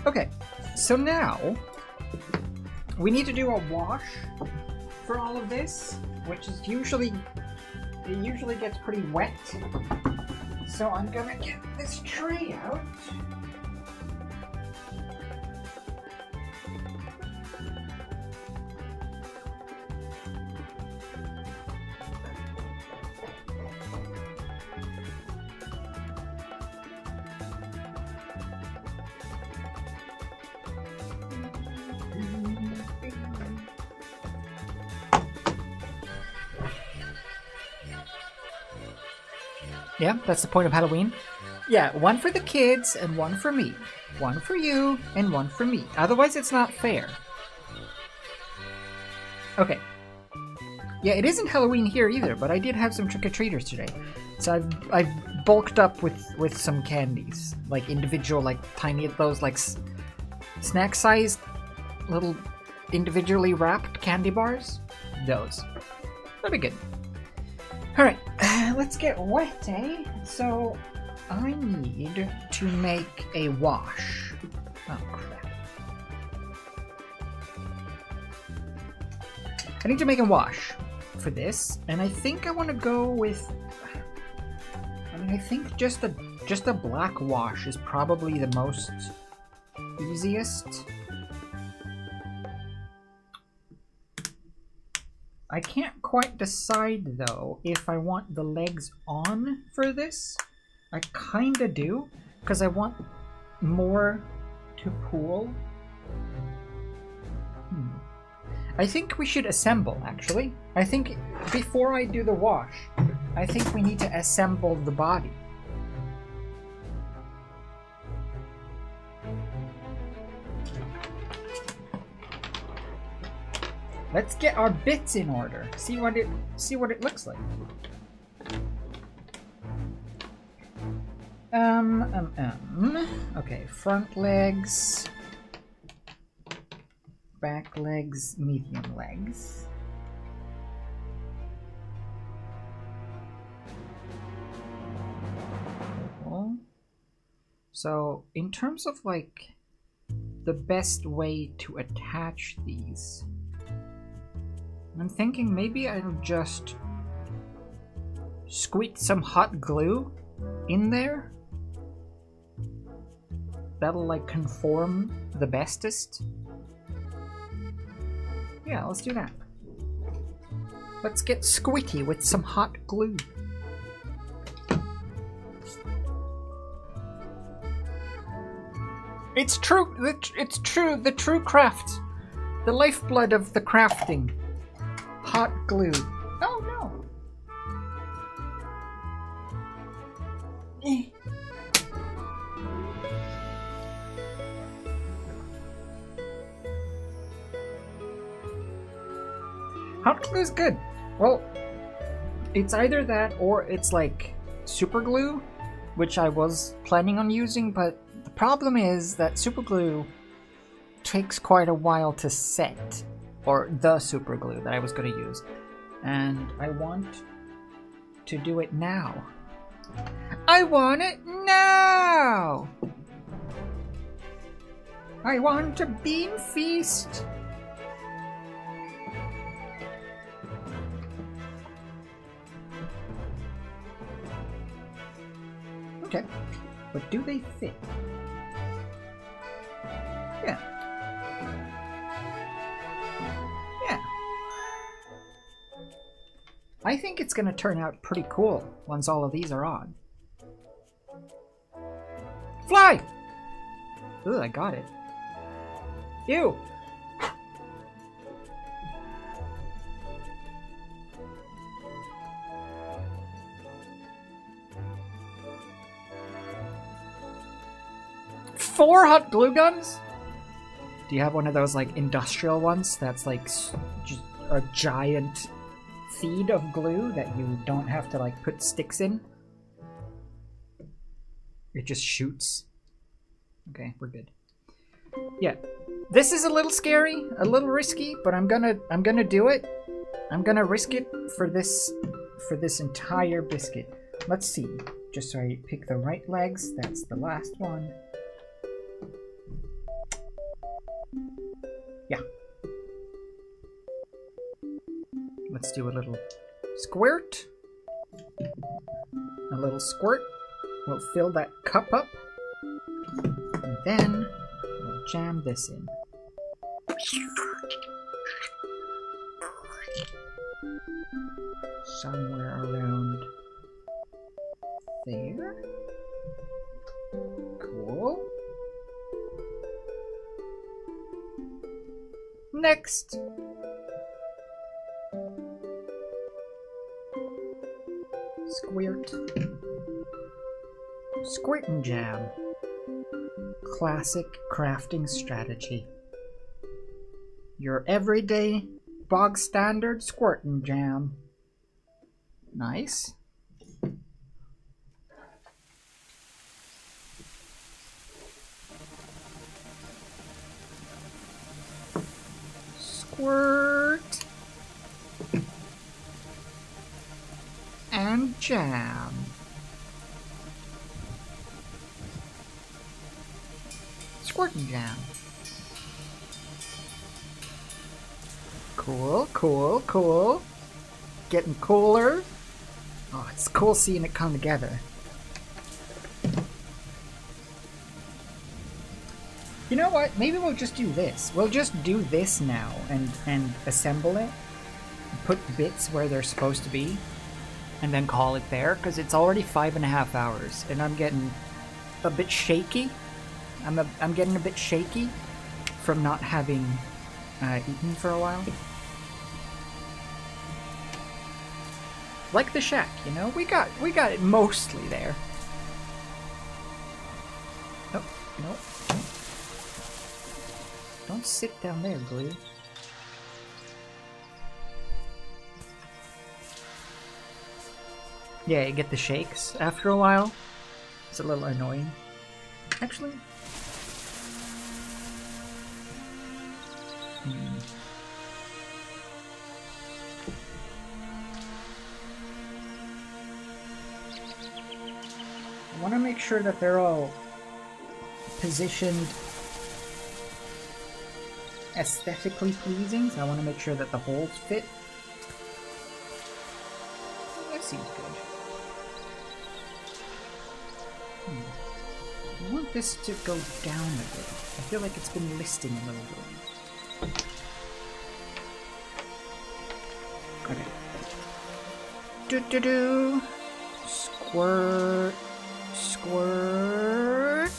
Okay, so now we need to do a wash for all of this, which is usually gets pretty wet. So I'm gonna get this tray out. Yeah, that's the point of Halloween. Yeah, one for the kids and one for me. One for you and one for me. Otherwise, it's not fair. Okay. Yeah, it isn't Halloween here either, but I did have some trick-or-treaters today. So I've bulked up with some candies. Like individual, like tiny, those like snack-sized little individually wrapped candy bars. Those. That'd be good. Alright, let's get wet, eh? So, I need to make a wash. Oh, crap. I need to make a wash for this, and I think I want to go with... I think just a black wash is probably the most easiest. I can't quite decide, though, if I want the legs on for this. I kinda do, because I want more to pool. I think we should assemble, actually. I think before I do the wash, I think we need to assemble the body. Let's get our bits in order. See what it looks like. Okay, front legs, back legs, medium legs. So, in terms of like the best way to attach these, I'm thinking maybe I'll just squeeze some hot glue in there. That'll like conform the bestest. Yeah, let's do that. Let's get squitty with some hot glue. It's true. It's true. The true craft. The lifeblood of the crafting. Hot glue. Oh no. Hot glue is good. Well, it's either that or it's like super glue, which I was planning on using, but the problem is that super glue takes quite a while to set, or the super glue that I was going to use, and I want to do it now. I want it now! I want a bean feast! Okay, but do they fit? Yeah. Yeah. I think it's gonna turn out pretty cool once all of these are on. Fly! Ooh, I got it. Ew! Four hot glue guns? Do you have one of those like industrial ones that's like just a giant feed of glue that you don't have to like put sticks in? It just shoots. Okay, we're good. Yeah. This is a little scary, a little risky, but I'm gonna do it. I'm gonna risk it for this entire biscuit. Let's see. Just so I pick the right legs. That's the last one. Yeah. Let's do a little squirt. A little squirt. We'll fill that cup up. And then we'll jam this in. Somewhere around there. Cool. Next. Squirt. Squirt and jam. Classic crafting strategy. Your everyday, bog standard squirt and jam. Nice. Squirt. And jam. Squirt and jam. Cool, cool, cool. Getting cooler. Oh, it's cool seeing it come together. You know what? Maybe we'll just do this. We'll just do this now and assemble it. Put bits where they're supposed to be. And then call it there, because it's already 5.5 hours. And I'm getting a bit shaky. I'm getting a bit shaky from not having eaten for a while. Like the shack, you know? We got it mostly there. Nope, nope. Don't sit down there, glue. Yeah, you get the shakes after a while. It's a little annoying. Actually. I want to make sure that they're all positioned aesthetically pleasing, so I want to make sure that the holes fit. That seems good. I want this to go down a bit. I feel like it's been listing a little bit. Okay. Do-do-do. Squirt. Squirt.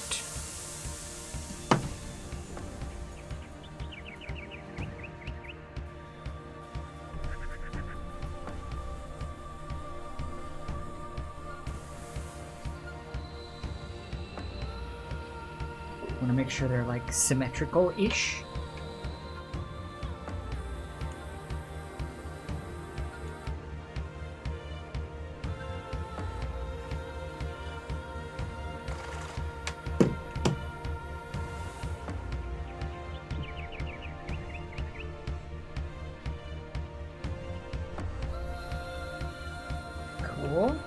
Want to make sure they're like symmetrical-ish. Cool.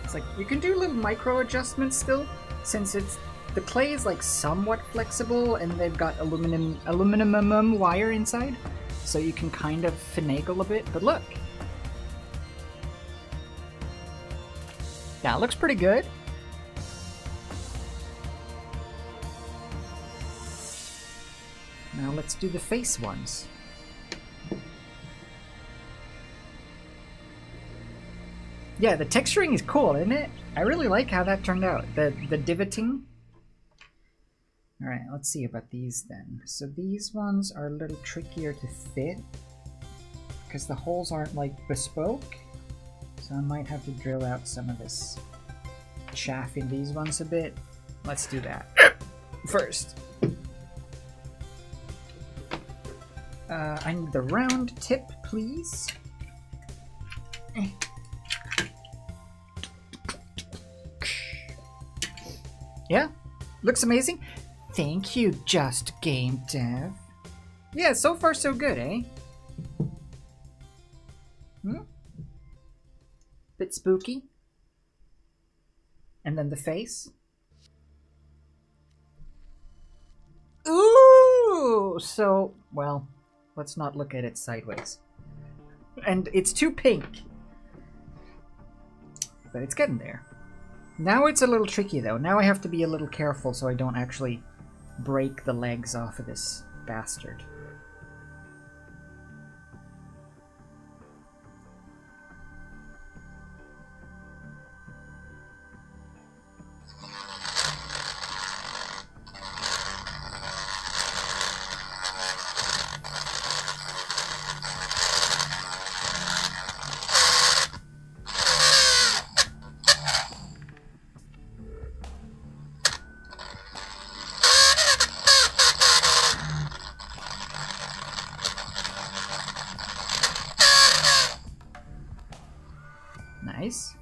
It's like you can do little micro adjustments still, since the clay is like somewhat flexible and they've got aluminum wire inside, so you can kind of finagle a bit. But look, that looks pretty good. Now let's do the face ones. Yeah, the texturing is cool, isn't it? I really like how that turned out. The divoting. Alright, let's see about these then. So these ones are a little trickier to fit because the holes aren't like bespoke. So I might have to drill out some of this chaff in these ones a bit. Let's do that first. I need the round tip, please. Yeah, looks amazing. Thank you, Just Game Dev. Yeah, so far so good, eh? Bit spooky. And then the face. Ooh! So, well, let's not look at it sideways. And it's too pink. But it's getting there. Now it's a little tricky though. Now I have to be a little careful so I don't actually break the legs off of this bastard. Nice.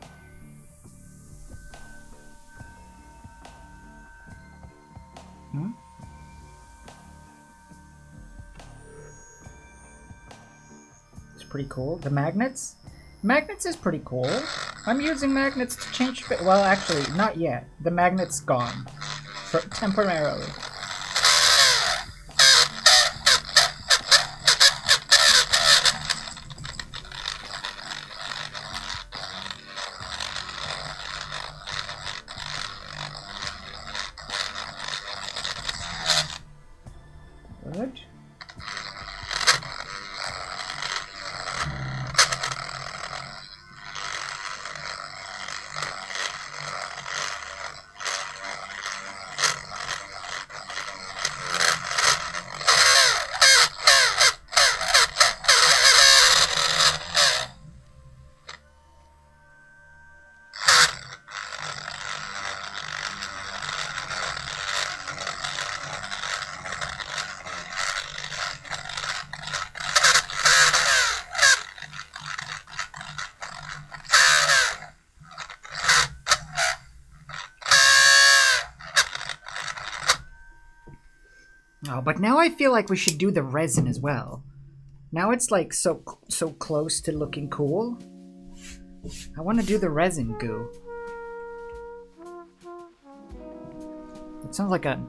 It's pretty cool. The magnets? Magnets is pretty cool. I'm using magnets to change... Well, actually, not yet. The magnet's gone. Temporarily. Good. Oh, but now I feel like we should do the resin as well. Now it's like so close to looking cool. I want to do the resin goo. It sounds like a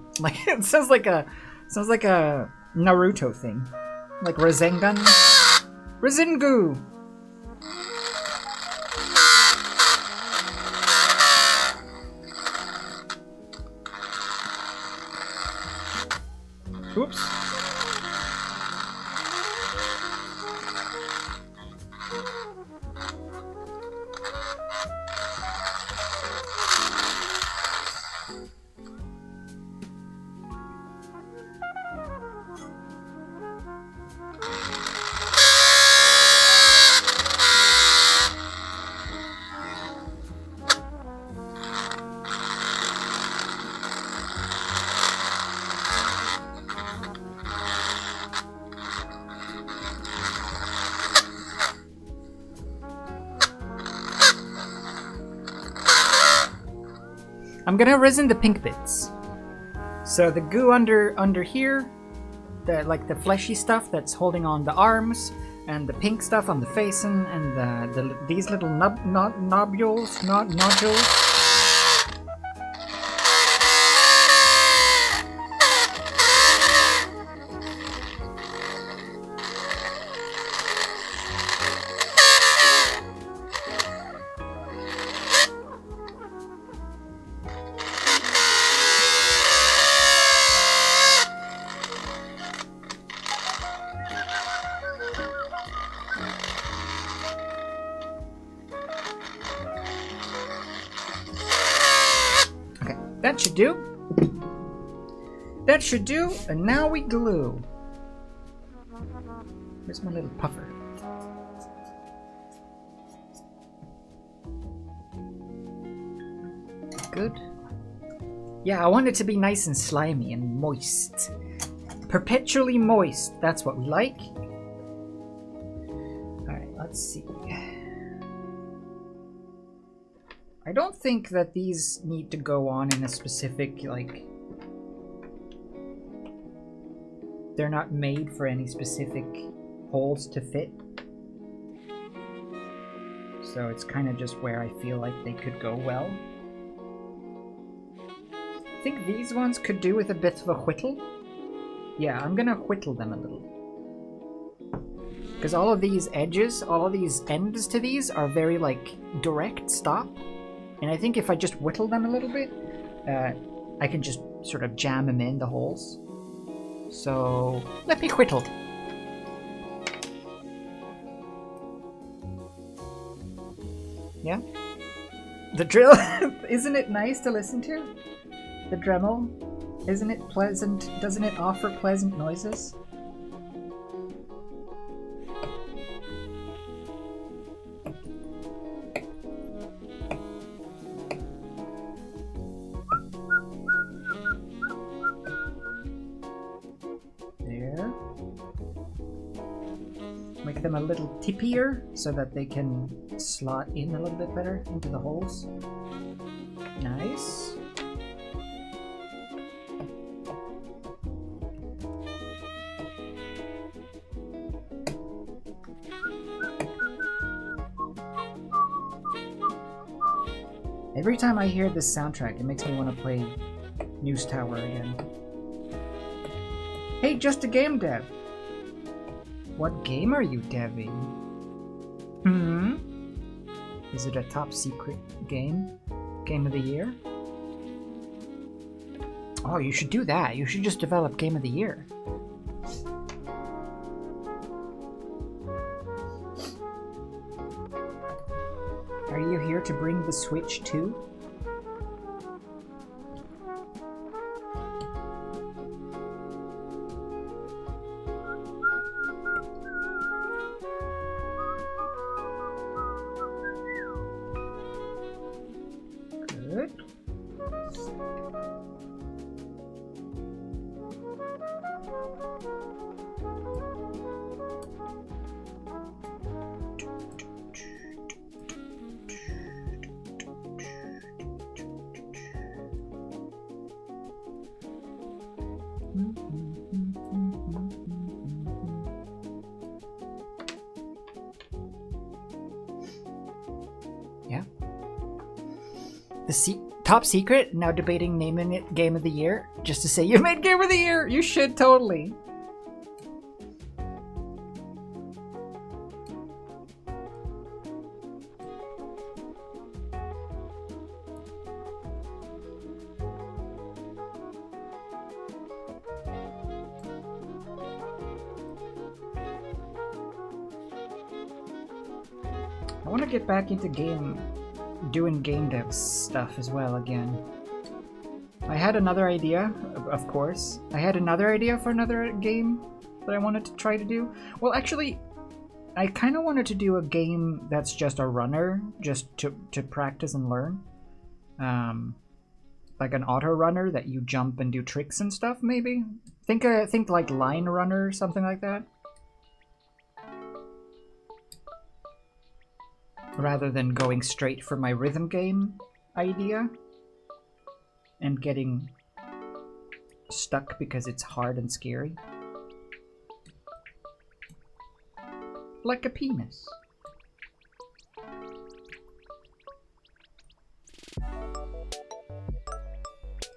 it sounds like a Naruto thing, like Rasengan. Resin goo. Oops. I'm gonna resin the pink bits. So the goo under here, the fleshy stuff that's holding on the arms, and the pink stuff on the face, and these little nodules. That should do. That should do, and now we glue. Where's my little puffer? Good. Yeah, I want it to be nice and slimy and moist. Perpetually moist, that's what we like. Alright, let's see. I don't think that these need to go on in a specific, like... They're not made for any specific holes to fit. So it's kind of just where I feel like they could go well. I think these ones could do with a bit of a whittle. Yeah, I'm gonna whittle them a little. Because all of these edges, all of these ends to these are very, like, direct stop. And I think if I just whittle them a little bit, I can just sort of jam them in the holes. So, let me whittle. Yeah? The drill, isn't it nice to listen to? The Dremel? Isn't it pleasant? Doesn't it offer pleasant noises? There. Make them a little tippier so that they can slot in a little bit better into the holes. Nice. Every time I hear this soundtrack, it makes me want to play News Tower again. Hey, just a game dev! What game are you deving? Hmm? Is it a top secret game? Game of the year? Oh, you should do that. You should just develop Game of the Year. Are you here to bring the Switch too? Good. Yeah. The top secret, now debating naming it Game of the Year, just to say you made Game of the Year! You should totally! I want to get back into doing game dev stuff as well again. I had another idea, of course. I had another idea for another game that I wanted to try to do. Well, actually, I kind of wanted to do a game that's just a runner, just to practice and learn. Like an auto runner that you jump and do tricks and stuff, maybe? Think like Line Runner or something like that. Rather than going straight for my rhythm game idea and getting stuck because it's hard and scary. Like a penis.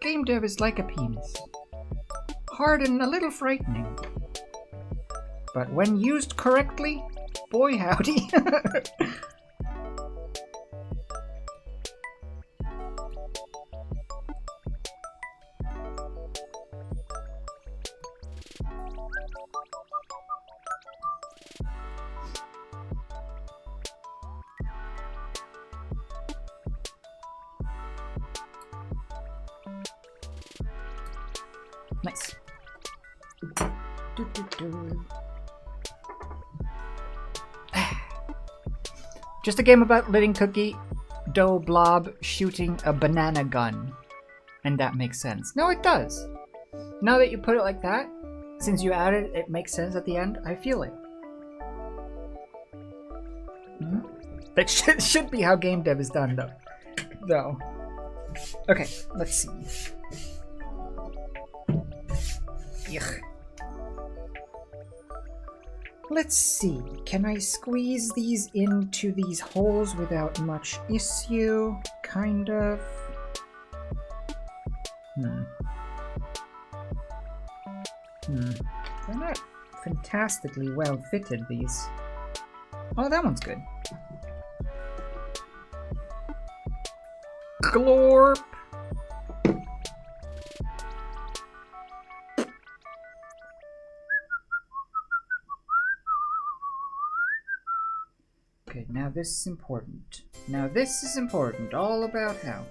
Game dev is like a penis. Hard and a little frightening. But when used correctly, boy howdy. Nice. Just a game about living cookie dough blob shooting a banana gun. And that makes sense. No, it does. Now that you put it like that, since you added it, makes sense at the end. I feel it. That should be how game dev is done, though. Okay, let's see. Yuck. Let's see, can I squeeze these into these holes without much issue? Kind of. They're not fantastically well fitted, these. Oh, that one's good. Glorp! Okay, now this is important. Now this is important, all about how.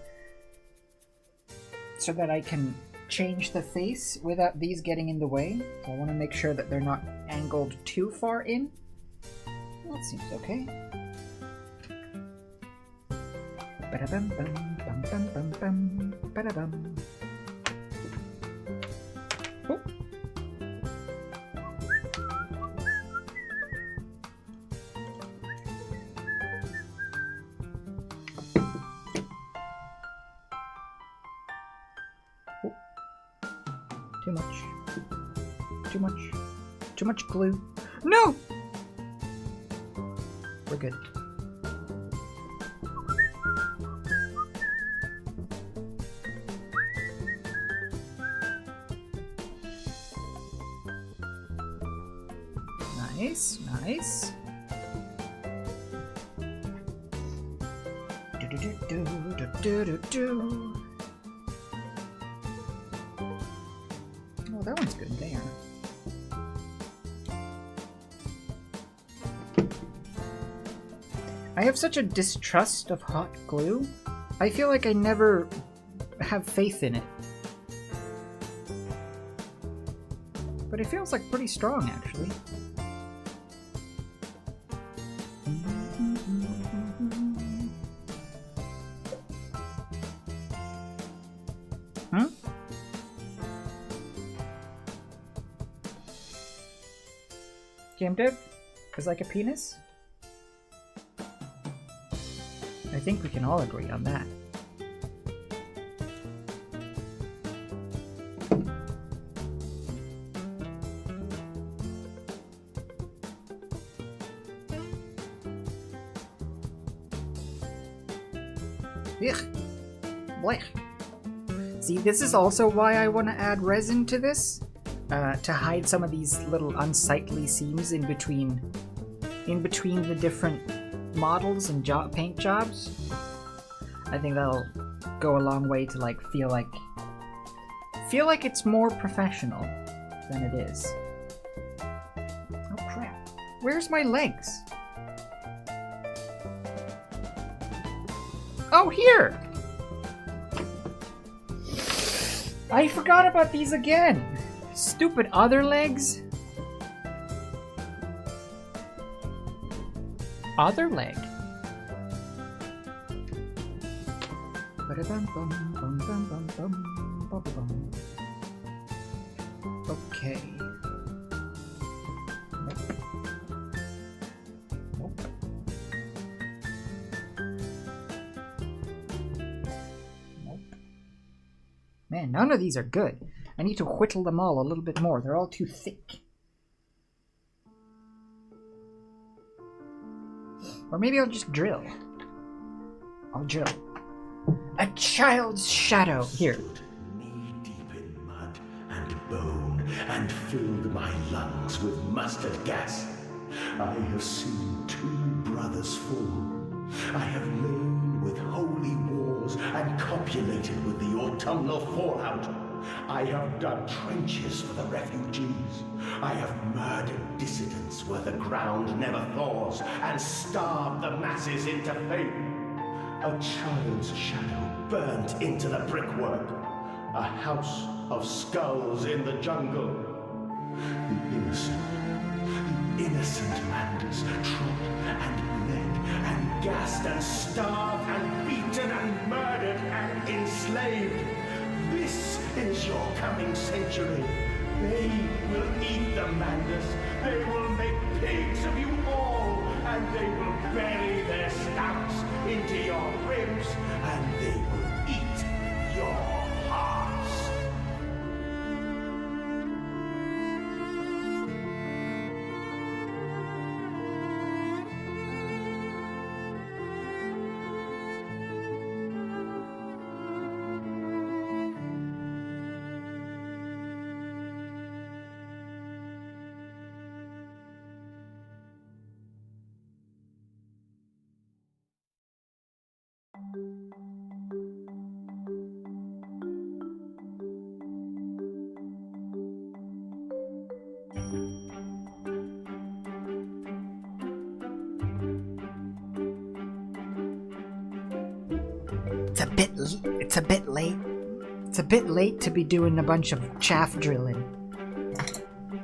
So that I can change the face without these getting in the way. So I want to make sure that they're not angled too far in. That seems okay. Ba-da-bum, bum, bum, bum, bum, bum, ba-da-bum. Oh. Too much. Too much. Too much glue. No! We're good. Nice, nice. Do-do-do-do-do-do-do-do. Oh, that one's good there. I have such a distrust of hot glue. I feel like I never have faith in it. But it feels like pretty strong, actually. Game dev is like a penis? I think we can all agree on that. Ugh. Blech. See, this is also why I want to add resin to this. To hide some of these little unsightly seams in between the different models and paint jobs. I think that'll go a long way to like feel like it's more professional than it is. Oh crap. Where's my legs? Oh, here! I forgot about these again! Stupid other legs. Other leg. Okay. Nope. Nope. Man, none of these are good. I need to whittle them all a little bit more. They're all too thick. Or maybe I'll just drill. I'll drill. A child's shadow. Here. Knee deep in mud and bone, and filled my lungs with mustard gas. I have seen 2 brothers fall. I have lain with holy wars and copulated with the autumnal fallout. I have dug trenches for the refugees. I have murdered dissidents where the ground never thaws, and starved the masses into faith. A child's shadow burnt into the brickwork. A house of skulls in the jungle. The innocent Manders trod and bled and gassed and starved and beaten and murdered and enslaved. This is your coming century. They will eat the Manders. They will make pigs of you all, and they will bury their stamps into your ribs, and they will eat your hearts. It's a bit late. It's a bit late to be doing a bunch of chaff drilling.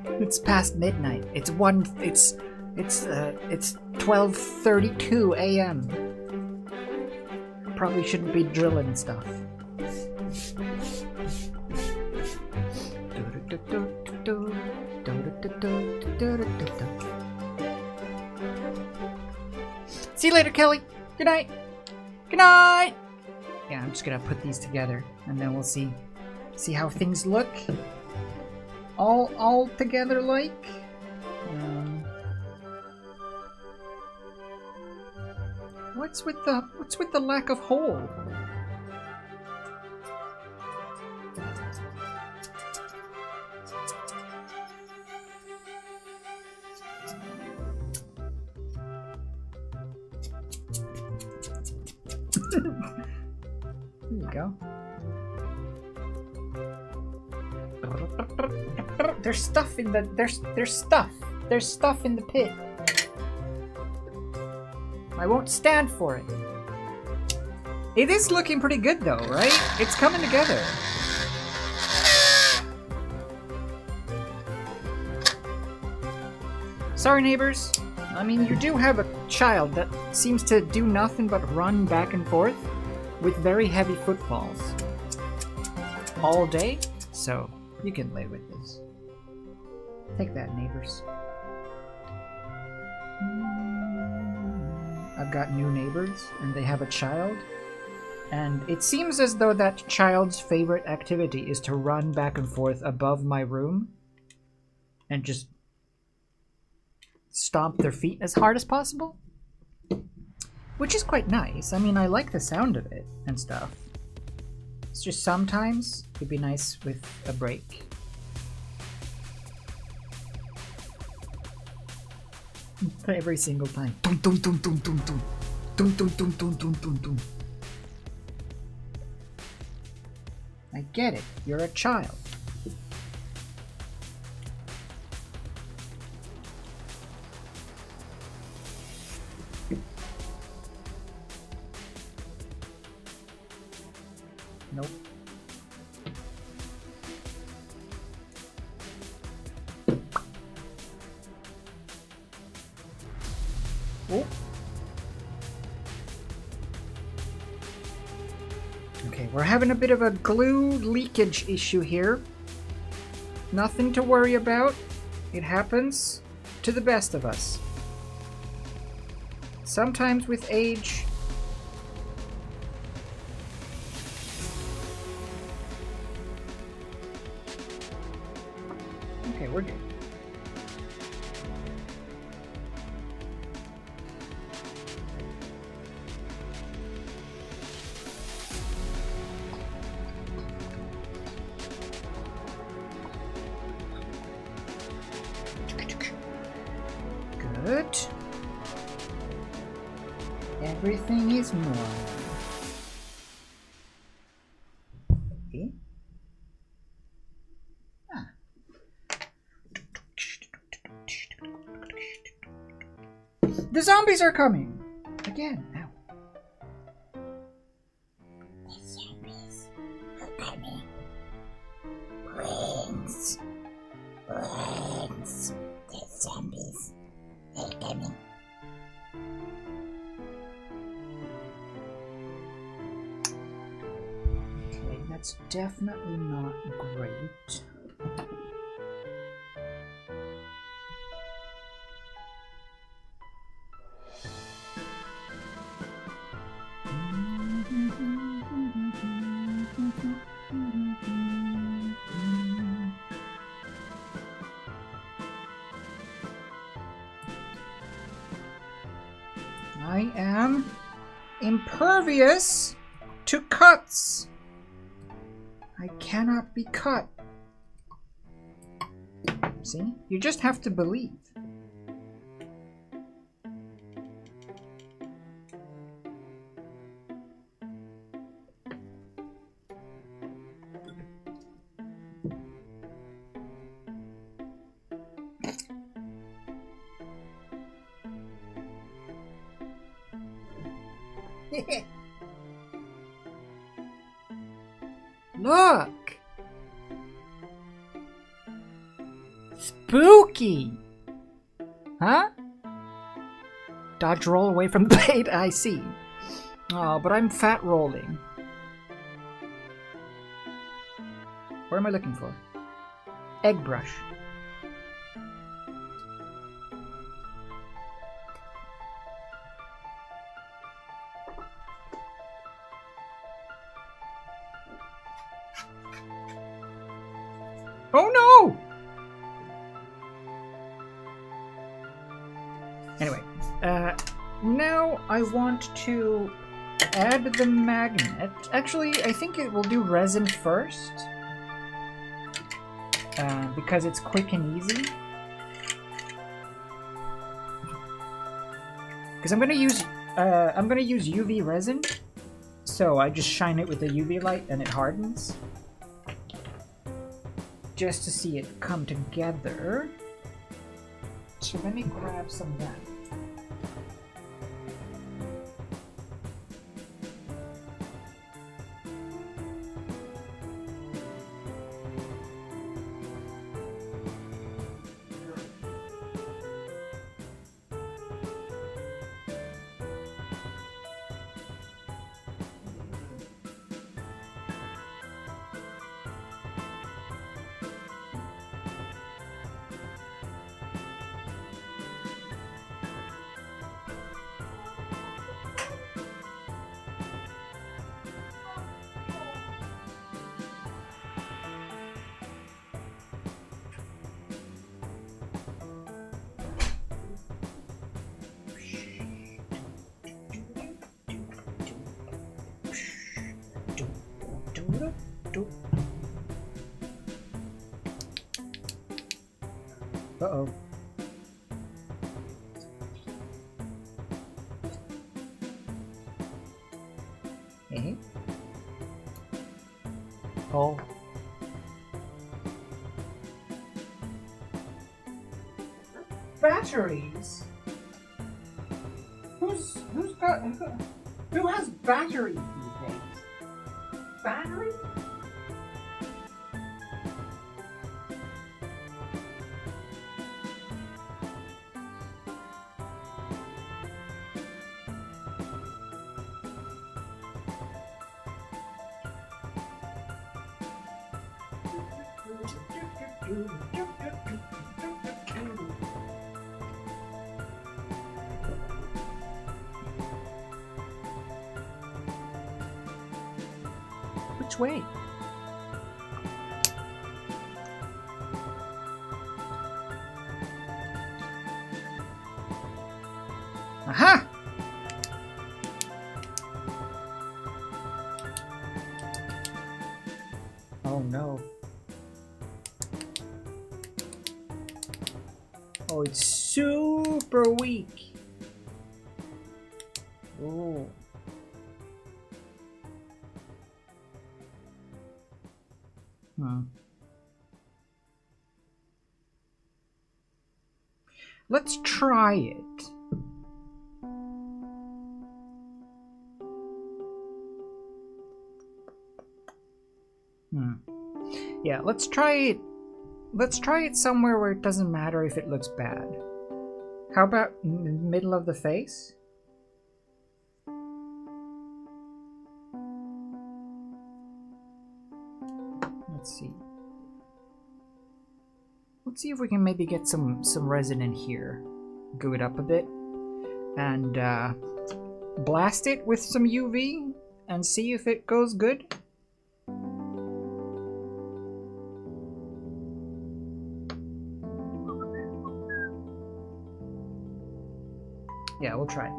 It's past midnight. It's 12:32 a.m. Probably shouldn't be drilling stuff. See you later, Kelly. Good night. Good night. Yeah, I'm just gonna put these together, and then we'll see how things look. All together, like. What's with the lack of hole? There you go. There's stuff in the there's stuff in the pit. I won't stand for it. It is looking pretty good though, right? It's coming together. Sorry, neighbors. I mean, you do have a child that seems to do nothing but run back and forth with very heavy footfalls all day, so you can play with this. Take that, neighbors. I've got new neighbors, and they have a child, and it seems as though that child's favorite activity is to run back and forth above my room and just stomp their feet as hard as possible. Which is quite nice. I mean, I like the sound of it and stuff. It's just sometimes it'd be nice with a break. Every single time. Dum dum dum dum dum dum. Dum dum dum dum dum dum dum. I get it. You're a child. Nope. Oh. Okay, we're having a bit of a glue leakage issue here. Nothing to worry about. It happens to the best of us. Sometimes with age... Okay, we're good. Good. Everything is normal. Okay. Ah. The zombies are coming! Again. Ow. The zombies are coming. Brains. Brains. The zombies are coming. Okay, that's definitely not great. I am impervious to cuts. I cannot be cut. See? You just have to believe. Look! Spooky! Huh? Dodge roll away from the bait, I see. Oh, but I'm fat rolling. What am I looking for? Egg brush. Oh no! Anyway, now I want to add the magnet. Actually, I think it will do resin first. Because it's quick and easy. Because I'm gonna use UV resin. So I just shine it with the UV light and it hardens. Just to see it come together. So let me grab some of that. Uh-oh. Eh? Oh. Batteries? Who has batteries these days? battery? Which way? Aha! Oh no. Oh, it's super weak. Oh. Let's try it. Yeah, let's try it. Let's try it somewhere where it doesn't matter if it looks bad. How about in the middle of the face? Let's see. Let's see if we can maybe get some resin in here. Glue it up a bit. And blast it with some UV and see if it goes good. Yeah, we'll try.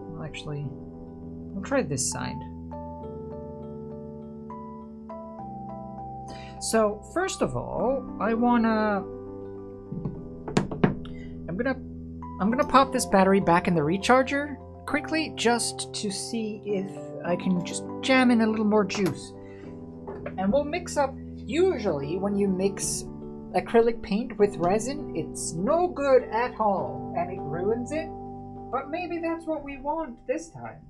Well, actually, we'll try this side. So first of all, I'm gonna pop this battery back in the recharger quickly, just to see if I can just jam in a little more juice. And we'll mix up. Usually, when you mix acrylic paint with resin, it's no good at all, and it ruins it. But maybe that's what we want this time.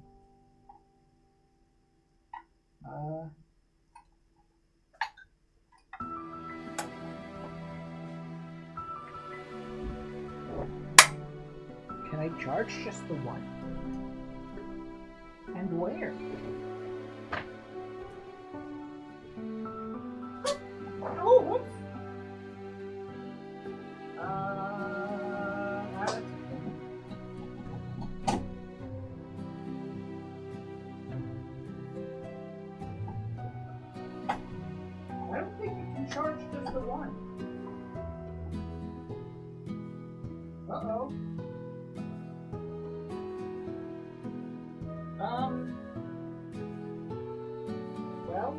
Can I charge just the one? And where? Oh, whoops! I don't think you can charge just the one. Uh-oh. Well.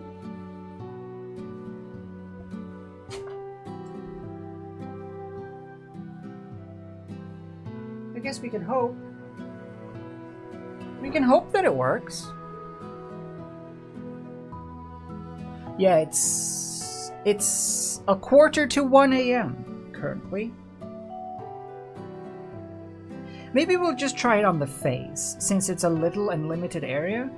I guess we can hope. We can hope that it works. Yeah, it's 1:45 a.m. currently. Maybe we'll just try it on the face, since it's a little and limited area.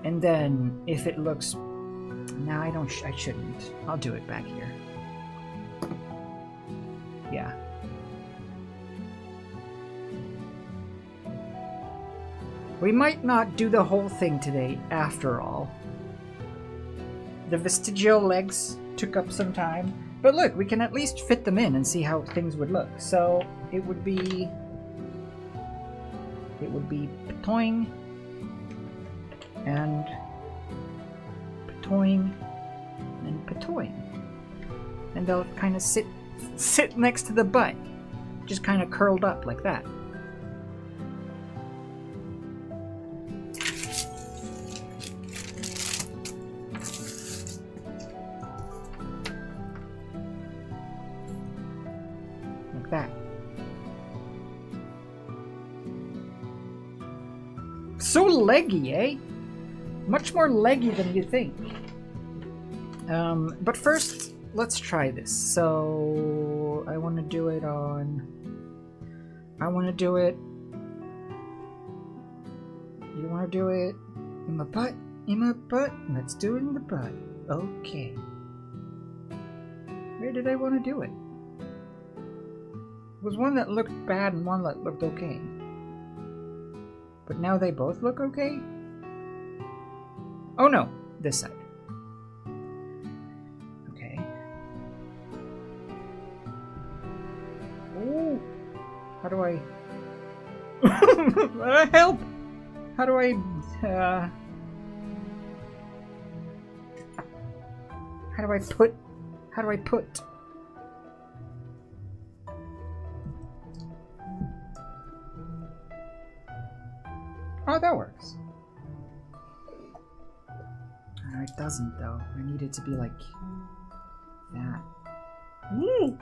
And then, if it looks... No, I shouldn't. I'll do it back here. Yeah. We might not do the whole thing today, after all. The vestigial legs took up some time. But look, we can at least fit them in and see how things would look. So, it would be patoing and patoing and patoing, and they'll kind of sit next to the butt, just kind of curled up like that. Like that. So leggy, eh? Much more leggy than you think. But first, let's try this. So, I want to do it on... You want to do it in the butt? In my butt? Let's do it in the butt. Okay. Where did I want to do it? Was one that looked bad and one that looked okay. But now they both look okay? Oh no, this side. Okay. Ooh. How do I... help! How do I... How do I put... How do I put... Oh, that works. It doesn't, though. I need it to be like that. Woo!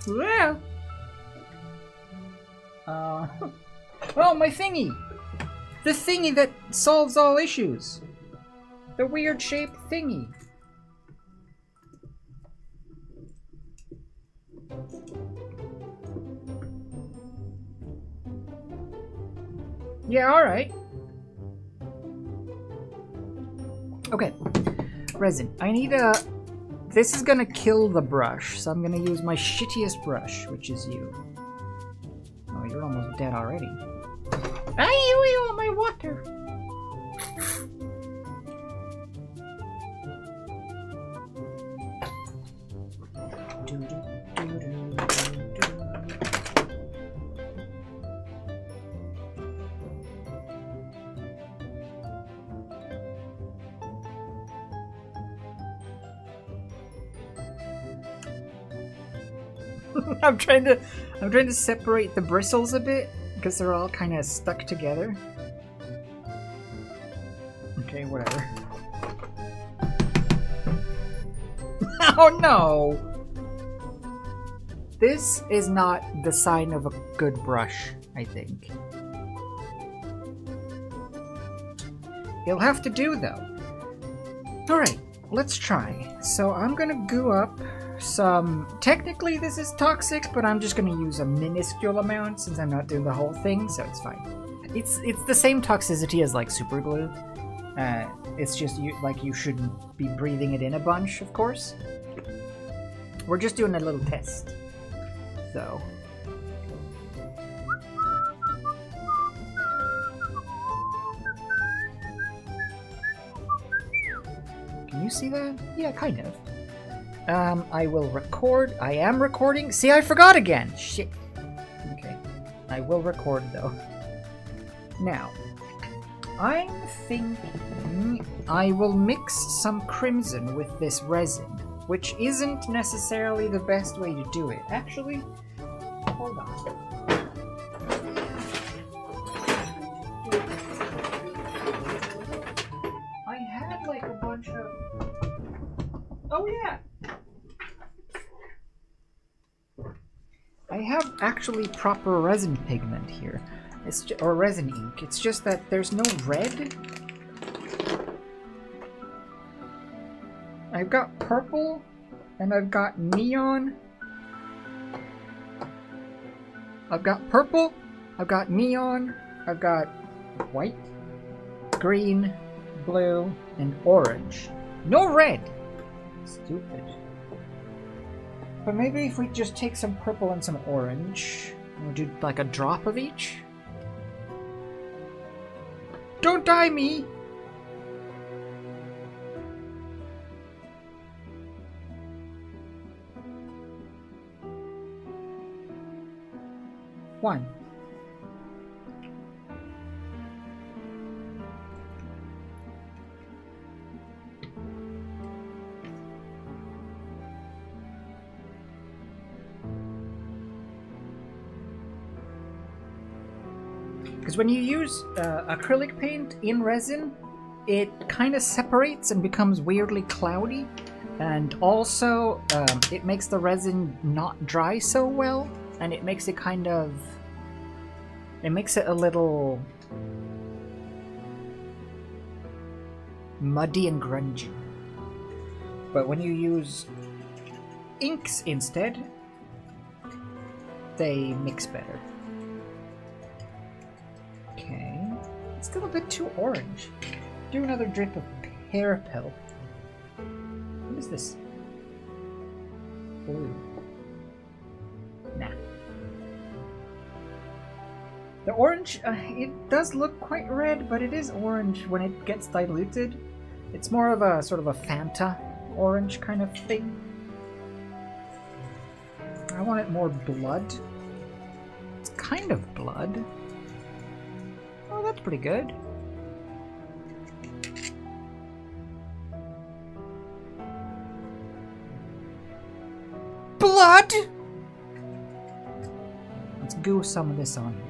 Yeah. Oh, my thingy! The thingy that solves all issues! The weird shaped thingy! Yeah, alright. Okay. Resin. I need a... This is gonna kill the brush, so I'm gonna use my shittiest brush, which is you. Oh, you're almost dead already. I want my water! I'm trying to separate the bristles a bit because they're all kind of stuck together. Okay, whatever. Oh no! This is not the sign of a good brush, I think. It'll have to do though. Alright, let's try. So I'm gonna goo up some... Technically this is toxic, but I'm just gonna use a minuscule amount since I'm not doing the whole thing, so it's fine. It's the same toxicity as like super glue. It's just you shouldn't be breathing it in a bunch, of course. We're just doing a little test. So... Can you see that? Yeah, kind of. I will record. I am recording. See, I forgot again. Shit. Okay. I will record, though. Now, I'm thinking I will mix some crimson with this resin, which isn't necessarily the best way to do it. Actually, hold on. I had like a bunch of... Oh yeah! I have actually proper resin pigment here. Or resin ink. It's just that there's no red. I've got purple, and I've got neon. I've got purple, I've got neon, I've got white, green, blue, and orange. No red! Stupid. But maybe if we just take some purple and some orange, we'll do like a drop of each. Don't die me! One. Because when you use acrylic paint in resin, it kind of separates and becomes weirdly cloudy, and also it makes the resin not dry so well, and it makes it kind of... It makes it a little muddy and grungy. But when you use inks instead, they mix better. Okay. It's still a bit too orange. Do another drip of pear pill. What is this? Blue. Nah. The orange, it does look quite red, but it is orange when it gets diluted. It's more of a sort of a Fanta orange kind of thing. I want it more blood. It's kind of blood. Oh, that's pretty good. Blood! Let's goo some of this on here.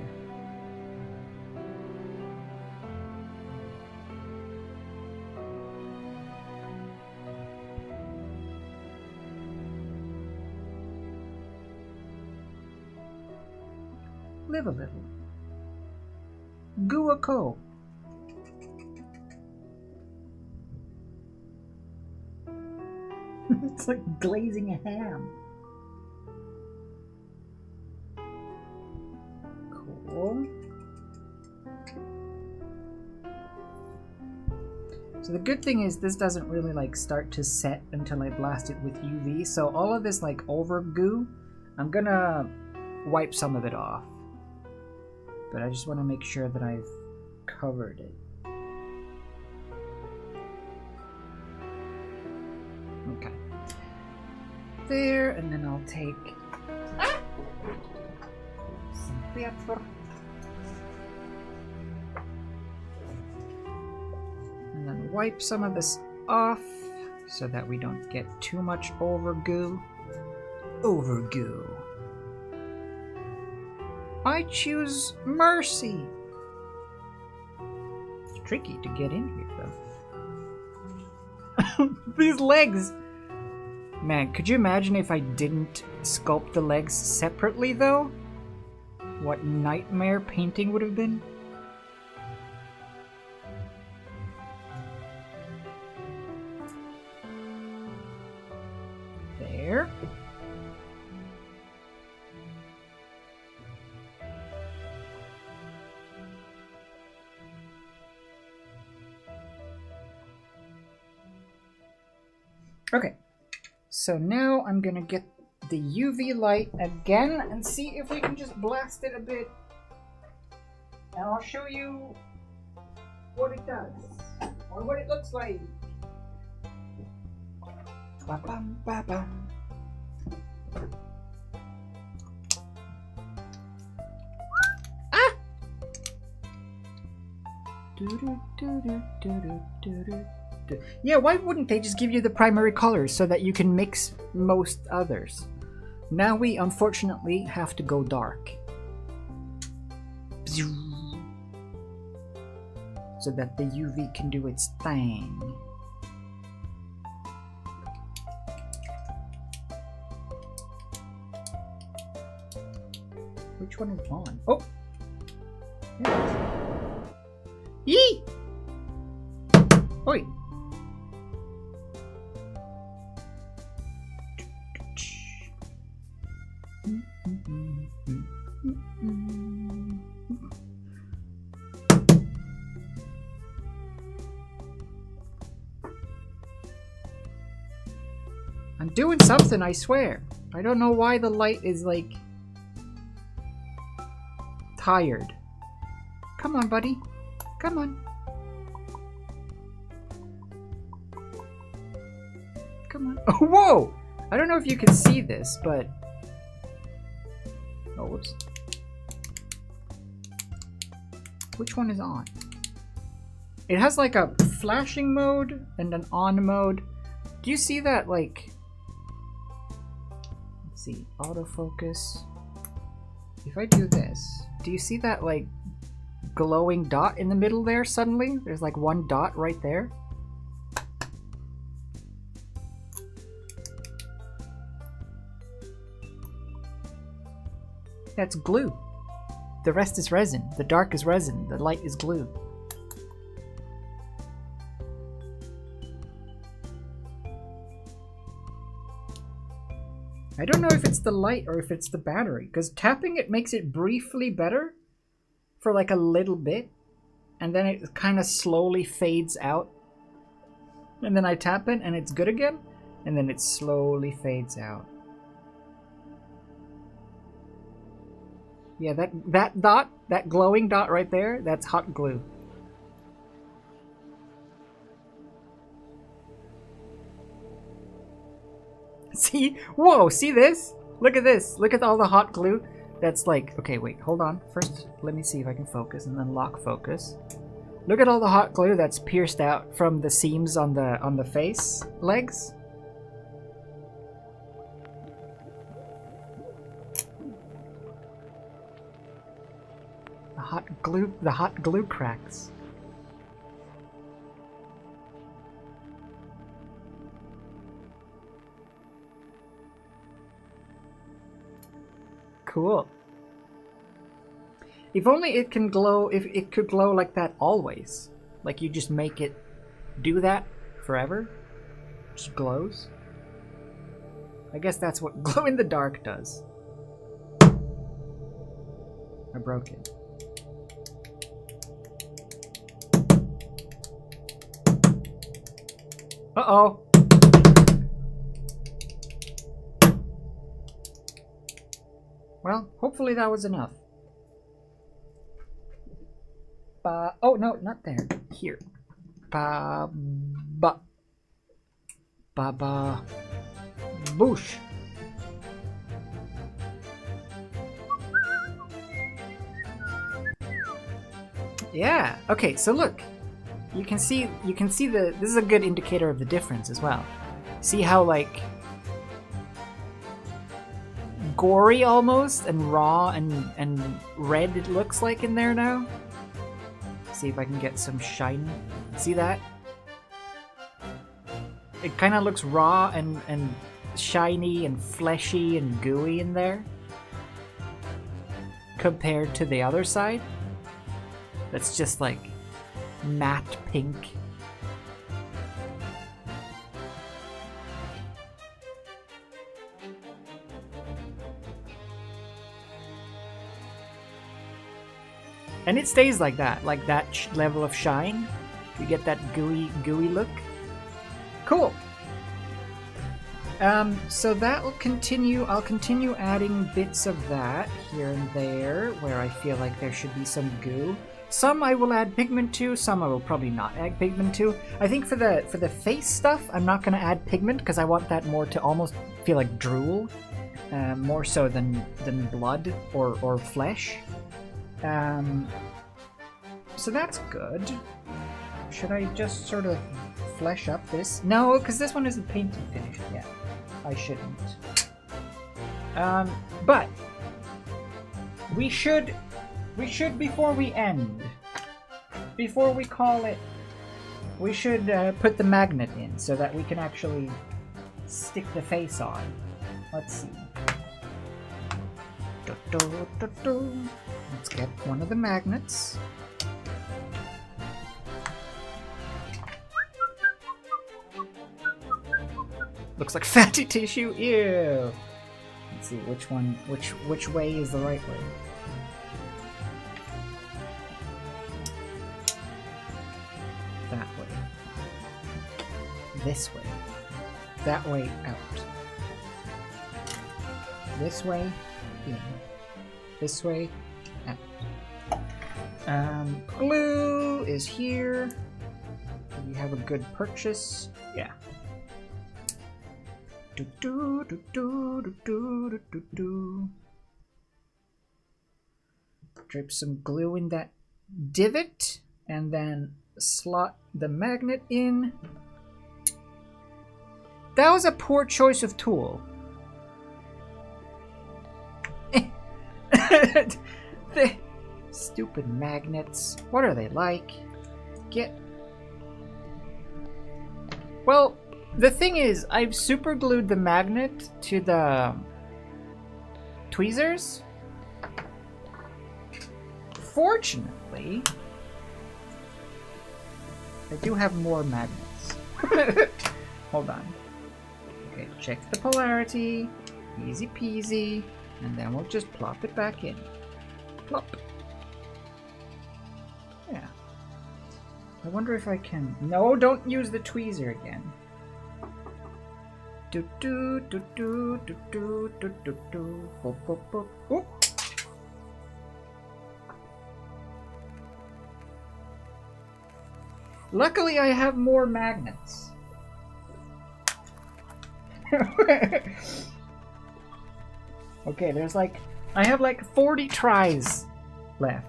Live a little. Goo a co. It's like glazing a ham. Cool. So the good thing is this doesn't really like start to set until I blast it with UV. So all of this like over goo, I'm gonna wipe some of it off. But I just want to make sure that I've covered it. Okay. There, and then I'll take some paper. And then wipe some of this off so that we don't get too much over goo. Over goo. I choose mercy. It's tricky to get in here, though. These legs! Man, could you imagine if I didn't sculpt the legs separately, though? What nightmare painting would have been? There. Okay, so now I'm gonna get the UV light again and see if we can just blast it a bit. And I'll show you what it does, or what it looks like. Ba-bum, ba-bum. Ah! Yeah, why wouldn't they just give you the primary colors so that you can mix most others? Now we unfortunately have to go dark. So that the UV can do its thing. Which one is on? Oh! There it is. Yee! Oi! I'm doing something, I swear. I don't know why the light is like tired. Come on, buddy. Come on. Come on. Oh, whoa! I don't know if you can see this, but... Oh, whoops. Which one is on? It has like a flashing mode and an on mode. Do you see that, like... Let's see. Autofocus. If I do this, do you see that, like, glowing dot in the middle there suddenly? There's like one dot right there. That's glue. The rest is resin. The dark is resin. The light is glue. I don't know if it's the light or if it's the battery, because tapping it makes it briefly better for like a little bit, and then it kind of slowly fades out. And then I tap it and it's good again, and then it slowly fades out. Yeah, that dot, that glowing dot right there, that's hot glue. See? Whoa, see this? Look at this. Look at all the hot glue. That's like, okay, wait, hold on. First, let me see if I can focus and then lock focus. Look at all the hot glue that's pierced out from the seams on the face legs. The hot glue cracks. Cool. If only it can glow, if it could glow like that always. Like you just make it do that forever. Just glows. I guess that's what glow in the dark does. I broke it. Uh-oh. Well, hopefully that was enough. Oh, no, not there. Here. Boosh. Yeah. Okay, so look. You can see this is a good indicator of the difference as well. See how like gory almost and raw and red it looks like in there now? See if I can get some shine. See that? It kind of looks raw and shiny and fleshy and gooey in there compared to the other side. That's just like matte pink. And it stays like that level of shine. You get that gooey look. Cool. So that will continue. I'll continue adding bits of that here and there where I feel like there should be some goo. Some I will add pigment to, some I will probably not add pigment to. I think for the face stuff, I'm not going to add pigment because I want that more to almost feel like drool, more so than blood or flesh. So that's good. Should I just sort of flesh up this? No, because this one isn't painted finished yet. I shouldn't. But we should before we end, before we call it, we should put the magnet in so that we can actually stick the face on. Let's see. Let's get one of the magnets. Looks like fatty tissue. Ew. Let's see which one, which way is the right way. That way. This way. That way out. This way in. This way out. Glue is here. Do we have a good purchase? Yeah. Drip some glue in that divot and then slot the magnet in. That was a poor choice of tool. The stupid magnets. What are they like? Well, the thing is, I've super glued the magnet to the tweezers. Fortunately, I do have more magnets. Hold on. Okay, check the polarity. Easy peasy. And then we'll just plop it back in. Plop. Yeah. I wonder if I can... No, don't use the tweezer again. Do do do do do do do do do. Boop, boop, boop, boop. Luckily, I have more magnets. Okay, there's like... I have like 40 tries left.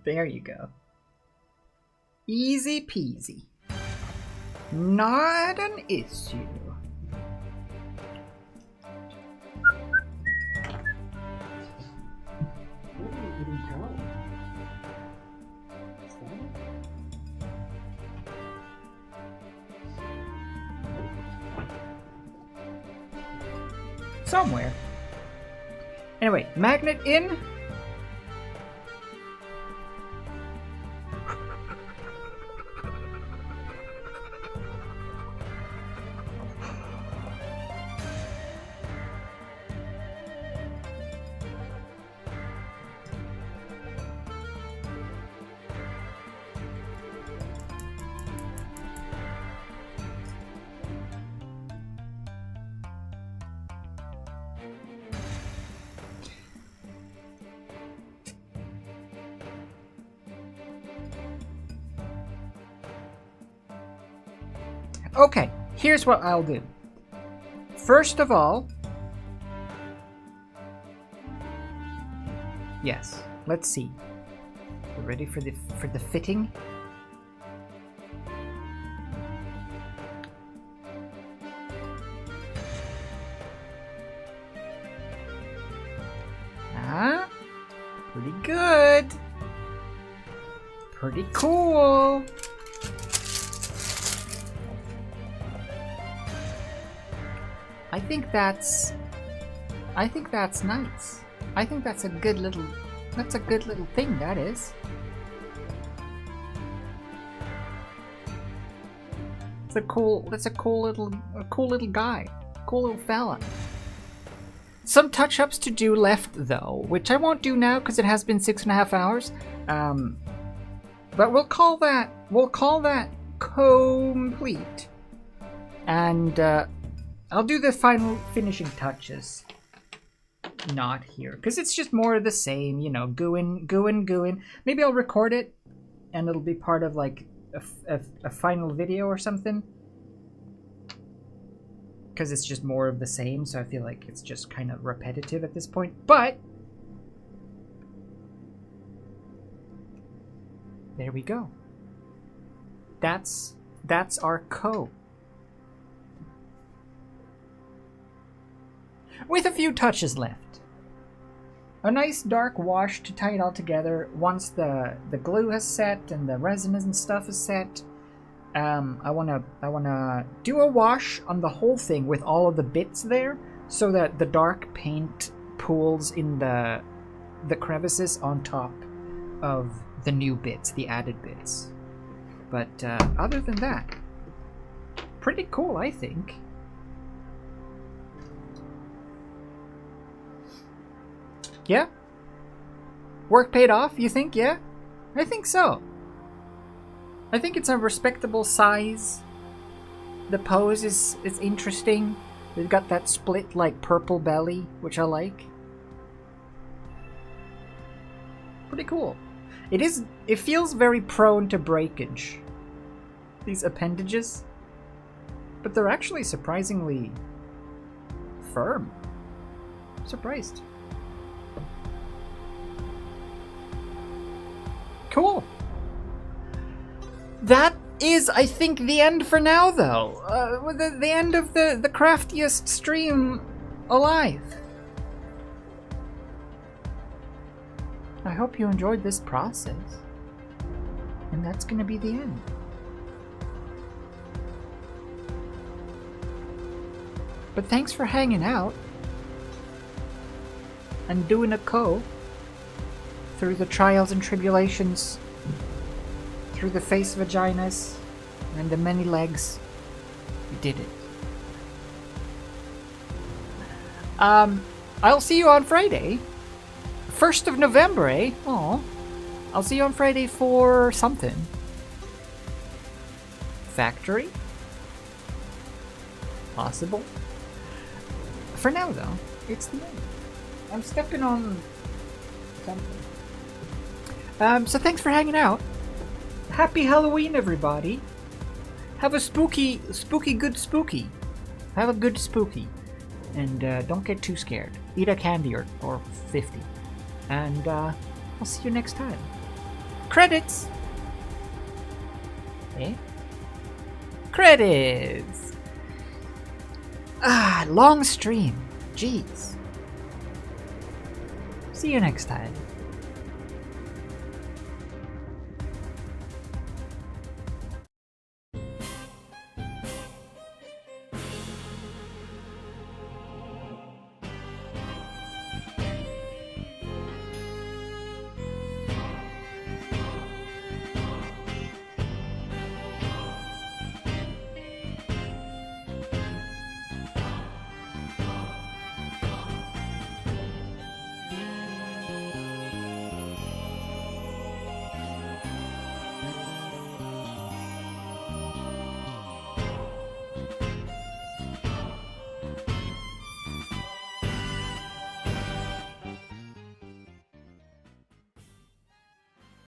There you go. Easy peasy. Not an issue. Somewhere. Anyway, magnet in. Okay, here's what I'll do. First of all, yes, let's see. You ready for the fitting? Ah, pretty good. Pretty cool. I think that's nice. I think that's a good little thing, that is. That's a cool little guy. Cool little fella. Some touch-ups to do left though, which I won't do now because it has been 6.5 hours. But we'll call that complete. And I'll do the final finishing touches. Not here, because it's just more of the same, you know, gooing. Maybe I'll record it, and it'll be part of like a final video or something. Because it's just more of the same, so I feel like it's just kind of repetitive at this point. But there we go. That's our code. With a few touches left. A nice dark wash to tie it all together. Once the glue has set and the resin and stuff is set, I wanna do a wash on the whole thing with all of the bits there, so that the dark paint pools in the crevices on top of the new bits, the added bits. But other than that, pretty cool, I think. Yeah? Work paid off, you think? Yeah? I think so. I think it's a respectable size. The pose is interesting. They've got that split like purple belly, which I like. Pretty cool. It feels very prone to breakage. These appendages. But they're actually surprisingly firm. I'm surprised. Cool. That is, I think, the end for now, though. The end of the craftiest stream alive. I hope you enjoyed this process. And that's going to be the end. But thanks for hanging out. and doing a co through the trials and tribulations, through the face vaginas and the many legs. You did it. I'll see you on Friday. 1st of November, eh? Oh, I'll see you on Friday for something. Factory? Possible. For now, though, it's the end. I'm stepping on something. So thanks for hanging out. Happy Halloween, everybody. Have a spooky, good spooky. Have a good spooky. And don't get too scared. Eat a candy or 50. And I'll see you next time. Credits! Eh? Credits! Long stream. Jeez. See you next time.